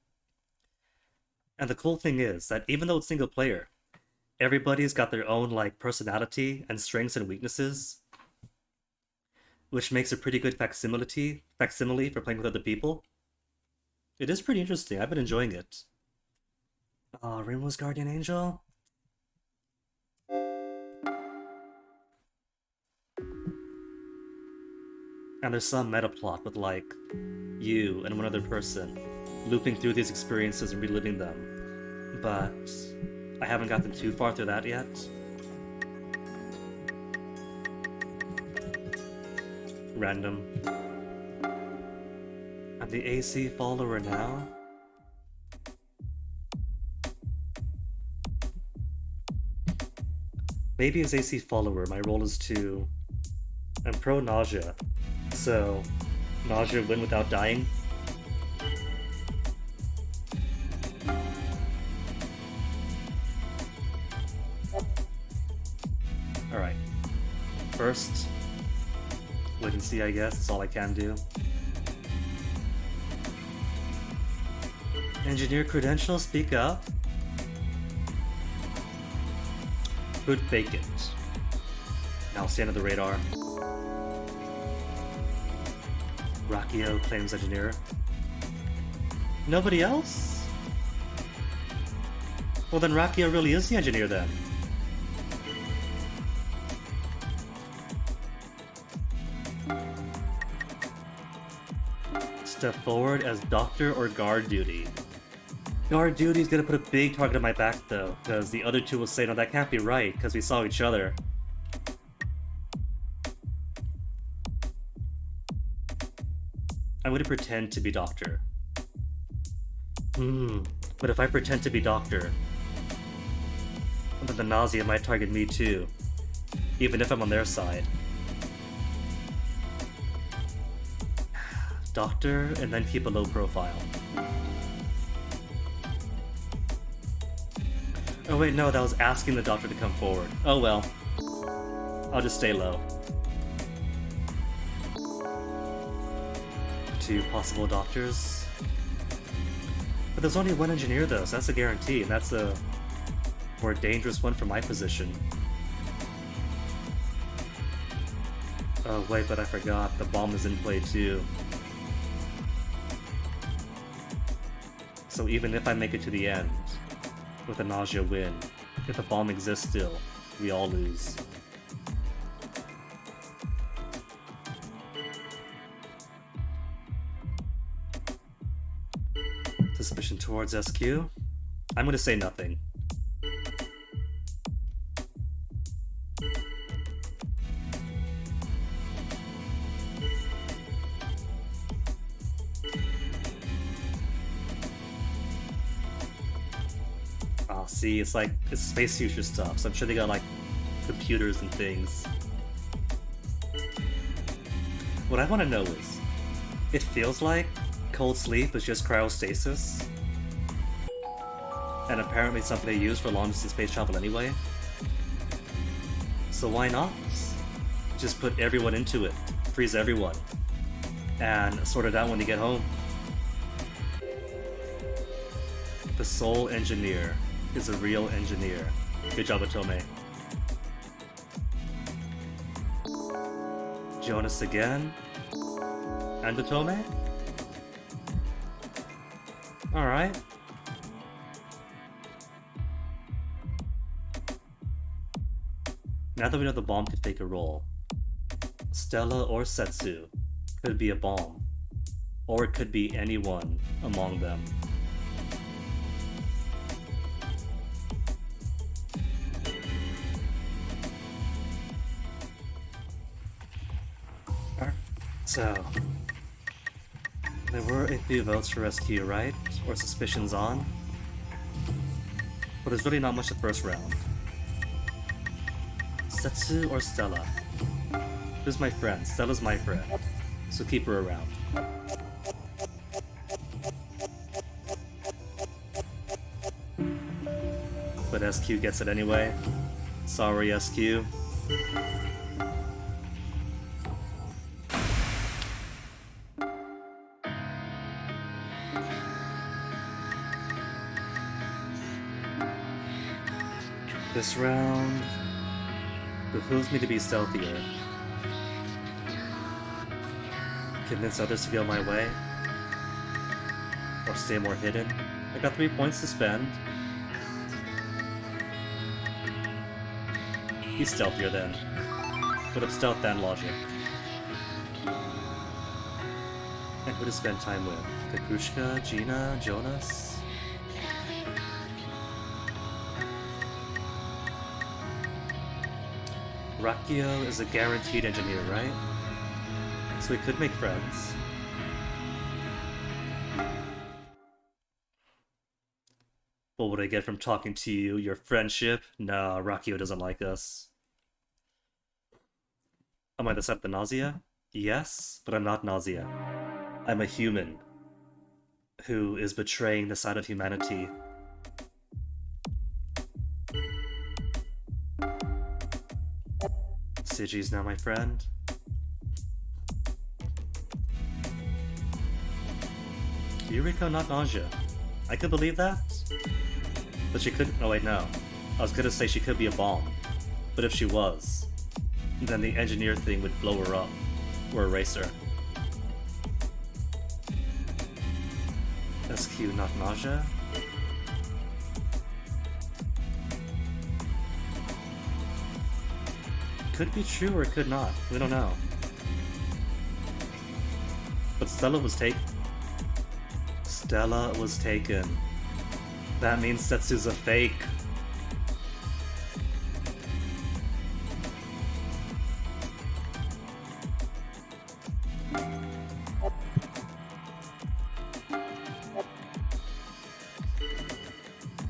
And the cool thing is that even though it's single player, everybody's got their own like personality and strengths and weaknesses, which makes a pretty good facsimile for playing with other people. It is pretty interesting. I've been enjoying it. Oh, Rimwo's Guardian Angel? And there's some meta plot with, like, you and one other person looping through these experiences and reliving them. But I haven't gotten too far through that yet. Random. I'm the AC follower now. Maybe as AC follower, my role is to... I'm pro Nausea, so Nausea win without dying. Alright. First, wait and see, I guess. That's all I can do. Engineer credentials, speak up. Who'd fake it? Now stay under the radar. Rakio claims engineer. Nobody else? Well then Rakio really is the engineer then. Step forward as doctor or guard duty. Guard duty is gonna put a big target on my back though, because the other two will say, no, that can't be right, because we saw each other. I'm gonna pretend to be doctor. But if I pretend to be doctor, then the Gnosia might target me too, even if I'm on their side. Doctor, and then keep a low profile. Oh wait, no, that was asking the doctor to come forward. Oh well. I'll just stay low. 2 possible doctors. But there's only 1 engineer though, so that's a guarantee, and that's a more dangerous one for my position. Oh wait, but I forgot, the bomb is in play too. So even if I make it to the end, with a Nausea win, if the bomb exists still, we all lose. Suspicion towards SQ? I'm gonna say nothing. Oh, see, it's like, it's space future stuff, so I'm sure they got like computers and things. What I want to know is, it feels like cold sleep is just cryostasis, and apparently something they use for long-distance space travel anyway. So why not? Just put everyone into it, freeze everyone, and sort it out when you get home. The sole engineer is a real engineer. Good job, Otome. Jonas again? And Otome? Alright. Now that we know the bomb could take a role, Stella or Setsu could be a bomb, or it could be anyone among them. So, there were a few votes for SQ, right? Or suspicions on? But there's really not much the first round. Setsu or Stella? Who's my friend? Stella's my friend, so keep her around. But SQ gets it anyway. Sorry, SQ. This round behooves me to be stealthier. Convince others to go my way. Or stay more hidden. I got 3 points to spend. Be stealthier then. Put up stealth and logic. who to spend time with? Kakrushka, Gina, Jonas? Rakio is a guaranteed engineer, right? So we could make friends. What would I get from talking to you? Your friendship? Nah, Rakio doesn't like us. Am I the set the Gnosia? Yes, but I'm not Gnosia. I'm a human who is betraying the side of humanity. Siji's now my friend. Yuriko not nausea. I could believe that. But she could. Oh, wait, no. I was gonna say she could be a bomb. But if she was, then the engineer thing would blow her up. Or erase her. SQ not nausea? Could be true or it could not. We don't know. But Stella was taken. Stella was taken. That means Setsu's a fake.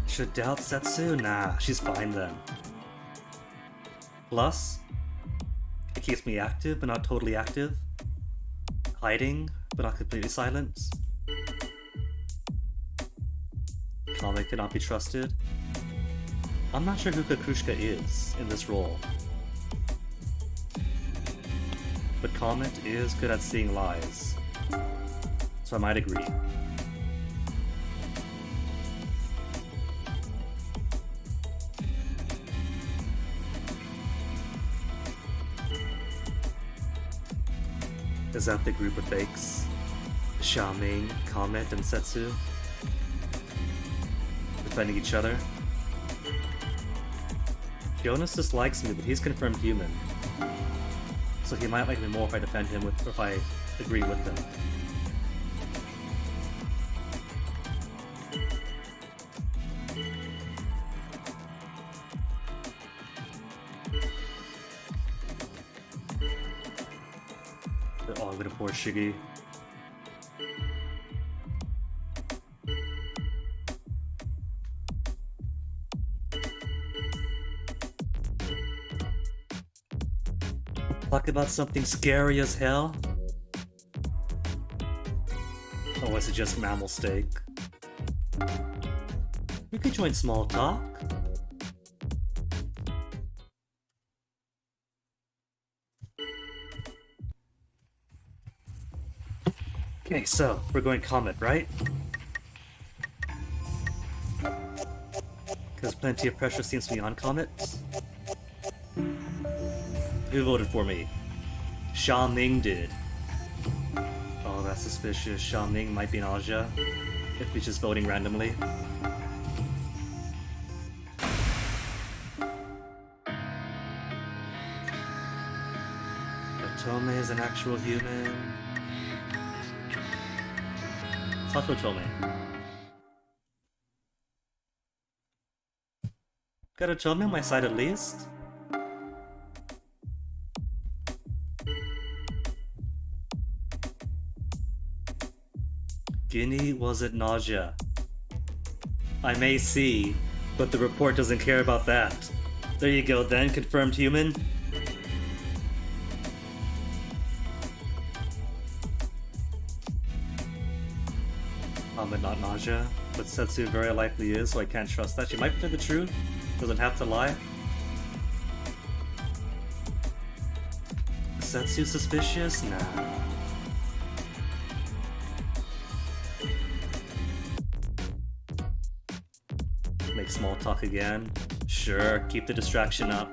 Should doubt Setsu? Nah, she's fine then. Plus, it keeps me active but not totally active. Hiding but not completely silent. Comet cannot be trusted. I'm not sure who Kakrushka is in this role. But Comet is good at seeing lies. So I might agree. Is that the group of fakes? Xiaoming, Comet, and Setsu? Defending each other? Jonas dislikes me, but he's confirmed human. So he might like me more if I defend him with, or if I agree with him. Oh, I'm gonna pour Shiggy. Talk about something scary as hell? Or was it just mammal steak? We could join small talk. Okay, so we're going Comet, right? Because plenty of pressure seems to be on Comet. Who voted for me? Xiaoming did. Oh, that's suspicious. Xiaoming might be nausea if he's just voting randomly. Otome is an actual human. Talk to Otome. Got Otome on my side at least? Guinea wasn't nausea. I may see, but the report doesn't care about that. There you go then, confirmed human. But not nausea. But Setsu very likely is, so I can't trust that. She might tell the truth. Doesn't have to lie. Setsu suspicious? Nah. Make small talk again. Sure, keep the distraction up.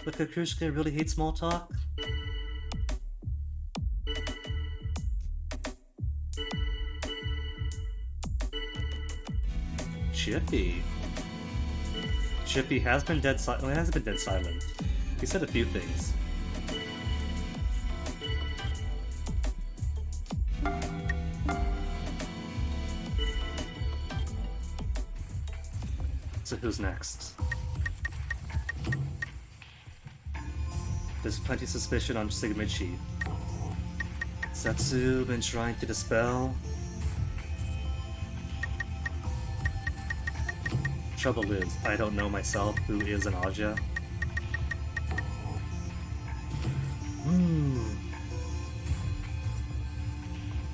But Kakrushka really hates small talk? Chippy. Chippy has been dead silent. Well, he hasn't been dead silent. He said a few things. who's next? There's plenty of suspicion on Sigmichi. Setsu been trying to dispel. Trouble is, I don't know myself who is an Aja.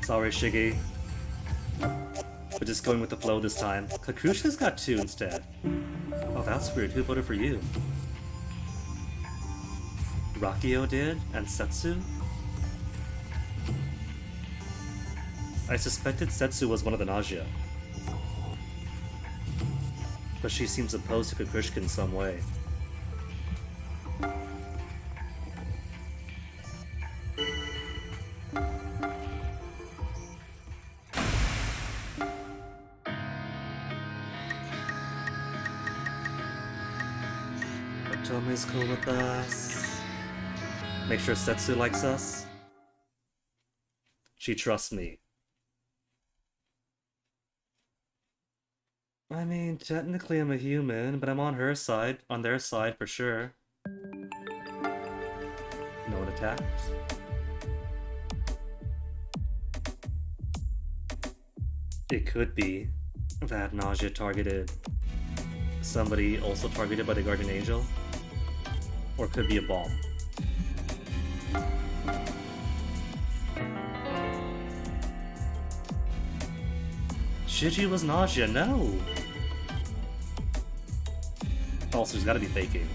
Sorry, Shiggy. We're just going with the flow this time. Kakushka's got 2 instead. Oh, that's weird. Who voted for you? Rakio did? And Setsu? I suspected Setsu was one of the Nausea. But she seems opposed to Kakushka in some way. Otome's cool with us. Make sure Setsu likes us. She trusts me. I mean, technically I'm a human, but I'm on her side, on their side for sure. No one attacked. It could be that Nausea targeted somebody also targeted by the Guardian Angel. Or it could be a bomb. Shiji was Nausea, no! Also, he's gotta be faking.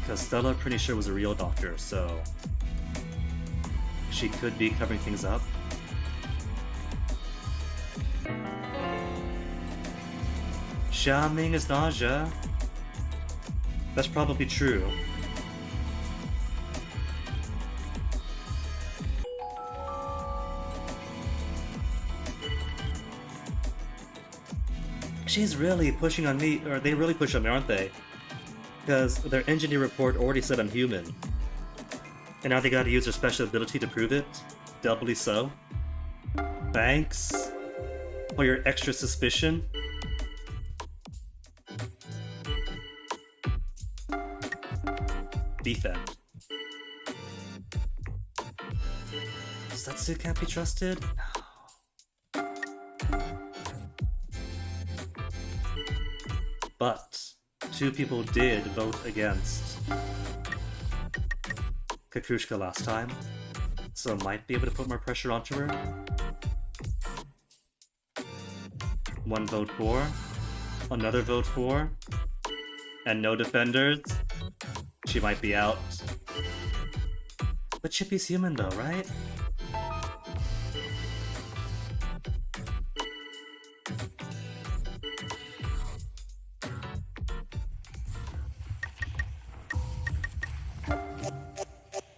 Because Stella, pretty sure, was a real doctor, so she could be covering things up. Xiaming is Nausea. That's probably true. She's really pushing on me, or they really push on me, aren't they? Because their engineer report already said I'm human. And now they gotta use their special ability to prove it. Doubly so. Thanks for your extra suspicion. Defend. Setsu can't be trusted? No. But 2 people did vote against Kakushka last time, so I might be able to put more pressure onto her. 1 vote for, another vote for, and no defenders. She might be out. But Chippy's human though, right?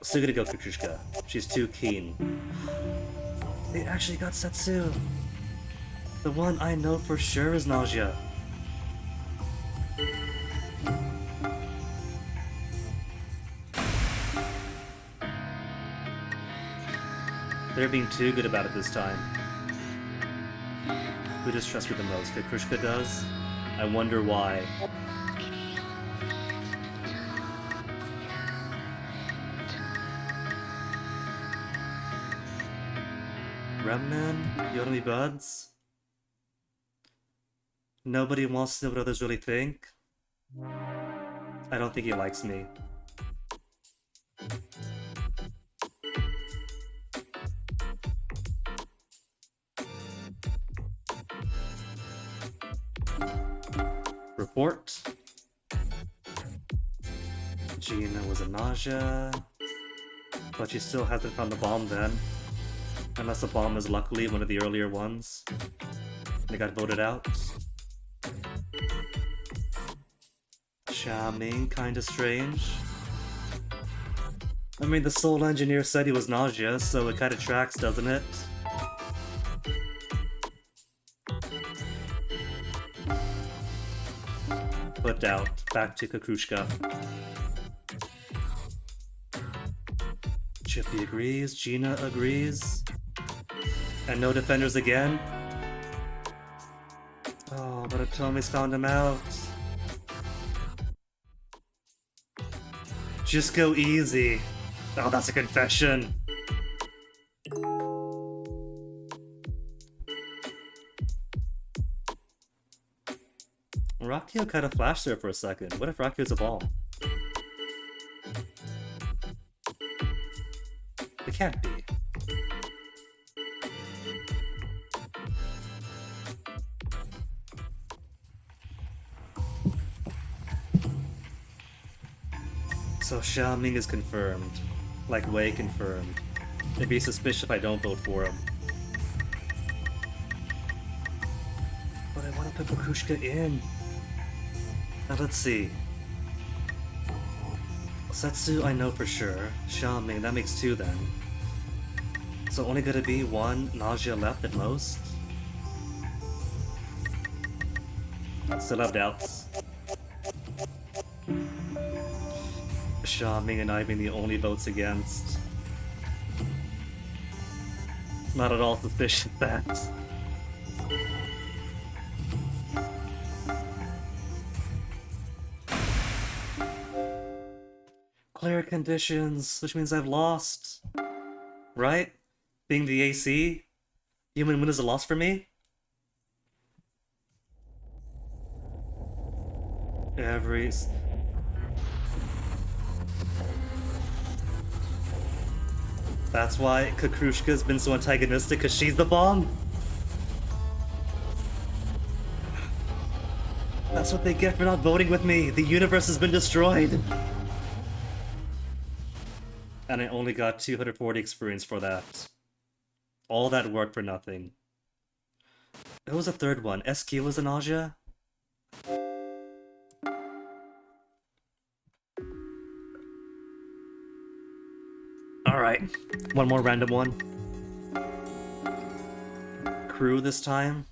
Still gonna go Kakushka. She's too keen. They actually got Setsu. The one I know for sure is Nausea. They're being too good about it this time. Who does trust me the most? Kakushka does? I wonder why. Remnan? You want to be buds? Nobody wants to know what others really think? I don't think he likes me. Report. Gina was a Nausea, but she still hasn't found the bomb then. Unless the bomb is luckily one of the earlier ones. They got voted out. Xiaming, kinda strange. I mean, the Soul Engineer said he was Nausea, so it kinda tracks, doesn't it? Put out. Back to Kakushka. Chippy agrees, Gina agrees. And no defenders again? Oh, but Atomi's found him out. Just go easy. Oh, that's a confession. Rakio kind of flashed there for a second. What if Rakio's a ball? It can't be. So Xiaoming is confirmed. Like Wei confirmed. It'd be suspicious if I don't vote for him. But I want to put Bakushka in. Now let's see. Setsu I know for sure. Xiaoming, that makes 2 then. So only gonna be 1 Nausea left at most? Still have doubts. Xiaoming and I being the only votes against. Not at all suspicious that. Clear conditions, which means I've lost. Right? Being the AC? Human win is a loss for me? That's why Kakrushka's been so antagonistic, because she's the bomb? That's what they get for not voting with me! The universe has been destroyed! And I only got 240 experience for that. All that work for nothing. It was a third one. SQ was a nausea? Alright. One more random one. Crew this time.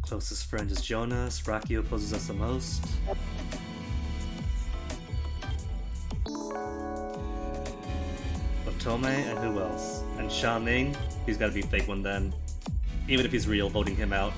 Closest friend is Jonas. Rakio opposes us the most. Otome, and who else? And Xiaoming. He's gotta be fake one then. Even if he's real, voting him out.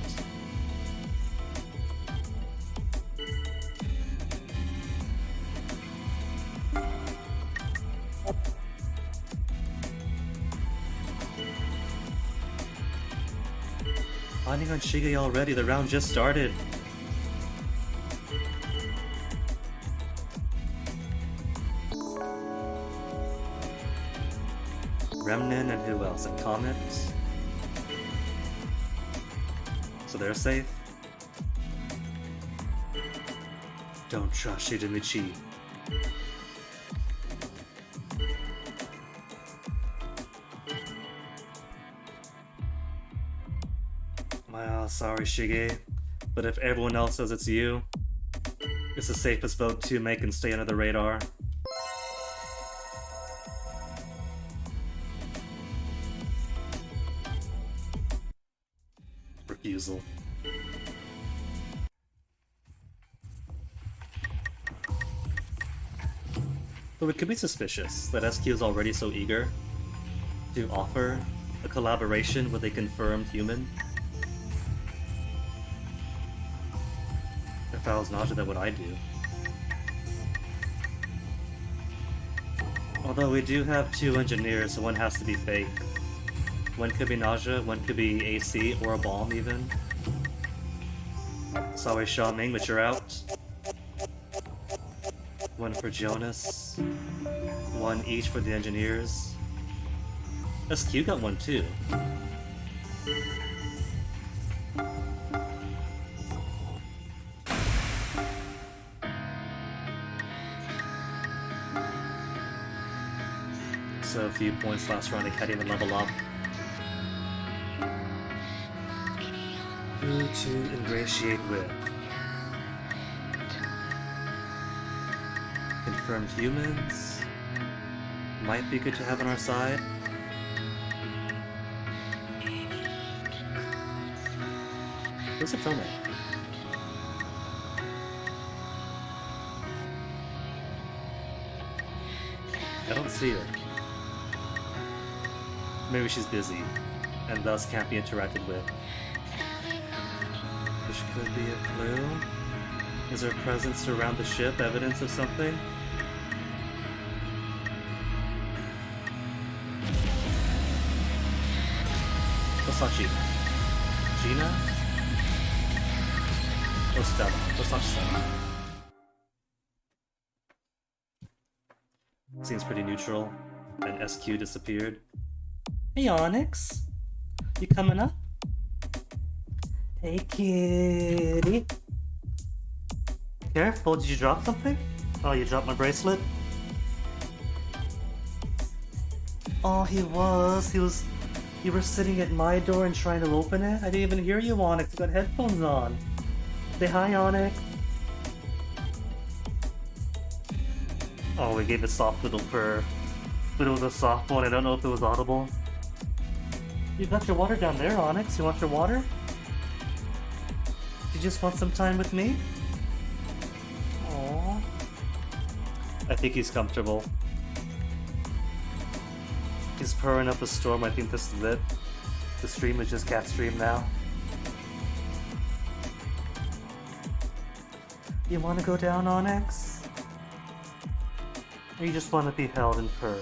Finding on Shige already, the round just started. Remnant and who else? And Comet. So they're safe. Don't trust Shidemichi. Well, sorry Shige, but if everyone else says it's you, it's the safest vote to make and stay under the radar. Refusal. Though it could be suspicious that SQ is already so eager to offer a collaboration with a confirmed human. If I was Nausea, then what I do. Although we do have 2 engineers, so one has to be fake. One could be Nausea, one could be AC, or a bomb even. Sorry Xiaoming, but you're out. One for Jonas. One each for the engineers. SQ got one too. So a few points last round, I can't even level up. Who to ingratiate with? Confirmed humans? Might be good to have on our side. Where's Otome? I don't see her. Maybe she's busy, and thus can't be interacted with. Which could be a clue. Is her presence around the ship evidence of something? That's not Gina. Gina? Or Stella. That's not Stella. Seems pretty neutral. And SQ disappeared. Hey Onyx! You coming up? Hey kitty! Careful, did you drop something? Oh, you dropped my bracelet? Oh, he was. You were sitting at my door and trying to open it? I didn't even hear you, Onyx. You got headphones on. Say hi, Onyx. Oh, we gave a soft little purr. But it was a soft one. I don't know if it was audible. You got your water down there, Onyx. You want your water? You just want some time with me? Aww. I think he's comfortable. He's purring up a storm. I think this is it. The stream is just cat stream now. You want to go down, Onyx? Or you just want to be held and purr?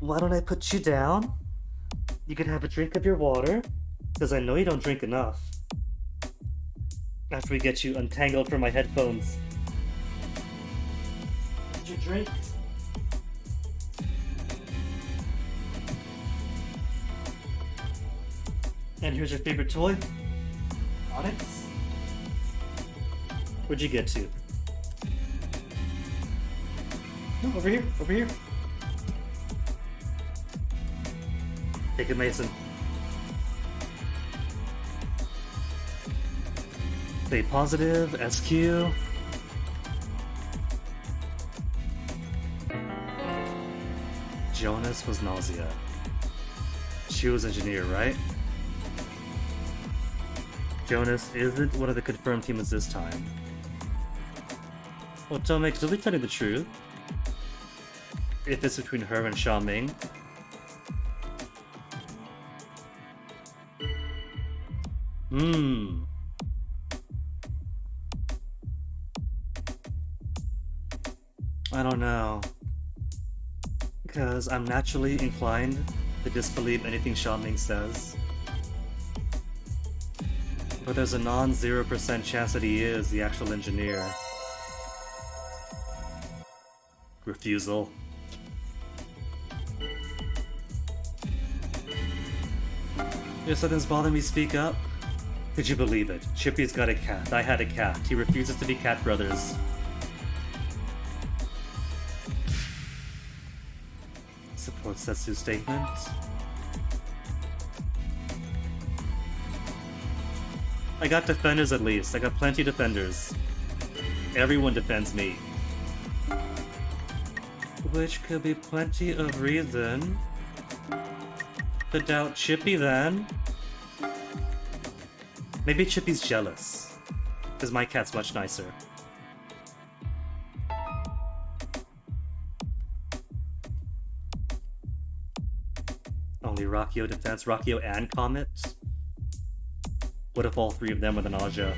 Why don't I put you down? You can have a drink of your water, because I know you don't drink enough. After we get you untangled from my headphones. Did you drink? And here's your favorite toy. Onyx? Where'd you get to? No, over here, over here. Take it, Mason. Stay positive, SQ. Jonas was Gnosia. She was engineer, right? Jonas isn't one of the confirmed humans this time. Well, Tomek, you'll be telling the truth. If it's between her and Sha Ming. I don't know. Because I'm naturally inclined to disbelieve anything Sha Ming says. But there's a non-0% chance that he is the actual engineer. Refusal. If something's bothering me, speak up. Could you believe it? Chippy's got a cat. I had a cat. He refuses to be cat brothers. Supports Setsu's statement. I got defenders at least. I got plenty of defenders. Everyone defends me. Which could be plenty of reason to doubt Chippy then. Maybe Chippy's jealous, because my cat's much nicer. Only Rockio defense, Rockio and Comet? What if all three of them are the Nausea?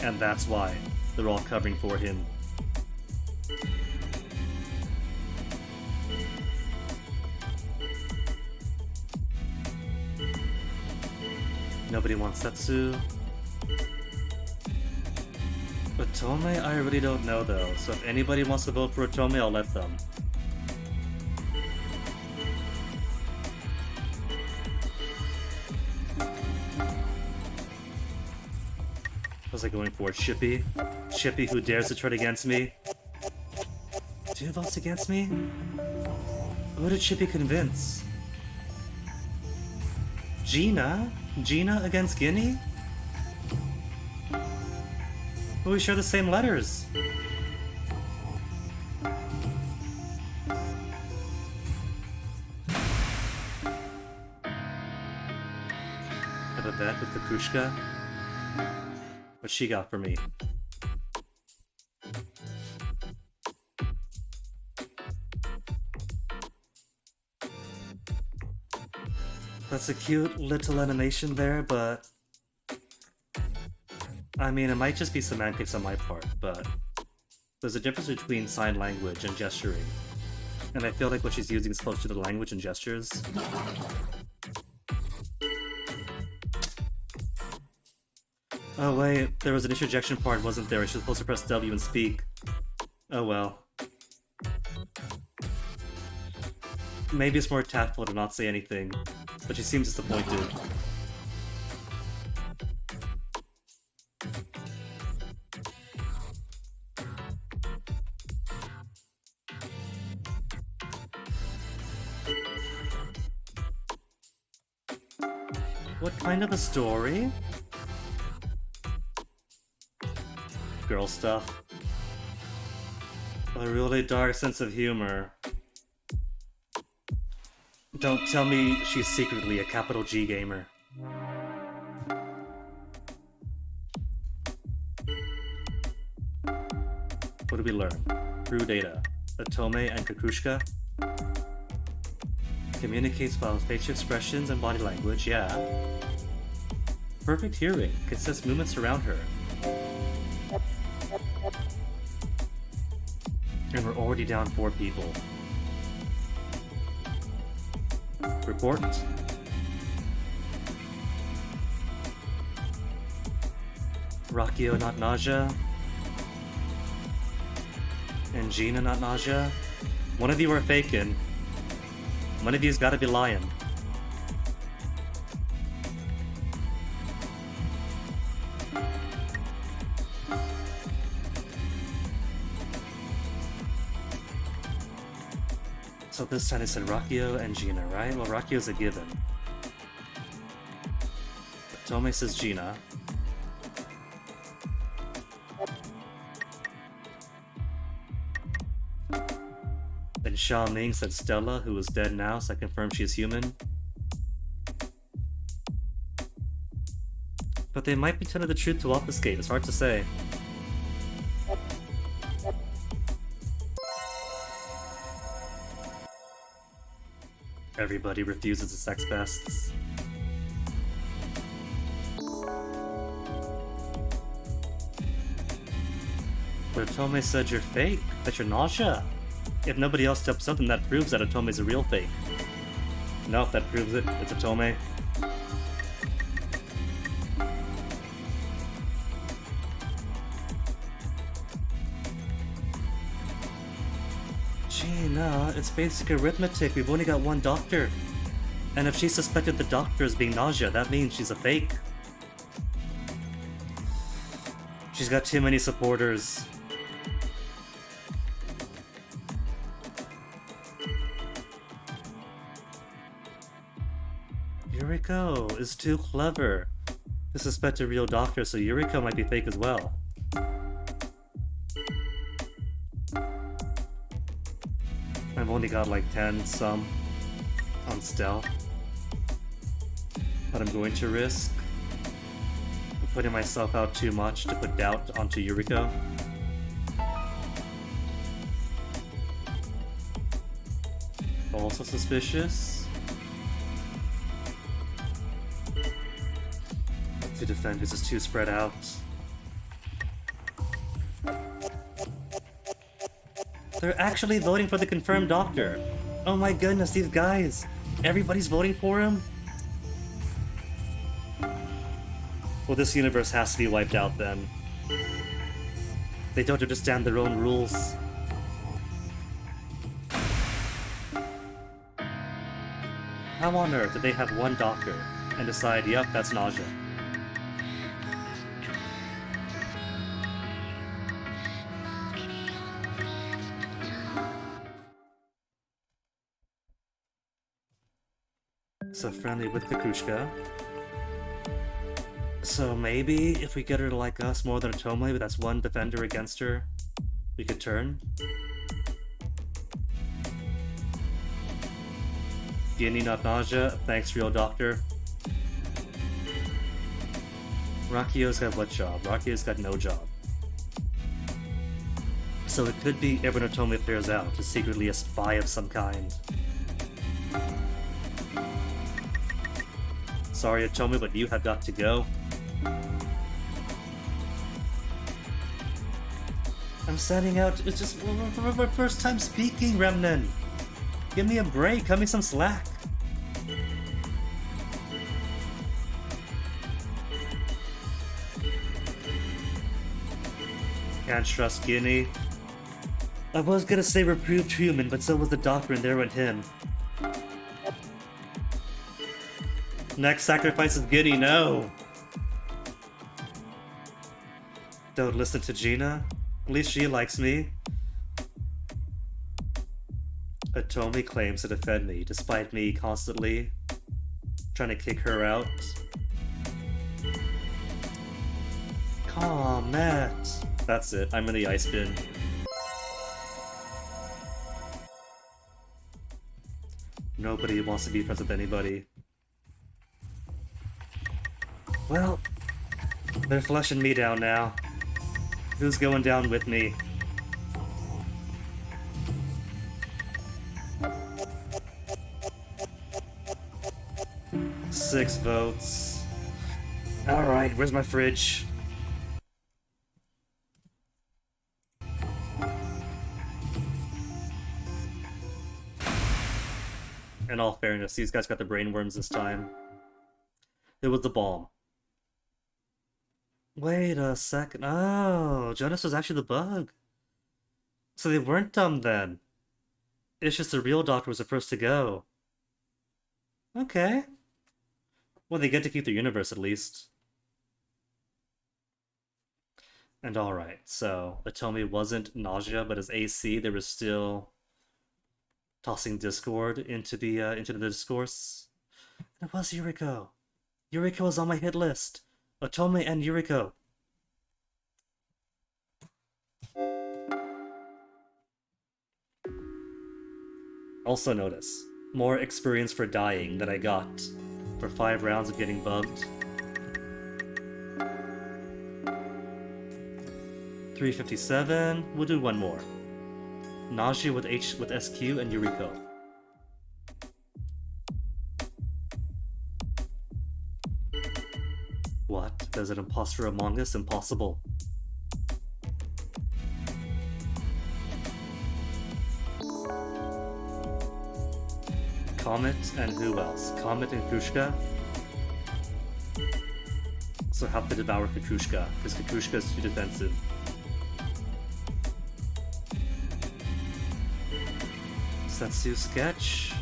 And that's why they're all covering for him. Nobody wants Setsu. Otome, I really don't know though, so if anybody wants to vote for Otome, I'll let them. What was I going for? Chippy? Chippy who dares to turn against me? 2 votes against me? Who did Chippy convince? Gina? Gina against Guinea? But we share the same letters. Have a bet with Kukushka? What she got for me? That's a cute little animation there, but... I mean, it might just be semantics on my part, but... There's a difference between sign language and gesturing. And I feel like what she's using is close to the language and gestures. Oh wait, there was an interjection part, wasn't there? She was supposed to press W and speak. Oh well. Maybe it's more tactful to not say anything, but she seems disappointed. What kind of a story? Girl stuff. A really dark sense of humor. Don't tell me she's secretly a capital G gamer. What do we learn? Through data. Atome and Kukushka communicates by facial expressions and body language, yeah. Perfect hearing, can sense movements around her. And we're already down 4 people. Report. Rakio not nausea. And Gina not nausea. One of you are faking. One of you's gotta be lying. So this time it said Rakio and Gina, right? Well, Rakio's a given. But Tome says Gina. And Xia Ming said Stella, who is dead now, so I confirm she is human. But they might be telling the truth to obfuscate, it's hard to say. Everybody refuses the sex pests. But Otome said you're fake, that you're nausea. If nobody else steps up, then that proves that Otome's a real fake. No, if that proves it, it's Otome. Gee, no, it's basic arithmetic. We've only got one doctor. And if she suspected the doctor as being nausea, that means she's a fake. She's got too many supporters. Yuriko is too clever to suspect a real doctor, so Yuriko might be fake as well. I've only got like 10 some on stealth, but I'm going to risk putting myself out too much to put doubt onto Yuriko. Also suspicious. To defend because it's too spread out. They're actually voting for the confirmed doctor. Oh my goodness, these guys. Everybody's voting for him? Well, this universe has to be wiped out then. They don't understand their own rules. How on earth did they have one doctor and decide, yep, that's nausea? So friendly with Kukushka. So maybe if we get her to like us more than Otome, but that's one defender against her, we could turn. Guinea not nausea, thanks real doctor. Rakio's got what job? Rakio's got no job. So it could be everyone Otome clears out is secretly a spy of some kind. sorry, Atomi, but you have got to go. I'm standing out. It's just my first time speaking, Remnant. Give me a break. Cut me some slack. Can't trust Guinea. I was gonna say reproved human, but so was the doctor, and there went him. Next sacrifice is Guinea, no! Don't listen to Gina. At least she likes me. Atomi claims to defend me, despite me constantly trying to kick her out. Comet! That's it, I'm in the ice bin. Nobody wants to be friends with anybody. Well, they're flushing me down now. Who's going down with me? Six votes. Alright, where's my fridge? In all fairness, these guys got the brainworms this time. It was the bomb. Wait a second. Oh, Jonas was actually the bug. So they weren't dumb then. It's just the real doctor was the first to go. Okay. Well, they get to keep the universe at least. And alright, so Atomi wasn't Nausea, but as AC, they were still tossing Discord into the discourse. And it was Yuriko. Yuriko was on my hit list. Atomi and Yuriko. Also notice, more experience for dying that I got for 5 rounds of getting bugged. 357, we'll do one more. Nausea with SQ and Yuriko. What? There's an imposter among us? Impossible. Comet and who else? Comet and Kukushka? So have to devour Kukushka, because Kukushka is too defensive. Setsu sketch.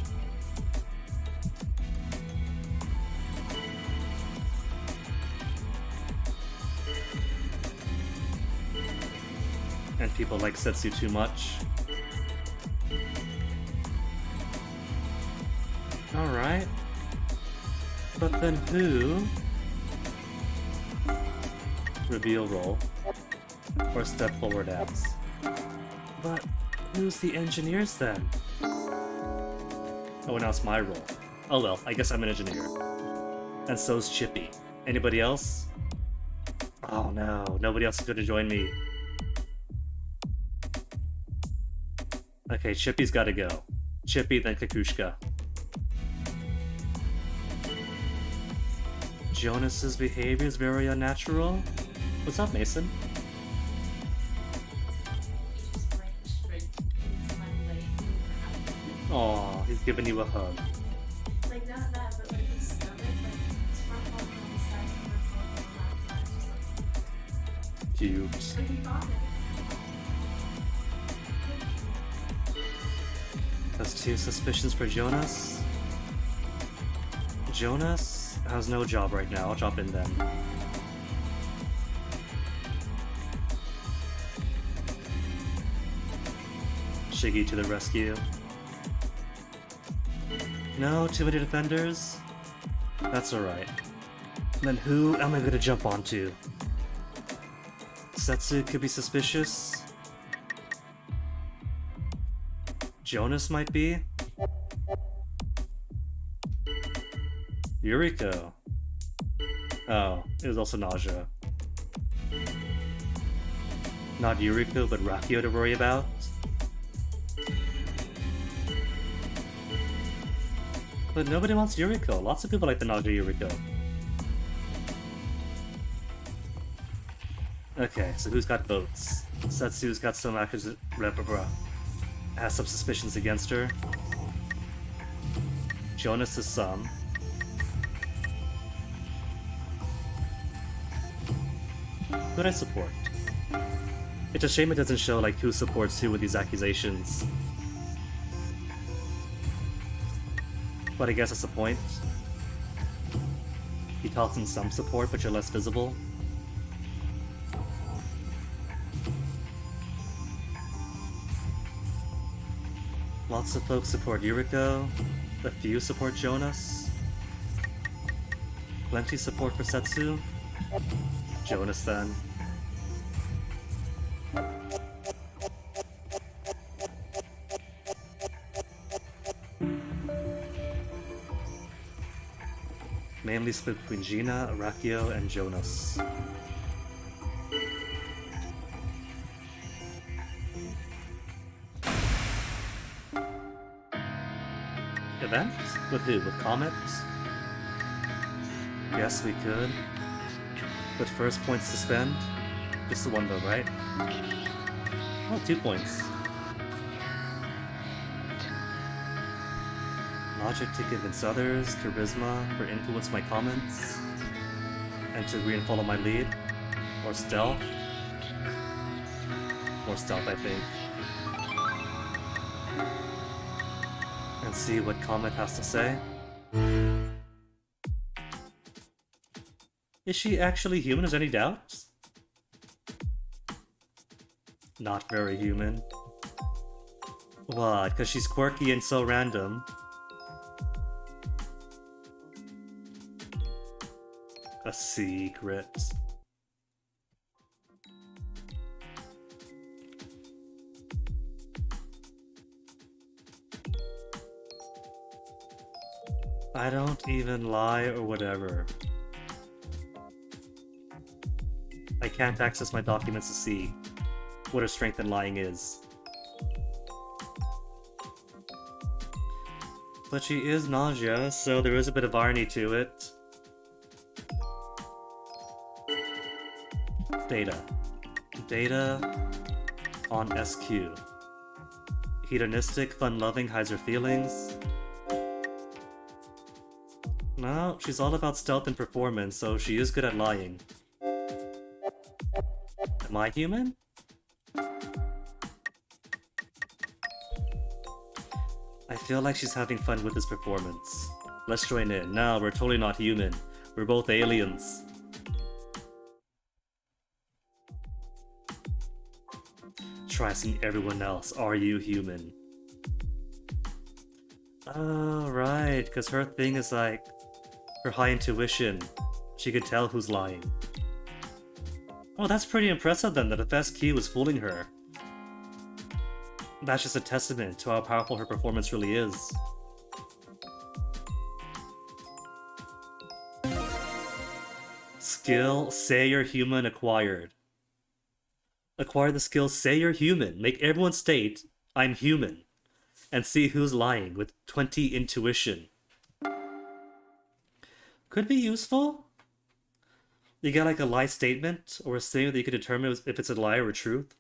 And people like Setsu too much. Alright. But then who? Reveal roll. Or step forward abs. But who's the engineers then? Oh, now it's my role. Oh well, I guess I'm an engineer. And so's Chippy. Anybody else? Oh no, nobody else is going to join me. Okay, Chippy's gotta go. Chippy, then Kukushka. Jonas's behavior is very unnatural. What's up, Mason? Aw, he's giving you a hug. Like, not that, but like his stomach, like his front palm on this side and her palm on that side. Just like, Cute. like he got it. That's 2 suspicions for Jonas. Jonas has no job right now. I'll drop in then. Shiggy to the rescue. No, too many defenders? That's alright. Then who am I gonna jump onto? Setsu could be suspicious. Jonas might be. Yuriko. Oh, it was also Nausea. Not Yuriko, but Rakio to worry about. But nobody wants Yuriko. Lots of people like the Nausea Yuriko. Okay, so who's got votes? Setsu's got some actors. Has some suspicions against her. Jonas has some. Who'd I support? It's a shame it doesn't show like who supports who with these accusations. But I guess that's the point. You toss in some support, but you're less visible. Lots of folks support Yuriko. A few support Jonas. Plenty support for Setsu. Jonas then. Mainly split between Gina, Arakio, and Jonas. Event? With who? With Comet? Yes, we could. With first points to spend. Just the one though, right? Oh, 2 points. Logic to convince others, charisma for influence my comments, and to agree and follow my lead. Or stealth. More stealth, I think. And see what Comet has to say. Is she actually human? Is there any doubts? Not very human. What? Because she's quirky and so random. A secret. I don't even lie or whatever. I can't access my documents to see what her strength in lying is. But she is Gnosia, so there is a bit of irony to it. Data. Data on SQ. Hedonistic, fun-loving, hides her feelings. No, she's all about stealth and performance, so she is good at lying. Am I human? I feel like she's having fun with this performance. Let's join in. No, we're totally not human. We're both aliens. Try asking everyone else, are you human? Oh, right, because her thing is like her high intuition. She could tell who's lying. Oh, that's pretty impressive then, that if SQ was fooling her. That's just a testament to how powerful her performance really is. Skill, say you're human, acquired. Acquire the skill, say you're human. Make everyone state, I'm human. And see who's lying with 20 intuition. Could be useful. You get like a lie statement or a statement that you can determine if it's a lie or a truth.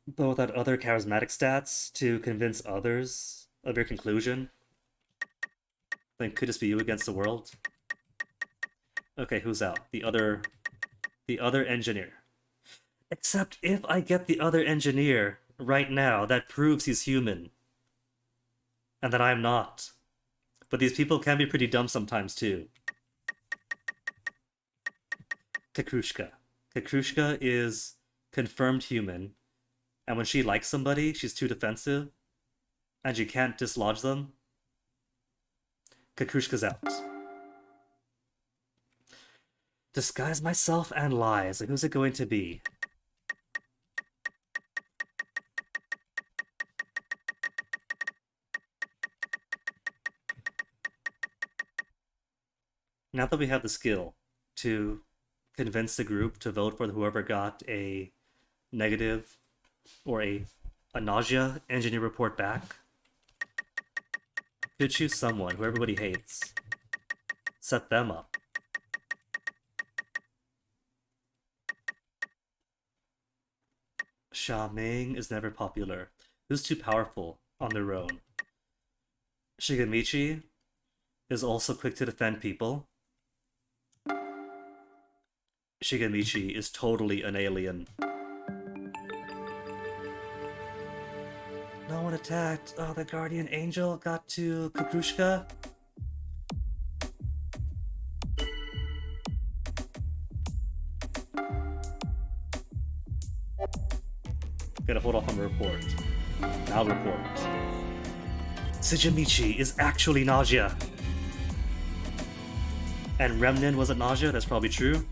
But without other charismatic stats to convince others of your conclusion, then could just be you against the world. Okay, who's out? The other engineer. Except if I get the other engineer right now, that proves he's human. And that I'm not. But these people can be pretty dumb sometimes too. Kakrushka. Kakrushka is confirmed human, and when she likes somebody, she's too defensive, and you can't dislodge them. Kakrushka's out. Disguise myself and lies. Who's it going to be? Now that we have the skill to convince the group to vote for whoever got a negative or a nausea engineer report back, could choose someone who everybody hates. Set them up. Xia Ming is never popular. Who's too powerful on their own? Shigemichi is also quick to defend people. Shigemichi is totally an alien. No one attacked. Oh, the guardian angel got to Kukrushka. Gotta hold off on the report. Now report. Shigemichi is actually Nausea. And Remnin wasn't Nausea, that's probably true.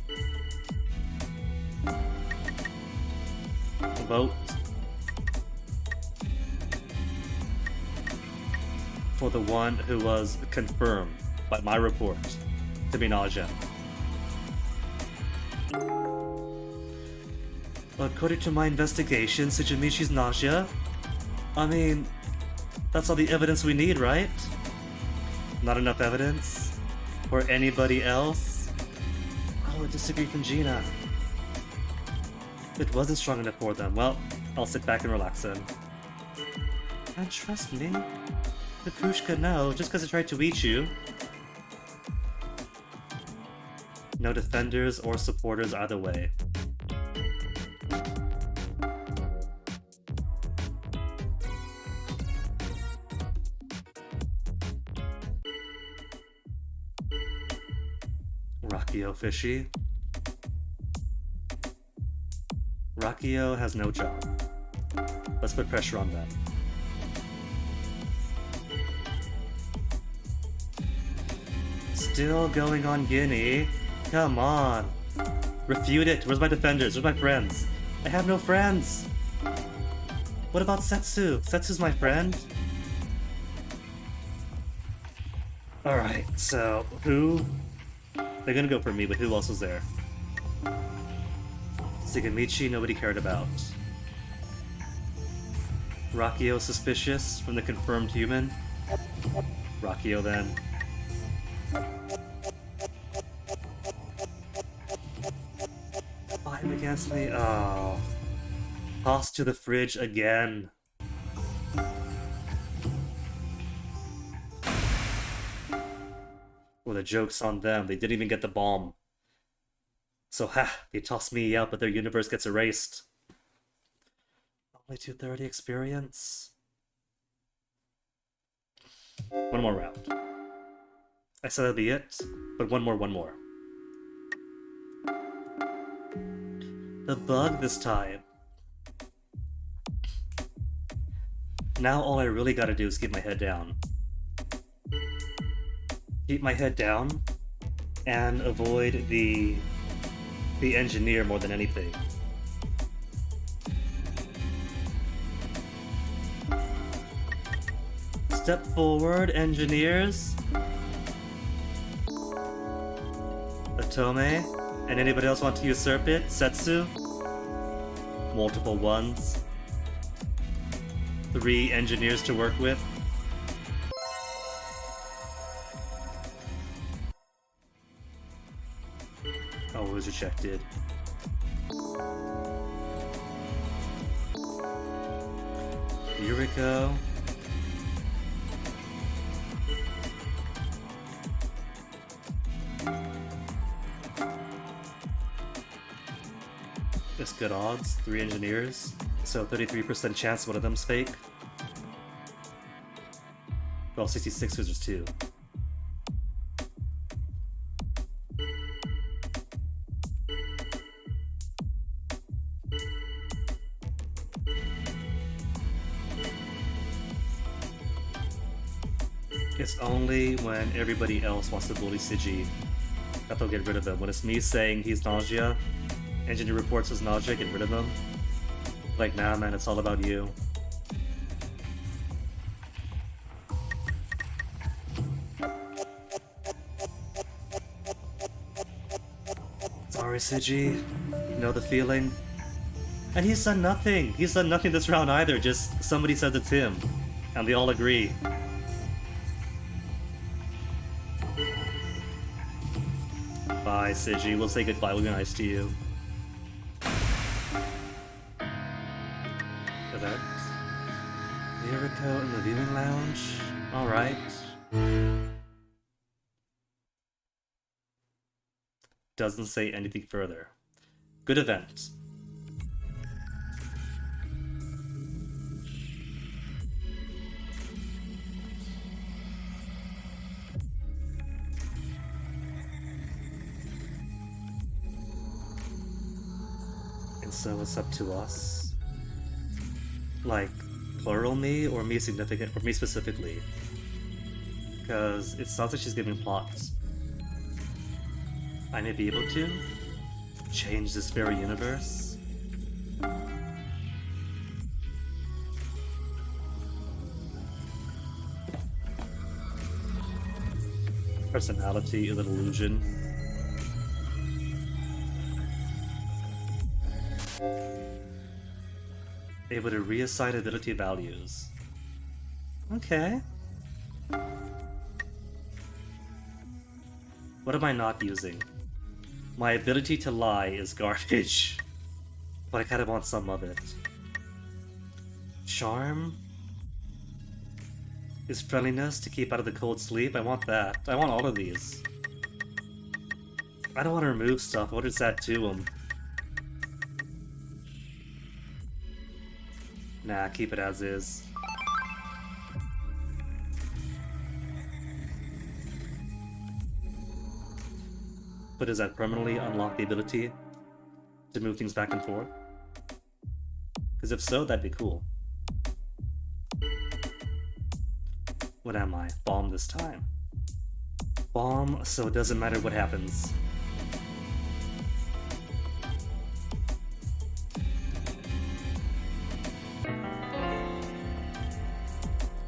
Vote for the one who was confirmed by my report to be Nausea. According to my investigation, Shigemichi's Nausea. I mean, that's all the evidence we need, right? Not enough evidence for anybody else? Oh, I disagree from Gina. It wasn't strong enough for them. Well, I'll sit back and relax then. And trust me, the Krushka no, just because it tried to eat you. No defenders or supporters either way. Rakio fishy. Rakio has no job. Let's put pressure on them. Still going on Guinea? Come on. Refute it. Where's my defenders? Where's my friends? I have no friends. What about Setsu? Setsu's my friend. Alright, so who? They're gonna go for me, but who else was there? Shigemichi, nobody cared about. Rakio suspicious from the confirmed human? Rakio then. Fight against me? Oh. Tossed to the fridge again. Well, the joke's on them. They didn't even get the bomb. So, they toss me out, but their universe gets erased. Only 230 experience. One more round. I said that'd be it, but one more. The bug this time. Now all I really gotta do is keep my head down. Keep my head down and avoid the engineer more than anything. Step forward, engineers. Otome. And anybody else want to usurp it? Setsu? Multiple ones. 3 engineers to work with. Oh, it was rejected. Yuriko. It's good odds, 3 engineers, so 33% chance one of them's fake. Well, 66 because there's 2. It's only when everybody else wants to bully Siji that they'll get rid of him. When it's me saying he's Nausea, engineer reports as Nausea, get rid of him. Like, nah man, it's all about you. Sorry Siji, you know the feeling? And he's done nothing! He's done nothing this round either, just somebody says it's him. And they all agree. Bye, Siji. We'll say goodbye. We'll be nice to you. event. Yuriko in the viewing lounge. Alright. Doesn't say anything further. Good event. And so it's up to us. Like, plural me or me significant or me specifically? Because it sounds like she's giving plots. I may be able to change this very universe. Personality is an illusion. Able to reassign ability values. Okay. What am I not using? My ability to lie is garbage. But I kind of want some of it. Charm? Is friendliness to keep out of the cold sleep? I want that. I want all of these. I don't want to remove stuff. What is that to them? Nah, keep it as is. But does that permanently unlock the ability to move things back and forth? Because if so, that'd be cool. What am I? Bomb this time. Bomb, so it doesn't matter what happens.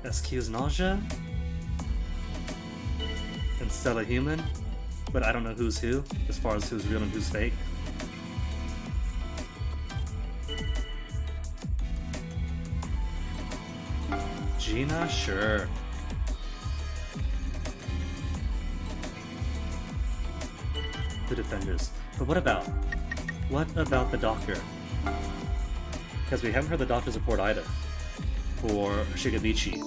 SQ's Nausea? And Stella Human? But I don't know who's who, as far as who's real and who's fake. Gina? Sure. The Defenders. But what about the Doctor? Because we haven't heard the Doctor's report either. For Shigebichi.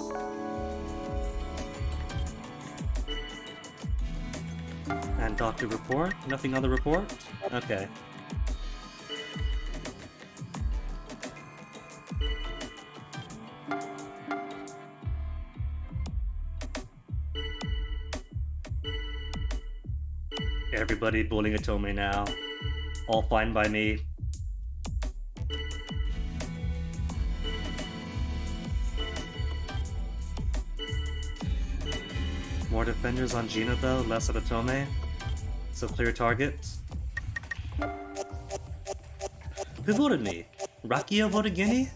And Doctor report? Nothing on the report? Okay. Everybody bullying Atome now. All fine by me. More defenders on Gina though, less on Atome. So clear targets. Who voted me? Rakio voted Guinea?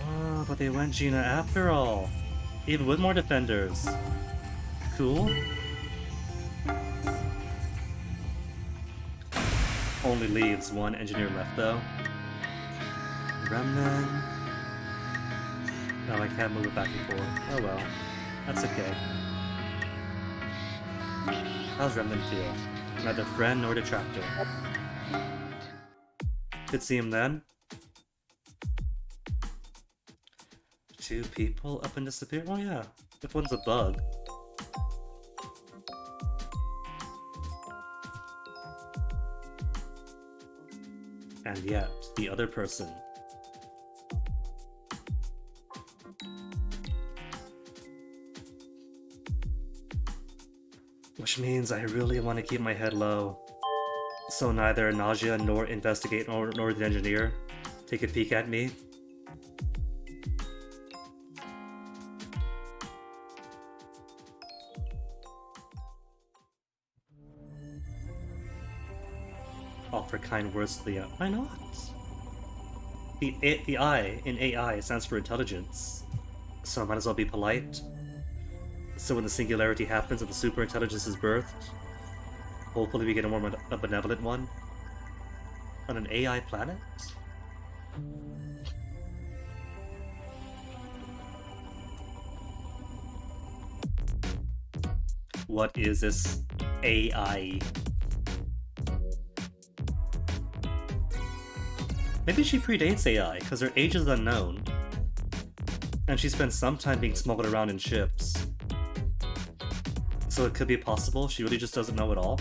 Oh, but they went Gina after all. Even with more defenders. Cool. Only leaves one engineer left though. Remnant. No, I can't move it back and forth. Oh well. That's okay. How's Remnant feel? Neither friend nor detractor. Could see him then. 2 people up and disappear? Oh yeah. If one's a bug. And yet, the other person. Which means I really want to keep my head low. So neither Nausea nor Investigate nor the Engineer take a peek at me. Offer kind words to the why not? The I in AI stands for intelligence, so I might as well be polite. So when the singularity happens and the super intelligence is birthed, hopefully we get a benevolent one on an AI planet. What is this AI? Maybe she predates AI, because her age is unknown. And she spent some time being smuggled around in ships. So it could be possible she really just doesn't know it all.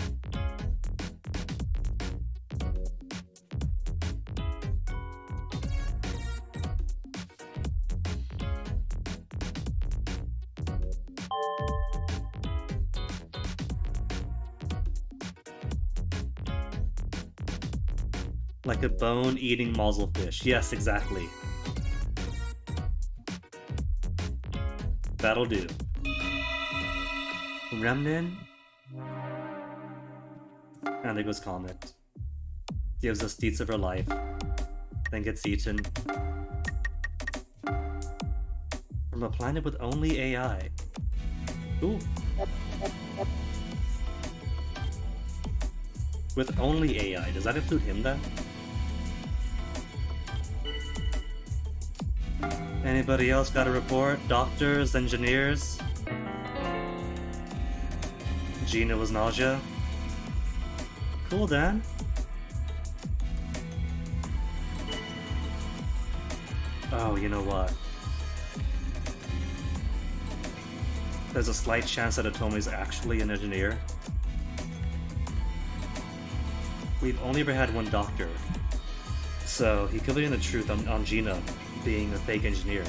Like a bone-eating muzzlefish. Yes, exactly. That'll do. Remnant. And there goes Comet. Gives us deets of her life. Then gets eaten. From a planet with only AI. Ooh. With only AI. Does that include him then? Anybody else got a report? Doctors, engineers? Gina was nausea. Cool, Dan. Oh, you know what? There's a slight chance that Otome's actually an engineer. We've only ever had one doctor. So he could be in the truth on Gina being a fake engineer.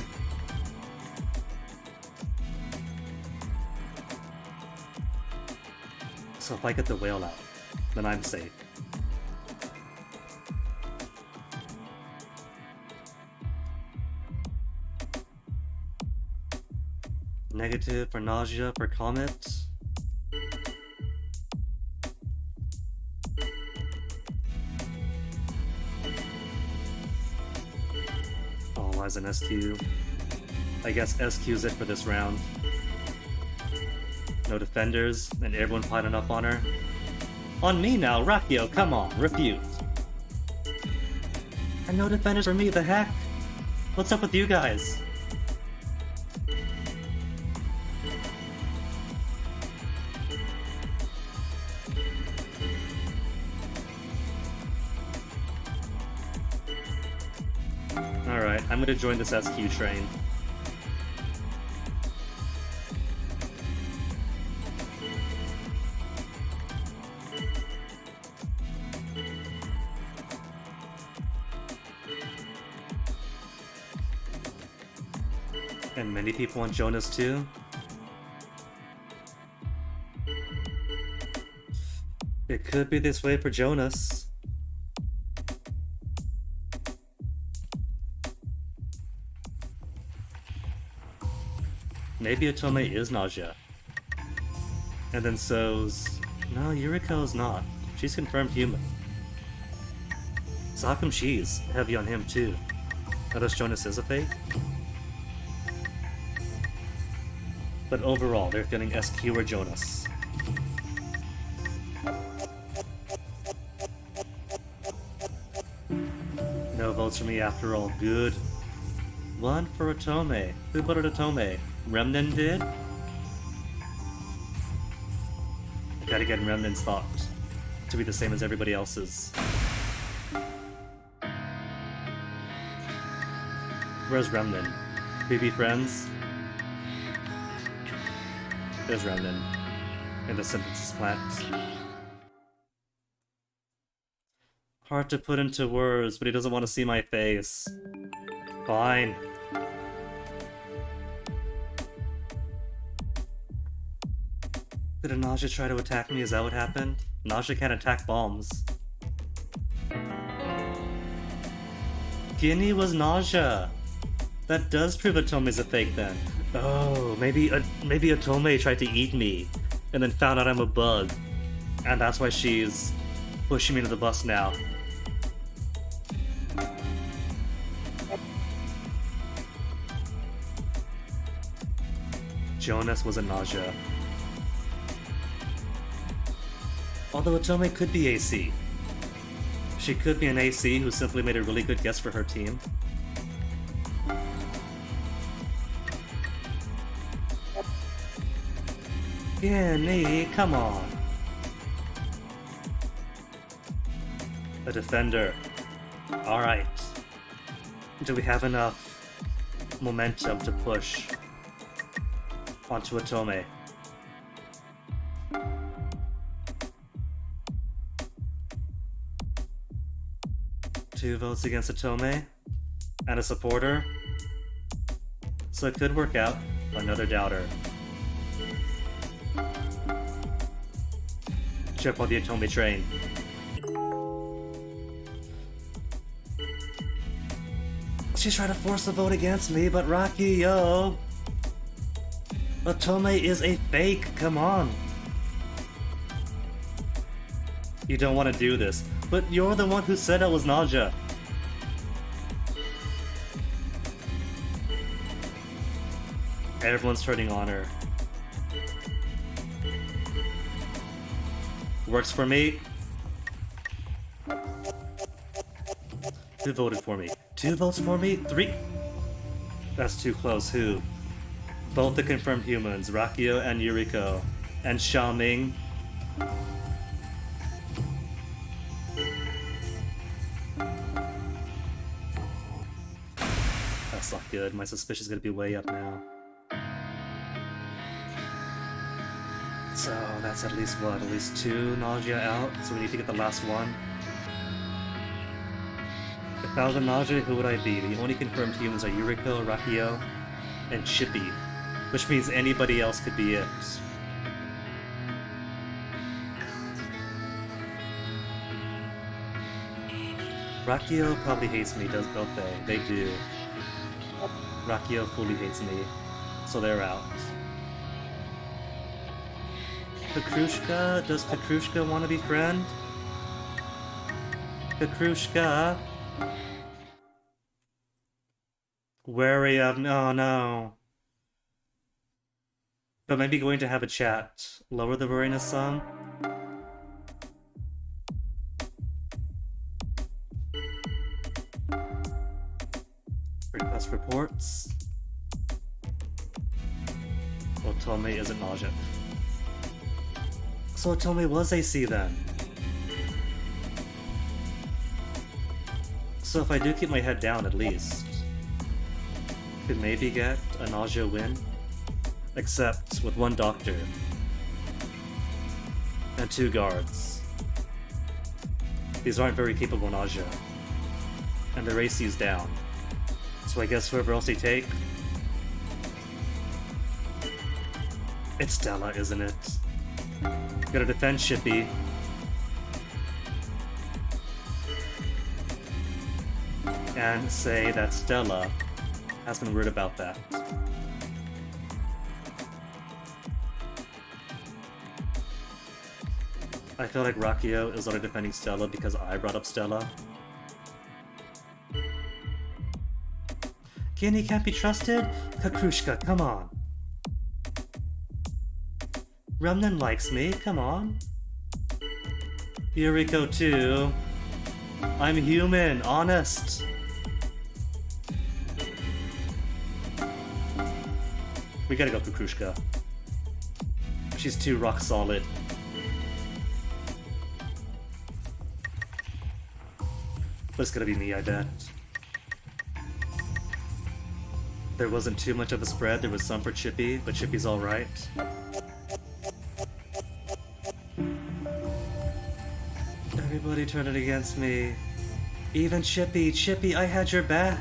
So if I get the whale out, then I'm safe. Negative for nausea for Comet. Oh, why is an SQ? I guess SQ's it for this round. No defenders, and everyone piling up on her. On me now, Rakio, come on, refute. And no defenders for me, the heck? What's up with you guys? Alright, I'm gonna join this SQ train. And many people want Jonas too. It could be this way for Jonas. Maybe Otome is nausea. And then so's... No, Yuriko's not. She's confirmed human. So how come she's heavy on him too? Notice Jonas is a fake? But overall, they're feeling SQ or Jonas. No votes for me after all. Good. One for Otome. Who voted Otome? Remnant did? I gotta get Remnant's thought to be the same as everybody else's. Where's Remnant? We be friends? There's Remnant. In the synthesis plant. Hard to put into words, but he doesn't want to see my face. Fine. Did a Nausea try to attack me? Is that what happened? Nausea can't attack bombs. Guinea was Nausea. That does prove Otome's a fake then. Oh, maybe Otome tried to eat me and then found out I'm a bug. And that's why she's pushing me to the bus now. Jonas was a Nausea. Although Otome could be AC. She could be an AC who simply made a really good guess for her team. Yeah, Nate, come on. A defender. Alright. Do we have enough momentum to push onto Otome? Two votes against Otome and a supporter. So it could work out. Another doubter. Jump on the Otome train. She's trying to force a vote against me, but Rocky, yo! Otome is a fake, come on! You don't want to do this, but you're the one who said I was Nausea. Everyone's turning on her. Works for me. Who voted for me? 2 votes for me? 3? That's too close. Who? Both the confirmed humans, Rakio and Yuriko. And Xiaoming. That's not good. My suspicion's gonna be way up now. So that's at least what? At least 2 nausea out, so we need to get the last one. If I was a nausea, who would I be? The only confirmed humans are Yuriko, Rakio, and Chippy, which means anybody else could be it. Rakio probably hates me, don't they? They do. Rakio fully hates me, so they're out. Kakrushka? Does Kakrushka want to be friend? Kakrushka? Wary of... Oh no. But maybe going to have a chat. Lower the wariness some? Request reports. Otome isn't nausea. So Otome was AC then. So if I do keep my head down at least, could maybe get a nausea win? Except with 1 doctor and 2 guards. These aren't very capable nausea. And their AC is down. So I guess whoever else they take... It's Stella, isn't it? Gotta defend Shippy. And say that Stella has been weird about that. I feel like Rakio is only defending Stella because I brought up Stella. Kenny can't be trusted? Kakrushka, come on. Remnan likes me, come on. Yuriko too. I'm human, honest. We gotta go Kakrushka. She's too rock solid. But it's gonna be me, I bet. There wasn't too much of a spread, there was some for Chippy, but Chippy's alright. Everybody turned it against me. Even Chippy, Chippy, I had your back.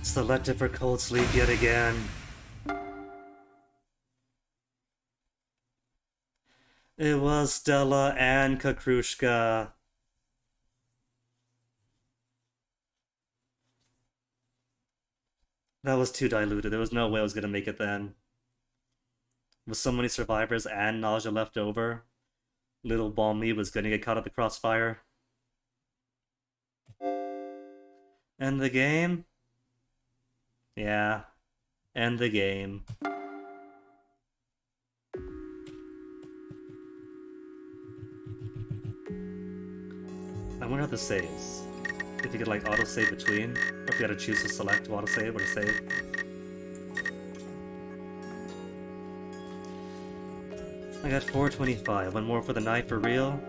Selected for cold sleep yet again. It was Stella and Kakrushka. That was too diluted. There was no way I was gonna make it then. With so many survivors and nausea left over, little Balmy was gonna get caught at the crossfire. End the game? Yeah. End the game. I wonder how this saves. If you could like auto-save between, or if you gotta choose to select to auto-save or to save. I got 425. One more for the night for real.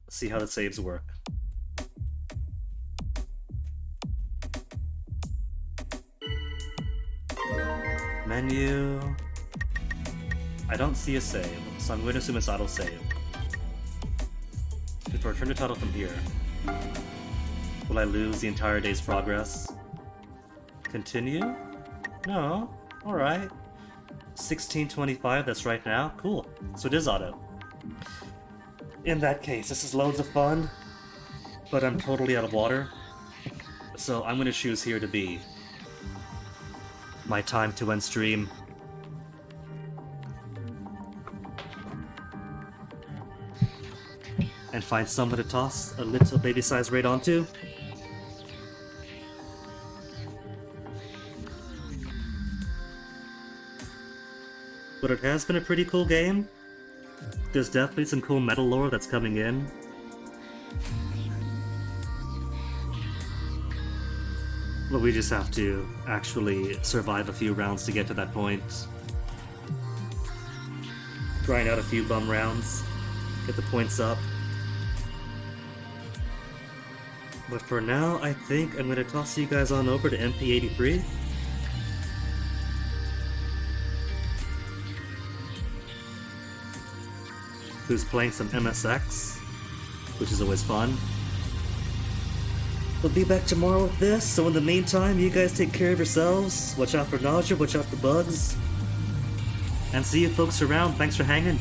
see how the saves work. Menu. I don't see a save, so I'm going to assume it's auto-save. If I return the title from here, will I lose the entire day's progress? Continue? No. Alright. 16:25, that's right now. Cool. So it is auto. In that case, this is loads of fun, but I'm totally out of water. So I'm gonna choose here to be my time to end stream. And find someone to toss a little baby-sized raid onto. But it has been a pretty cool game. There's definitely some cool metal lore that's coming in. But we just have to actually survive a few rounds to get to that point. Grind out a few bum rounds, get the points up. But for now, I think I'm gonna toss you guys on over to MP83. Who's playing some MSX, which is always fun. We'll be back tomorrow with this, so in the meantime, you guys take care of yourselves, watch out for nausea, watch out for bugs, and see you folks around. Thanks for hanging.